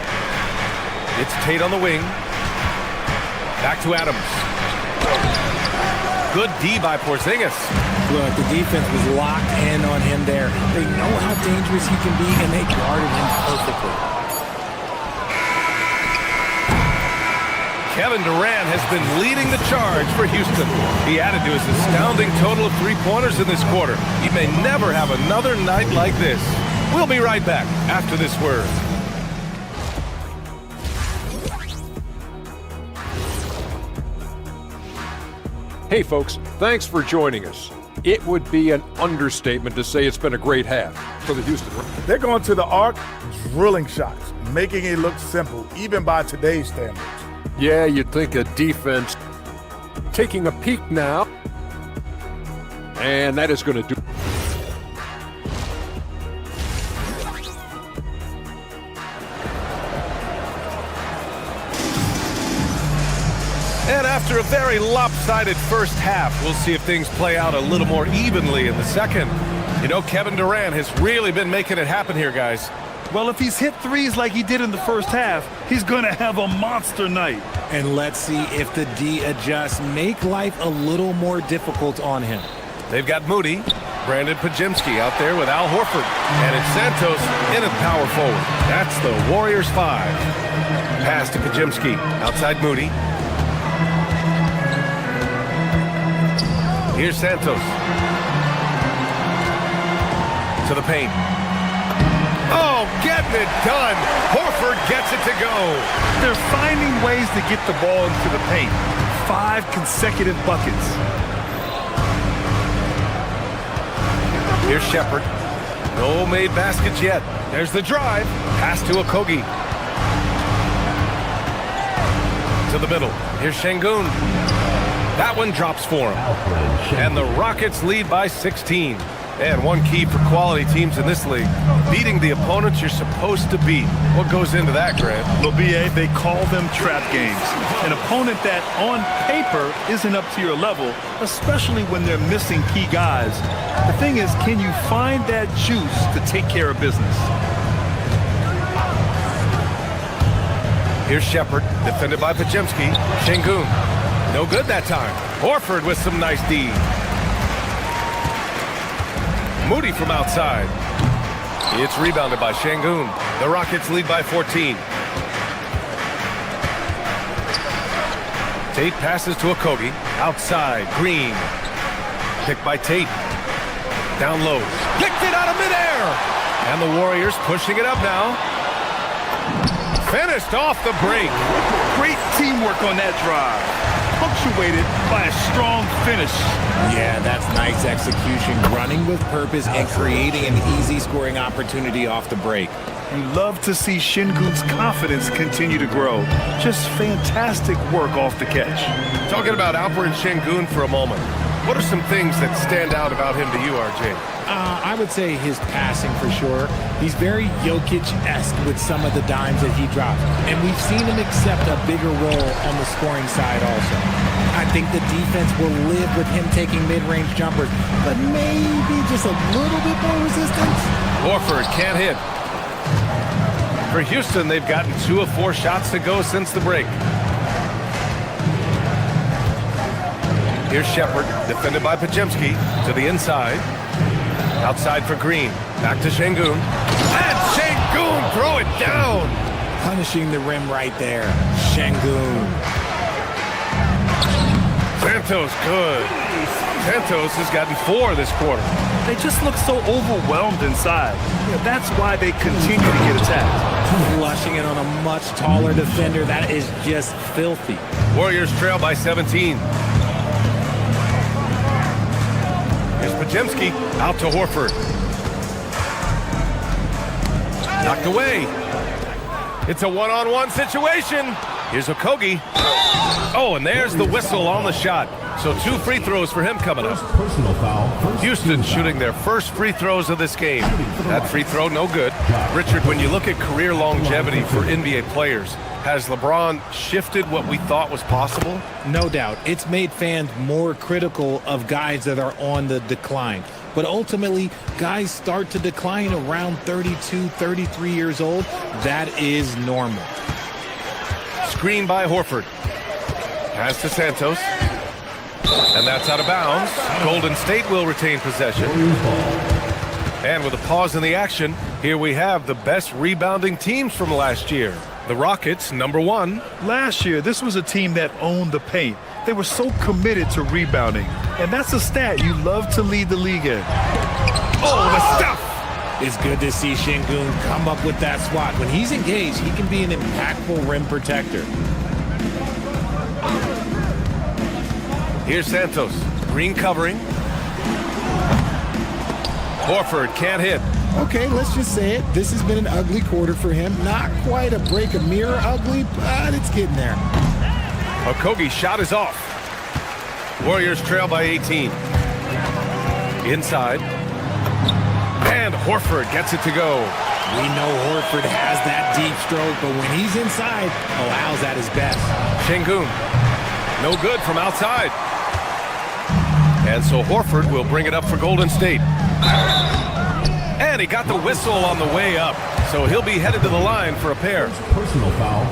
It's Tate on the wing. Back to Adams. Good D by Porzingis.
Look, the defense was locked in on him there. They know how dangerous he can be, and they guarded him perfectly.
Kevin Durant has been leading the charge for Houston. He added to his astounding total of three-pointers in this quarter. He may never have another night like this. We'll be right back after this word.
Hey folks, thanks for joining us. It would be an understatement to say it's been a great half for the Houston Rockets.
They're going to the arc, drilling shots, making it look simple, even by today's standards.
Yeah, you'd think a defense taking a peek now, and that is going to do.
And after a very lopsided first half, we'll see if things play out a little more evenly in the second. You know, Kevin Durant has really been making it happen here, guys.
Well, if he's hit threes like he did in the first half, he's going to have a monster night.
And let's see if the D adjusts, make life a little more difficult on him.
They've got Moody, Brandon Pajemski out there with Al Horford, and it's Santos in at power forward. That's the Warriors 5. Pass to Pajemski, outside Moody. Here's Santos. To the paint. Oh, getting it done. Horford gets it to go.
They're finding ways to get the ball into the paint. 5 consecutive buckets.
Here's Shepard. No made baskets yet. There's the drive. Pass to Okogie. To the middle. Here's Şengün. That one drops for him. And the Rockets lead by 16. And one key for quality teams in this league, beating the opponents you're supposed to beat. What goes into that, Grant?
Well, BA, they call them trap games. An opponent that, on paper, isn't up to your level, especially when they're missing key guys. The thing is, can you find that juice to take care of business?
Here's Shepard, defended by Pajemski. Şengün, no good that time. Horford with some nice D. Moody from outside. It's rebounded by Şengün. The Rockets lead by 14. Tate passes to Okogie. Outside, Green. Picked by Tate. Down low. Picked it out of midair. And the Warriors pushing it up now. Finished off the break.
Great teamwork on that drive. Punctuated by a strong finish.
Yeah, that's nice execution, running with purpose and creating an easy scoring opportunity off the break.
You love to see Şengün's confidence continue to grow. Just fantastic work off the catch.
Talking about Alperen Şengün for a moment. What are some things that stand out about him to you, RJ?
I would say his passing for sure. He's very Jokic-esque with some of the dimes that he drops. And we've seen him accept a bigger role on the scoring side also. I think the defense will live with him taking mid-range jumpers, but maybe just a little bit more resistance.
Horford can't hit. For Houston, they've gotten 2 of 4 shots to go since the break. Here's Shepard, defended by Pajemski, to the inside. Outside for Green. Back to Şengün. And Şengün, throw it down!
Punishing the rim right there. Şengün.
Santos, good. Santos has gotten 4 this quarter.
They just look so overwhelmed inside. Yeah, that's why they continue to get attacked.
Flushing it on a much taller defender. That is just filthy.
Warriors trail by 17. Here's Pajemski, out to Horford. Knocked away. It's a one-on-one situation. Here's Okogie. Oh, and there's the whistle on the shot. So 2 free throws for him coming up.
Personal foul.
Houston shooting their first free throws of this game. That free throw, no good. Richard, when you look at career longevity for NBA players, has LeBron shifted what we thought was possible?
No doubt. It's made fans more critical of guys that are on the decline. But ultimately, guys start to decline around 32, 33 years old. That is normal.
Screen by Horford. Pass to Santos. And that's out of bounds. Golden State will retain possession. And with a pause in the action, here we have the best rebounding teams from last year. The Rockets, number 1.
Last year, this was a team that owned the paint. They were so committed to rebounding. And that's a stat you love to lead the league in.
Oh, the stuff!
It's good to see Şengün come up with that swat. When he's engaged, he can be an impactful rim protector.
Here's Santos. Green covering. Horford can't hit.
Okay, let's just say it. This has been an ugly quarter for him. Not quite a break a mirror ugly, but it's getting there.
Okogie's shot is off. Warriors trail by 18. Inside. And Horford gets it to go.
We know Horford has that deep stroke, but when he's inside, How's at his best.
Şengün. No good from outside. And so Horford will bring it up for Golden State. And he got the whistle on the way up. So he'll be headed to the line for a pair.
Personal foul.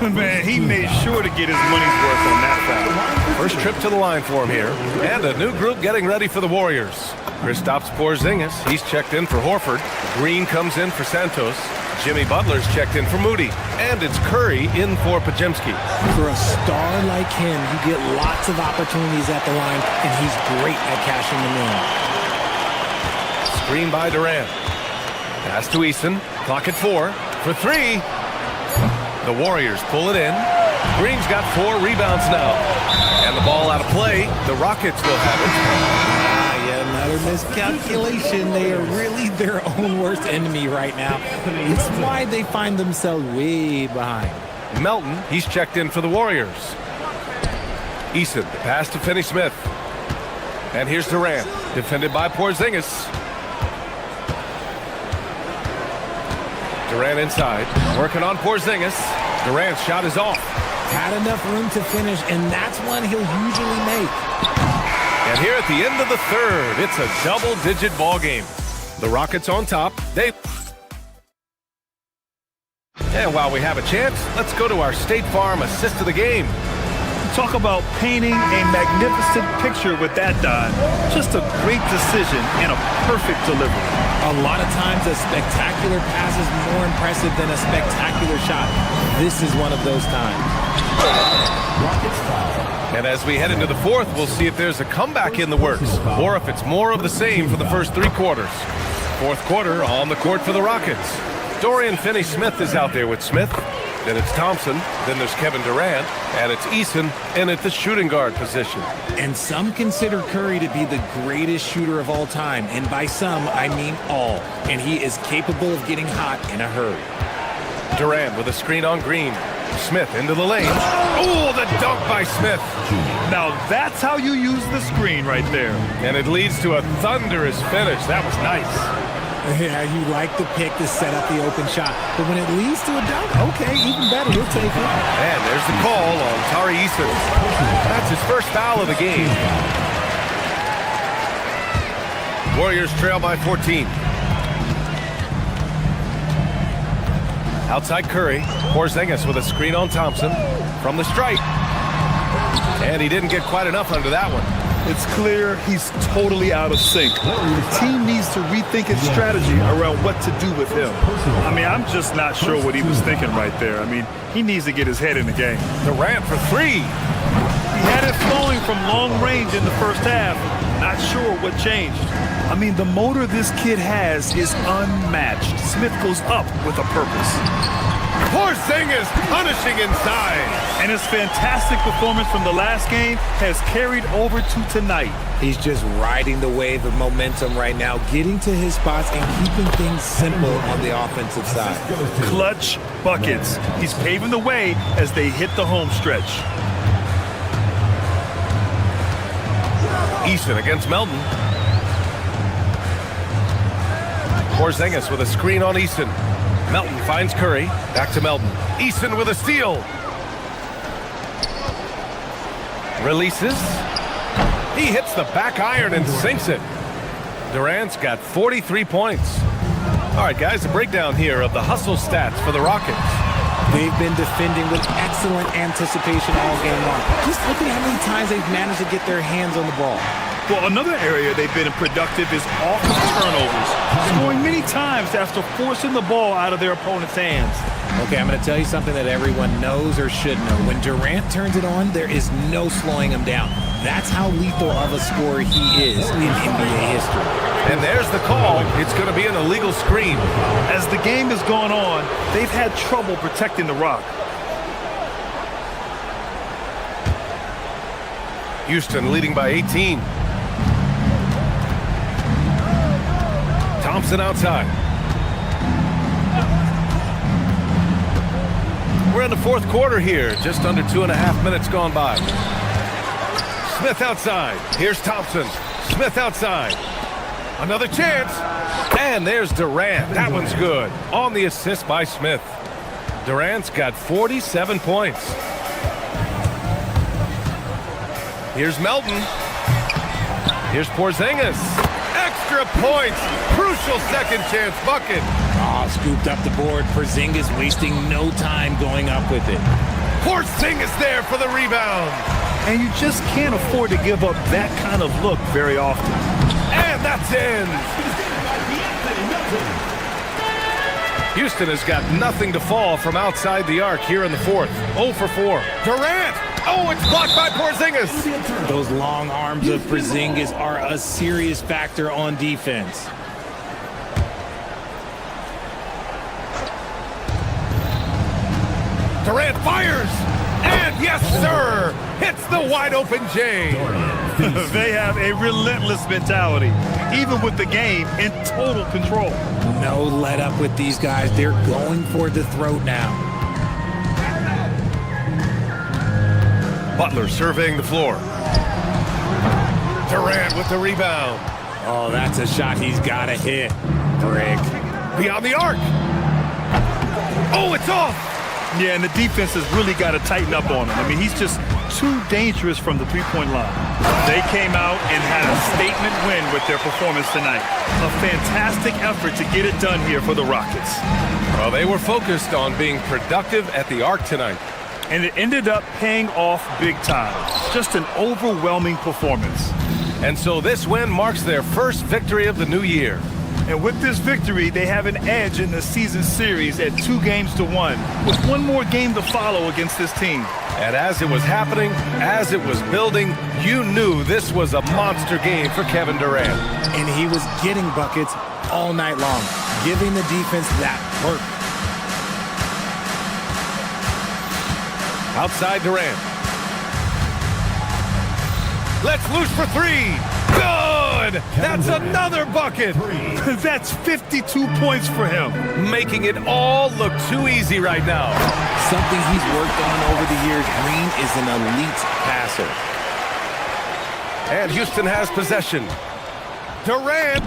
Man, he made sure to get his money's worth on that foul.
First trip to the line for him here. And a new group getting ready for the Warriors. Kristaps Porzingis, he's checked in for Horford. Green comes in for Santos. Jimmy Butler's checked in for Moody. And it's Curry in for Pajemski.
For a star like him, you get lots of opportunities at the line, and he's great at cashing them in.
Screen by Durant. Pass to Eason. Clock at 4. For 3. The Warriors pull it in. Green's got 4 rebounds now. And the ball out of play. The Rockets will have it.
Another miscalculation. They are really their own worst enemy right now. It's why they find themselves way behind.
Melton, he's checked in for the Warriors. Eason, the pass to Finney-Smith. And here's Durant, defended by Porzingis. Durant inside, working on Porzingis. Durant's shot is off.
Had enough room to finish, and that's one he'll usually make.
And here at the end of the third, it's a double-digit ball game. The Rockets on top. And while we have a chance, let's go to our State Farm assist of the game.
Talk about painting a magnificent picture with that, Don. Just a great decision and a perfect delivery.
A lot of times a spectacular pass is more impressive than a spectacular shot. This is one of those times.
And as we head into the fourth, we'll see if there's a comeback in the works or if it's more of the same for the first 3 quarters. Fourth quarter on the court for the Rockets. Dorian Finney-Smith is out there with Smith. Then it's Thompson. Then there's Kevin Durant. And it's Eason in at the shooting guard position.
And some consider Curry to be the greatest shooter of all time. And by some, I mean all. And he is capable of getting hot in a hurry.
Durant with a screen on Green. Smith into the lane. Oh, the dunk by Smith.
Now that's how you use the screen right there.
And it leads to a thunderous finish. That was nice.
Yeah, you like the pick to set up the open shot. But when it leads to a dunk, okay, even better, he'll take it.
And there's the call on Tari Eason. That's his first foul of the game. Warriors trail by 14. Outside Curry. Porzingis with a screen on Thompson. From the stripe. And he didn't get quite enough under that one.
It's clear he's totally out of sync. The team needs to rethink its strategy around what to do with him. I mean, I'm just not sure what he was thinking right there. I mean, he needs to get his head in the game.
Durant for three.
He had it flowing from long range in the first half. Not sure what changed. I mean, the motor this kid has is unmatched. Smith goes up with a purpose.
Porzingis punishing inside.
And his fantastic performance from the last game has carried over to tonight.
He's just riding the wave of momentum right now, getting to his spots and keeping things simple on the offensive side.
Clutch buckets. He's paving the way as they hit the home stretch.
Easton against Melton. Porzingis with a screen on Easton. Melton finds Curry. Back to Melton. Easton with a steal. Releases. He hits the back iron and sinks it. Durant's got 43 points. All right, guys, a breakdown here of the hustle stats for the Rockets.
They've been defending with excellent anticipation all game long. Just look at how many times they've managed to get their hands on the ball.
Well, another area they've been productive is offensive turnovers, scoring many times after forcing the ball out of their opponent's hands.
Okay, I'm going to tell you something that everyone knows or should know. When Durant turns it on, there is no slowing him down. That's how lethal of a scorer he is in NBA history.
And there's the call. It's going to be an illegal screen.
As the game has gone on, they've had trouble protecting the rock.
Houston leading by 18. Thompson outside. We're in the fourth quarter here. Just under 2.5 minutes gone by. Smith outside. Here's Thompson. Smith outside. Another chance. And there's Durant. That one's good. On the assist by Smith. Durant's got 47 points. Here's Melton. Here's Porzingis. Extra points. Crucial second chance bucket.
Oh, scooped up the board. Porzingis wasting no time going up with it.
Porzingis there for the rebound.
And you just can't afford to give up that kind of look very often.
And that's in. Houston has got nothing to fall from outside the arc here in the fourth. 0 for 4. Durant. Oh, it's blocked by Porzingis.
Those long arms of Porzingis are a serious factor on defense.
Durant fires. And yes, sir. Hits the wide open J.
They have a relentless mentality, even with the game in total control.
No let up with these guys. They're going for the throat now.
Butler surveying the floor. Durant with the rebound.
Oh, that's a shot he's got to hit. Brick.
Beyond the arc. Oh, it's off.
Yeah, and the defense has really got to tighten up on him. I mean, he's just too dangerous from the three-point line. They came out and had a statement win with their performance tonight. A fantastic effort to get it done here for the Rockets.
Well, they were focused on being productive at the arc tonight.
And it ended up paying off big time. Just an overwhelming performance.
And so this win marks their first victory of the new year.
And with this victory, they have an edge in the season series at 2-1, with one more game to follow against this team.
And as it was happening, as it was building, you knew this was a monster game for Kevin Durant.
And he was getting buckets all night long, giving the defense that work.
Outside Durant. Let's loose for three. Good! That's another bucket.
That's 52 points for him.
Making it all look too easy right now.
Something he's worked on over the years. Green is an elite passer.
And Houston has possession. Durant.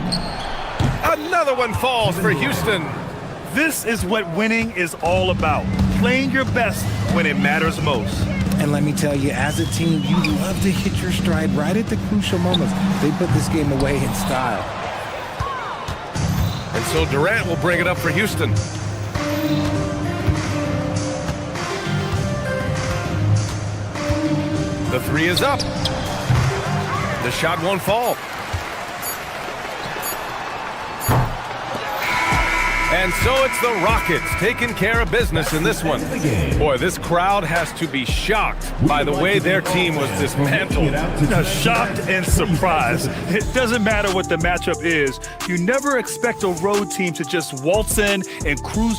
Another one falls for Houston.
This is what winning is all about. Playing your best when it matters most.
And let me tell you, as a team, you love to hit your stride right at the crucial moments. They put this game away in style.
And so Durant will bring it up for Houston. The three is up. The shot won't fall. And so it's the Rockets taking care of business in this one. Boy, this crowd has to be shocked by the way their team was dismantled.
Shocked and surprised. It doesn't matter what the matchup is. You never expect a road team to just waltz in and cruise.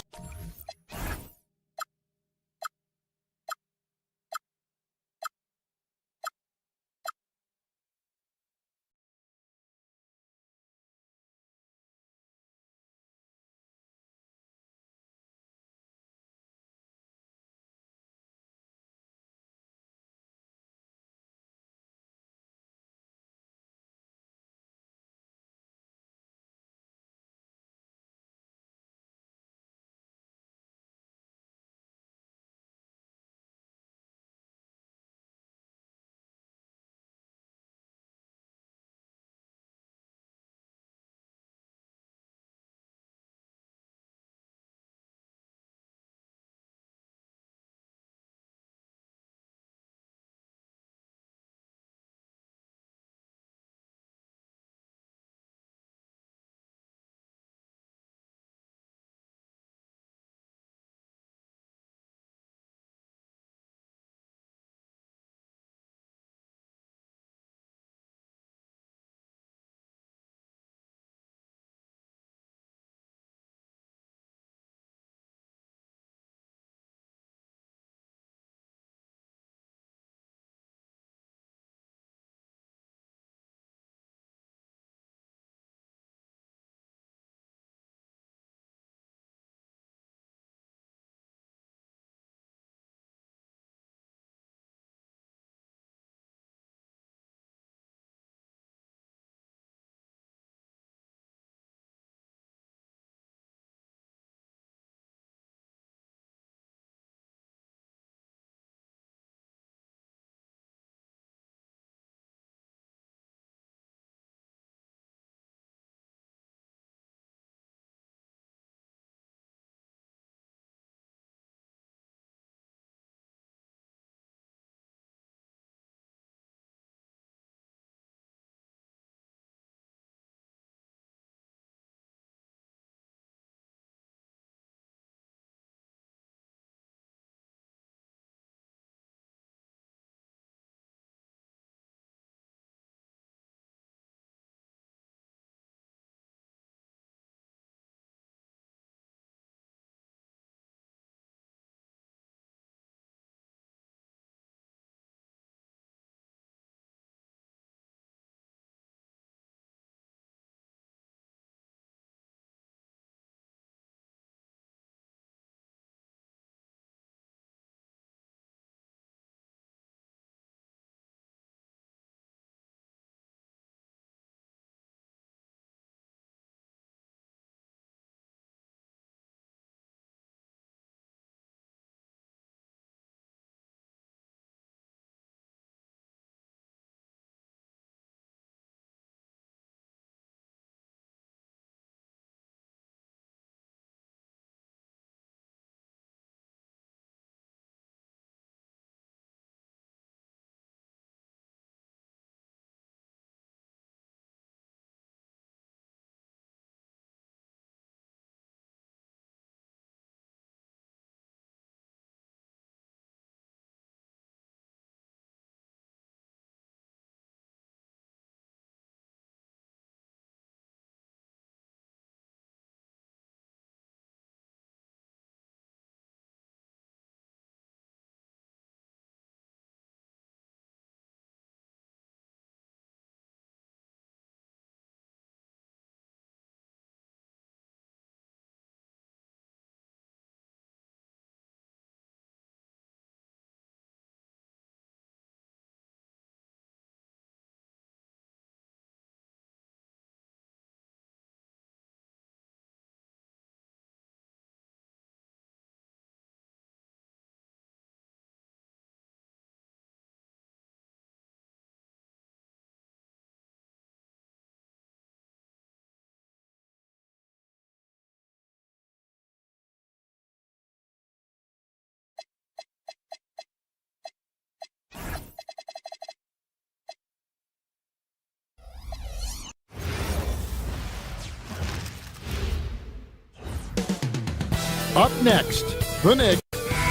Up next, the Knicks.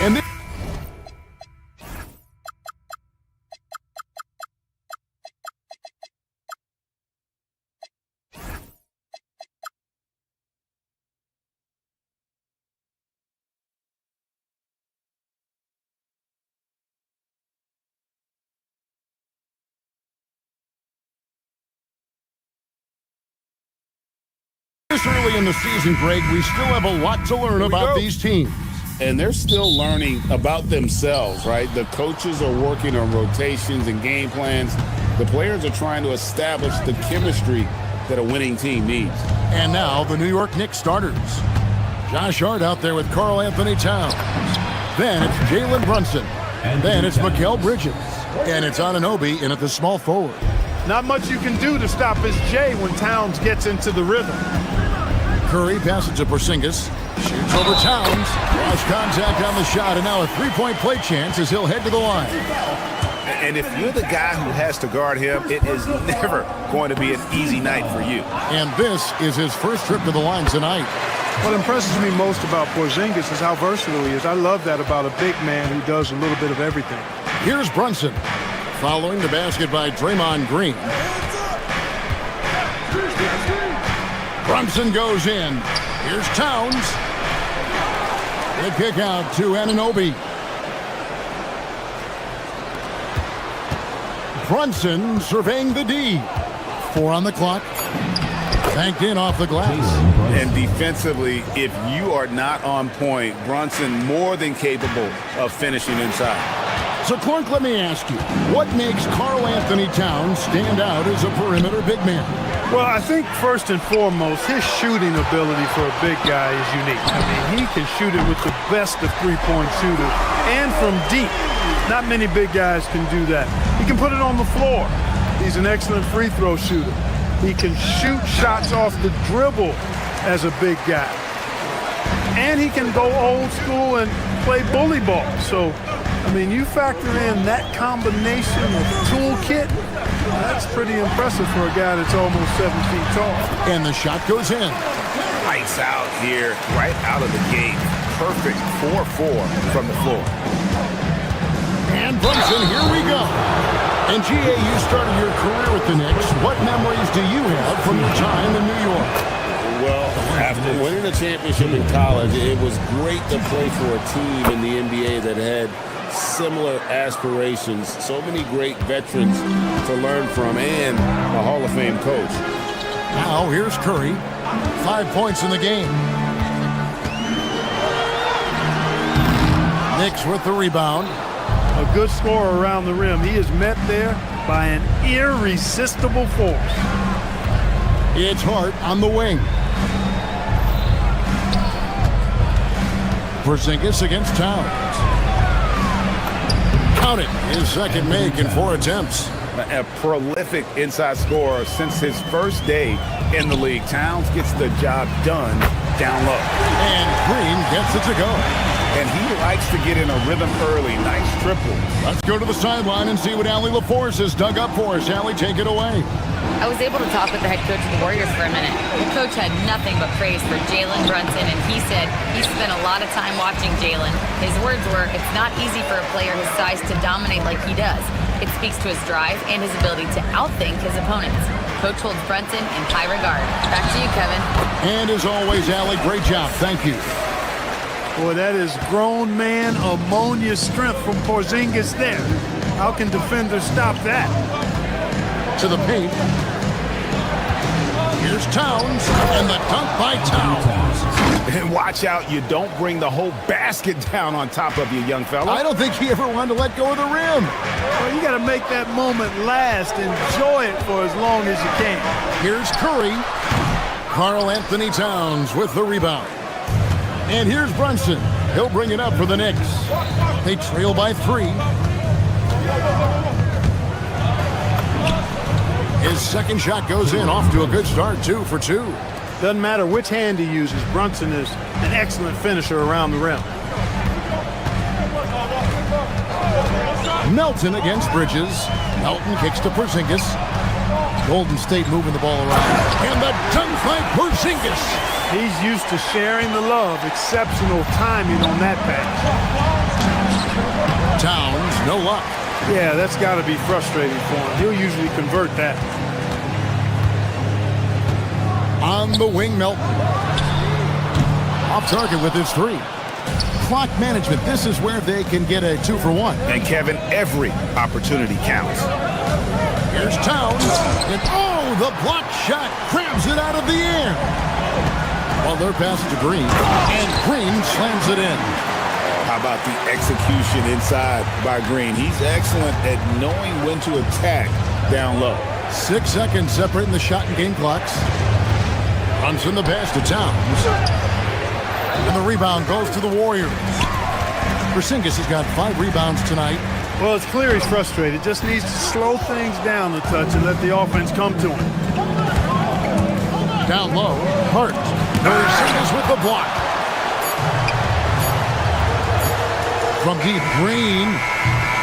And this early in the season, Greg, we still have a lot to learn about these teams.
And they're still learning about themselves, right? The coaches are working on rotations and game plans. The players are trying to establish the chemistry that a winning team needs.
And now the New York Knicks starters. Josh Hart out there with Karl Anthony Towns. Then it's Jalen Brunson. And then it's Mikal Bridges. And it's Anunoby in at the small forward.
Not much you can do to stop his J when Towns gets into the rhythm.
Curry passes to Porzingis. Shoots over Towns. Lost contact on the shot, and now a three-point play chance as he'll head to the line.
And if you're the guy who has to guard him, it is never going to be an easy night for you.
And this is his first trip to the line tonight.
What impresses me most about Porzingis is how versatile he is. I love that about a big man who does a little bit of everything.
Here's Brunson. Following the basket by Draymond Green. Brunson goes in. Here's Towns. The kick out to Anunoby. Brunson surveying the D. 4 on the clock. Banked in off the glass.
And defensively, if you are not on point, Brunson more than capable of finishing inside.
So, Clark, let me ask you, what makes Karl Anthony Towns stand out as a perimeter big man?
Well, I think first and foremost, his shooting ability for a big guy is unique. I mean, he can shoot it with the best of three-point shooters and from deep. Not many big guys can do that. He can put it on the floor. He's an excellent free throw shooter. He can shoot shots off the dribble as a big guy. And he can go old school and play bully ball. So, I mean, you factor in that combination of toolkit, that's pretty impressive for a guy that's almost 7 feet tall.
And the shot goes in.
Lights out here, right out of the gate. Perfect 4-4 from the floor.
And Brunson, here we go. And G.A., you started your career with the Knicks. What memories do you have from your time in New York?
Well, after winning a championship in college, it was great to play for a team in the NBA that had similar aspirations, so many great veterans to learn from, and a Hall of Fame coach.
Now here's Curry, 5 points in the game. Knicks with the rebound.
A good scorer around the rim. He is met there by an irresistible force.
It's Hart on the wing. Porzingis against Towns. Count it, his second make in 4 attempts.
A prolific inside scorer since his first day in the league. Towns gets the job done down low.
And Green gets it to go.
And he likes to get in a rhythm early. Nice triple.
Let's go to the sideline and see what Allie LaForce has dug up for us. Allie, take it away.
I was able to talk with the head coach of the Warriors for a minute. The coach had nothing but praise for Jalen Brunson, and he said he spent a lot of time watching Jalen. His words were, it's not easy for a player his size to dominate like he does. It speaks to his drive and his ability to outthink his opponents. Coach holds Brunson in high regard. Back to you, Kevin.
And as always, Allie, great job. Thank you.
Boy, that is grown man ammonia strength from Porzingis there. How can defenders stop that?
To the paint. Here's Towns, and the dunk by Towns.
And watch out, you don't bring the whole basket down on top of you, young fella.
I don't think he ever wanted to let go of the rim.
Well, you got to make that moment last. Enjoy it for as long as you can.
Here's Curry. Karl Anthony Towns with the rebound. And here's Brunson. He'll bring it up for the Knicks. They trail by 3. His second shot goes in, off to a good start, 2 for 2.
Doesn't matter which hand he uses, Brunson is an excellent finisher around the rim.
Melton against Bridges. Melton kicks to Porzingis. Golden State moving the ball around. And the dunk by Porzingis.
He's used to sharing the love. Exceptional timing on that pass.
Towns, no luck.
Yeah, that's got to be frustrating for him. He'll usually convert that.
On the wing, Melton. Off target with his three. Clock management, this is where they can get a 2-for-1.
And Kevin, every opportunity counts.
Here's Towns, and oh, the block shot grabs it out of the air. Well, they're passed to Green, and Green slams it in.
How about the execution inside by Green? He's excellent at knowing when to attack down low.
6 seconds separating the shot and game clocks. Brunson the pass to Towns. And the rebound goes to the Warriors. Porzingis has got 5 rebounds tonight.
Well, it's clear he's frustrated. Just needs to slow things down a touch and let the offense come to him.
Down low, Hart. Porzingis with the block. From deep, Green.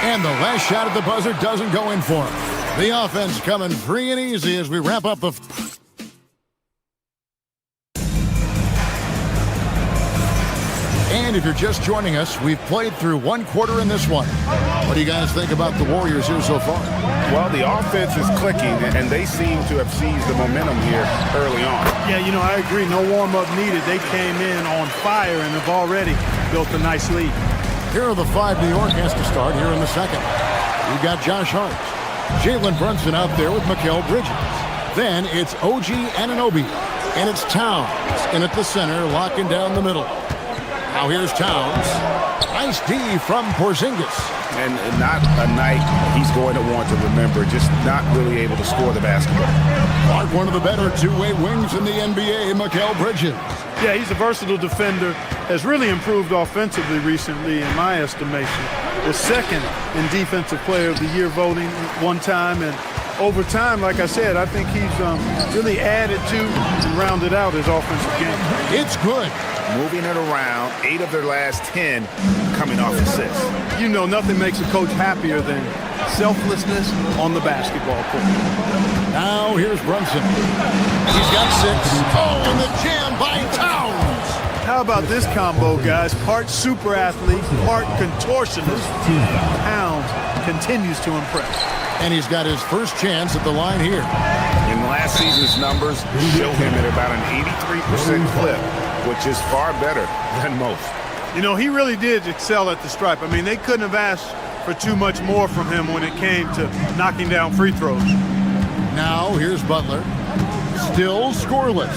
And the last shot at the buzzer doesn't go in for him. The offense coming free and easy as we wrap up the... And if you're just joining us, we've played through 1 quarter in this one. What do you guys think about the Warriors here so far?
Well, the offense is clicking, and they seem to have seized the momentum here early on.
Yeah, you know, I agree. No warm-up needed. They came in on fire and have already built a nice lead.
Here are the 5 New York has to start here in the second. You've got Josh Hart. Jalen Brunson out there with Mikal Bridges. Then it's OG Anunoby. And it's Towns in at the center, locking down the middle. Now here's Towns. Nice D from Porzingis.
And not a night he's going to want to remember, just not really able to score the basketball.
Clark, one of the better two-way wings in the NBA, Mikal Bridges.
Yeah, he's a versatile defender. Has really improved offensively recently, in my estimation. Was second in Defensive Player of the Year voting one time. And over time, like I said, I think he's really added to and rounded out his offensive game.
It's good.
Moving it around, 8 of their last 10 coming off assists.
You know, nothing makes a coach happier than selflessness on the basketball court.
Now here's Brunson. He's got 6. Oh, and the jam by Towns.
How about this combo, guys? Part super athlete, part contortionist. Towns continues to impress.
And he's got his first chance at the line here.
In last season's numbers, show him at about an 83% clip, which is far better than most.
You know, he really did excel at the stripe. I mean, they couldn't have asked for too much more from him when it came to knocking down free throws.
Now here's Butler. Still scoreless.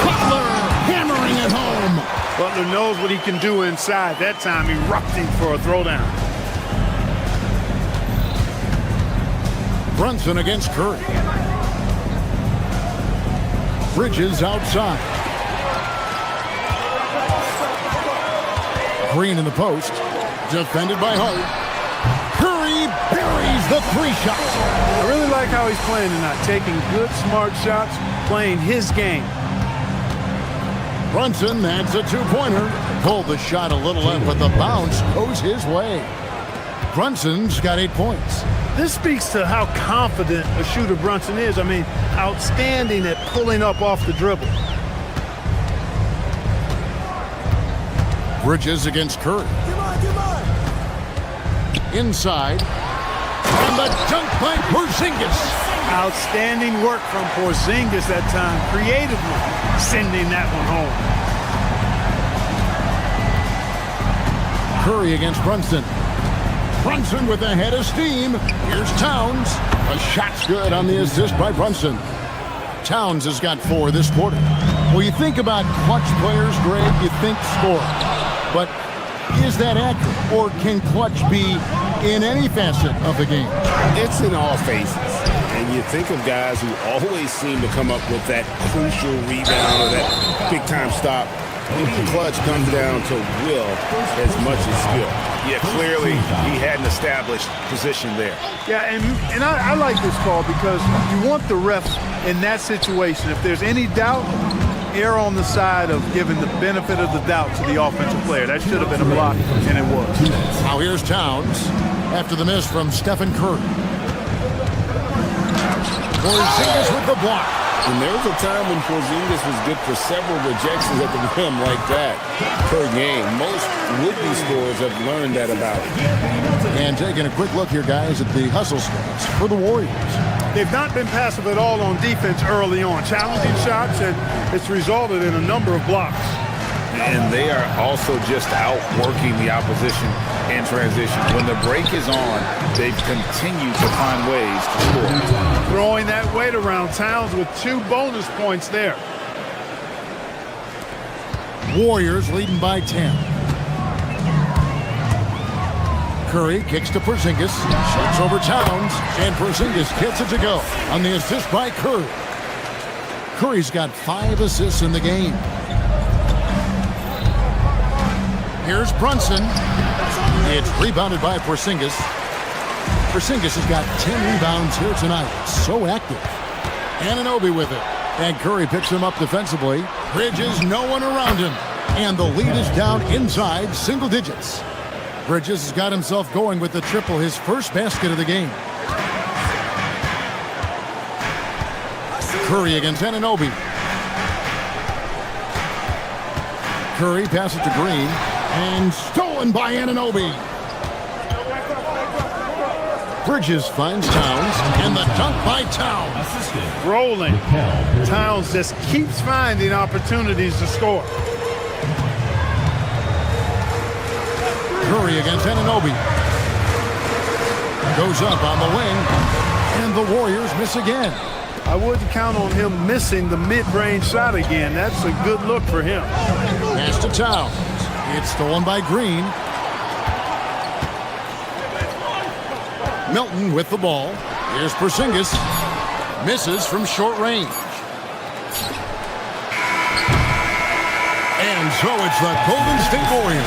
Butler hammering it home.
Butler knows what he can do inside. That time erupting for a throwdown.
Brunson against Curry. Bridges outside. Green in the post. Defended by Hart. Curry buries the 3 shots.
I really like how he's playing tonight. Taking good, smart shots, playing his game.
Brunson adds a 2-pointer. Pulled the shot a little left, but the bounce goes his way. Brunson's got 8 points.
This speaks to how confident a shooter Brunson is. I mean, outstanding at pulling up off the dribble.
Bridges against Curry. Inside. And the dunk by Porzingis.
Outstanding work from Porzingis that time, creatively sending that one home.
Curry against Brunson. Brunson with a head of steam. Here's Towns. A shot's good on the assist by Brunson. Towns has got 4 this quarter. Well, you think about clutch players, Greg, you think score. But is that accurate? Or can clutch be in any facet of the game?
It's in all phases. And you think of guys who always seem to come up with that crucial rebound or that big-time stop. Maybe the clutch comes down to will as much as skill.
Yeah, clearly he had an established position there.
Yeah, and I like this call because you want the refs in that situation. If there's any doubt, err on the side of giving the benefit of the doubt to the offensive player. That should have been a block, and it was.
Now here's Towns after the miss from Stephen Curry. Porzingis with the block.
And there was a time when Porzingis was good for several rejections at the rim like that per game. Most would-be scorers have learned that about him.
And taking a quick look here, guys, at the hustle stats for the Warriors.
They've not been passive at all on defense early on. Challenging shots, and it's resulted in a number of blocks.
And they are also just outworking the opposition in transition. When the break is on, they've continued to find ways to score.
Throwing that weight around. Towns with 2 bonus points there.
Warriors leading by 10. Curry kicks to Porzingis, shoots over Towns, and Porzingis gets it to go on the assist by Curry. Curry's got 5 assists in the game. Here's Brunson. It's rebounded by Porzingis. Porzingis has got 10 rebounds here tonight. So active. Anunoby with it. And Curry picks him up defensively. Bridges, no one around him. And the lead is down inside single digits. Bridges has got himself going with the triple, his first basket of the game. Curry against Anunoby. Curry passes to Green. And stolen by Anunoby. Bridges finds Towns, and the dunk by Towns.
Rolling. Towns just keeps finding opportunities to score.
Curry against Anunoby. Goes up on the wing, and the Warriors miss again.
I wouldn't count on him missing the mid-range shot again. That's a good look for him.
Pass to Towns. It's stolen by Green. Milton with the ball. Here's Porzingis. Misses from short range. And so it's the Golden State Warriors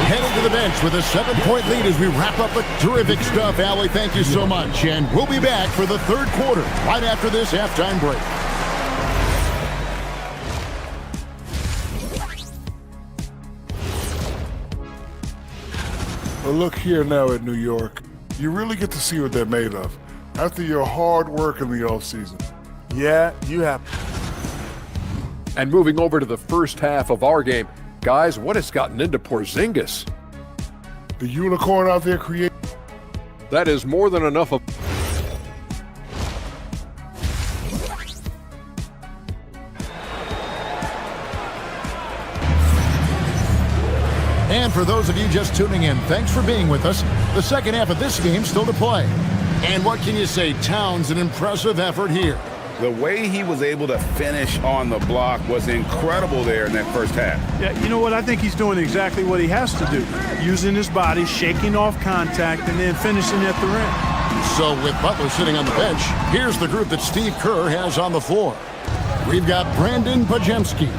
headed to the bench with a 7-point lead as we wrap up the terrific stuff. Allie, thank you so much. And we'll be back for the third quarter right after this halftime break.
Well, look here now at New York. You really get to see what they're made of after your hard work in the offseason.
Yeah, you have.
And moving over to the first half of our game, guys, what has gotten into Porzingis?
The unicorn out there creating.
That is more than enough of.
And for those of you just tuning in, thanks for being with us. The second half of this game still to play. And what can you say? Towns, an impressive effort here.
The way he was able to finish on the block was incredible there in that first half.
Yeah, you know what? I think he's doing exactly what he has to do. Using his body, shaking off contact, and then finishing at the rim.
So with Butler sitting on the bench, here's the group that Steve Kerr has on the floor. We've got Brandon Pajemski.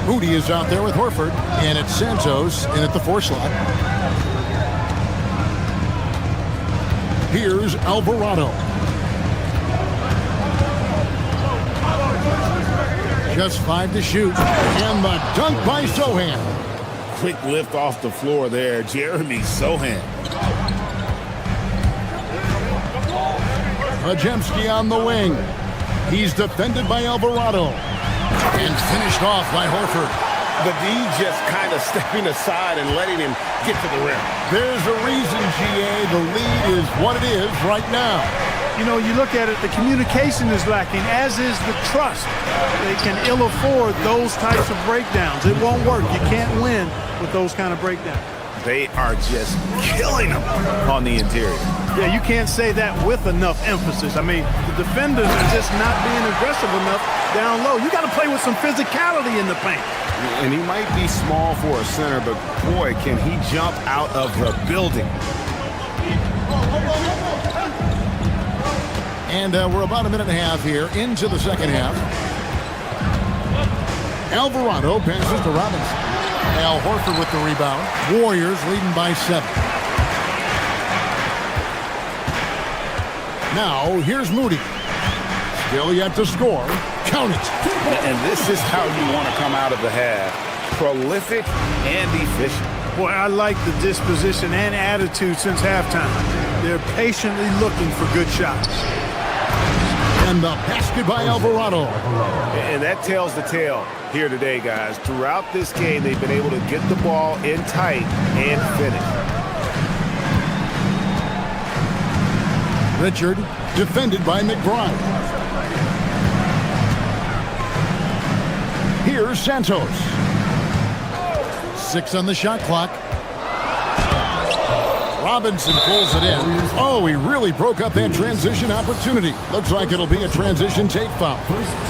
Moody is out there with Horford, and it's Santos in at the 4 slot. Here's Alvarado. Just 5 to shoot, and the dunk by Sohan.
Quick lift off the floor there, Jeremy Sohan.
Pajemski on the wing. He's defended by Alvarado. And finished off by Horford.
The D just kind of stepping aside and letting him get to the rim.
There's a reason, GA. The lead is what it is right now.
You know, you look at it, the communication is lacking, as is the trust. They can ill afford those types of breakdowns. It won't work. You can't win with those kind of breakdowns.
They are just killing them on the interior.
Yeah, you can't say that with enough emphasis. I mean, the defenders are just not being aggressive enough down low. You got to play with some physicality in the paint.
And he might be small for a center, but boy, can he jump out of the building.
And we're about a minute and a half here into the second half. Alvarado passes to Robinson. Al Horford with the rebound. Warriors leading by 7. Now, here's Moody. Still yet to score. Count it.
And this is how you want to come out of the half. Prolific and efficient.
Boy, I like the disposition and attitude since halftime. They're patiently looking for good shots.
And the basket by Alvarado.
And that tells the tale here today, guys. Throughout this game, they've been able to get the ball in tight and finish.
Richard, defended by McBride. Here's Santos. 6 on the shot clock. Robinson pulls it in. Oh, he really broke up that transition opportunity. Looks like it'll be a transition take foul.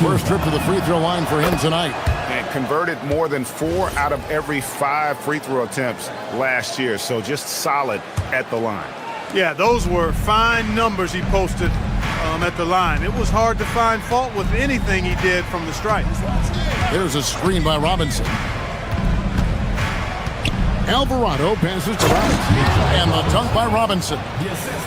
First trip to the free throw line for him tonight.
And converted more than 4 out of every 5 free throw attempts last year. So just solid at the line.
Yeah, those were fine numbers he posted at the line. It was hard to find fault with anything he did from the stripe.
There's a screen by Robinson. Alvarado passes to Robinson. And the dunk by Robinson.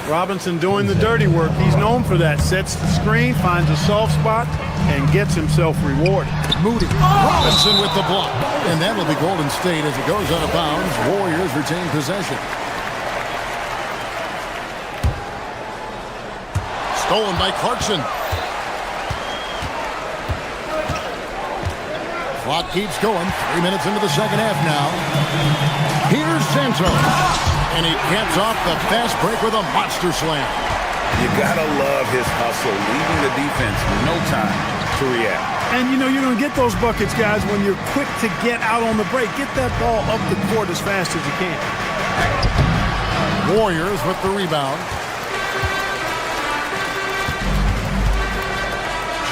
Robinson doing the dirty work. He's known for that. Sets the screen, finds a soft spot, and gets himself rewarded.
Moody. Robinson with the block. And that will be Golden State as it goes out of bounds. Warriors retain possession. Stolen by Clarkson. Clock keeps going. 3 minutes into the second half now. Here's Santos. And he caps off the fast break with a monster slam.
You gotta love his hustle, leaving the defense no time to react.
And you know you're gonna get those buckets, guys, when you're quick to get out on the break. Get that ball up the court as fast as you can.
Warriors with the rebound.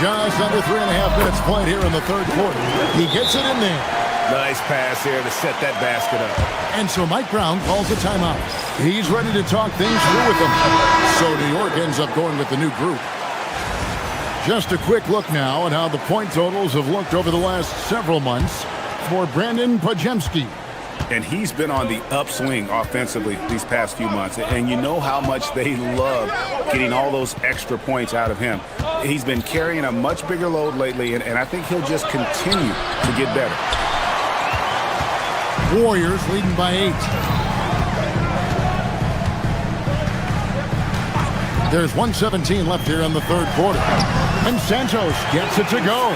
Just under 3.5 minutes played here in the third quarter. He gets it in there.
Nice pass here to set that basket up.
And so Mike Brown calls a timeout. He's ready to talk things through with them. So New York ends up going with the new group. Just a quick look now at how the point totals have looked over the last several months for Brandon Podziemski.
And he's been on the upswing offensively these past few months. And you know how much they love getting all those extra points out of him. He's been carrying a much bigger load lately, and I think he'll just continue to get better.
Warriors leading by 8. There's 1:17 left here in the third quarter. And Santos gets it to go.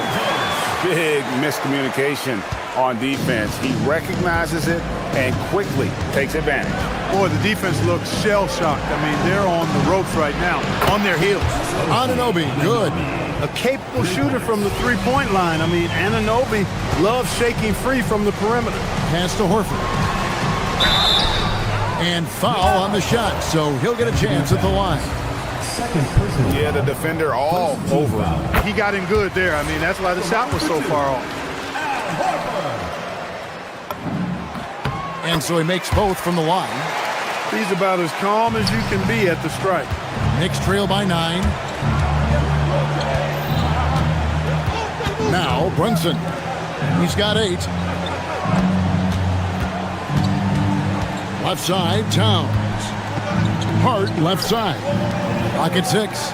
Big miscommunication on defense. He recognizes it and quickly takes advantage.
Boy, the defense looks shell-shocked. I mean, they're on the ropes right now, on their heels.
Anunoby, good.
A capable shooter from the three-point line. I mean, Anunoby loves shaking free from the perimeter.
Pass to Horford. And foul on the shot, so he'll get a chance at the line.
Yeah, the defender all over him.
He got him good there. I mean, that's why the shot was so far off.
And so he makes both from the line.
He's about as calm as you can be at the strike.
Knicks trail by 9. Now Brunson. He's got 8. Left side, Towns. Hart left side. Clock at 6.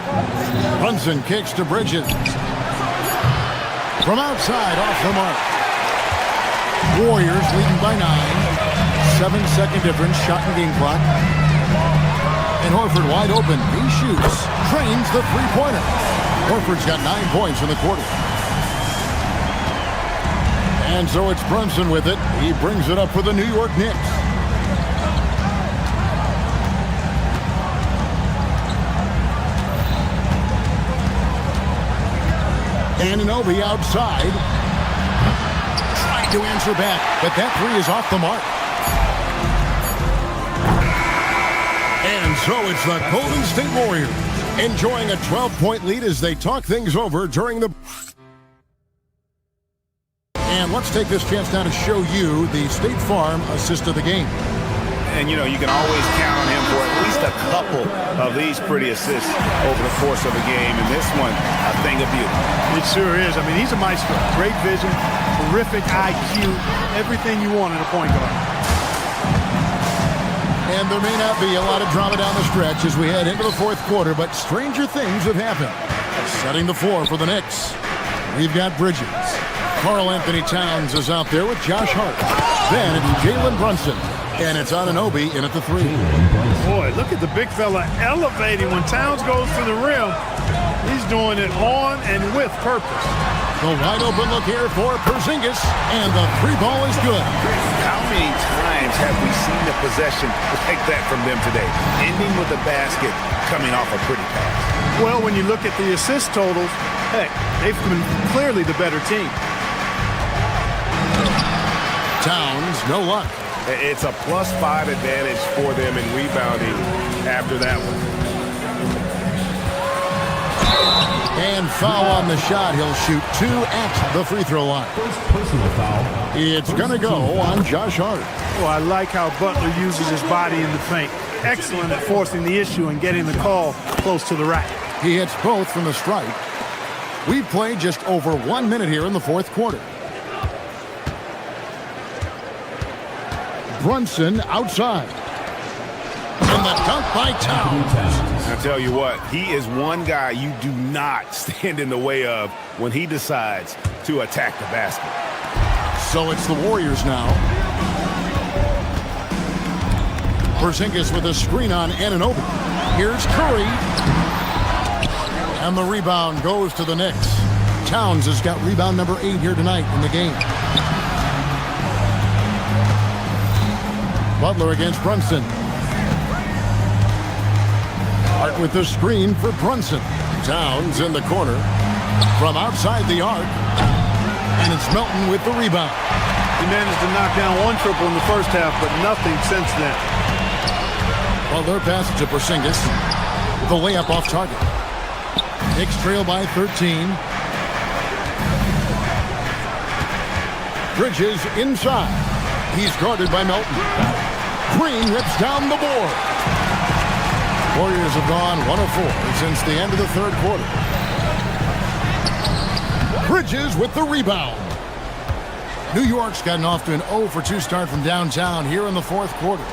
Brunson kicks to Bridges. From outside, off the mark. Warriors leading by 9. 7-second difference, shot and game clock. And Horford wide open. He shoots. Trains the three-pointer. Horford's got 9 points in the quarter. And so it's Brunson with it. He brings it up for the New York Knicks. Anunoby outside. Trying to answer back, but that three is off the mark. And so it's the Golden State Warriors enjoying a 12-point lead as they talk things over during the... And let's take this chance now to show you the State Farm assist of the game.
And, you know, you can always count on him for at least a couple of these pretty assists over the course of a game. And this one, a thing of beauty.
It sure is. I mean, he's a maestro. Great vision, terrific IQ, everything you want in a point guard.
And there may not be a lot of drama down the stretch as we head into the fourth quarter, but stranger things have happened. Setting the floor for the Knicks, we've got Bridges. Karl Anthony Towns is out there with Josh Hart. Then it's Jalen Brunson. And it's Anunoby in at the 3.
Boy, look at the big fella elevating when Towns goes to the rim. He's doing it on and with purpose.
The wide open look here for Porzingis, and the 3 ball is good.
How many times have we seen the possession like that from them today? Ending with a basket, coming off a pretty pass.
Well, when you look at the assist totals, heck, they've been clearly the better team.
Towns, no luck.
It's a +5 advantage for them in rebounding after that one.
And foul on the shot. He'll shoot 2 at the free throw line.
Personal foul.
It's going to go on Josh Hart.
Well, I like how Butler uses his body in the paint. Excellent at forcing the issue and getting the call close to the rack.
He hits both from the stripe. We've played just over 1 minute here in the fourth quarter. Brunson outside. And the dunk by Towns.
I tell you what, he is one guy you do not stand in the way of when he decides to attack the basket.
So it's the Warriors now. Porzingis with a screen on Anunoby. Here's Curry. And the rebound goes to the Knicks. Towns has got rebound number 8 here tonight in the game. Butler against Brunson. Hart with the screen for Brunson. Towns in the corner. From outside the arc. And it's Melton with the rebound.
He managed to knock down 1 triple in the first half, but nothing since then.
Butler passes to Porzingis. The layup off target. Knicks trail by 13. Bridges inside. He's guarded by Melton. Green rips down the board. Warriors have gone 1 of 4 since the end of the third quarter. Bridges with the rebound. New York's gotten off to an 0 for 2 start from downtown here in the fourth quarter.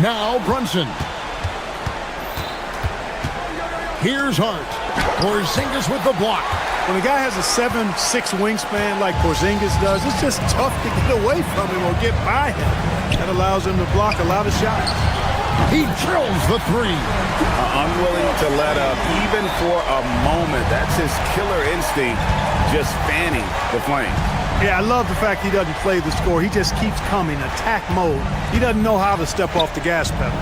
Now Brunson. Here's Hart. Porzingis with the block.
When a guy has a 7'6" wingspan like Porzingis does, it's just tough to get away from him or get by him. That allows him to block a lot of shots.
He drills the 3.
Unwilling to let up even for a moment. That's his killer instinct, just fanning the flame.
Yeah, I love the fact he doesn't play the score. He just keeps coming, attack mode. He doesn't know how to step off the gas pedal.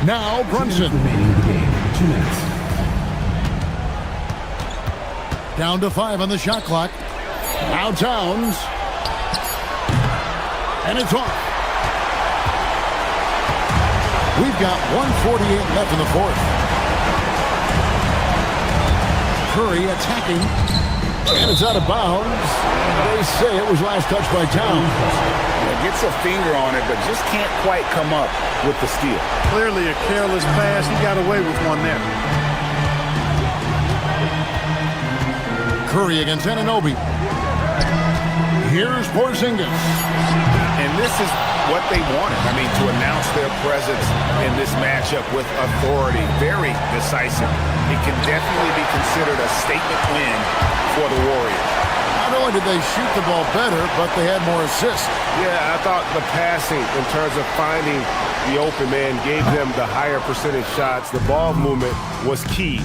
Now Brunson.
Remaining in the game. 2 minutes.
Down to 5 on the shot clock. Now Towns. And it's off. We've got 1:48 left in the fourth. Curry attacking. And it's out of bounds. They say it was last touched by Towns.
Gets a finger on it, but just can't quite come up with the steal.
Clearly a careless pass. He got away with one there.
Curry against Anunoby. Here's Porzingis.
And this is what they wanted. I mean, to announce their presence in this matchup with authority. Very decisive. It can definitely be considered a statement win for the Warriors.
Not only did they shoot the ball better, but they had more assists.
Yeah, I thought the passing in terms of finding the open man gave them the higher percentage shots. The ball movement was key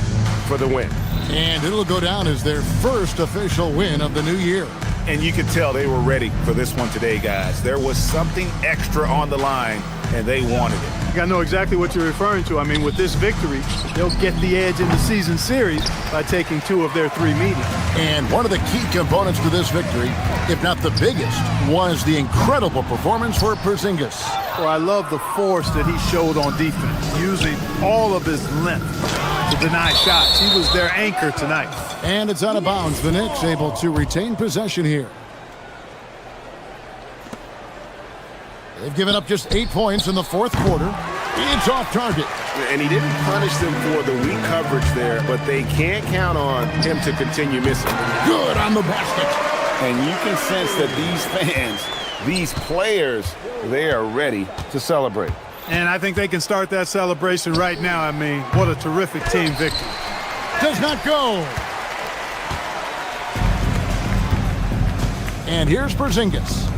for the win.
And it'll go down as their first official win of the new year.
And you could tell they were ready for this one today, guys. There was something extra on the line, and they wanted it.
I know exactly what you're referring to. I mean, with this victory, they'll get the edge in the season series by taking 2 of their 3 meetings.
And one of the key components to this victory, if not the biggest, was the incredible performance for Porzingis.
Well, I love the force that he showed on defense, using all of his length to deny shots. He was their anchor tonight.
And it's out of bounds. The Knicks able to retain possession here. They've given up just 8 points in the fourth quarter. It's off target.
And he didn't punish them for the weak coverage there, but they can't count on him to continue missing.
Good on the basket.
And you can sense that these fans, these players, they are ready to celebrate.
And I think they can start that celebration right now. I mean, what a terrific team victory.
Does not go. And here's Porzingis.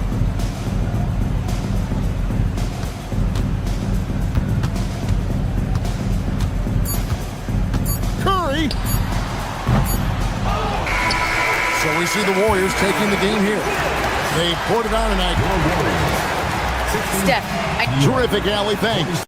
we see the Warriors taking the game here. They poured it on tonight.
Steph,
Terrific, Allie. Thanks.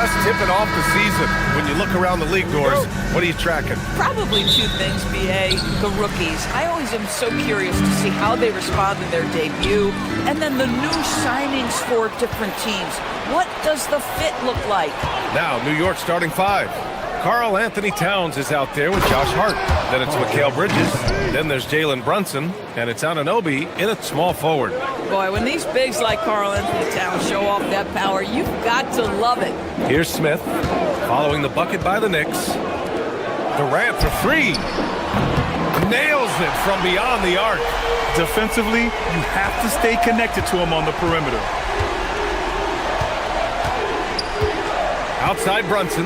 just tipping off the season. When you look around the league doors, what are you tracking?
Probably two things, B.A. The rookies. I always am so curious to see how they respond in their debut. And then the new signings for different teams. What does the fit look like?
Now, New York starting five. Karl Anthony Towns is out there with Josh Hart. Then it's Mikal Bridges. Then there's Jalen Brunson. And it's Anunoby in at small forward.
Boy, when these bigs like Karl Anthony Towns show off that power, you've got to love it.
Here's Smith, following the bucket by the Knicks. Durant for three. Nails it from beyond the arc.
Defensively, you have to stay connected to him on the perimeter.
Outside Brunson.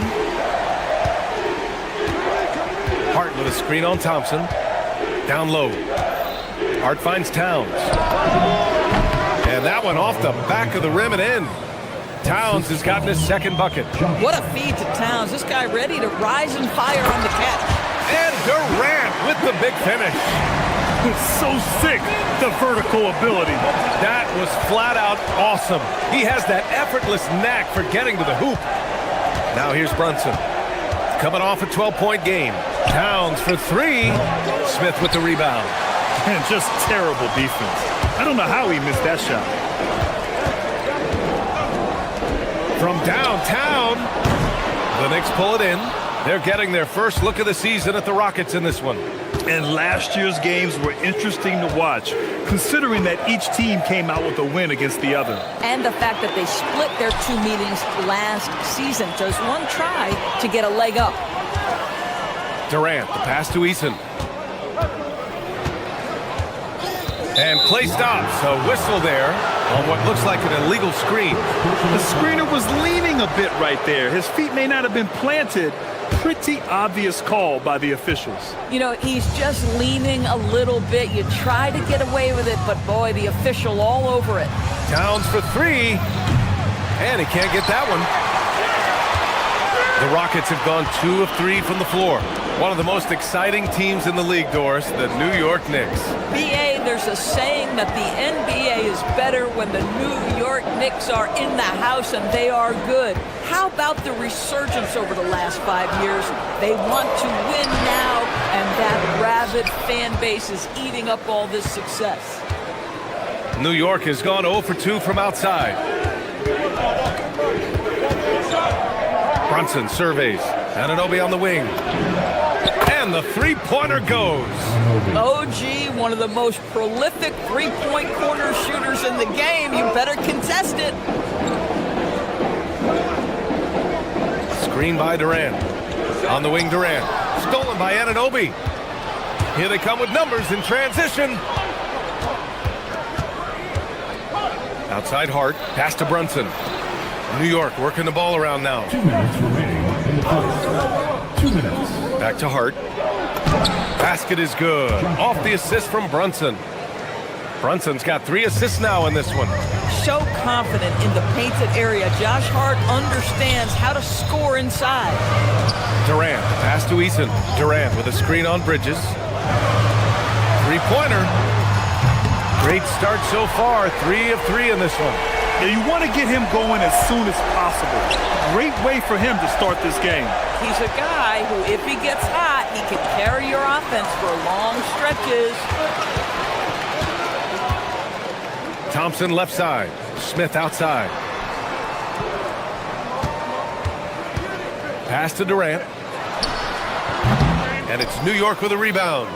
Hart with a screen on Thompson. Down low. Hart finds Towns. And that one off the back of the rim and in. Towns has gotten his second bucket.
What a feed to Towns. This guy ready to rise and fire on the catch.
And Durant with the big finish.
It's so sick, the vertical ability.
That was flat out awesome. He has that effortless knack for getting to the hoop. Now here's Brunson. Coming off a 12-point game. Towns for three. Smith with the rebound.
And just terrible defense. I don't know how he missed that shot.
From downtown, the Knicks pull it in. They're getting their first look of the season at the Rockets in this one.
And last year's games were interesting to watch, considering that each team came out with a win against the other.
And the fact that they split their two meetings last season. Does one try to get a leg up?
Durant, the pass to Eason. And play stops. A whistle there on what looks like an illegal screen.
The screener was leaning a bit right there. His feet may not have been planted. Pretty obvious call by the officials.
You know, he's just leaning a little bit. You try to get away with it, but boy, the official all over it.
Towns for three. And he can't get that one. The Rockets have gone 2 of 3 from the floor. One of the most exciting teams in the league, Doris, the New York Knicks.
B.A., there's a saying that the NBA is better when the New York Knicks are in the house and they are good. How about the resurgence over the last 5 years? They want to win now, and that rabid fan base is eating up all this success.
New York has gone 0 for 2 from outside. Brunson surveys. Anunoby on the wing. And the three-pointer goes.
OG, one of the most prolific three-point corner shooters in the game. You better contest it.
Screen by Durant. On the wing, Durant. Stolen by Anunoby. Here they come with numbers in transition. Outside Hart. Pass to Brunson. New York working the ball around now.
2 minutes remaining in the first. 2 minutes.
Back to Hart. Basket is good. Off the assist from Brunson. Brunson's got 3 assists now in this one.
So confident in the painted area. Josh Hart understands how to score inside.
Durant, pass to Eason. Durant with a screen on Bridges. Three-pointer. Great start so far. 3 of 3 in this one.
Yeah, you want to get him going as soon as possible. Great way for him to start this game.
He's a guy who, if he gets hot, he can carry your offense for long stretches.
Thompson left side. Smith outside. Pass to Durant. And it's New York with a rebound.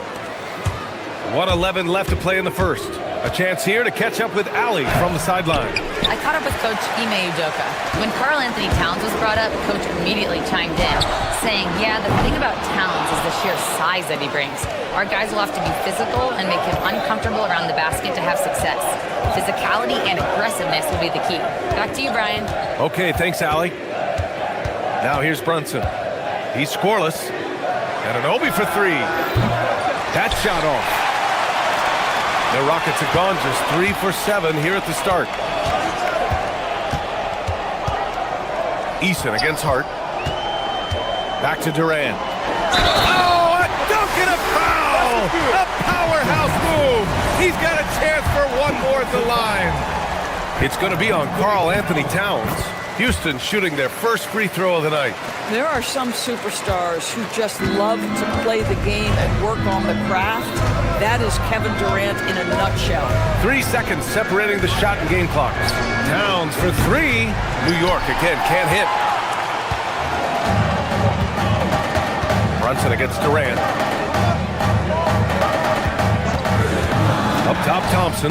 1:11 left to play in the first. A chance here to catch up with Allie from the sideline.
I caught up with Coach Ime Udoka. When Karl Anthony Towns was brought up, Coach immediately chimed in, saying, yeah, the thing about Towns is the sheer size that he brings. Our guys will have to be physical and make him uncomfortable around the basket to have success. Physicality and aggressiveness will be the key. Back to you, Brian.
Okay, thanks, Allie. Now here's Brunson. He's scoreless. Anunoby for 3. That shot off. The Rockets have gone just 3 for 7 here at the start. Eason against Hart. Back to Durant. Oh, a dunk and a foul! A powerhouse move! He's got a chance for one more at the line. It's going to be on Karl Anthony Towns. Houston shooting their first free throw of the night.
There are some superstars who just love to play the game and work on the craft. That is Kevin Durant in a nutshell.
3 seconds separating the shot and game clocks. Towns for three. New York again can't hit. Brunson against Durant. Up top, Thompson.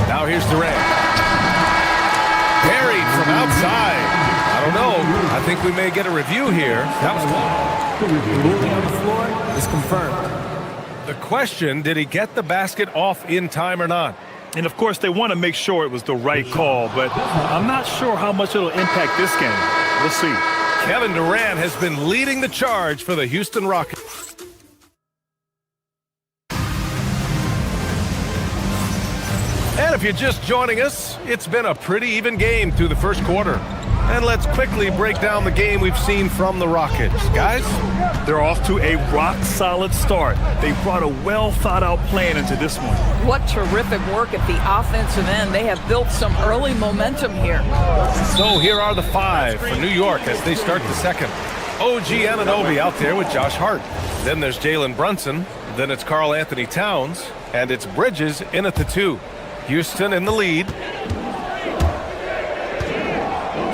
Now here's Durant. Buried from outside. I don't know. I think we may get a review here. That was
the ruling on the floor is confirmed.
The question, did he get the basket off in time or not?
And of course, they want to make sure it was the right call, but I'm not sure how much it'll impact this game. We'll see.
Kevin Durant has been leading the charge for the Houston Rockets. And if you're just joining us, it's been a pretty even game through the first quarter. And let's quickly break down the game we've seen from the Rockets. Guys?
They're off to a rock-solid start. They brought a well-thought-out plan into this one.
What terrific work at the offensive end. They have built some early momentum here.
So here are the five for New York as they start the second. OG Anunoby out there with Josh Hart. Then there's Jalen Brunson. Then it's Karl Anthony Towns. And it's Bridges in at the 2. Houston in the lead.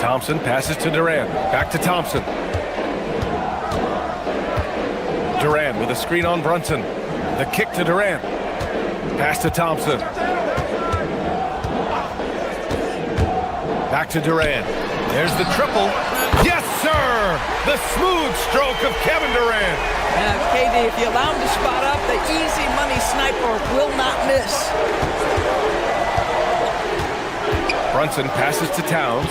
Thompson passes to Durant. Back to Thompson. Durant with a screen on Brunson. The kick to Durant. Pass to Thompson. Back to Durant. There's the triple. Yes, sir! The smooth stroke of Kevin Durant.
KD, if you allow him to spot up, the easy money sniper will not miss.
Brunson passes to Towns.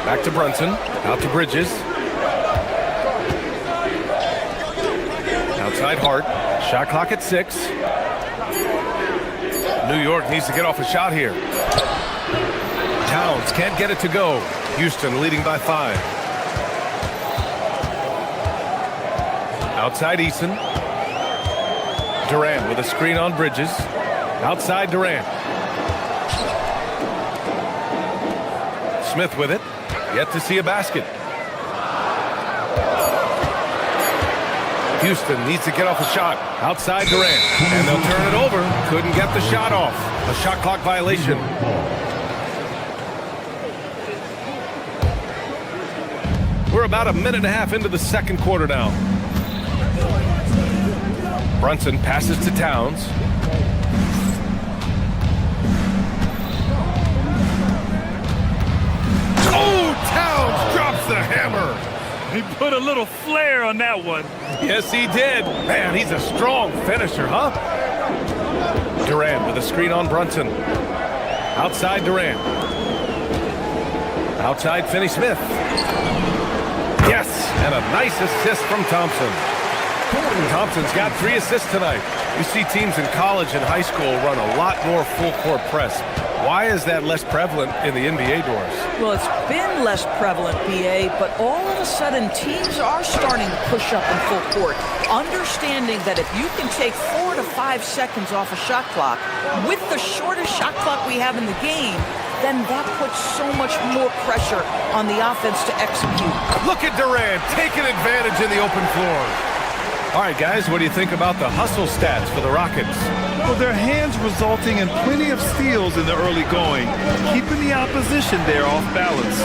Back to Brunson. Out to Bridges. Outside Hart. Shot clock at 6. New York needs to get off a shot here. Towns can't get it to go. Houston leading by 5. Outside Eason. Durant with a screen on Bridges. Outside Durant. Smith with it. Yet to see a basket. Houston needs to get off a shot. Outside Durant. And they'll turn it over. Couldn't get the shot off. A shot clock violation. We're about a minute and a half into the second quarter now. Brunson passes to Towns. Oh, Towns drops the hammer.
He put a little flair on that one.
Yes, he did. Man, he's a strong finisher, huh? Durant with a screen on Brunson. Outside Durant. Outside Finney-Smith. Yes, and a nice assist from Thompson. Thompson's got 3 assists tonight. You see teams in college and high school run a lot more full-court press. Why is that less prevalent in the NBA doors?
Well, it's been less prevalent, BA, but all of a sudden teams are starting to push up in full court, understanding that if you can take 4 to 5 seconds off a shot clock with the shortest shot clock we have in the game, then that puts so much more pressure on the offense to execute.
Look at Durant taking advantage in the open floor. All right, guys, what do you think about the hustle stats for the Rockets?
Well, their hands resulting in plenty of steals in the early going, keeping the opposition there off balance.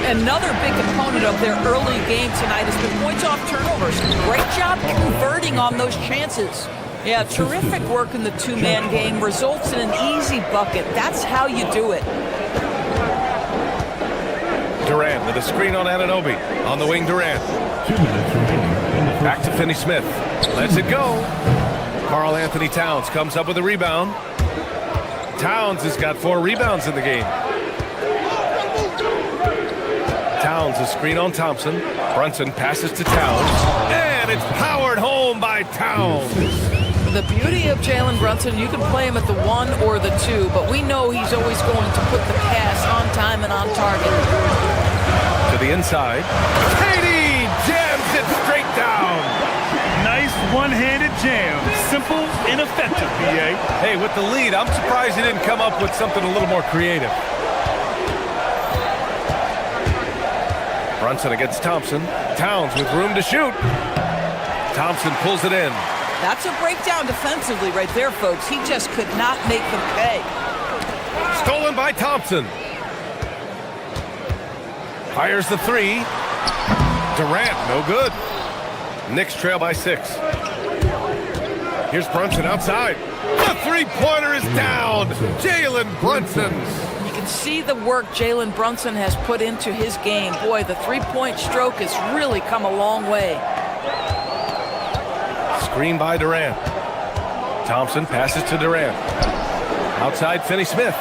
Another big component of their early game tonight has been points off turnovers. Great job converting on those chances. Yeah, terrific work in the two-man game results in an easy bucket. That's how you do it.
Durant with a screen on Anunoby. On the wing, Durant.
2 minutes remaining.
Back to Finney-Smith. Lets it go. Karl Anthony Towns comes up with a rebound. Towns has got 4 rebounds in the game. Towns a screen on Thompson. Brunson passes to Towns. And it's powered home by Towns.
The beauty of Jalen Brunson, you can play him at the 1 or the 2, but we know he's always going to put the pass on time and on target.
To the inside. Katie jams it straight down.
Nice one-handed jam. Simple and effective, B.A.
Hey, with the lead, I'm surprised he didn't come up with something a little more creative. Brunson against Thompson. Towns with room to shoot. Thompson pulls it in.
That's a breakdown defensively right there, folks. He just could not make them pay.
Stolen by Thompson. Fires the three. Durant, no good. Knicks trail by 6. Here's Brunson outside. The three-pointer is down. Jalen Brunson.
You can see the work Jalen Brunson has put into his game. Boy, the three-point stroke has really come a long way.
Screen by Durant. Thompson passes to Durant. Outside, Finney-Smith.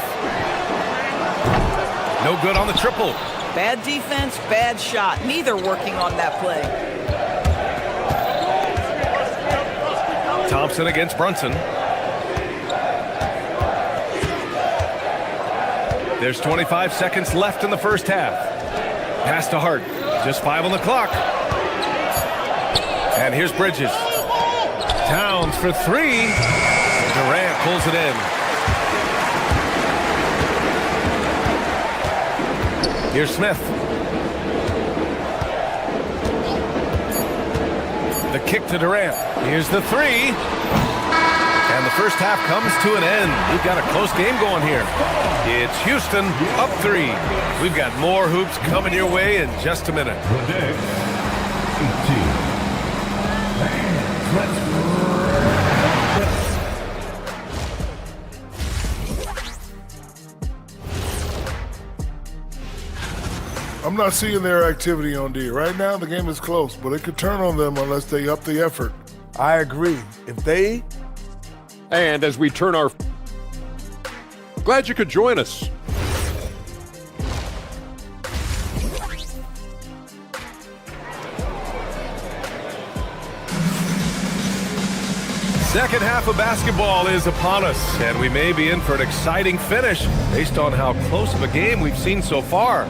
No good on the triple.
Bad defense, bad shot. Neither working on that play.
Thompson against Brunson. There's 25 seconds left in the first half. Pass to Hart. Just 5 on the clock. And here's Bridges. Towns for 3. Durant pulls it in. Here's Smith. The kick to Durant. Here's the 3. And the first half comes to an end. We've got a close game going here. It's Houston up 3. We've got more hoops coming your way in just a minute.
I'm not seeing their activity on D. Right now, the game is close, but it could turn on them unless they up the effort.
I agree. If they...
And as we turn our... Glad you could join us.
Second half of basketball is upon us, and we may be in for an exciting finish based on how close of a game we've seen so far.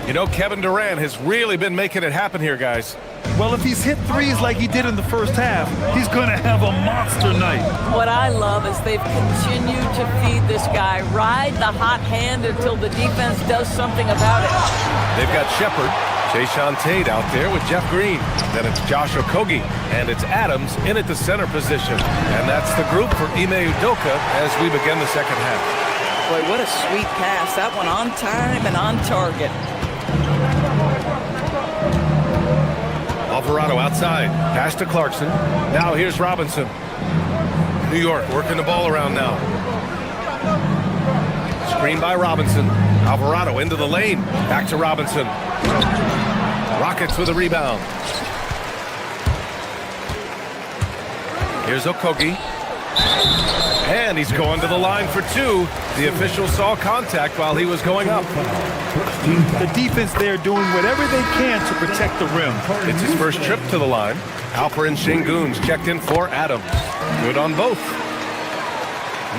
You know, Kevin Durant has really been making it happen here, guys.
Well, if he's hit threes like he did in the first half, he's going to have a monster night.
What I love is they've continued to feed this guy. Ride the hot hand until the defense does something about it.
They've got Shepard, Jayshawn Tate out there with Jeff Green. Then it's Josh Okogie, and it's Adams in at the center position. And that's the group for Ime Udoka as we begin the second half.
Boy, what a sweet pass. That one on time and on target.
Alvarado outside. Pass to Clarkson. Now here's Robinson. New York working the ball around now. Screen by Robinson. Alvarado into the lane. Back to Robinson. Rockets with a rebound. Here's Okogie. And he's going to the line for 2. The official saw contact while he was going up.
The defense there doing whatever they can to protect the rim.
It's his first trip to the line. Alper and Şengün's checked in for Adams. Good on both.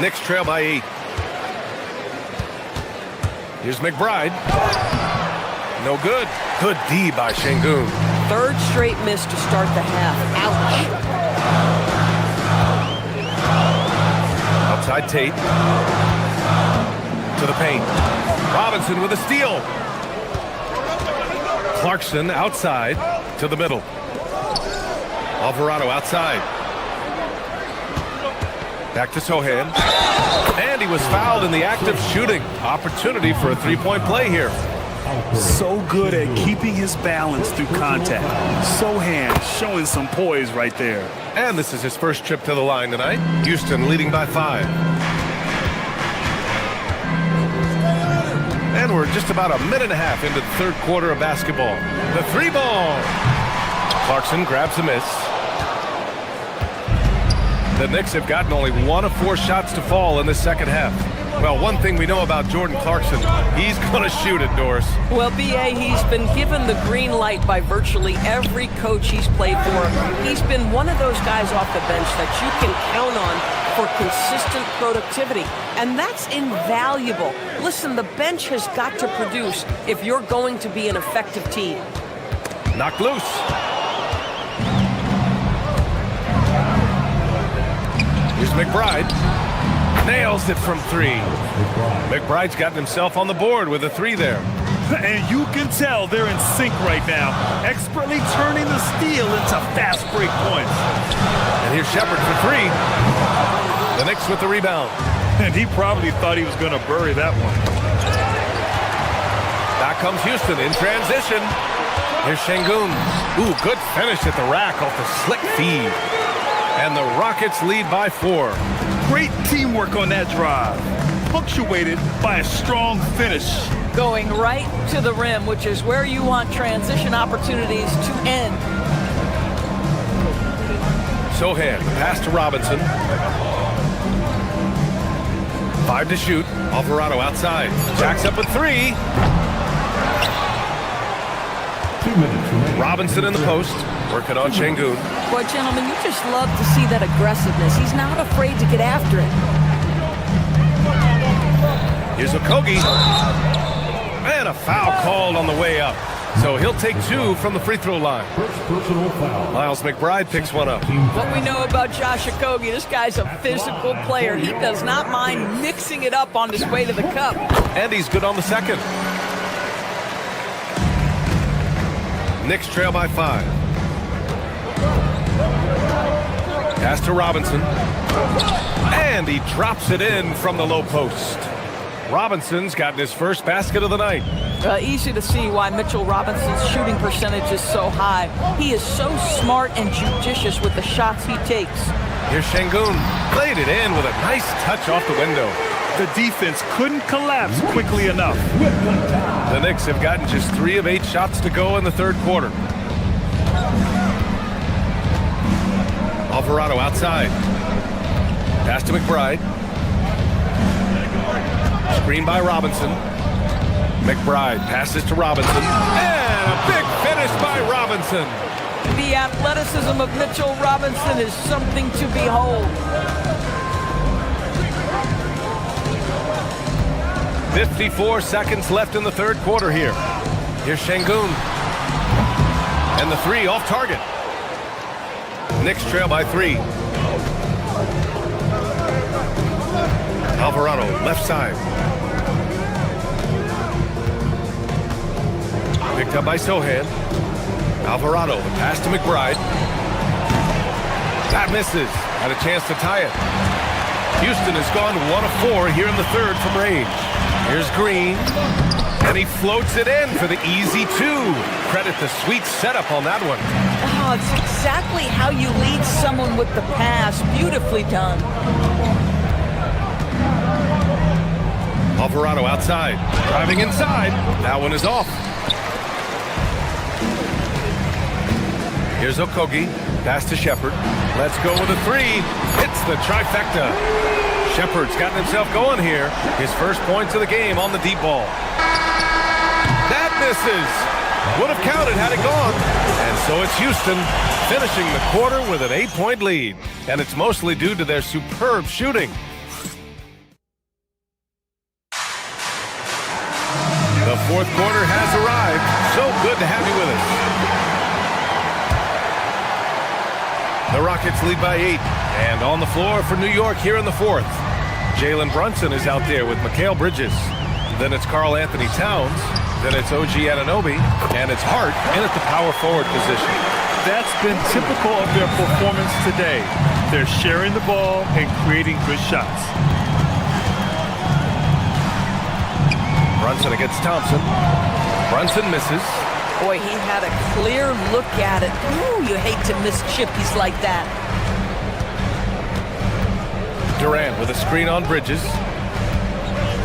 Knicks trail by 8. Here's McBride. No good. Good D by Şengün.
Third straight miss to start the half. Ouch.
Outside Tate. To the paint. Robinson with a steal. Clarkson outside to the middle. Alvarado outside. Back to Sohan. And he was fouled in the act of shooting. Opportunity for a three-point play here.
So good at keeping his balance through contact. Sohan showing some poise right there.
And this is his first trip to the line tonight. Houston leading by 5. And we're just about a minute and a half into the third quarter of basketball. The 3 ball. Clarkson grabs a miss. The Knicks have gotten only 1 of 4 shots to fall in the second half. Well, one thing we know about Jordan Clarkson, he's going to shoot it, Doris.
Well, B.A., he's been given the green light by virtually every coach he's played for. He's been one of those guys off the bench that you can count on for consistent productivity, and that's invaluable. Listen, the bench has got to produce if you're going to be an effective team.
Knocked loose. Here's McBride. Nails it from 3. McBride's gotten himself on the board with a 3 there.
And you can tell they're in sync right now, expertly turning the steal into fast break points.
And here's Shepard for 3. The Knicks with the rebound.
And he probably thought he was going to bury that one.
Back comes Houston in transition. Here's Şengün. Ooh, good finish at the rack off the slick feed. And the Rockets lead by 4.
Great teamwork on that drive, punctuated by a strong finish.
Going right to the rim, which is where you want transition opportunities to end.
Sohan, pass to Robinson. 5 to shoot. Alvarado outside. Jacks up with 3.
2 minutes remaining.
Robinson in the post, working on Şengün.
Boy, gentlemen, you just love to see that aggressiveness. He's not afraid to get after it.
Here's Okogie. And a foul called on the way up. So he'll take 2 from the free throw line.
First personal foul.
Miles McBride picks one up.
What we know about Josh Okogie, this guy's a physical player. He does not mind mixing it up on his way to the cup.
And he's good on the second. Knicks trail by 5. Pass to Robinson. And he drops it in from the low post. Robinson's gotten his first basket of the night.
Easy to see why Mitchell Robinson's shooting percentage is so high. He is so smart and judicious with the shots he takes.
Here's Şengün. Played it in with a nice touch off the window.
The defense couldn't collapse quickly enough.
The Knicks have gotten just 3 of 8 shots to go in the third quarter. Alvarado outside. Pass to McBride. Screen by Robinson. McBride passes to Robinson. And a big finish by Robinson.
The athleticism of Mitchell Robinson is something to behold.
54 seconds left in the third quarter here. Here's Şengün. And the 3 off target. Knicks trail by 3. Alvarado, left side. Picked up by Sohan. Alvarado, the pass to McBride. That misses. Had a chance to tie it. Houston has gone 1 of 4 here in the third from range. Here's Green. And he floats it in for the easy 2. Credit the sweet setup on that one.
Oh, it's exactly how you lead someone with the pass. Beautifully done.
Alvarado outside. Driving inside. That one is off. Here's Okogie. Pass to Shepard. Let's go with a 3. It's the trifecta. Shepard's gotten himself going here. His first points of the game on the deep ball. That misses. Would have counted had it gone. And so it's Houston finishing the quarter with an 8-point lead. And it's mostly due to their superb shooting. The fourth quarter has arrived. So good to have you with us. The Rockets lead by 8. And on the floor for New York here in the fourth. Jalen Brunson is out there with Mikal Bridges. Then it's Karl Anthony Towns. Then it's OG Anunoby. And it's Hart in at the power forward position.
That's been typical of their performance today. They're sharing the ball and creating good shots.
Brunson against Thompson. Brunson misses.
Boy, he had a clear look at it. Ooh, you hate to miss chippies like that.
Durant with a screen on Bridges.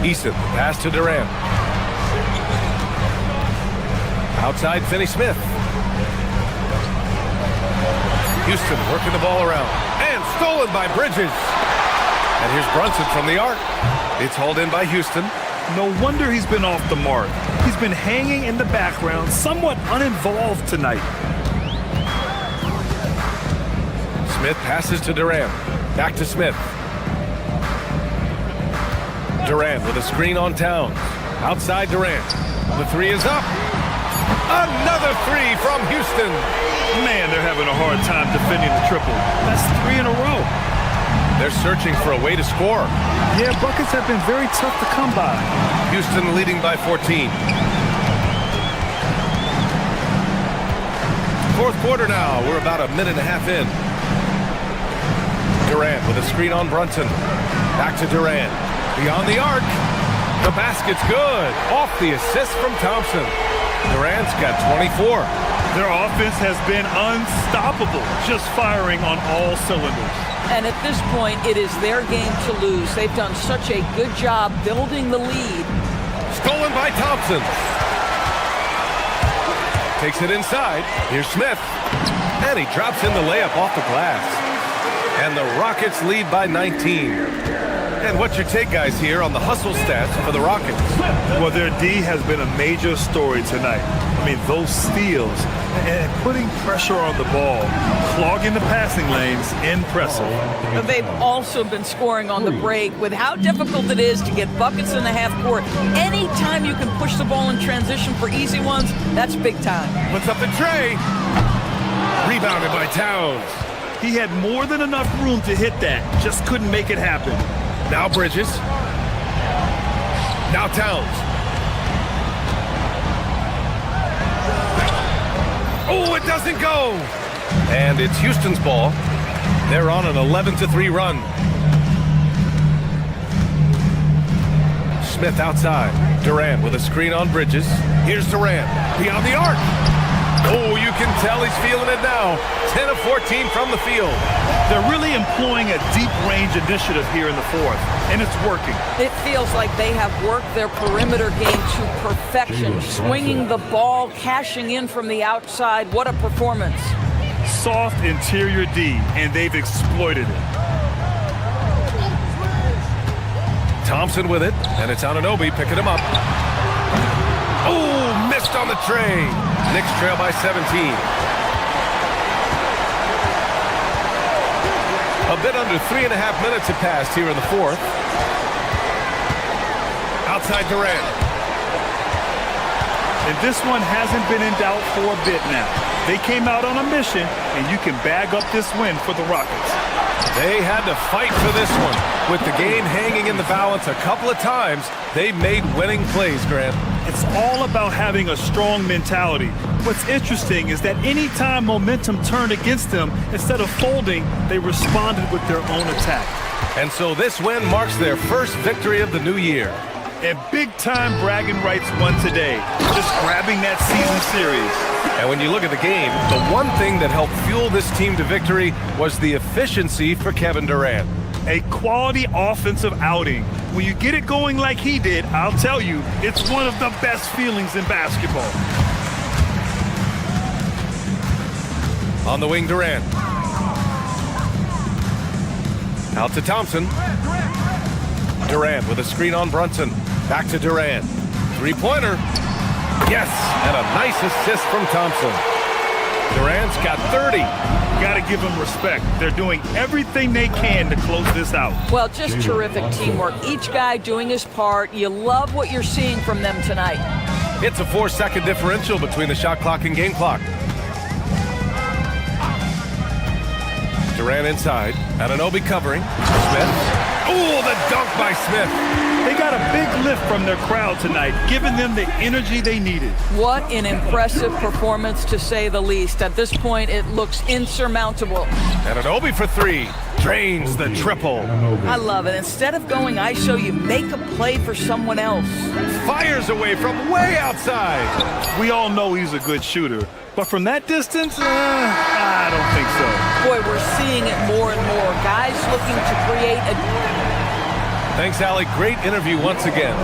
Eason, pass to Durant. Outside, Finney-Smith. Houston working the ball around. And stolen by Bridges. And here's Brunson from the arc. It's hauled in by Houston.
No wonder he's been off the mark. He's been hanging in the background, somewhat uninvolved tonight.
Smith passes to Durant. Back to Smith. Durant with a screen on Towns. Outside Durant. The 3 is up. Another 3 from Houston.
Man, they're having a hard time defending the triple. That's 3 in a row.
They're searching for a way to score.
Yeah, buckets have been very tough to come by.
Houston leading by 14. Fourth quarter now. We're about a minute and a half in. Durant with a screen on Brunson. Back to Durant. Beyond the arc. The basket's good. Off the assist from Thompson. Durant's got 24.
Their offense has been unstoppable, just firing on all cylinders.
And at this point, it is their game to lose. They've done such a good job building the lead.
Stolen by Thompson. Takes it inside. Here's Smith. And he drops in the layup off the glass. And the Rockets lead by 19. And what's your take, guys, here on the hustle stats for the Rockets?
Well, their D has been a major story tonight. I mean, those steals and putting pressure on the ball, clogging the passing lanes, impressive.
They've also been scoring on the break. With how difficult it is to get buckets in the half court, anytime you can push the ball in transition for easy ones, that's big time.
Puts up the tray. Rebounded by Towns.
He had more than enough room to hit that, just couldn't make it happen.
Now Bridges. Now Towns. Oh, it doesn't go. And it's Houston's ball. They're on an 11-3 run. Smith outside. Durant with a screen on Bridges. Here's Durant. Beyond the arc. Oh, you can tell he's feeling it now. 10 of 14 from the field.
They're really employing a deep range initiative here in the fourth, and it's working.
It feels like they have worked their perimeter game to perfection, swinging the ball, cashing in from the outside. What a performance.
Soft interior D, and they've exploited it.
Thompson with it, and it's Anunoby picking him up. Oh, missed on the tray. Knicks trail by 17. A bit under 3.5 minutes have passed here in the fourth. Outside Durant.
And this one hasn't been in doubt for a bit now. They came out on a mission, and you can bag up this win for the Rockets.
They had to fight for this one. With the game hanging in the balance a couple of times, they made winning plays, Grant.
It's all about having a strong mentality. What's interesting is that anytime momentum turned against them, instead of folding, they responded with their own attack.
And so this win marks their first victory of the new year.
And big-time bragging rights won today, just grabbing that season series.
And when you look at the game, the one thing that helped fuel this team to victory was the efficiency for Kevin Durant.
A quality offensive outing. When you get it going like he did, I'll tell you, it's one of the best feelings in basketball.
On the wing, Durant. Out to Thompson. Durant with a screen on Brunson. Back to Durant. Three-pointer. Yes, and a nice assist from Thompson. Durant's got 30.
Got to give them respect. They're doing everything they can to close this out.
Well, just terrific teamwork. Each guy doing his part. You love what you're seeing from them tonight.
It's a 4-second differential between the shot clock and game clock. Durant inside. Anunoby covering. Smith. Oh, the dunk by Smith.
They got a big lift from their crowd tonight, giving them the energy they needed.
What an impressive performance, to say the least. At this point, it looks insurmountable.
Anunoby for three. Drains the triple.
I love it. Instead of going ISO, you make a play for someone else.
Fires away from way outside.
We all know he's a good shooter, but from that distance, I don't think so.
Boy, we're seeing it more and more. Guys looking to create a...
Thanks, Allie. Great interview once again.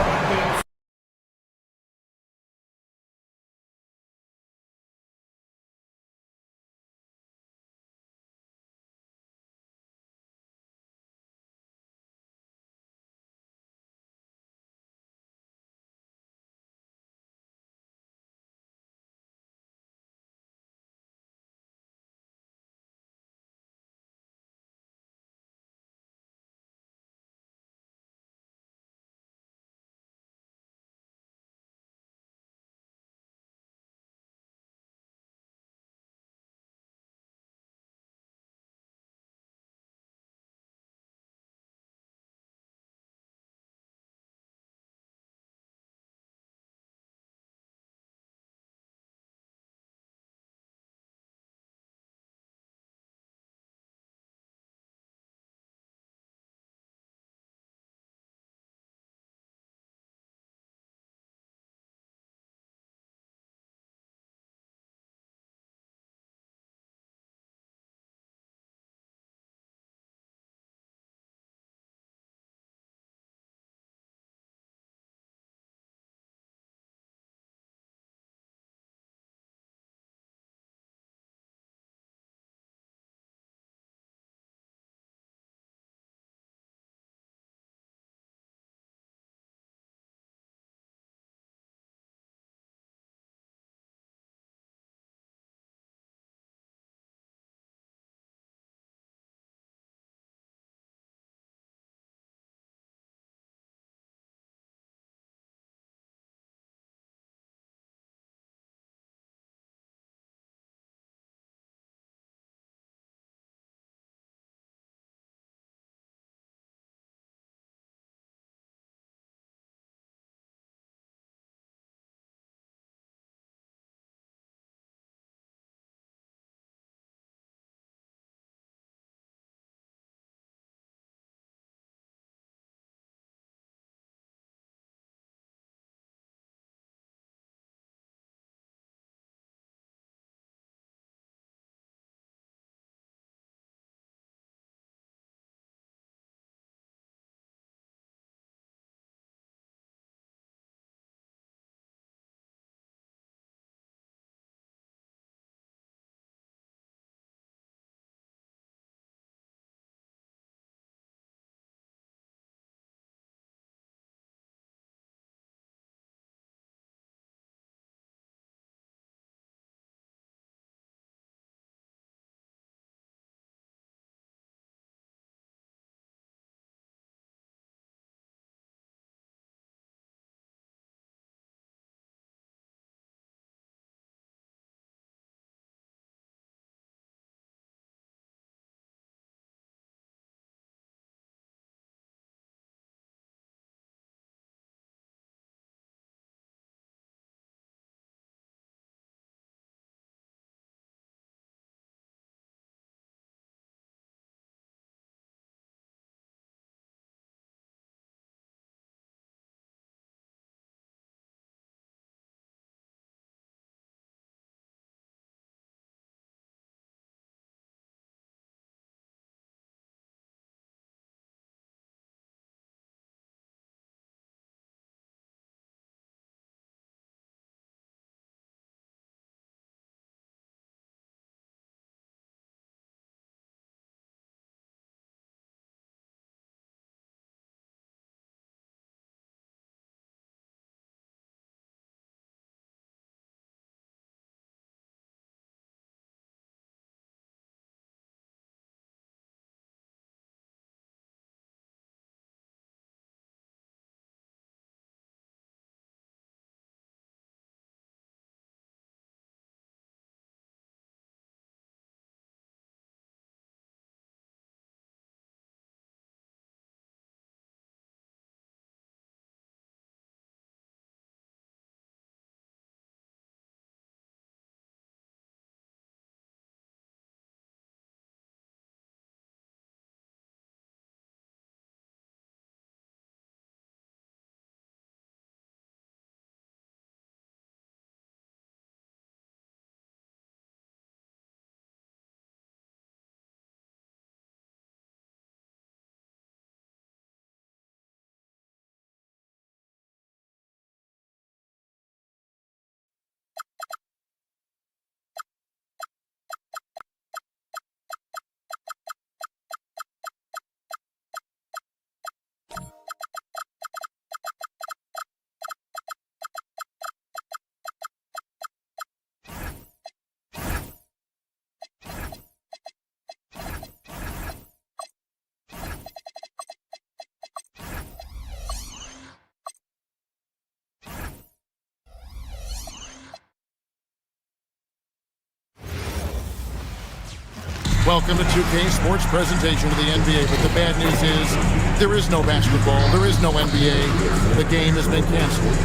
Welcome to 2K Sports presentation of the NBA, but the bad news is there is no basketball, there is no NBA. The game has been canceled.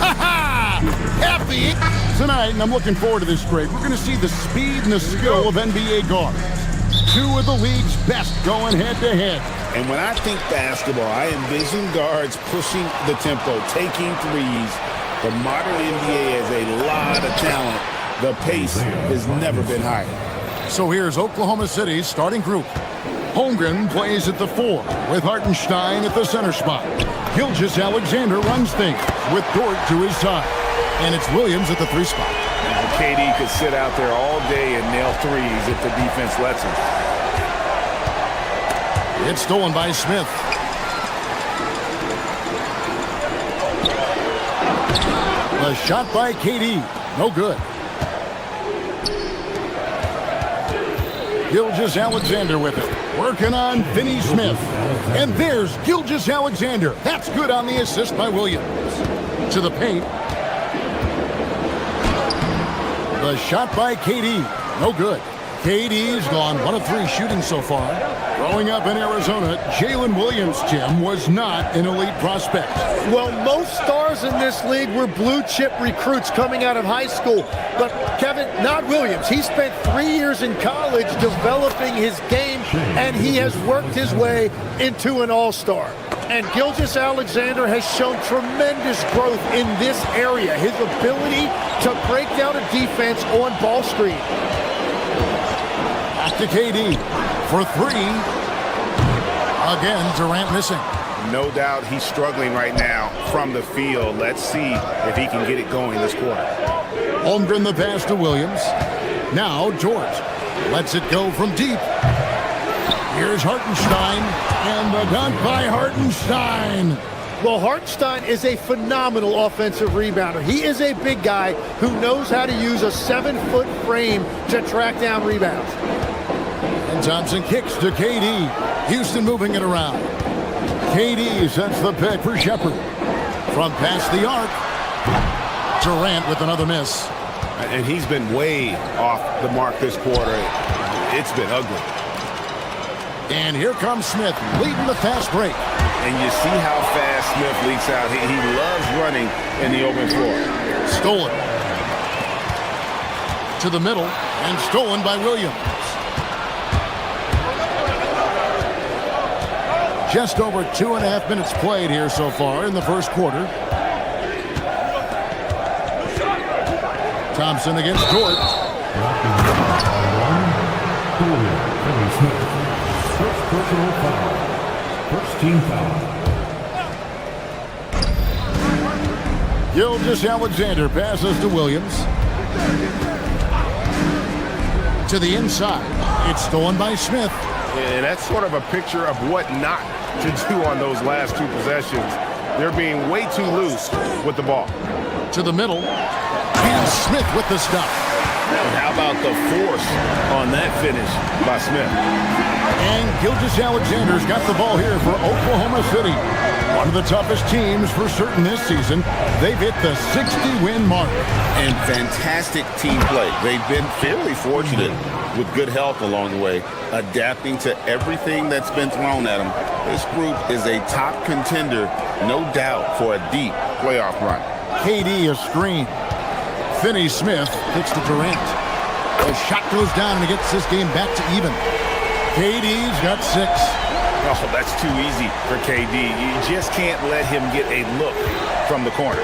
Ha-ha! Happy tonight, and I'm looking forward to this trade. We're going to see the speed and the skill of NBA guards. Two of the league's best going head-to-head.
And when I think basketball, I envision guards pushing the tempo, taking threes. The modern NBA has a lot of talent. The pace has never been higher.
So here's Oklahoma City's starting group. Holmgren plays at the 4 with Hartenstein at the center spot. Gilgeous-Alexander runs things with Dort to his side. And it's Williams at the 3 spot.
KD could sit out there all day and nail threes if the defense lets him.
It's stolen by Smith. The shot by KD. No good. Gilgeous-Alexander with it. Working on Finney Smith. And there's Gilgeous-Alexander. That's good on the assist by Williams. To the paint. The shot by KD. No good. KD's gone 1 of 3 shooting so far. Growing up in Arizona, Jalen Williams, Jim, was not an elite prospect.
Well, most stars in this league were blue-chip recruits coming out of high school. But, Kevin, not Williams. He spent 3 years in college developing his game, and he has worked his way into an all-star. And Gilgeous-Alexander has shown tremendous growth in this area. His ability to break down a defense on ball screen.
Back to KD for 3. Again, Durant missing.
No doubt he's struggling right now from the field. Let's see if he can get it going this quarter.
Holmgren the pass to Williams. Now George lets it go from deep. Here's Hartenstein, and the dunk by Hartenstein.
Well, Hartenstein is a phenomenal offensive rebounder. He is a big guy who knows how to use a 7-foot frame to track down rebounds.
And Thompson kicks to KD. Houston moving it around. KD sets the pick for Shepard. From past the arc. Durant with another miss.
And he's been way off the mark this quarter. It's been ugly.
And here comes Smith leading the fast break.
And you see how fast Smith leaks out. He loves running in the open floor.
Stolen. To the middle and stolen by Williams. Just over 2.5 minutes played here so far in the first quarter. Thompson against Dort.
First personal foul. First team foul.
Gilgeous-Alexander passes to Williams. To the inside. It's stolen by Smith.
And that's sort of a picture of what not to do on those last 2 possessions. They're being way too loose with the ball.
To the middle. And Smith with the stop.
And how about the force on that finish by Smith?
And Gilgeous-Alexander's got the ball here for Oklahoma City. One of the toughest teams for certain this season. They've hit the 60-win mark.
And fantastic team play. They've been fairly fortunate with good health along the way, adapting to everything that's been thrown at them. This group is a top contender, no doubt, for a deep playoff run.
KD a screen. Finney Smith kicks to Durant. The shot goes down and he gets this game back to even. KD's got 6.
Oh, that's too easy for KD. You just can't let him get a look from the corner.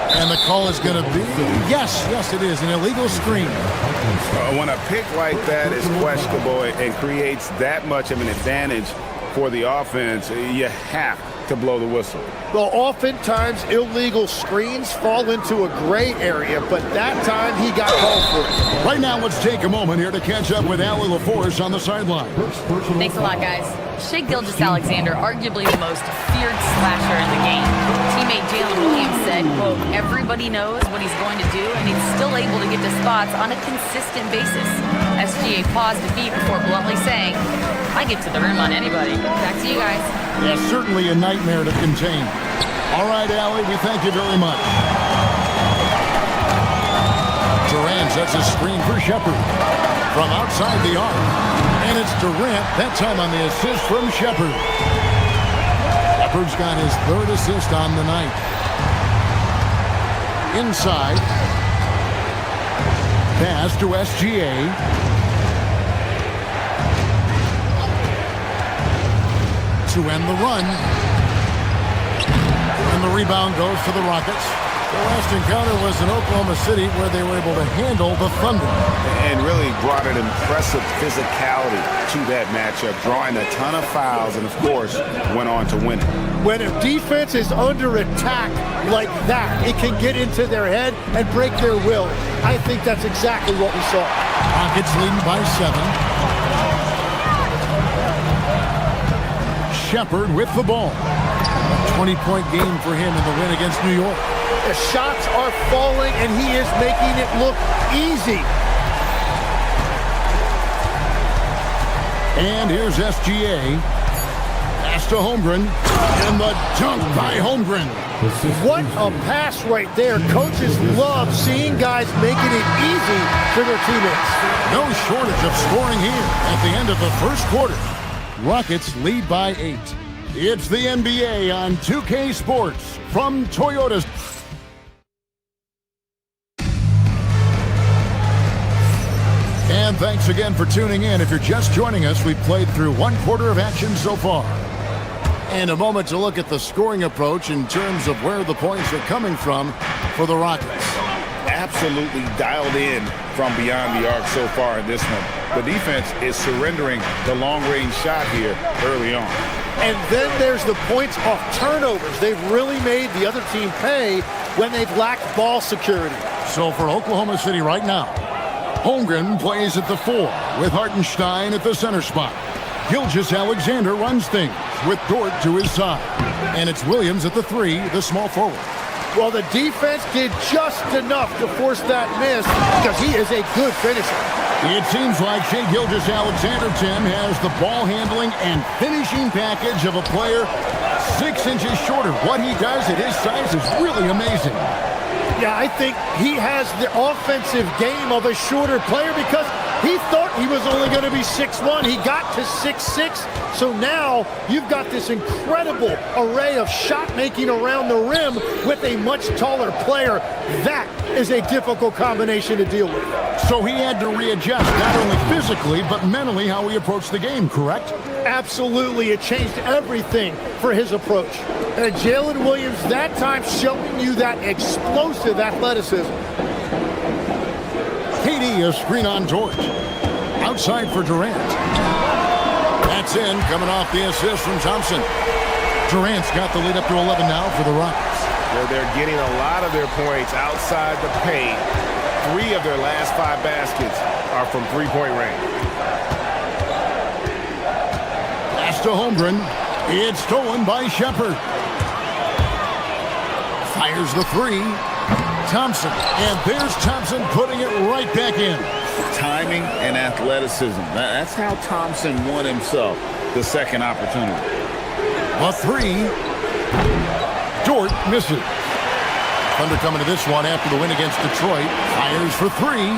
And the call is going to be, yes, it is, an illegal screen.
When a pick like that is questionable and creates that much of an advantage for the offense, you have to blow the whistle.
Well, oftentimes illegal screens fall into a gray area, but that time he got called for it.
Right now, let's take a moment here to catch up with Allie LaForce on the sideline.
Thanks a lot, guys. Shai Gilgeous-Alexander, arguably the most feared slasher in the game. Teammate Jalen Williams said, quote, everybody knows what he's going to do, and he's still able to get to spots on a consistent basis. SGA paused defeat before bluntly saying, I get to the rim on anybody. Back to you guys.
Yeah, certainly a nightmare to contain. All right, Allie, we thank you very much. Durant sets a screen for Shepard from outside the arc. And it's Durant, that time on the assist from Shepard. Shepard's got his third assist on the night. Inside. Pass to SGA. To end the run. And the rebound goes to the Rockets. The last encounter was in Oklahoma City where they were able to handle the Thunder.
And really brought an impressive physicality to that matchup, drawing a ton of fouls and, of course, went on to win it.
When a defense is under attack like that, it can get into their head and break their will. I think that's exactly what we saw.
Rockets leading by 7. Shepard with the ball. A 20-point game for him in the win against New York.
The shots are falling, and he is making it look easy.
And here's SGA. Pass to Holmgren. And the dunk by Holmgren.
What a pass right there. Coaches love seeing guys making it easy for their teammates.
No shortage of scoring here at the end of the first quarter. Rockets lead by 8. It's the NBA on 2K Sports from Toyota. And thanks again for tuning in. If you're just joining us, we've played through one quarter of action so far. And a moment to look at the scoring approach in terms of where the points are coming from for the Rockets.
Absolutely dialed in from beyond the arc so far in this one. The defense is surrendering the long-range shot here early on.
And then there's the points off turnovers. They've really made the other team pay when they've lacked ball security.
So for Oklahoma City right now, Holmgren plays at the 4 with Hartenstein at the center spot. Gilgeous-Alexander runs things with Dort to his side. And it's Williams at the 3, the small forward.
Well, the defense did just enough to force that miss because he is a good finisher.
It seems like Shai Gilgeous-Alexander, Tim, has the ball handling and finishing package of a player 6 inches shorter. What he does at his size is really amazing.
Yeah, I think he has the offensive game of a shorter player because he thought he was only going to be 6'1". He got to 6'6". So now you've got this incredible array of shot making around the rim with a much taller player. That is a difficult combination to deal with.
So he had to readjust not only physically but mentally how he approached the game, correct?
Absolutely. It changed everything for his approach. And Jalen Williams that time showing you that explosive athleticism.
KD, a screen on Dort. Outside for Durant. That's in, coming off the assist from Thompson. Durant's got the lead up to 11 now for the Rockets.
They're getting a lot of their points outside the paint. 3 of their last 5 baskets are from three-point range.
Pass to Holmgren. It's stolen by Shepard. Fires the 3. Thompson. And there's Thompson putting it right back in.
Timing and athleticism. That's how Thompson won himself the second opportunity.
A 3. Dort misses. Thunder coming to this one after the win against Detroit. Fires for 3.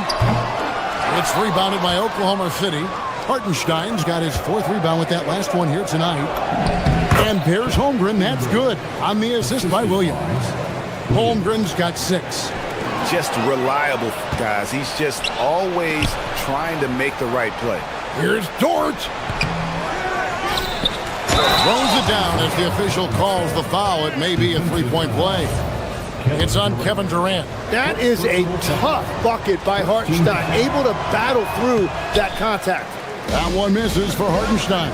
It's rebounded by Oklahoma City. Hartenstein's got his 4th rebound with that last one here tonight. And there's Holmgren. That's good on the assist by Williams. Holmgren's got 6.
Just reliable, guys. He's just always trying to make the right play.
Here's Dort. Throws it down as the official calls the foul. It may be a 3-point play. It's on Kevin Durant.
That is a tough bucket by Hartenstein. Able to battle through that contact.
That one misses for Hartenstein.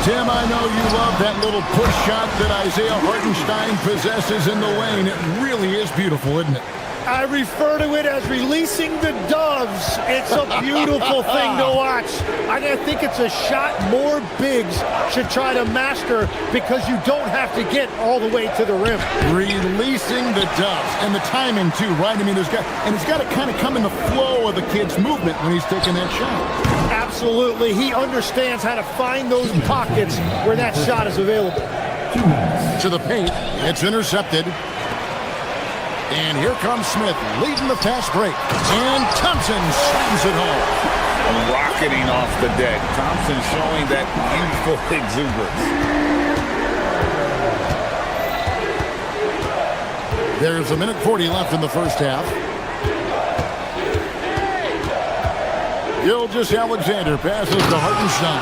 Tim, I know you love that little push shot that Isaiah Hartenstein possesses in the lane. It really is beautiful, isn't it?
I refer to it as releasing the doves. It's a beautiful thing to watch. I think it's a shot more bigs should try to master because you don't have to get all the way to the rim.
Releasing the doves. And the timing, too, right? I mean, it's got to kind of come in the flow of the kid's movement when he's taking that shot.
Absolutely. He understands how to find those pockets where that shot is available.
To the paint. It's intercepted. And here comes Smith leading the fast break. And Thompson slams it home.
Rocketing off the deck. Thompson showing that youthful exuberance.
There's 1:40 left in the first half. Gilgeous-Alexander passes to Hartenstein.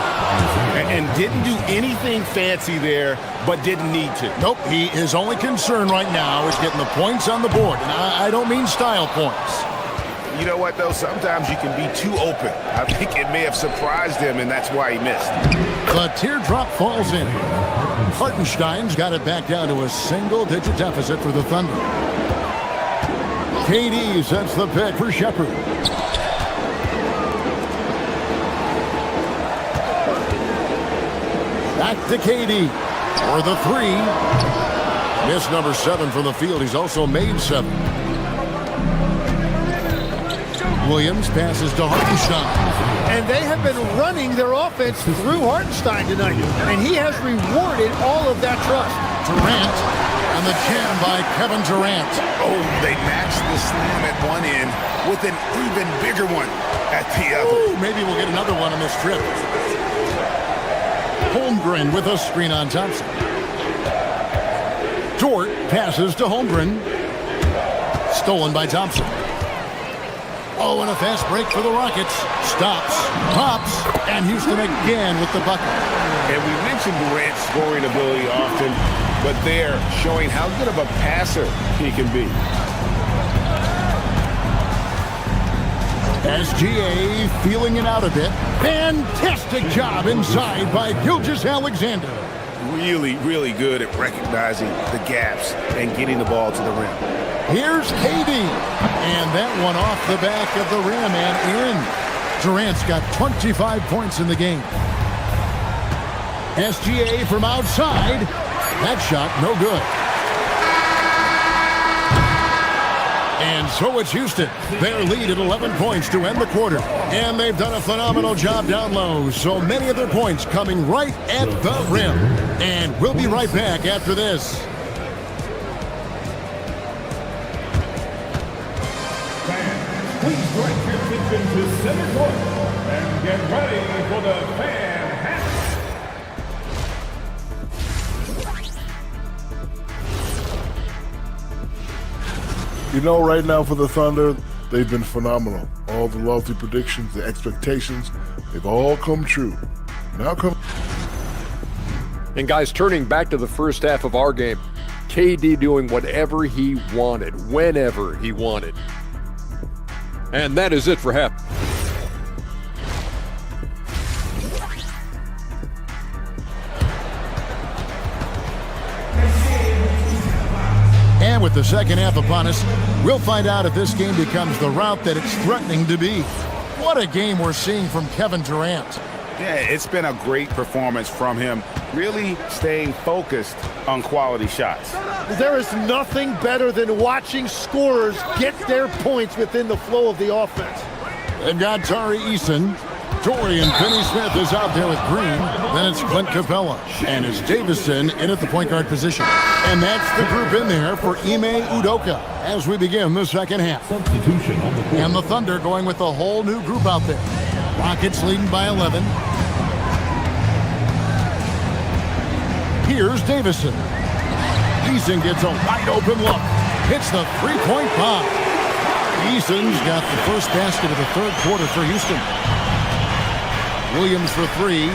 And didn't do anything fancy there, but didn't need to.
Nope, his only concern right now is getting the points on the board. And I don't mean style points.
You know what, though? Sometimes you can be too open. I think it may have surprised him, and that's why he missed.
The teardrop falls in. Hartenstein's got it back down to a single-digit deficit for the Thunder. KD sets the pick for Shepherd. Back to KD for the three. Miss number 7 from the field. He's also made 7. Williams passes to Hartenstein.
And they have been running their offense through Hartenstein tonight. And he has rewarded all of that trust.
Durant and the jam by Kevin Durant.
Oh, they matched the slam at one end with an even bigger one at the other.
Ooh, maybe we'll get another one on this trip. Holmgren with a screen on Thompson. Dort passes to Holmgren. Stolen by Thompson. Oh, and a fast break for the Rockets. Stops, pops, and Houston again with the bucket.
And we mentioned Durant's scoring ability often, but they're showing how good of a passer he can be.
SGA feeling it out a bit. Fantastic job inside by Gilgeous-Alexander.
Really, really good at recognizing the gaps and getting the ball to the rim.
Here's KD. And that one off the back of the rim and in. Durant's got 25 points in the game. SGA from outside. That shot no good. And so it's Houston. Their lead at 11 points to end the quarter. And they've done a phenomenal job down low. So many of their points coming right at the rim. And we'll be right back after this.
Fans, please direct your attention to center court and get ready for the fan hat.
You know, right now for the Thunder, they've been phenomenal. All the lofty predictions, the expectations, they've all come true. Now come.
And guys, turning back to the first half of our game, KD doing whatever he wanted, whenever he wanted. And that is it for half.
And with the second half upon us, we'll find out if this game becomes the route that it's threatening to be. What a game we're seeing from Kevin Durant.
Yeah, it's been a great performance from him, really staying focused on quality shots.
There is nothing better than watching scorers get their points within the flow of the offense.
They've got Tari Eason. Dorian Finney-Smith is out there with Green. Then it's Clint Capella. And it's Davison in at the point guard position. And that's the group in there for Ime Udoka as we begin the second half.
Substitution on the court.
And the Thunder going with a whole new group out there. Rockets leading by 11. Here's Davison. Eason gets a wide open look. Hits the three-point bomb. Eason's got the first basket of the third quarter for Houston. Williams for three.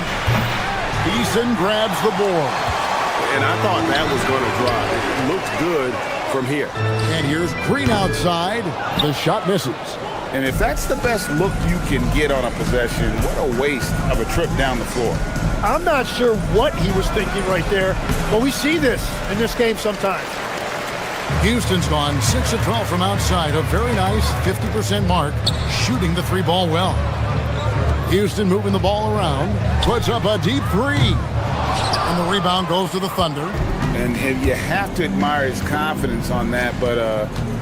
Eason grabs the board.
And I thought that was going to drive. It looked good from here.
And here's Green outside. The shot misses.
And if that's the best look you can get on a possession, what a waste of a trip down the floor.
I'm not sure what he was thinking right there, but we see this in this game sometimes.
Houston's gone 6 of 12 from outside. A very nice 50% mark, shooting the three ball well. Houston moving the ball around, puts up a deep three. And the rebound goes to the Thunder.
And you have to admire his confidence on that, but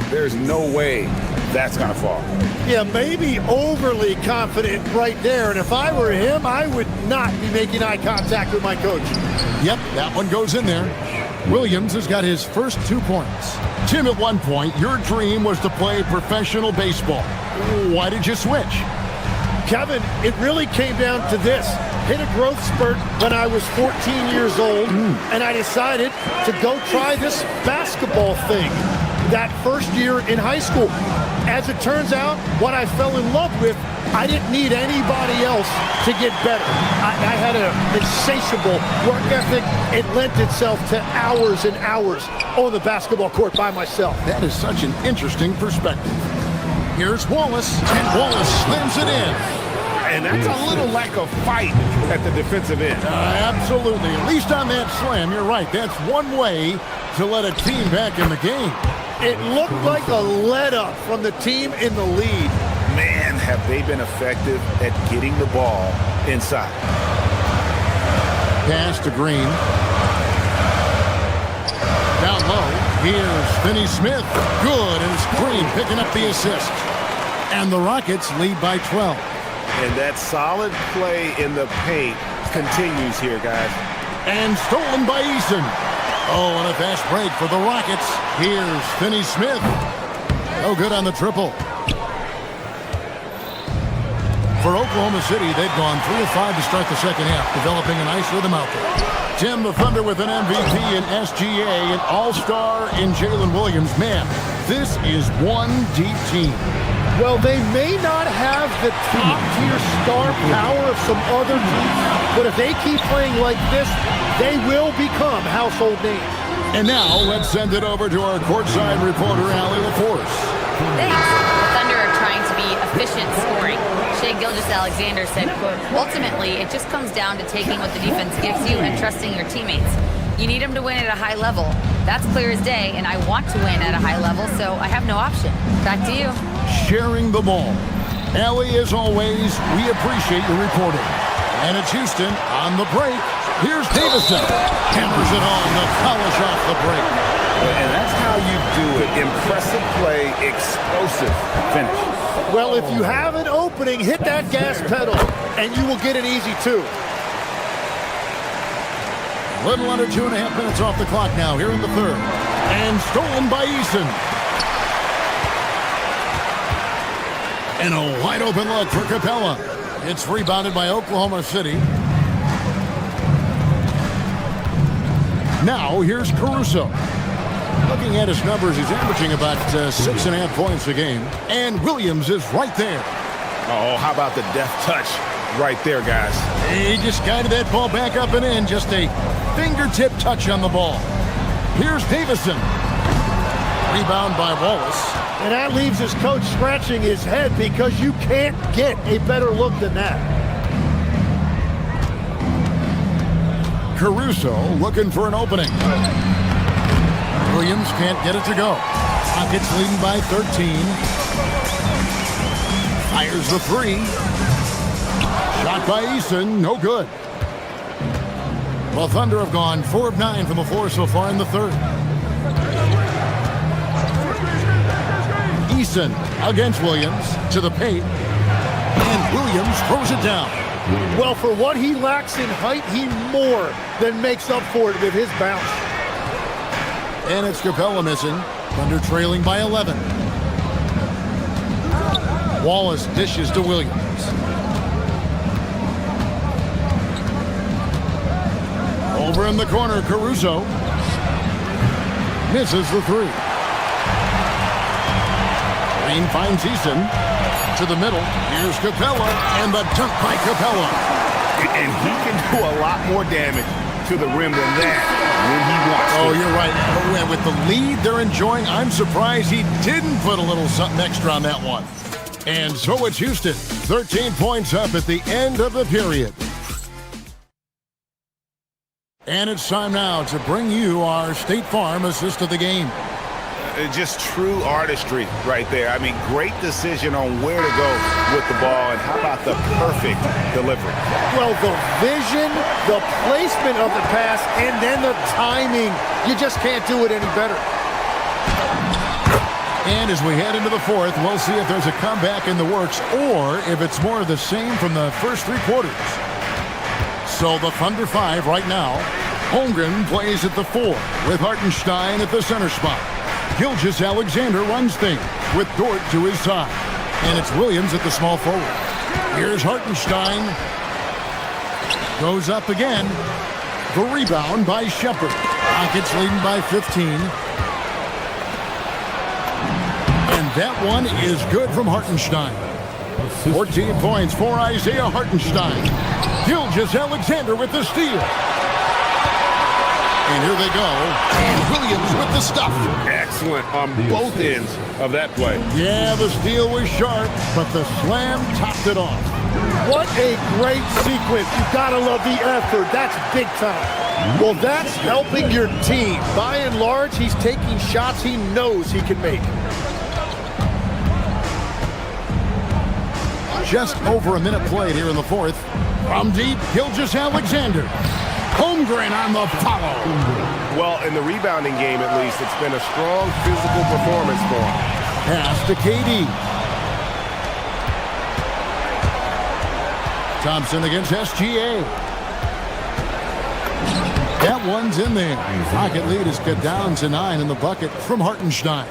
there's no way that's going to fall.
Yeah, maybe overly confident right there. And if I were him, I would not be making eye contact with my coach.
Yep, that one goes in there. Williams has got his first 2 points. Tim, at one point, your dream was to play professional baseball. Why did you switch?
Kevin, it really came down to this. Hit a growth spurt when I was 14 years old, and I decided to go try this basketball thing that first year in high school. As it turns out, what I fell in love with, I didn't need anybody else to get better. I had an insatiable work ethic. It lent itself to hours and hours on the basketball court by myself.
That is such an interesting perspective. Here's Wallace, and Wallace slams it in.
And that's a little lack of fight at the defensive end.
Absolutely. At least on that slam, you're right. That's one way to let a team back in the game.
It looked like a let-up from the team in the lead.
Man, have they been effective at getting the ball inside.
Pass to Green. Down low, here's Finney Smith. Good, and it's Green picking up the assist. And the Rockets lead by 12.
And that solid play in the paint continues here, guys.
And stolen by Eason. Oh, and a fast break for the Rockets. Here's Finney Smith. No good on the triple. For Oklahoma City, they've gone 3 of 5 to start the second half, developing a nice rhythm out there. Tim, the Thunder with an MVP in SGA, an all-star in Jalen Williams. Man, this is one deep team.
Well, they may not have the top-tier star power of some other teams, but if they keep playing like this, they will become household names.
And now, let's send it over to our courtside reporter, Allie LaForce.
Thanks. The Thunder are trying to be efficient scoring. Shai Gilgeous-Alexander said, quote, ultimately, it just comes down to taking what the defense gives you and trusting your teammates. You need them to win at a high level. That's clear as day, and I want to win at a high level, so I have no option. Back to you.
Sharing the ball. Allie, as always, we appreciate your reporting. And it's Houston on the break. Here's Davison. Hammers it home to polish off the break.
And that's how you do it. Impressive play, explosive finish.
Well, if you have an opening, hit that gas pedal, and you will get an easy 2.
Little under 2.5 minutes off the clock now here in the third. And stolen by Eason. And a wide open look for Capella. It's rebounded by Oklahoma City. Now here's Caruso. Looking at his numbers, he's averaging about 6.5 points a game. And Williams is right there.
Oh, how about the deft touch right there, guys?
He just guided that ball back up and in. Just a fingertip touch on the ball. Here's Davison. Rebound by Wallace.
And that leaves his coach scratching his head because you can't get a better look than that.
Caruso looking for an opening. Williams can't get it to go. Rockets leading by 13. Fires the 3. Shot by Eason, no good. Well, Thunder have gone 4 of 9 from the floor so far in the third. Eason against Williams to the paint. And Williams throws it down.
Well, for what he lacks in height, he more than makes up for it with his bounce.
And it's Capella missing. Thunder trailing by 11. Wallace dishes to Williams. Over in the corner, Caruso misses the 3. Green finds Eason to the middle. Here's Capella, and the dunk by Capella.
And he can do a lot more damage to the rim than that when he wants to.
Oh, you're right. And with the lead they're enjoying, I'm surprised he didn't put a little something extra on that one. And so it's Houston, 13 points up at the end of the period. And it's time now to bring you our State Farm assist of the game.
Just true artistry right there. I mean, great decision on where to go with the ball, and how about the perfect delivery?
Well, the vision, the placement of the pass, and then the timing. You just can't do it any better.
And as we head into the fourth, we'll see if there's a comeback in the works or if it's more of the same from the first 3 quarters. So the Thunder 5 right now. Holmgren plays at the 4 with Hartenstein at the center spot. Gilgeous-Alexander runs things with Dort to his side. And it's Williams at the small forward. Here's Hartenstein. Goes up again. The rebound by Shepard. Rockets leading by 15. And that one is good from Hartenstein. 14 points for Isaiah Hartenstein. Gilgeous-Alexander with the steal. And here they go. And Williams with the stuff.
Excellent on both ends of that play.
Yeah, the steal was sharp, but the slam topped it off.
What a great sequence. You gotta love the effort. That's big time. Well, that's helping your team. By and large, he's taking shots he knows he can make.
Just over a minute played here in the fourth. From deep, Gilgeous-Alexander. Holmgren on the follow.
Well, in the rebounding game, at least, it's been a strong physical performance for him.
Pass to KD. Thompson against SGA. That one's in there. Rocket lead is cut down to 9 in the bucket from Hartenstein.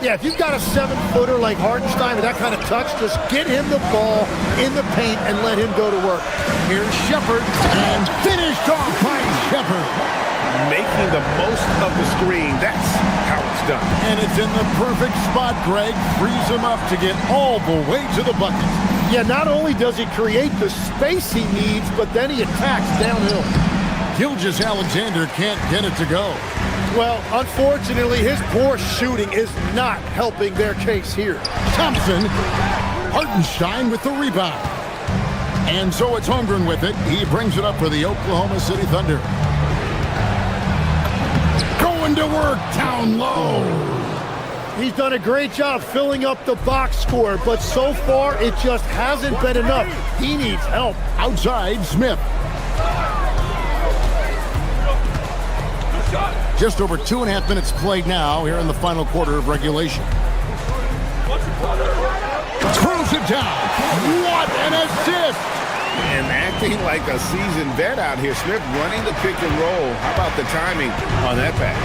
Yeah, if you've got a 7-footer like Hartenstein with that kind of touch, just get him the ball in the paint and let him go to work.
Here's Shepard, and finished off by Shepard.
Making the most of the screen, that's how it's done.
And it's in the perfect spot, Greg. Frees him up to get all the way to the bucket.
Yeah, not only does he create the space he needs, but then he attacks downhill.
Gilgeous-Alexander can't get it to go.
Well, unfortunately, his poor shooting is not helping their case here.
Thompson, Hartenstein with the rebound. And so it's Holmgren with it. He brings it up for the Oklahoma City Thunder. Going to work down low.
He's done a great job filling up the box score, but so far it just hasn't been enough. He needs help.
Outside, Smith. Just over 2.5 minutes played now here in the final quarter of regulation. Throws it down. What an assist!
And acting like a seasoned vet out here. Smith running the pick and roll. How about the timing on that pass?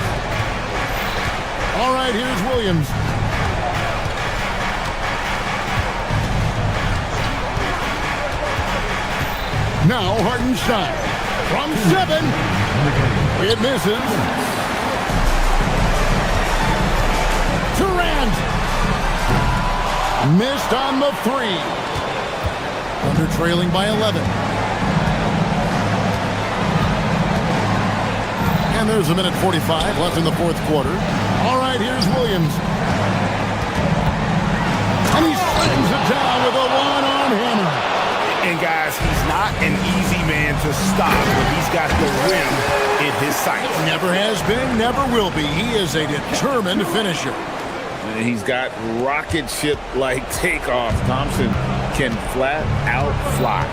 All right, here's Williams. Now Hartenstein. From 7. It misses. Durant. Missed on the 3. Thunder trailing by 11. And there's a minute 45 left in the fourth quarter. All right, here's Williams. And he slams it down with a one-arm hammer.
And guys, he's not an easy man to stop when he's got the rim in his sights.
Never has been, never will be. He is a determined finisher.
And he's got rocket ship-like takeoff. Thompson can flat out fly.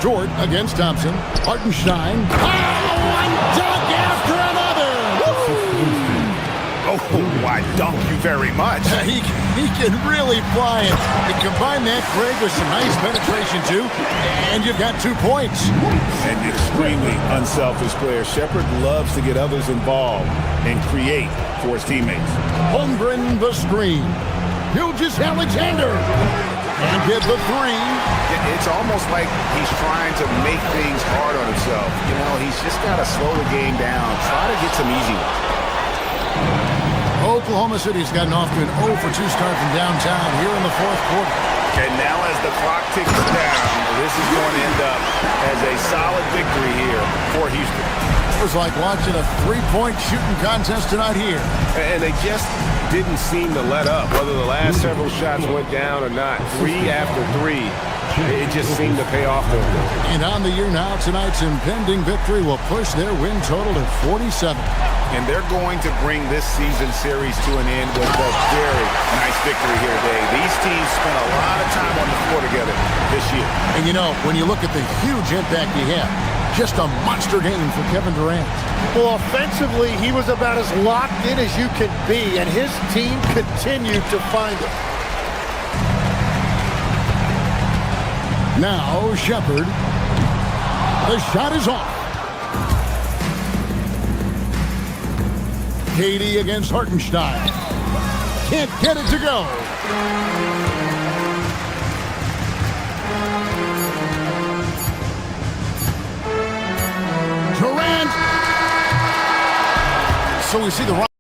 Dort against Thompson. Hartenstein. One dunk after another.
Oh, I dunk you very much.
He can really fly it. You combine that, Greg, with some nice penetration, too, and you've got 2 points.
An extremely unselfish player. Shepard loves to get others involved and create for his teammates.
Holmgren the screen. Gilgeous-Alexander. And get the 3.
It's almost like he's trying to make things hard on himself. You know, he's just got to slow the game down. Try to get some easy ones.
Oklahoma City's gotten off to an 0 for 2 start from downtown here in the fourth quarter.
And now as the clock ticks down, this is going to end up as a solid victory here for Houston.
It was like watching a 3-point shooting contest tonight here.
And they just didn't seem to let up, whether the last several shots went down or not. 3 after 3, it just seemed to pay off for them.
And on the year now, tonight's impending victory will push their win total to 47.
And they're going to bring this season series to an end with a very nice victory here today. These teams spent a lot of time on the floor together this year.
And you know, when you look at the huge impact he had, just a monster game for Kevin Durant.
Well, offensively, he was about as locked in as you could be, and his team continued to find it.
Now, Shepard. The shot is off. Katie against Hartenstein. Can't get it to go. Durant. So we see the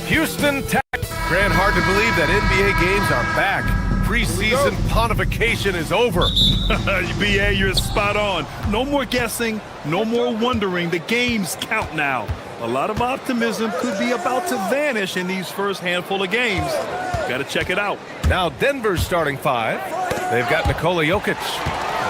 Houston, Texas. Grant, hard to believe that NBA games are back. Preseason pontification is over.
BA, you're spot on. No more guessing, no more wondering. The games count now. A lot of optimism could be about to vanish in these first handful of games. Got to check it out.
Now Denver's starting five. They've got Nikola Jokic,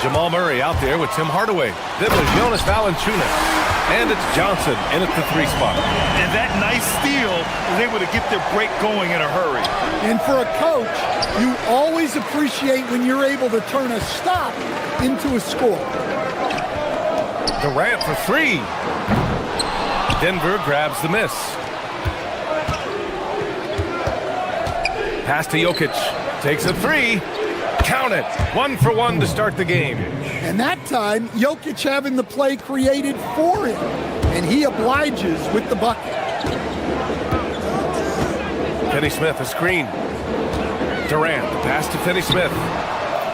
Jamal Murray out there with Tim Hardaway. Then there's Jonas Valanciunas. And it's Johnson in at the 3 spot.
And that nice steal was able to get their break going in a hurry.
And for a coach, you always appreciate when you're able to turn a stop into a score.
Durant for 3. Denver grabs the miss. Pass to Jokic. Takes a 3. Count it. 1 for 1 to start the game.
And that time, Jokic having the play created for him. And he obliges with the bucket.
Finney Smith, a screen. Durant, the pass to Finney Smith.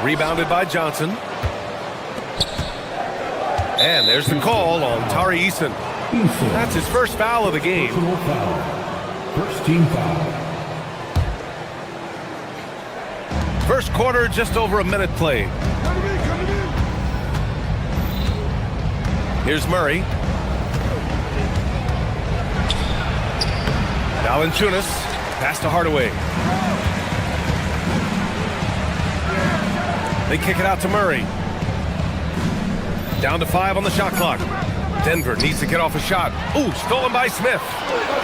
Rebounded by Johnson. And there's the call on Tari Eason. That's his first foul of the game.
First team foul.
First quarter, just over a minute played. Here's Murray. Valanciunas, pass to Hardaway. They kick it out to Murray. Down to 5 on the shot clock. Denver needs to get off a shot. Ooh, stolen by Smith.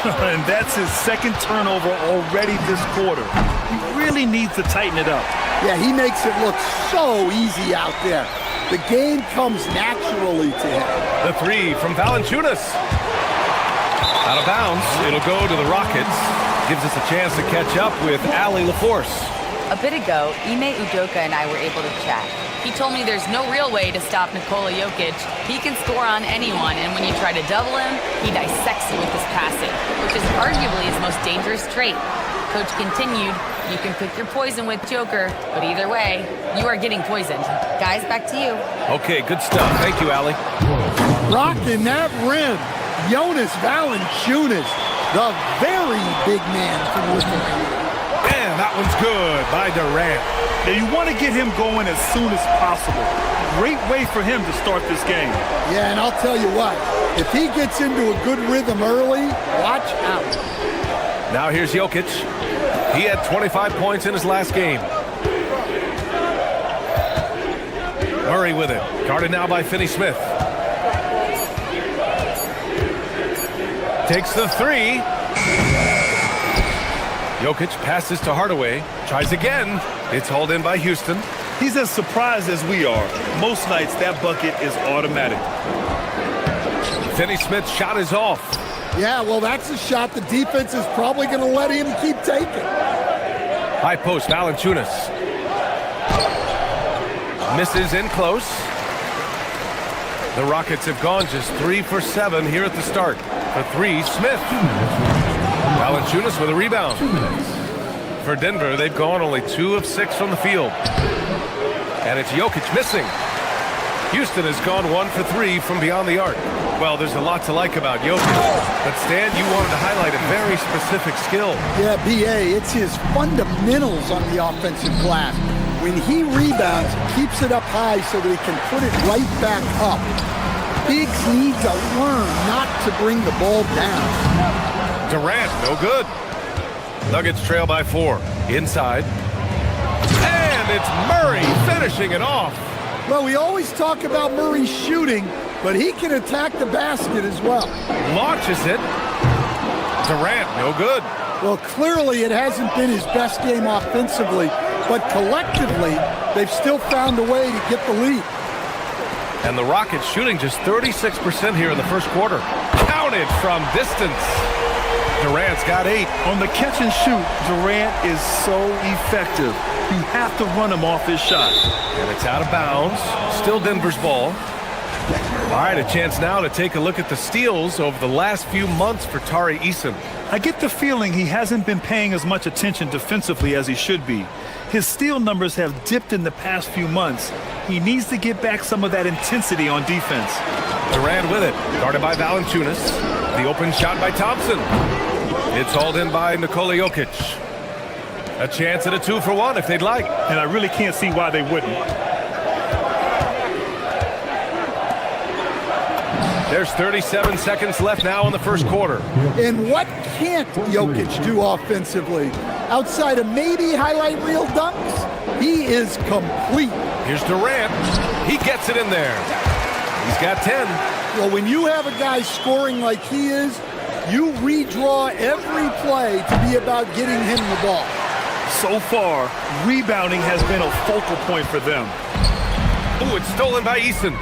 And that's his second turnover already this quarter. He really needs to tighten it up.
Yeah, he makes it look so easy out there. The game comes naturally to him.
The 3 from Valanciunas. Out of bounds. It'll go to the Rockets. Gives us a chance to catch up with Allie LaForce.
A bit ago, Ime Udoka and I were able to chat. He told me there's no real way to stop Nikola Jokic. He can score on anyone, and when you try to double him, he dissects you with his passing, which is arguably his most dangerous trait. Coach continued, you can pick your poison with Joker, but either way, you are getting poisoned. Guys, back to you.
Okay, good stuff. Thank you, Allie.
Rocking that rim, Jonas Valanciunas, the very big man from Lithuania.
And that one's good by Durant.
Now you want to get him going as soon as possible. Great way for him to start this game.
Yeah, and I'll tell you what, if he gets into a good rhythm early, watch out.
Now here's Jokic. He had 25 points in his last game. Murray with it. Guarded now by Finney Smith. Takes the 3. Jokic passes to Hardaway. Tries again. It's hauled in by Houston.
He's as surprised as we are. Most nights, that bucket is automatic.
Finney Smith's shot is off.
Yeah, well, that's a shot the defense is probably going to let him keep taking.
High post, Valanciunas. Misses in close. The Rockets have gone just 3 for 7 here at the start. For 3, Smith. Valanciunas with a rebound. For Denver, they've gone only 2 of 6 from the field. And it's Jokic missing. Houston has gone 1 for 3 from beyond the arc. Well, there's a lot to like about Jokic. But Stan, you wanted to highlight a very specific skill.
Yeah, BA, it's his fundamentals on the offensive glass. When he rebounds, he keeps it up high so that he can put it right back up. Bigs need to learn not to bring the ball down.
Durant, no good. Nuggets trail by 4. Inside. And it's Murray finishing it off.
Well, we always talk about Murray shooting, but he can attack the basket as well.
Launches it. Durant, no good.
Well, clearly it hasn't been his best game offensively, but collectively, they've still found a way to get the lead.
And the Rockets shooting just 36% here in the first quarter. Counted from distance. Durant's got 8.
On the catch and shoot, Durant is so effective. You have to run him off his shot.
And it's out of bounds. Still Denver's ball. All right, a chance now to take a look at the steals over the last few months for Tari Eason.
I get the feeling he hasn't been paying as much attention defensively as he should be. His steal numbers have dipped in the past few months. He needs to get back some of that intensity on defense.
Durant with it, guarded by Valanciunas. The open shot by Thompson. It's hauled in by Nikola Jokic. A chance at a 2-for-1 if they'd like.
And I really can't see why they wouldn't.
There's 37 seconds left now in the first quarter.
And what can't Jokic do offensively? Outside of maybe highlight reel dunks, he is complete.
Here's Durant. He gets it in there. He's got 10.
Well, when you have a guy scoring like he is, you redraw every play to be about getting him the ball.
So far, rebounding has been a focal point for them.
Ooh, it's stolen by Eason.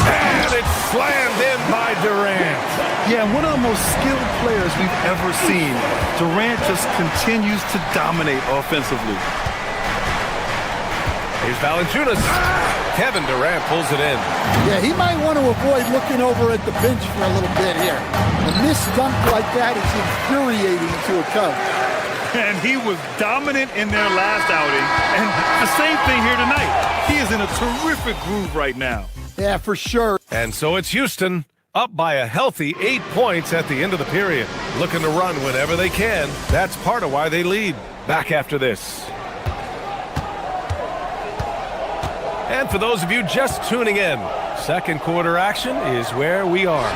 And it's slammed in by Durant.
Yeah, one of the most skilled players we've ever seen. Durant just continues to dominate offensively.
Here's Valanciunas. Kevin Durant pulls it in.
Yeah, he might want to avoid looking over at the bench for a little bit here. A missed dunk like that is infuriating to a coach.
And he was dominant in their last outing. And the same thing here tonight. He is in a terrific groove right now.
Yeah, for sure.
And so it's Houston, up by a healthy 8 points at the end of the period. Looking to run whenever they can. That's part of why they lead. Back after this. And for those of you just tuning in, second quarter action is where we are.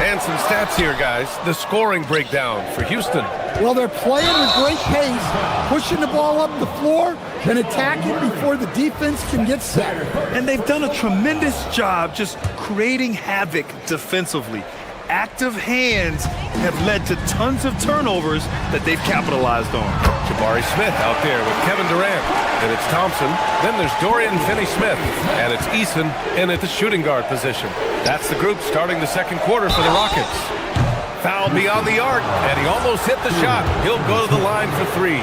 And some stats here, guys. The scoring breakdown for Houston.
Well, they're playing with great pace, pushing the ball up the floor, and attacking before the defense can get set.
And they've done a tremendous job just creating havoc defensively. Active hands have led to tons of turnovers that they've capitalized on.
Jabari Smith out there with Kevin Durant. Then it's Thompson. Then there's Dorian Finney-Smith. And it's Eason in at the shooting guard position. That's the group starting the second quarter for the Rockets. Foul beyond the arc, and he almost hit the shot. He'll go to the line for three.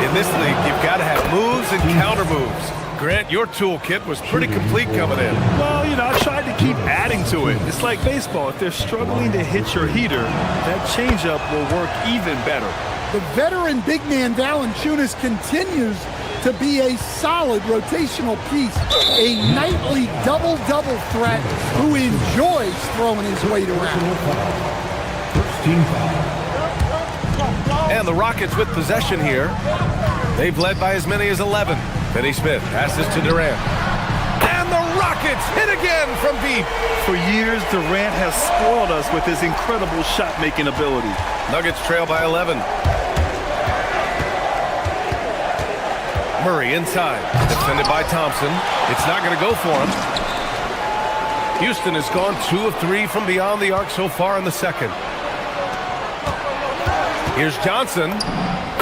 In this league, you've got to have moves and counter moves. Grant, your toolkit was pretty complete coming in.
Well, you know, I tried to keep adding to it. It's like baseball. If they're struggling to hit your heater, that changeup will work even better.
The veteran big man Valanciunas continues to be a solid rotational piece, a nightly double-double threat who enjoys throwing his weight around.
And the Rockets with possession here. They've led by as many as 11. Finney-Smith passes to Durant. And the Rockets hit again from deep.
For years, Durant has spoiled us with his incredible shot-making ability.
Nuggets trail by 11. Murray inside, defended by Thompson. It's not going to go for him. Houston has gone 2 of 3 from beyond the arc so far in the second. Here's Johnson,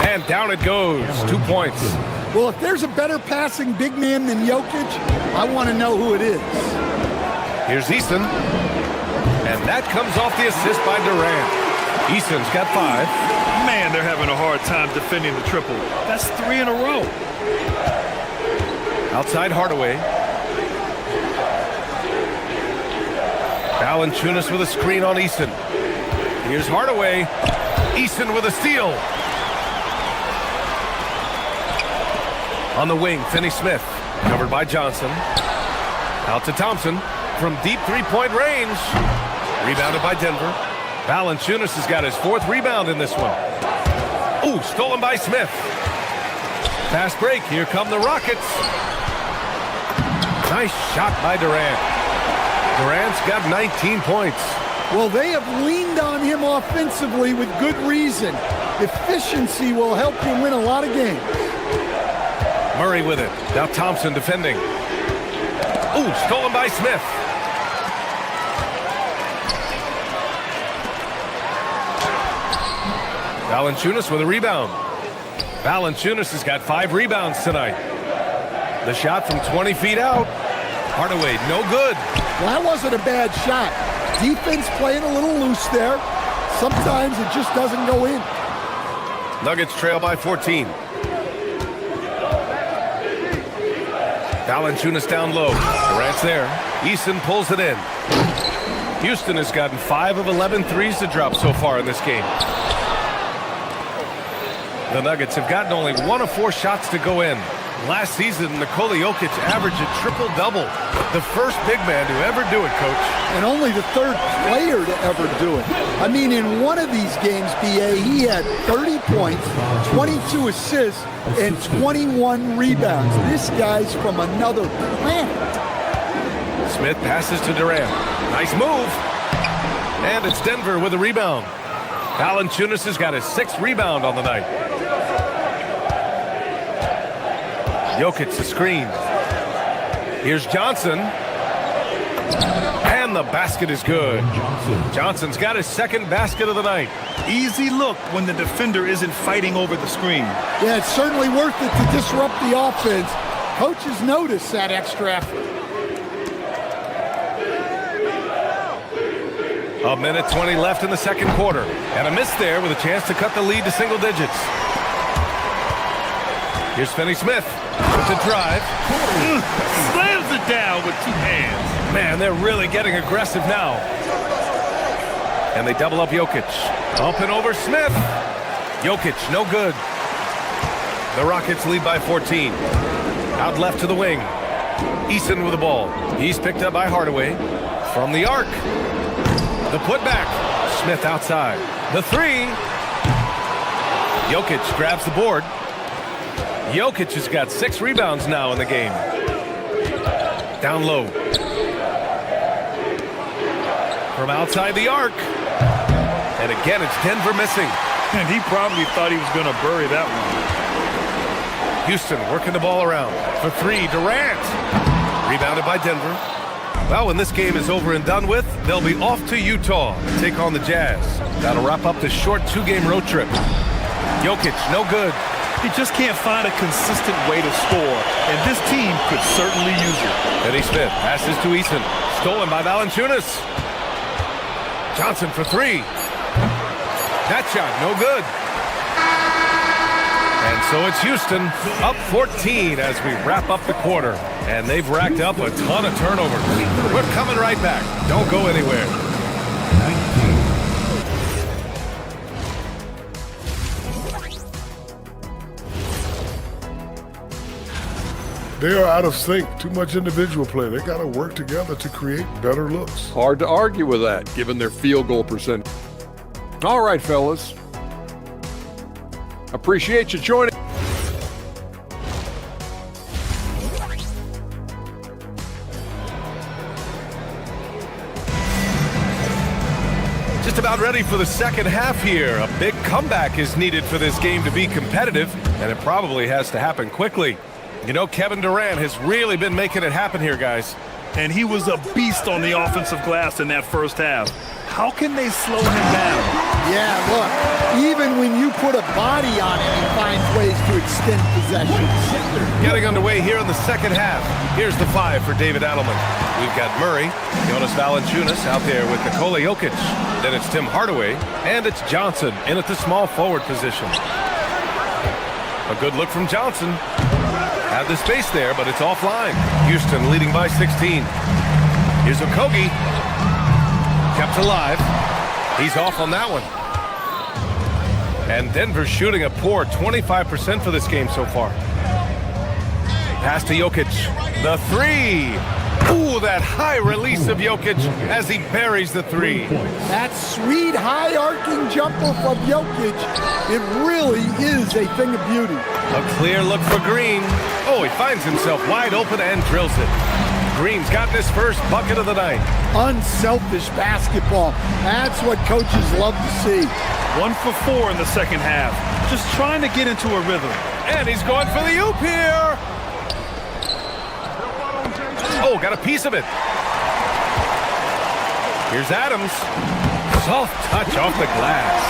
and down it goes. 2 points.
Well, if there's a better passing big man than Jokic, I want to know who it is.
Here's Eason, and that comes off the assist by Durant. Eason's got 5.
Man, they're having a hard time defending the triple. That's 3 in a row.
Outside Hardaway. Valanciunas with a screen on Eason. Here's Hardaway. Eason with a steal. On the wing, Finney-Smith. Covered by Johnson. Out to Thompson from deep three-point range. Rebounded by Denver. Valanciunas has got his 4th rebound in this one. Ooh, stolen by Smith. Fast break. Here come the Rockets. Nice shot by Durant. Durant's got 19 points.
Well, they have leaned on him offensively with good reason. Efficiency will help him win a lot of games.
Murray with it. Now Thompson defending. Ooh, stolen by Smith. Valanciunas with a rebound. Valanciunas has got 5 rebounds tonight. The shot from 20 feet out. Hardaway, no good.
Well, that wasn't a bad shot. Defense playing a little loose there. Sometimes it just doesn't go in.
Nuggets trail by 14. Valanciunas down low. Durant's there. Easton pulls it in. Houston has gotten 5 of 11 threes to drop so far in this game. The Nuggets have gotten only 1 of 4 shots to go in. Last season, Nikola Jokic averaged a triple-double. The first big man to ever do it, Coach.
And only the third player to ever do it. I mean, in one of these games, BA, he had 30 points, 22 assists, and 21 rebounds. This guy's from another planet.
Smith passes to Durant. Nice move. And it's Denver with a rebound. Valanciunas has got his 6th rebound on the night. Jokic the screen. Here's Johnson. And the basket is good. Johnson's got his 2nd basket of the night.
Easy look when the defender isn't fighting over the screen.
Yeah, it's certainly worth it to disrupt the offense. Coaches notice that extra effort.
A minute 20 left in the 2nd quarter. And a miss there with a chance to cut the lead to single digits. Here's Finney-Smith with the drive.
Slams it down with 2 hands.
Man, they're really getting aggressive now. And they double up Jokic. Up and over Smith. Jokic, no good. The Rockets lead by 14. Out left to the wing. Eason with the ball. He's picked up by Hardaway. From the arc. The putback. Smith outside. The 3. Jokic grabs the board. Jokic has got 6 rebounds now in the game. Down low. From outside the arc. And again, it's Denver missing.
And he probably thought he was going to bury that one.
Houston working the ball around. For 3, Durant. Rebounded by Denver. Well, when this game is over and done with, they'll be off to Utah to take on the Jazz. That'll wrap up the short 2-game road trip. Jokic, no good.
He just can't find a consistent way to score, and this team could certainly use it.
Finney-Smith passes to Eason. Stolen by Valanciunas. Johnson for 3. That shot, no good. And so it's Houston up 14 as we wrap up the quarter. And they've racked up a ton of turnovers. We're coming right back. Don't go anywhere.
They are out of sync. Too much individual play. They got to work together to create better looks.
Hard to argue with that, given their field goal percentage. All right, fellas. Appreciate you joining.
Just about ready for the 2nd half here. A big comeback is needed for this game to be competitive, and it probably has to happen quickly. You know, Kevin Durant has really been making it happen here, guys.
And he was a beast on the offensive glass in that first half. How can they slow him down?
Yeah, look, even when you put a body on it, he finds ways to extend possession.
Getting underway here in the 2nd half. Here's the 5 for David Adelman. We've got Murray, Jonas Valanciunas out there with Nikola Jokic. Then it's Tim Hardaway, and it's Johnson in at the small forward position. A good look from Johnson. Had the space there, but it's offline. Houston leading by 16. Here's Okogie. Kept alive. He's off on that one. And Denver shooting a poor 25% for this game so far. Pass to Jokic. The 3. Ooh, that high release of Jokic as he buries the 3.
That sweet high arcing jumper from Jokic, it really is a thing of beauty.
A clear look for Green. Oh, he finds himself wide open and drills it. Green's got his first bucket of the night.
Unselfish basketball. That's what coaches love to see.
1 for 4 in the 2nd half. Just trying to get into a rhythm.
And he's going for the oop here. Oh, got a piece of it. Here's Adams. Soft touch off the glass.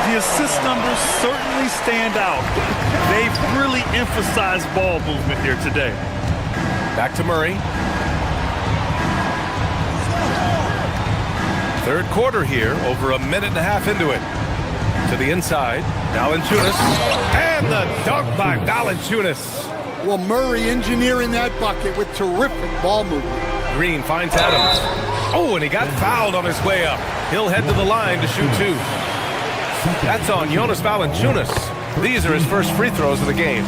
The assist numbers certainly stand out. They've really emphasized ball movement here today.
Back to Murray. 3rd quarter here, over a minute and a half into it. To the inside, Valanciunas. And the dunk by Valanciunas.
Well, Murray engineering that bucket with terrific ball movement.
Green finds Adams. Oh, and he got fouled on his way up. He'll head to the line to shoot 2. That's on Jonas Valanciunas. These are his first free throws of the game.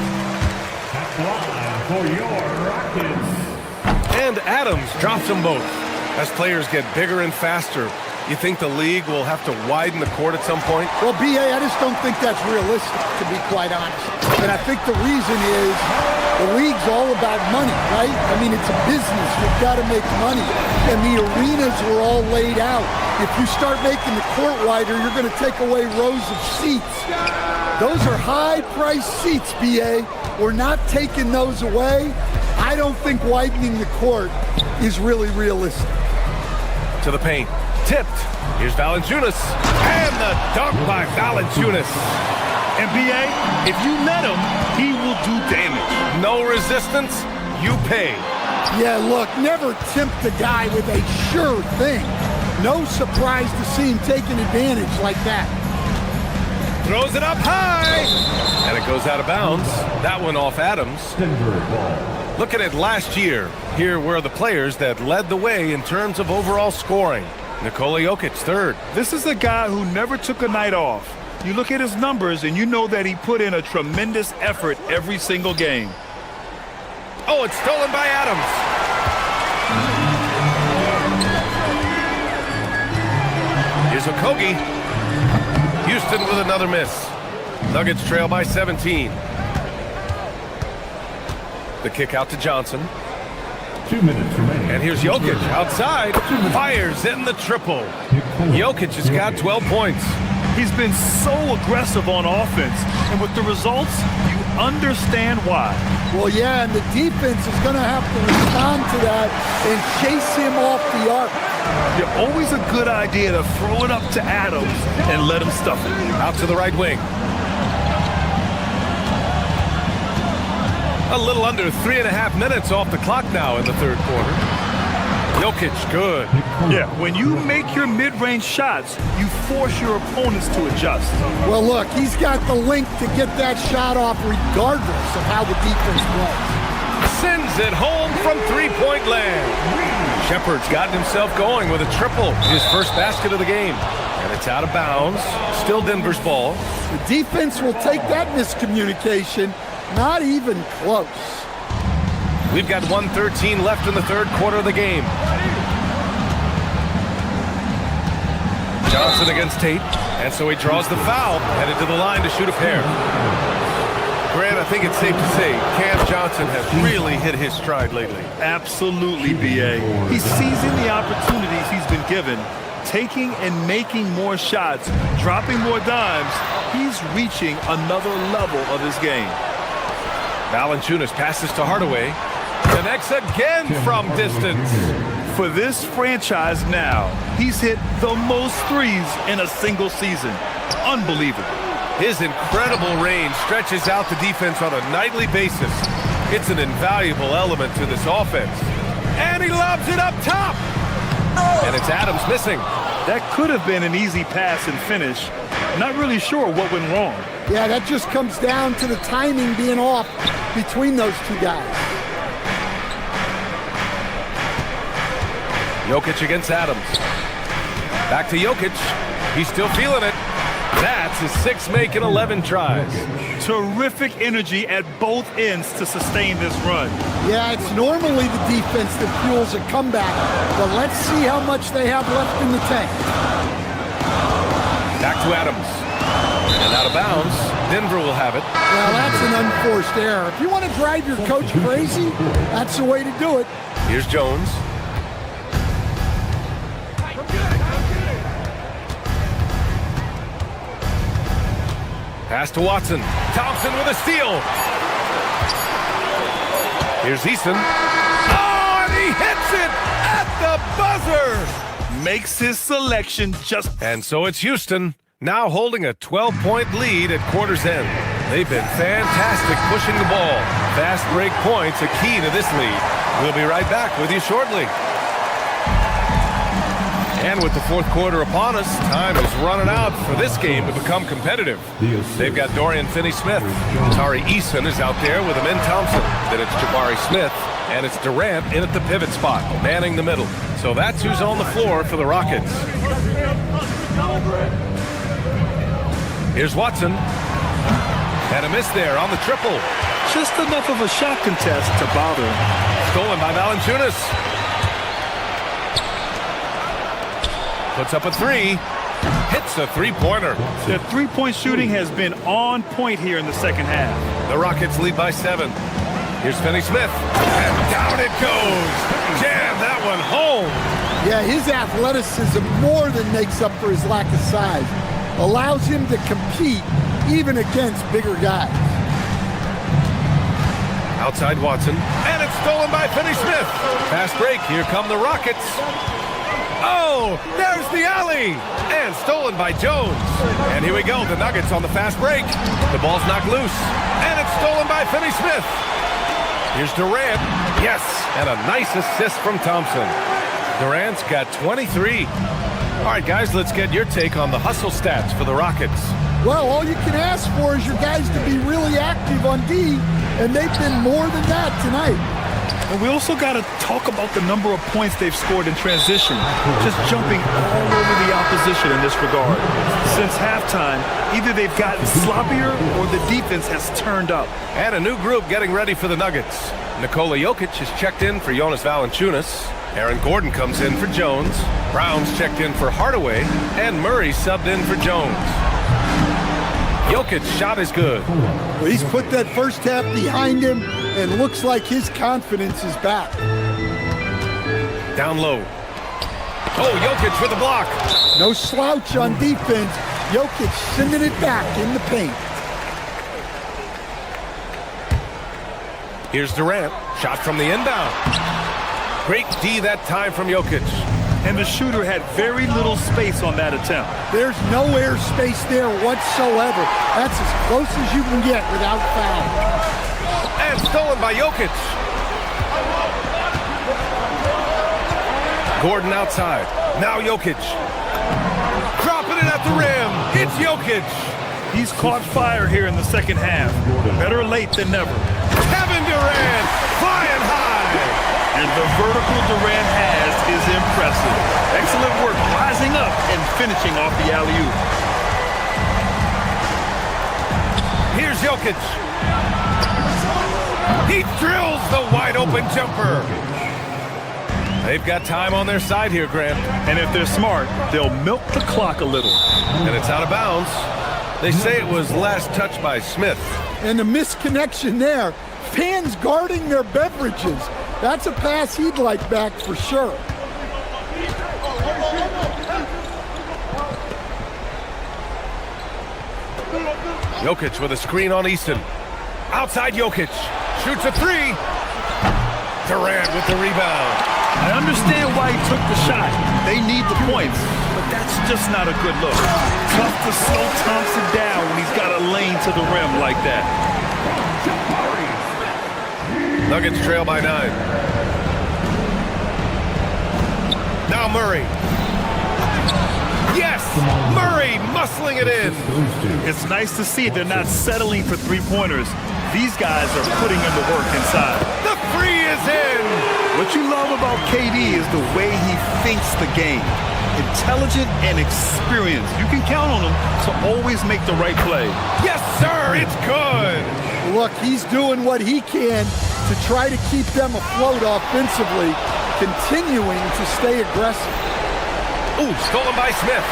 For your Rockets.
And Adams drops them both. As players get bigger and faster, you think the league will have to widen the court at some point?
Well, B.A., I just don't think that's realistic, to be quite honest. And I think the reason is the league's all about money, right? I mean, it's a business. You've got to make money. And the arenas were all laid out. If you start making the court wider, you're going to take away rows of seats. Those are high-priced seats, B.A. We're not taking those away. I don't think widening the court is really realistic.
To the paint. Tipped. Here's Valanciunas. And the dunk by Valanciunas.
And B.A., if you let him, he will do damage.
No resistance, you pay.
Yeah, look, never tempt a guy with a sure thing. No surprise to see him taking advantage like that.
Throws it up high. And it goes out of bounds. That one off Adams. Look at it last year. Here were the players that led the way in terms of overall scoring. Nikola Jokic, 3rd.
This is a guy who never took a night off. You look at his numbers and you know that he put in a tremendous effort every single game.
Oh, it's stolen by Adams. Here's Okogie. Houston with another miss. Nuggets trail by 17. The kick out to Johnson.
2 minutes remaining.
And here's Jokic outside. Fires in the triple. Jokic has got 12 points.
He's been so aggressive on offense. And with the results, you understand why.
Well, yeah, and the defense is going to have to respond to that and chase him off the arc.
You're always a good idea to throw it up to Adams and let him stuff it.
Out to the right wing. A little under 3.5 minutes off the clock now in the 3rd quarter. Jokic, good.
Yeah, when you make your mid-range shots, you force your opponents to adjust.
Well, look, he's got the length to get that shot off regardless of how the defense plays.
Sends it home from 3-point land. Shepard's gotten himself going with a triple, his first basket of the game. And it's out of bounds. Still Denver's ball.
The defense will take that miscommunication. Not even close.
We've got 1:13 left in the 3rd quarter of the game. Johnson against Tate, and so he draws the foul, headed to the line to shoot a pair. Grant, I think it's safe to say Cam Johnson has really hit his stride lately.
Absolutely, B.A. He's seizing the opportunities he's been given, taking and making more shots, dropping more dimes. He's reaching another level of his game.
Valanciunas passes to Hardaway. Connects again from distance.
For this franchise now, he's hit the most threes in a single season. Unbelievable.
His incredible range stretches out the defense on a nightly basis. It's an invaluable element to this offense. And he lobs it up top. And it's Adams missing.
That could have been an easy pass and finish. Not really sure what went wrong.
Yeah, that just comes down to the timing being off between those two guys.
Jokic against Adams. Back to Jokic. He's still feeling it. That's his 6th make in 11 tries.
Terrific energy at both ends to sustain this run.
Yeah, it's normally the defense that fuels a comeback, but let's see how much they have left in the tank.
Back to Adams. And out of bounds, Denver will have it.
Well, that's an unforced error. If you want to drive your coach crazy, that's the way to do it.
Here's Jones. Pass to Watson. Thompson with a steal. Here's Easton. Oh, and he hits it at the buzzer.
Makes his selection just...
And so it's Houston, now holding a 12-point lead at quarter's end. They've been fantastic pushing the ball. Fast break points a key to this lead. We'll be right back with you shortly. And with the fourth quarter upon us, time is running out for this game to become competitive. They've got Dorian Finney-Smith. Tari Eason is out there with Amin Thompson. Then it's Jabari Smith, and it's Durant in at the pivot spot, manning the middle. So that's who's on the floor for the Rockets. Here's Watson. And a miss there on the triple.
Just enough of a shot contest to bother him.
Stolen by Valanciunas. Puts up a three. Hits a three-pointer.
Their three-point shooting has been on point here in the second half.
The Rockets lead by 7. Here's Finney-Smith. And down it goes. Jam that one home.
Yeah, his athleticism more than makes up for his lack of size. Allows him to compete even against bigger guys.
Outside Watson. And it's stolen by Finney-Smith. Fast break. Here come the Rockets. Oh, there's the alley. And stolen by Jones. And here we go. The Nuggets on the fast break. The ball's knocked loose. And it's stolen by Finney-Smith. Here's Durant. Yes. And a nice assist from Thompson. Durant's got 23. All right, guys, let's get your take on the hustle stats for the Rockets.
Well, all you can ask for is your guys to be really active on D, and they've been more than that tonight.
And we also got to talk about the number of points they've scored in transition, just jumping all over the opposition in this regard. Since halftime, either they've gotten sloppier or the defense has turned up.
And a new group getting ready for the Nuggets. Nikola Jokic is checked in for Jonas Valanciunas. Aaron Gordon comes in for Jones. Brown's checked in for Hardaway. And Murray subbed in for Jones. Jokic's shot is good.
Well, he's put that first half behind him, and looks like his confidence is back.
Down low. Oh, Jokic with a block.
No slouch on defense. Jokic sending it back in the paint.
Here's Durant. Shot from the inbound. Great D that time from Jokic.
And the shooter had very little space on that attempt.
There's no air space there whatsoever. That's as close as you can get without foul.
And stolen by Jokic. Gordon outside. Now Jokic. Dropping it at the rim. It's Jokic.
He's caught fire here in the second half. Better late than never.
Kevin Durant flying high.
And the vertical Durant has is impressive. Excellent work rising up and finishing off the alley-oop.
Here's Jokic. He drills the wide-open jumper. They've got time on their side here, Grant.
And if they're smart, they'll milk the clock a little.
And it's out of bounds. They say it was last touched by Smith.
And the misconnection there. Fans guarding their beverages. That's a pass he'd like back for sure.
Jokic with a screen on Easton. Outside Jokic. Shoots a three. Durant with the rebound.
I understand why he took the shot. They need the points, but that's just not a good look. Tough to slow Thompson down when he's got a lane to the rim like that.
Nuggets trail by 9. Now Murray. Yes! Murray muscling it in.
It's nice to see they're not settling for three-pointers. These guys are putting in the work inside.
The three is in!
What you love about KD is the way he thinks the game. Intelligent and experienced. You can count on him to always make the right play.
Yes, sir! It's good!
Look, he's doing what he can to try to keep them afloat offensively, continuing to stay aggressive.
Ooh, stolen by Smith.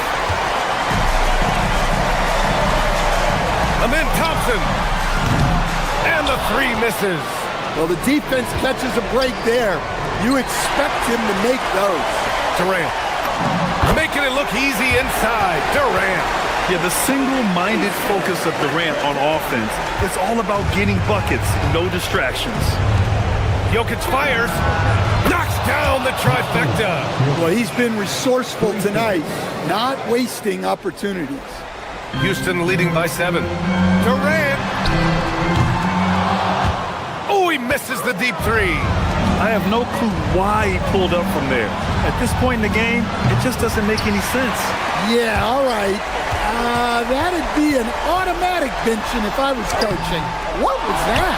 Amin Thompson. And the three misses.
Well, the defense catches a break there. You expect him to make those.
Durant. Making it look easy inside. Durant.
Yeah, the single-minded focus of Durant on offense is all about getting buckets, no distractions.
Jokic fires. Knocks down the trifecta.
Well, he's been resourceful tonight, not wasting opportunities.
Houston leading by 7. Durant. Oh, he misses the deep three.
I have no clue why he pulled up from there. At this point in the game, it just doesn't make any sense.
Yeah, all right. That'd be an automatic benching if I was coaching. What was that?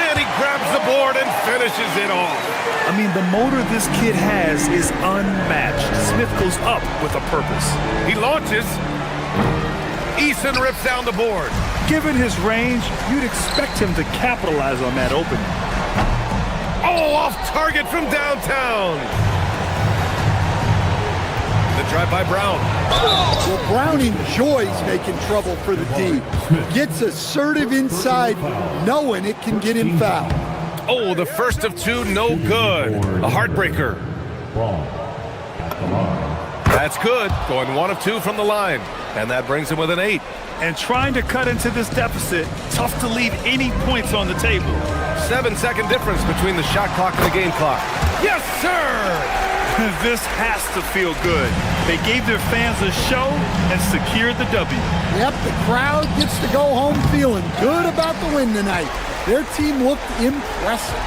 And he grabs the board and finishes it off.
I mean, the motor this kid has is unmatched. Smith goes up with a purpose.
He launches. Eason rips down the board.
Given his range, you'd expect him to capitalize on that opening.
Oh, off target from downtown. The drive by Brown.
Well, Brown enjoys making trouble for the D. Gets assertive inside, knowing it can get him fouled.
Oh, the first of two, no good. A heartbreaker. That's good. Going 1 of 2 from the line. And that brings him with an 8.
And trying to cut into this deficit, tough to leave any points on the table.
7-second difference between the shot clock and the game clock. Yes, sir!
This has to feel good. They gave their fans a show and secured the W.
Yep, the crowd gets to go home feeling good about the win tonight. Their team looked impressive.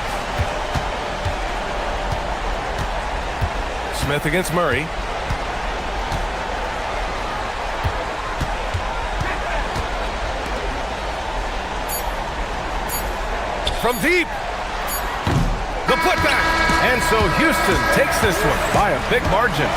Smith against Murray. From deep. The putback. And so Houston takes this one by a big margin.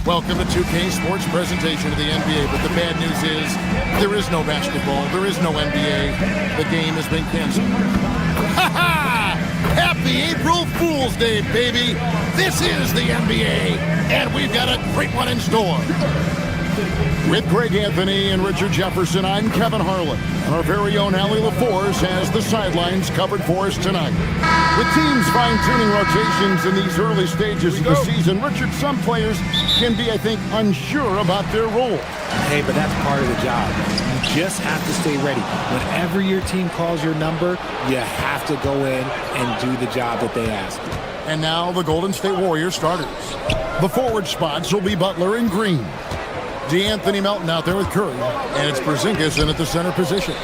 Welcome to 2K Sports presentation of the NBA, but the bad news is there is no basketball, there is no NBA. The game has been canceled. Ha-ha! Happy April Fool's Day, baby! This is the NBA, and we've got a great one in store. With Greg Anthony and Richard Jefferson, I'm Kevin Harlan. And our very own Allie LaForce has the sidelines covered for us tonight. With teams fine-tuning rotations in these early stages of the season, Richard, some players can be, I think, unsure about their role.
Hey, but that's part of the job. You just have to stay ready. Whenever your team calls your number, you have to go in and do the job that they ask.
And now the Golden State Warriors starters. The forward spots will be Butler and Green. D'Anthony Melton out there with Curry, and it's Porzingis in at the center position.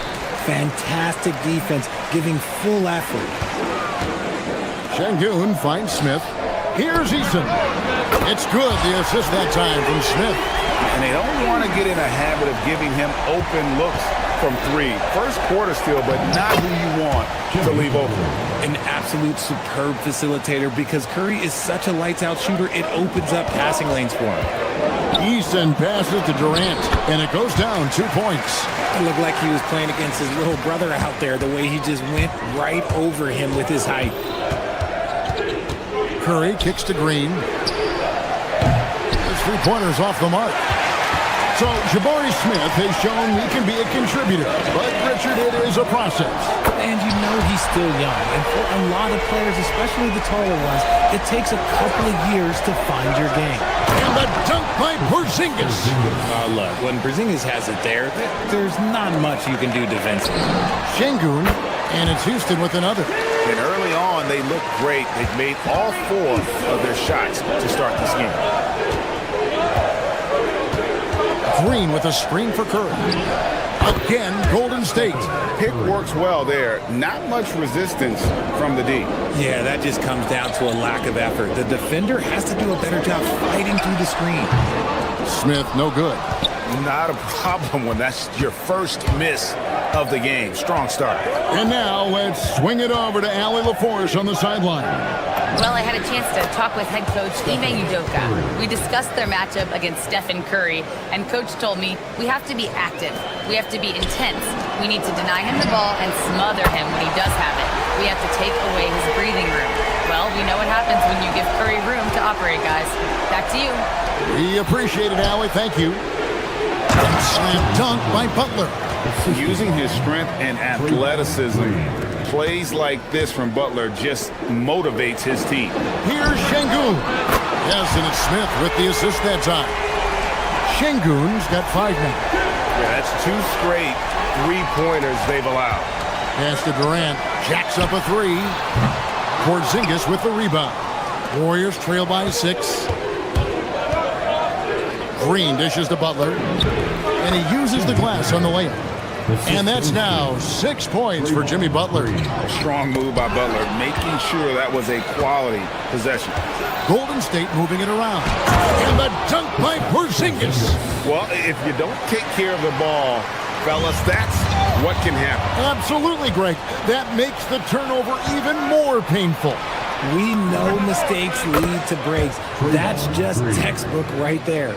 Fantastic defense, giving full effort.
Şengün finds Smith. Here's Eason. It's good, the assist that time from Smith.
And they don't want to get in a habit of giving him open looks from three. First quarter still, but not who you want to leave open.
An absolute superb facilitator because Curry is such a lights-out shooter, it opens up passing lanes for him.
Eason passes to Durant, and it goes down 2 points.
It looked like he was playing against his little brother out there, the way he just went right over him with his height.
Curry kicks to Green. His three-pointers off the mark. So Jabari Smith has shown he can be a contributor, but Richard, it is a process.
And you know he's still young, and for a lot of players, especially the taller ones, it takes a couple of years to find your game.
And the dunk by Porzingis.
Look, when Porzingis has it there, there's not much you can do defensively.
Şengün, and it's Houston with another.
And early on, they look great. They've made all 4 of their shots to start this game.
Green with a screen for Curry. Again, Golden State.
Pick works well there. Not much resistance from the D.
Yeah, that just comes down to a lack of effort. The defender has to do a better job fighting through the screen.
Smith, no good.
Not a problem when that's your first miss of the game. Strong start.
And now let's swing it over to Allie LaForce on the sideline.
Well, I had a chance to talk with head coach Ime Udoka. We discussed their matchup against Stephen Curry, and coach told me we have to be active. We have to be intense. We need to deny him the ball and smother him when he does have it. We have to take away his breathing room. Well, we know what happens when you give Curry room to operate, guys. Back to you.
We appreciate it, Allie. Thank you. And slam dunk by Butler.
Using his strength and athleticism, plays like this from Butler just motivates his team.
Here's Şengün. Yes, and it's Smith with the assist that time. Şengün's got 5 now.
Yeah, that's 2 straight three-pointers they've allowed.
Pass to Durant. Jacks up a 3. Porzingis with the rebound. Warriors trail by 6. Green dishes to Butler. And he uses the glass on the layup. And that's now 6 points for Jimmy Butler.
A strong move by Butler, making sure that was a quality possession.
Golden State moving it around. And the dunk by Porzingis.
Well, if you don't take care of the ball, fellas, that's what can happen.
Absolutely, Greg. That makes the turnover even more painful.
We know mistakes lead to breaks. That's just textbook right there.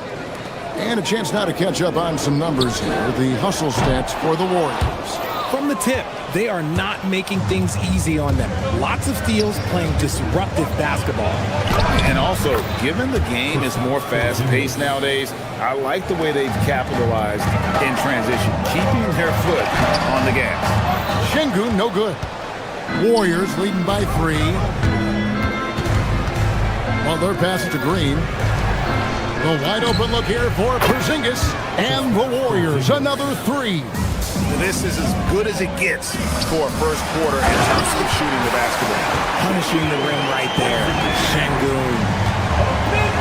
And a chance now to catch up on some numbers here. The hustle stats for the Warriors.
From the tip, they are not making things easy on them. Lots of steals, playing disruptive basketball.
And also, given the game is more fast-paced nowadays, I like the way they've capitalized in transition, keeping their foot on the gas.
Şengün, no good. Warriors leading by 3. Butler passes to Green. The wide open look here for Porzingis and the Warriors. Another 3.
This is as good as it gets for a first quarter in terms of shooting the basketball.
Punishing the rim right there. Şengün.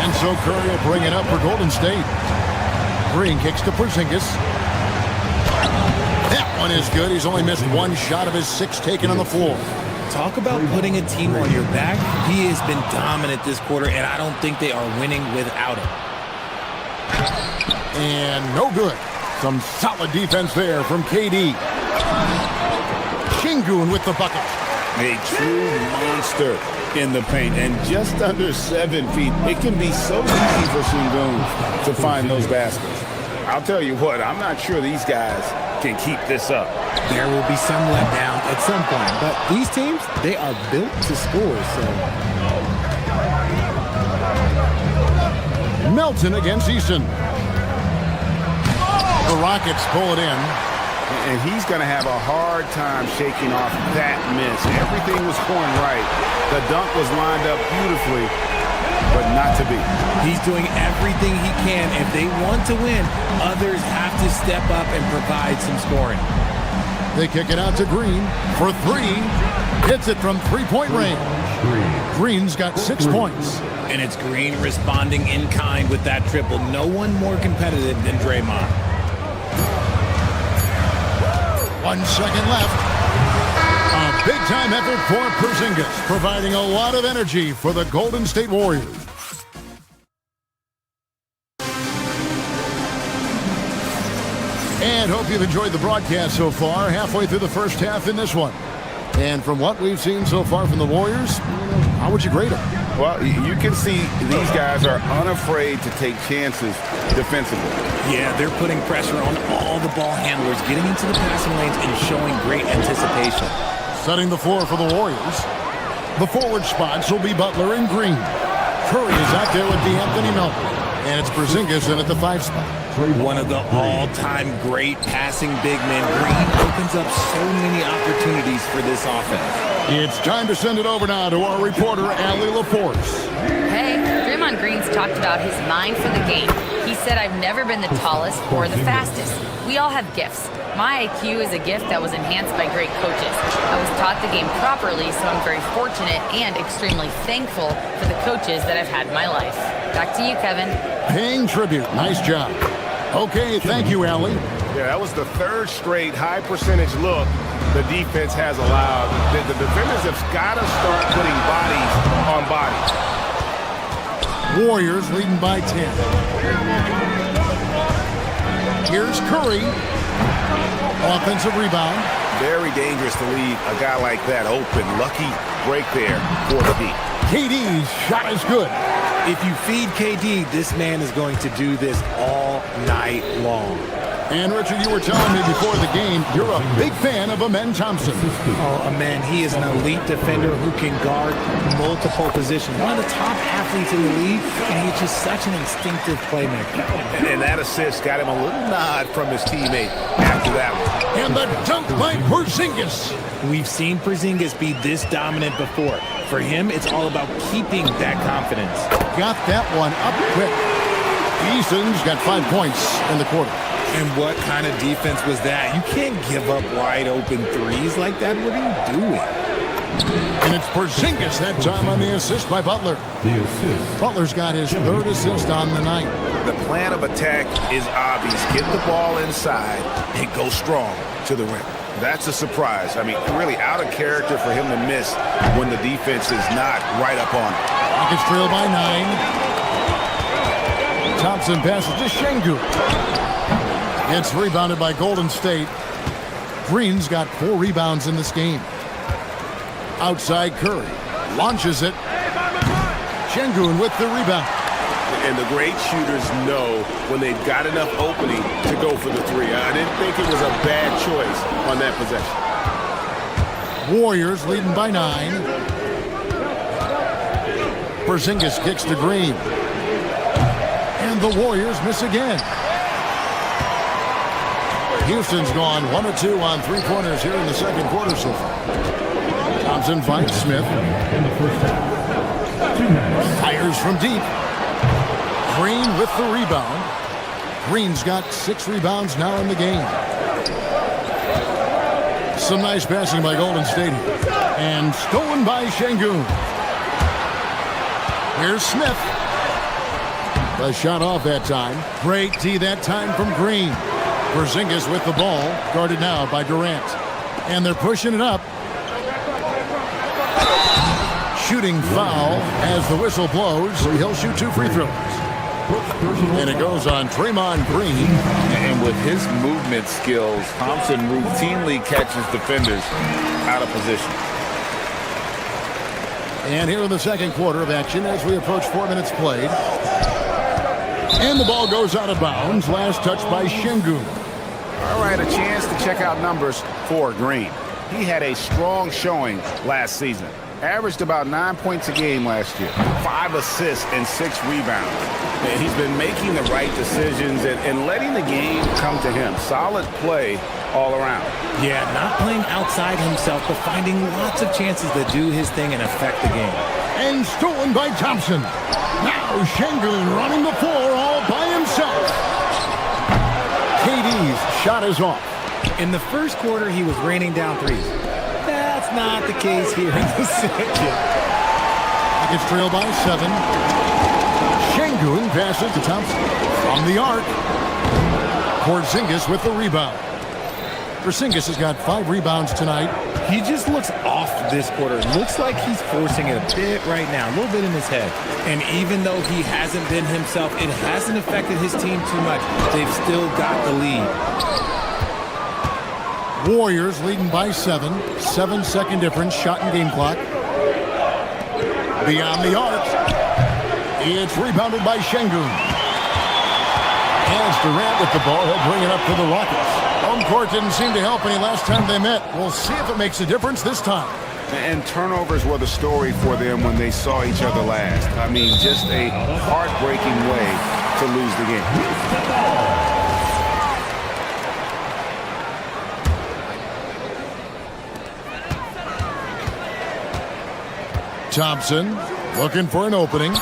And so Curry will bring it up for Golden State. Green kicks to Porzingis. That one is good. He's only missed 1 shot of his 6 taken on the floor.
Talk about putting a team on your back. He has been dominant this quarter, and I don't think they are winning without him.
And no good. Some solid defense there from KD. Şengün with the bucket.
A true monster in the paint, and just under 7 feet. It can be so easy for Shanghai to find those baskets. I'll tell you what, I'm not sure these guys can keep this up.
There will be some letdown at some point, but these teams, they are built to score, so.
Melton against Easton. The Rockets pull it in.
And he's going to have a hard time shaking off that miss. Everything was going right. The dunk was lined up beautifully, but not to be.
He's doing everything he can. If they want to win, others have to step up and provide some scoring.
They kick it out to Green for 3. Hits it from three-point range. Green's got 6 points.
And it's Green responding in kind with that triple. No one more competitive than Draymond.
1 second left. A big-time effort for Porzingis, providing a lot of energy for the Golden State Warriors. And hope you've enjoyed the broadcast so far, halfway through the first half in this one. And from what we've seen so far from the Warriors, how would you grade them?
Well, you can see these guys are unafraid to take chances defensively.
Yeah, they're putting pressure on all the ball handlers, getting into the passing lanes and showing great anticipation.
Setting the floor for the Warriors. The forward spots will be Butler and Green. Curry is out there with DeAnthony Melton. And it's Porzingis in at the 5 spot.
One of the all-time great passing big men. Green opens up so many opportunities for this offense.
It's time to send it over now to our reporter, Allie LaForce.
Hey, Draymond Green's talked about his mind for the game. He said, I've never been the tallest or the fastest. We all have gifts. My IQ is a gift that was enhanced by great coaches. I was taught the game properly, so I'm very fortunate and extremely thankful for the coaches that I've had in my life. Back to you, Kevin.
Paying tribute. Nice job. Okay, thank you, Allie.
Yeah, that was the 3rd straight high percentage look the defense has allowed. The defenders have got to start putting bodies on bodies.
Warriors leading by 10. Here's Curry. Offensive rebound.
Very dangerous to leave a guy like that open. Lucky break there for the D.
KD's shot is good.
If you feed KD, this man is going to do this all night long.
And Richard, you were telling me before the game, you're a big fan of Amen Thompson.
Oh, Amen, he is an elite defender who can guard multiple positions. One of the top athletes in the league, and he's just such an instinctive playmaker.
And that assist got him a little nod from his teammate after that one.
And the dunk by Porzingis.
We've seen Porzingis be this dominant before. For him, it's all about keeping that confidence.
Got that one up quick. Easton's got 5 points in the quarter.
And what kind of defense was that? You can't give up wide open threes like that. What are you doing?
And it's Porzingis that time on the assist by Butler. Butler's got his 3rd assist on the night.
The plan of attack is obvious. Get the ball inside and go strong to the rim. That's a surprise. I mean, really out of character for him to miss when the defense is not right up on him.
Rockets trail by 9. Thompson passes to Şengün. It's rebounded by Golden State. Green's got 4 rebounds in this game. Outside Curry. Launches it. Şengün with the rebound.
And the great shooters know when they've got enough opening to go for the 3. I didn't think it was a bad choice on that possession.
Warriors leading by 9. Porzingis kicks to Green. And the Warriors miss again. Houston's gone 1 of 2 on 3-pointers here in the second quarter so far. Thompson finds Smith. Fires from deep. Green with the rebound. Green's got 6 rebounds now in the game. Some nice passing by Golden State here. And stolen by Şengün. Here's Smith. The shot off that time. Great D that time from Green. Porzingis with the ball, guarded now by Durant. And they're pushing it up. Shooting foul as the whistle blows. He'll shoot 2 free throws. And it goes on Draymond Green.
And with his movement skills, Thompson routinely catches defenders out of position.
And here in the second quarter of action as we approach 4 minutes played. And the ball goes out of bounds. Last touch by Şengün.
All right, a chance to check out numbers for Green. He had a strong showing last season. Averaged about 9 points a game last year, 5 assists and 6 rebounds. And he's been making the right decisions and letting the game come to him. Solid play all around.
Yeah, not playing outside himself, but finding lots of chances to do his thing and affect the game.
And stolen by Thompson. Now Şengün running the floor all by himself. KD's shot is off.
In the first quarter, he was raining down threes. That's not the case here in the second.
Rockets trail by 7. Şengün passes to Thompson. From the arc. Porzingis with the rebound. Porzingis has got 5 rebounds tonight.
He just looks off this quarter. Looks like he's forcing it a bit right now, a little bit in his head. And even though he hasn't been himself, it hasn't affected his team too much. They've still got the lead.
Warriors leading by 7. 7-second difference, shot and game clock. Beyond the arc. It's rebounded by Şengün. As Durant with the ball, he'll bring it up to the Rockets. Home court didn't seem to help any last time they met. We'll see if it makes a difference this time.
And turnovers were the story for them when they saw each other last. I mean, just a heartbreaking way to lose the game.
Thompson looking for an opening.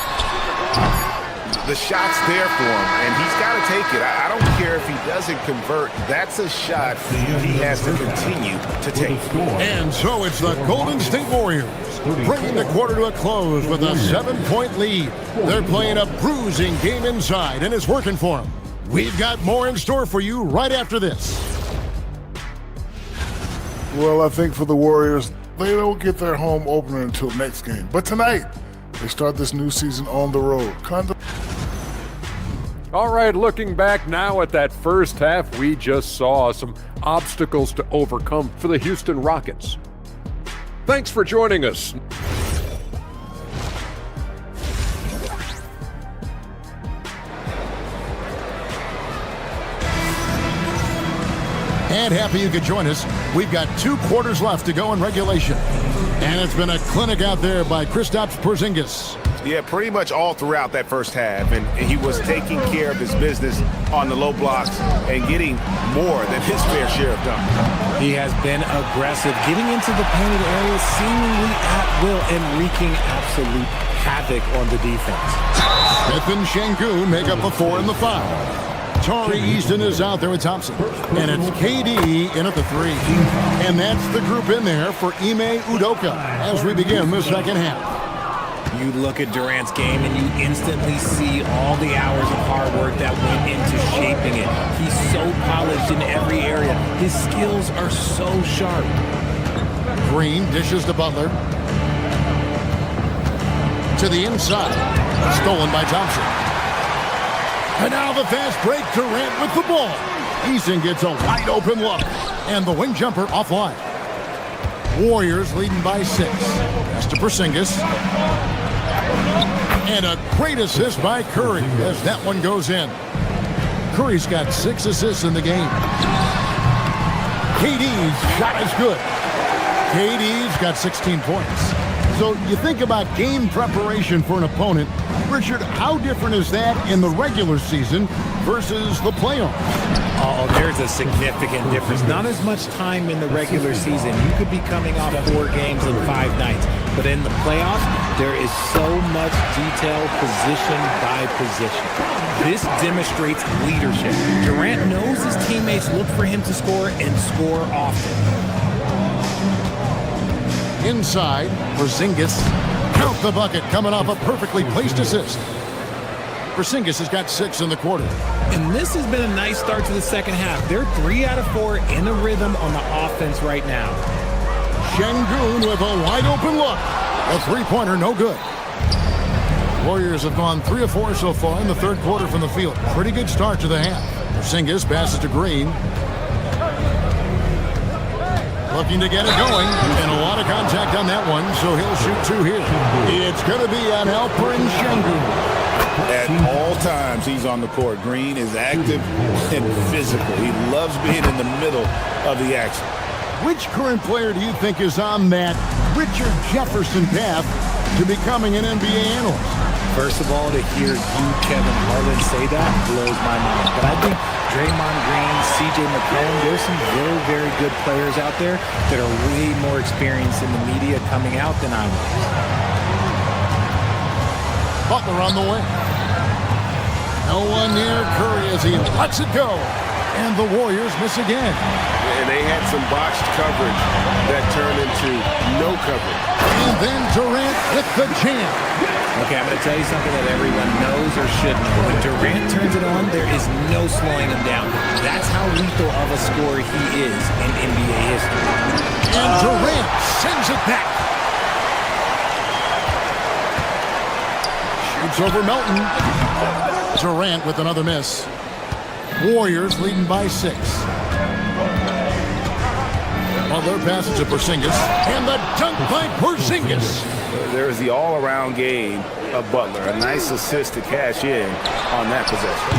The shot's there for him, and he's got to take it. I don't care if he doesn't convert. That's a shot he has to continue to take.
And so it's the Golden State Warriors bringing the quarter to a close with a 7-point lead. They're playing a bruising game inside, and it's working for them. We've got more in store for you right after this.
Well, I think for the Warriors, they don't get their home opener until next game. But tonight, they start this new season on the road.
All right, looking back now at that first half, we just saw some obstacles to overcome for the Houston Rockets. Thanks for joining us.
And happy you could join us. We've got 2 quarters left to go in regulation. And it's been a clinic out there by Kristaps Porzingis.
Yeah, pretty much all throughout that first half. And he was taking care of his business on the low blocks and getting more than his fair share of dunks.
He has been aggressive, getting into the painted area seemingly at will and wreaking absolute havoc on the defense.
Smith and Şengün make up the 4 and the 5. Tari Easton is out there with Thompson. And it's KD in at the 3. And that's the group in there for Ime Udoka as we begin the second half.
You look at Durant's game and you instantly see all the hours of hard work that went into shaping it. He's so polished in every area. His skills are so sharp.
Green dishes to Butler. To the inside. Stolen by Thompson. And now the fast break, Durant with the ball. Easton gets a wide open look. And the wing jumper offline. Warriors leading by 6. Pass to Porzingis. And a great assist by Curry as that one goes in. Curry's got 6 assists in the game. KD's shot is good. KD's got 16 points. So you think about game preparation for an opponent. Richard, how different is that in the regular season versus the playoffs?
Oh, there's a significant difference. Not as much time in the regular season. You could be coming off 4 games in 5 nights. But in the playoffs, there is so much detail position by position. This demonstrates leadership. Durant knows his teammates look for him to score and score often.
Inside, Porzingis. Count the bucket coming off a perfectly placed assist. Porzingis has got 6 in the quarter.
And this has been a nice start to the second half. They're 3 out of 4 in a rhythm on the offense right now.
Şengün with a wide open look. A 3-pointer, no good. Warriors have gone 3 of 4 so far in the third quarter from the field. Pretty good start to the half. Porzingis passes to Green. Looking to get it going. And a lot of contact on that that one, so he'll shoot 2 here. It's going to be on Alperen Şengün.
At all times, he's on the court. Green is active and physical. He loves being in the middle of the action.
Which current player do you think is on that Richard Jefferson path to becoming an NBA analyst?
First of all, to hear you, Kevin Harlan, say that blows my mind. But I think Draymond Green, C.J. McCollum, there's some very, very good players out there that are way more experienced in the media coming out than I was.
Butler on the way. No one near Curry as he lets it go. And the Warriors miss again.
And they had some botched coverage that turned into no coverage.
And then Durant with the jam.
Okay, I'm going to tell you something that everyone knows or should know. When Durant turns it on, there is no slowing him down. That's how lethal of a scorer he is in NBA history.
And Durant sends it back. Shoots over Melton. Durant with another miss. Warriors leading by 6. Butler passes to Porzingis. And the dunk by Porzingis.
There's the all-around game of Butler. A nice assist to cash in on that possession.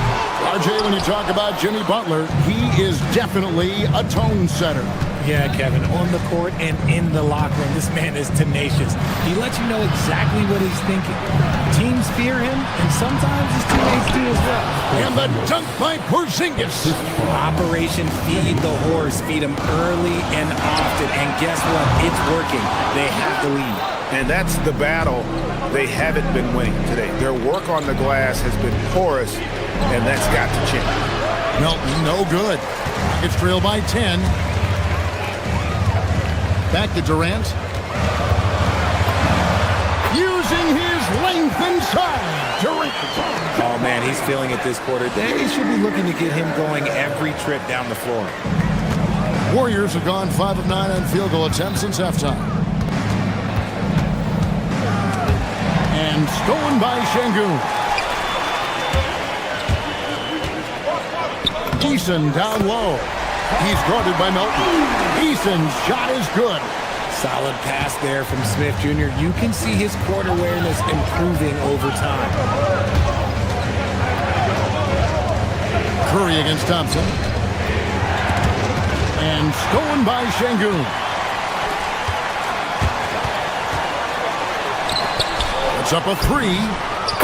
RJ, when you talk about Jimmy Butler, he is definitely a tone setter.
Yeah, Kevin, on the court and in the locker room, this man is tenacious. He lets you know exactly what he's thinking. Teams fear him, and sometimes his teammates do as well.
And the dunk by Porzingis.
Operation Feed the Horse. Feed him early and often, and guess what? It's working. They have the lead.
And that's the battle they haven't been winning today. Their work on the glass has been porous, and that's got to change.
Melton, no good. It's trailed by 10. Back to Durant. Using his length inside. Durant.
Oh, man, he's feeling it this quarter. They should be looking to get him going every trip down the floor.
Warriors have gone 5 of 9 on field goal attempts since halftime. And stolen by Şengün. Eason down low. He's guarded by Melton. Eason's shot is good.
Solid pass there from Smith Jr. You can see his court awareness improving over time.
Curry against Thompson. And stolen by Şengün. It's up a 3.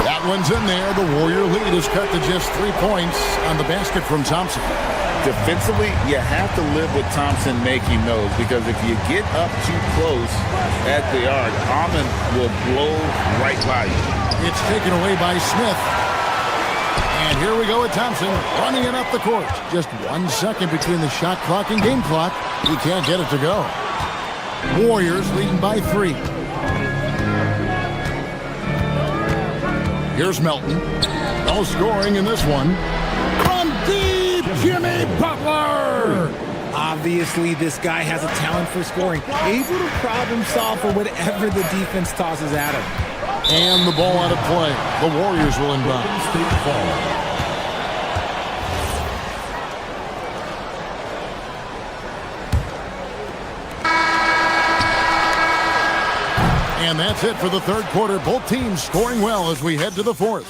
That one's in there. The Warrior lead is cut to just 3 points on the basket from Thompson.
Defensively, you have to live with Thompson making those, because if you get up too close at the arc, Almond will blow right by you.
It's taken away by Smith. And here we go with Thompson running it up the court. Just 1 second between the shot clock and game clock. He can't get it to go. Warriors leading by 3. Here's Melton. No scoring in this one. From deep, Jimmy Butler!
Obviously, this guy has a talent for scoring. Able to problem solve for whatever the defense tosses at him.
And the ball out of play. The Warriors will inbound. And that's it for the third quarter. Both teams scoring well as we head to the fourth.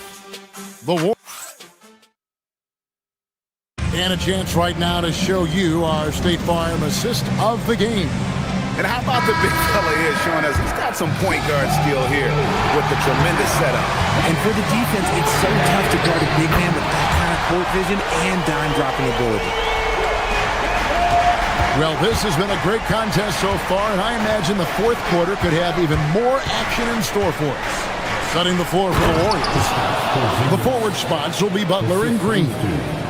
And a chance right now to show you our State Farm assist of the game.
And how about the big fella here showing us he's got some point guard skill here with the tremendous setup.
And for the defense, it's so tough to guard a big man with that kind of court vision and dime dropping ability.
Well, this has been a great contest so far, and I imagine the fourth quarter could have even more action in store for us. Setting the floor for the Warriors. The forward spots will be Butler and Green.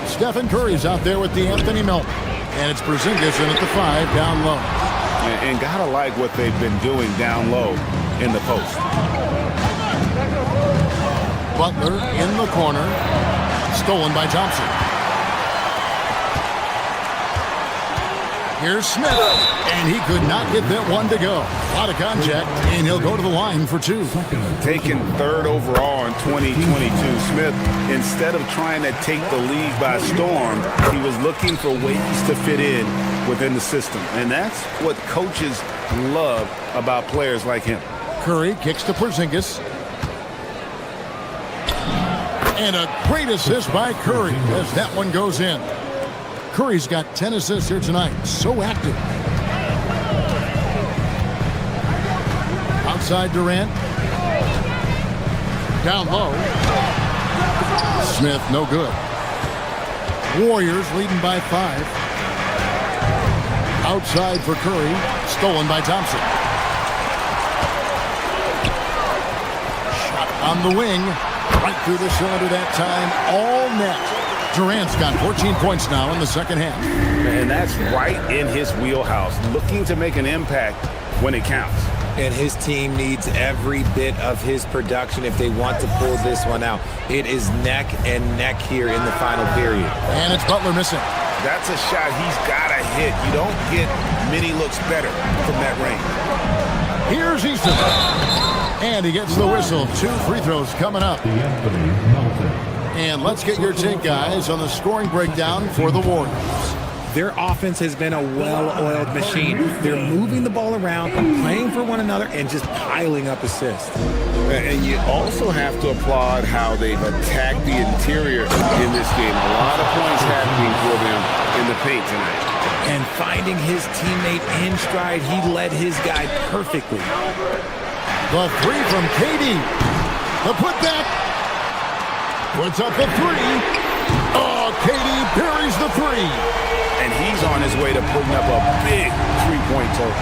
Stephen Curry's out there with D'Anthony Melton. And it's Porzingis in at the 5 down low.
And gotta like what they've been doing down low in the post.
Butler in the corner. Stolen by Thompson. Here's Smith, and he could not get that one to go. A lot of contact, and he'll go to the line for 2.
Taken 3rd overall in 2022, Smith, instead of trying to take the league by storm, he was looking for ways to fit in within the system. And that's what coaches love about players like him.
Curry kicks to Porzingis. And a great assist by Curry as that one goes in. Curry's got 10 assists here tonight. So active. Outside Durant. Down low. Smith, no good. Warriors leading by 5. Outside for Curry. Stolen by Thompson. Shot on the wing. Right through the cylinder that time. All net. Durant's got 14 points now in the second half.
And that's right in his wheelhouse. Looking to make an impact when it counts.
And his team needs every bit of his production if they want to pull this one out. It is neck and neck here in the final period.
And it's Butler missing.
That's a shot he's got to hit. You don't get many looks better from that range.
Here's Easton. And he gets the whistle. 2 free throws coming up. And let's get your take, guys, on the scoring breakdown for the Warriors.
Their offense has been a well-oiled machine. They're moving the ball around, playing for one another, and just piling up assists.
And you also have to applaud how they've attacked the interior in this game. A lot of points happening for them in the paint tonight.
And finding his teammate in stride, he led his guy perfectly.
The 3 from KD. The putback. Puts up the 3. Oh, KD buries the 3.
And he's on his way to putting up a big 3-point total.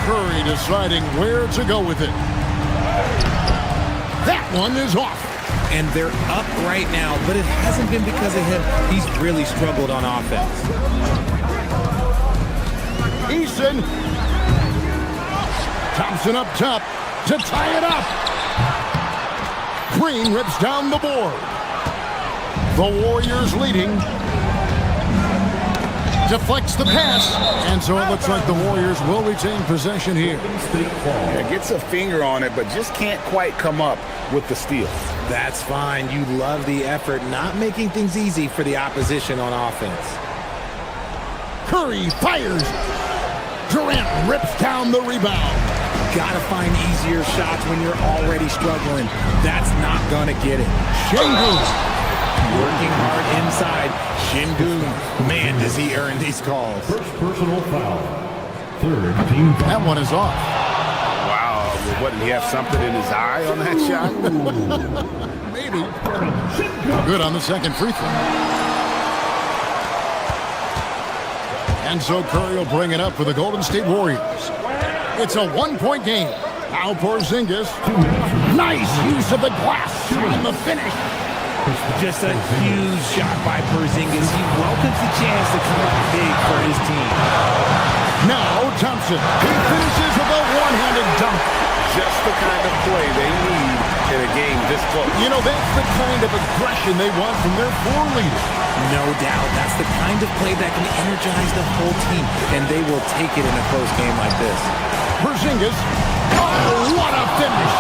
Curry deciding where to go with it. That one is off.
And they're up right now, but it hasn't been because of him. He's really struggled on offense.
Easton. Thompson up top to tie it up. Green rips down the board. The Warriors leading. Deflects the pass. And so it looks like the Warriors will retain possession here.
Yeah, gets a finger on it, but just can't quite come up with the steal.
That's fine. You love the effort, not making things easy for the opposition on offense.
Curry fires. Durant rips down the rebound.
Gotta find easier shots when you're already struggling. That's not gonna get it.
Şengün
working hard inside. Şengün, man, does he earn these calls.
First personal foul. 3rd team foul.
That one is off.
Wow, what, did he have something in his eye on that shot?
Maybe. Good on the second free throw. And so Curry will bring it up for the Golden State Warriors. It's a 1-point game. Now Porzingis. Nice use of the glass on the finish.
Just a huge shot by Porzingis. He welcomes the chance to come up big for his team.
Now Thompson. He finishes with a one-handed dunk.
Just the kind of play they need in a game this close.
You know, that's the kind of aggression they want from their floor leader.
No doubt. That's the kind of play that can energize the whole team, and they will take it in a close game like this.
Porzingis. Oh, what a finish.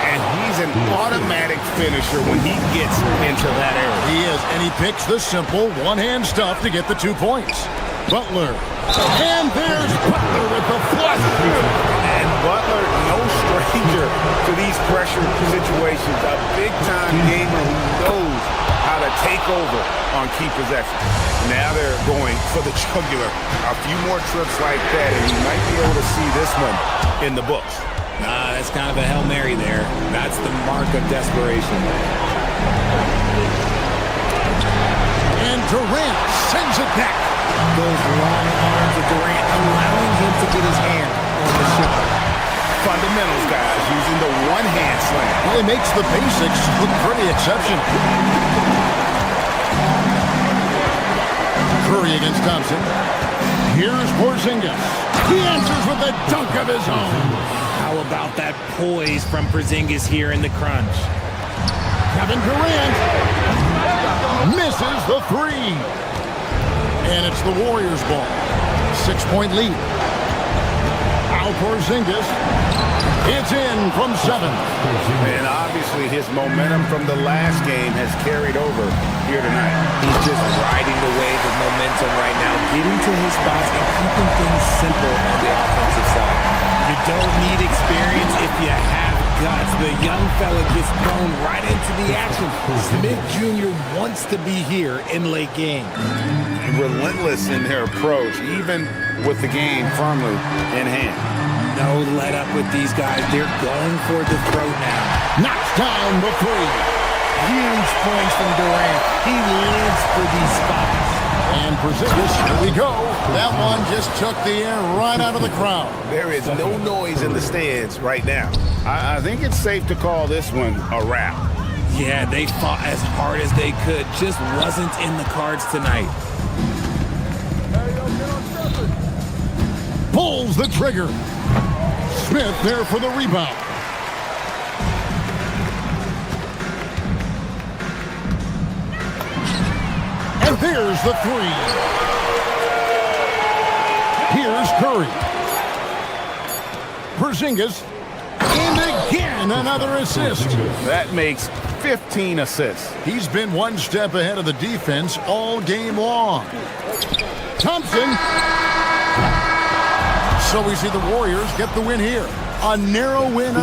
And he's an automatic finisher when he gets into that area.
He is, and he picks the simple one-hand stuff to get the 2 points. Butler. And there's Butler with the flush.
And Butler, no stranger to these pressure situations. A big-time gamer who knows how to take over on key possessions. Now they're going for the jugular. A few more trips like that, and you might be able to see this one in the books.
That's kind of a Hail Mary there. That's the mark of desperation.
And Durant sends it back.
Those long arms of Durant allowing him to get his hand on the shot.
Fundamentals, guys, using the one-hand slam.
Well, it makes the basics look pretty exceptional. Curry against Thompson. Here's Porzingis. He answers with a dunk of his own.
How about that poise from Porzingis here in the crunch?
Kevin Durant. Misses the three. And it's the Warriors' ball. 6-point lead. Al Porzingis. It's in from 7.
And obviously his momentum from the last game has carried over here tonight.
He's just riding the wave of momentum right now, getting to his spots and keeping things simple on the offensive side. You don't need experience if you have guts. The young fella gets thrown right into the action. Smith Jr. wants to be here in late game.
Relentless in their approach, even with the game firmly in hand.
No let up with these guys. They're going for the throat now.
Knocks down the three.
Huge points from Durant. He lives for these spots.
And Porzingis, here we go. That one just took the air right out of the crowd.
There is no noise in the stands right now. I think it's safe to call this one a wrap.
Yeah, they fought as hard as they could. Just wasn't in the cards tonight.
Pulls the trigger. Smith there for the rebound. And there's the three. Here's Curry. Porzingis. And again, another assist.
That makes 15 assists.
He's been one step ahead of the defense all game long. Thompson. So we see the Warriors get the win here. A narrow win.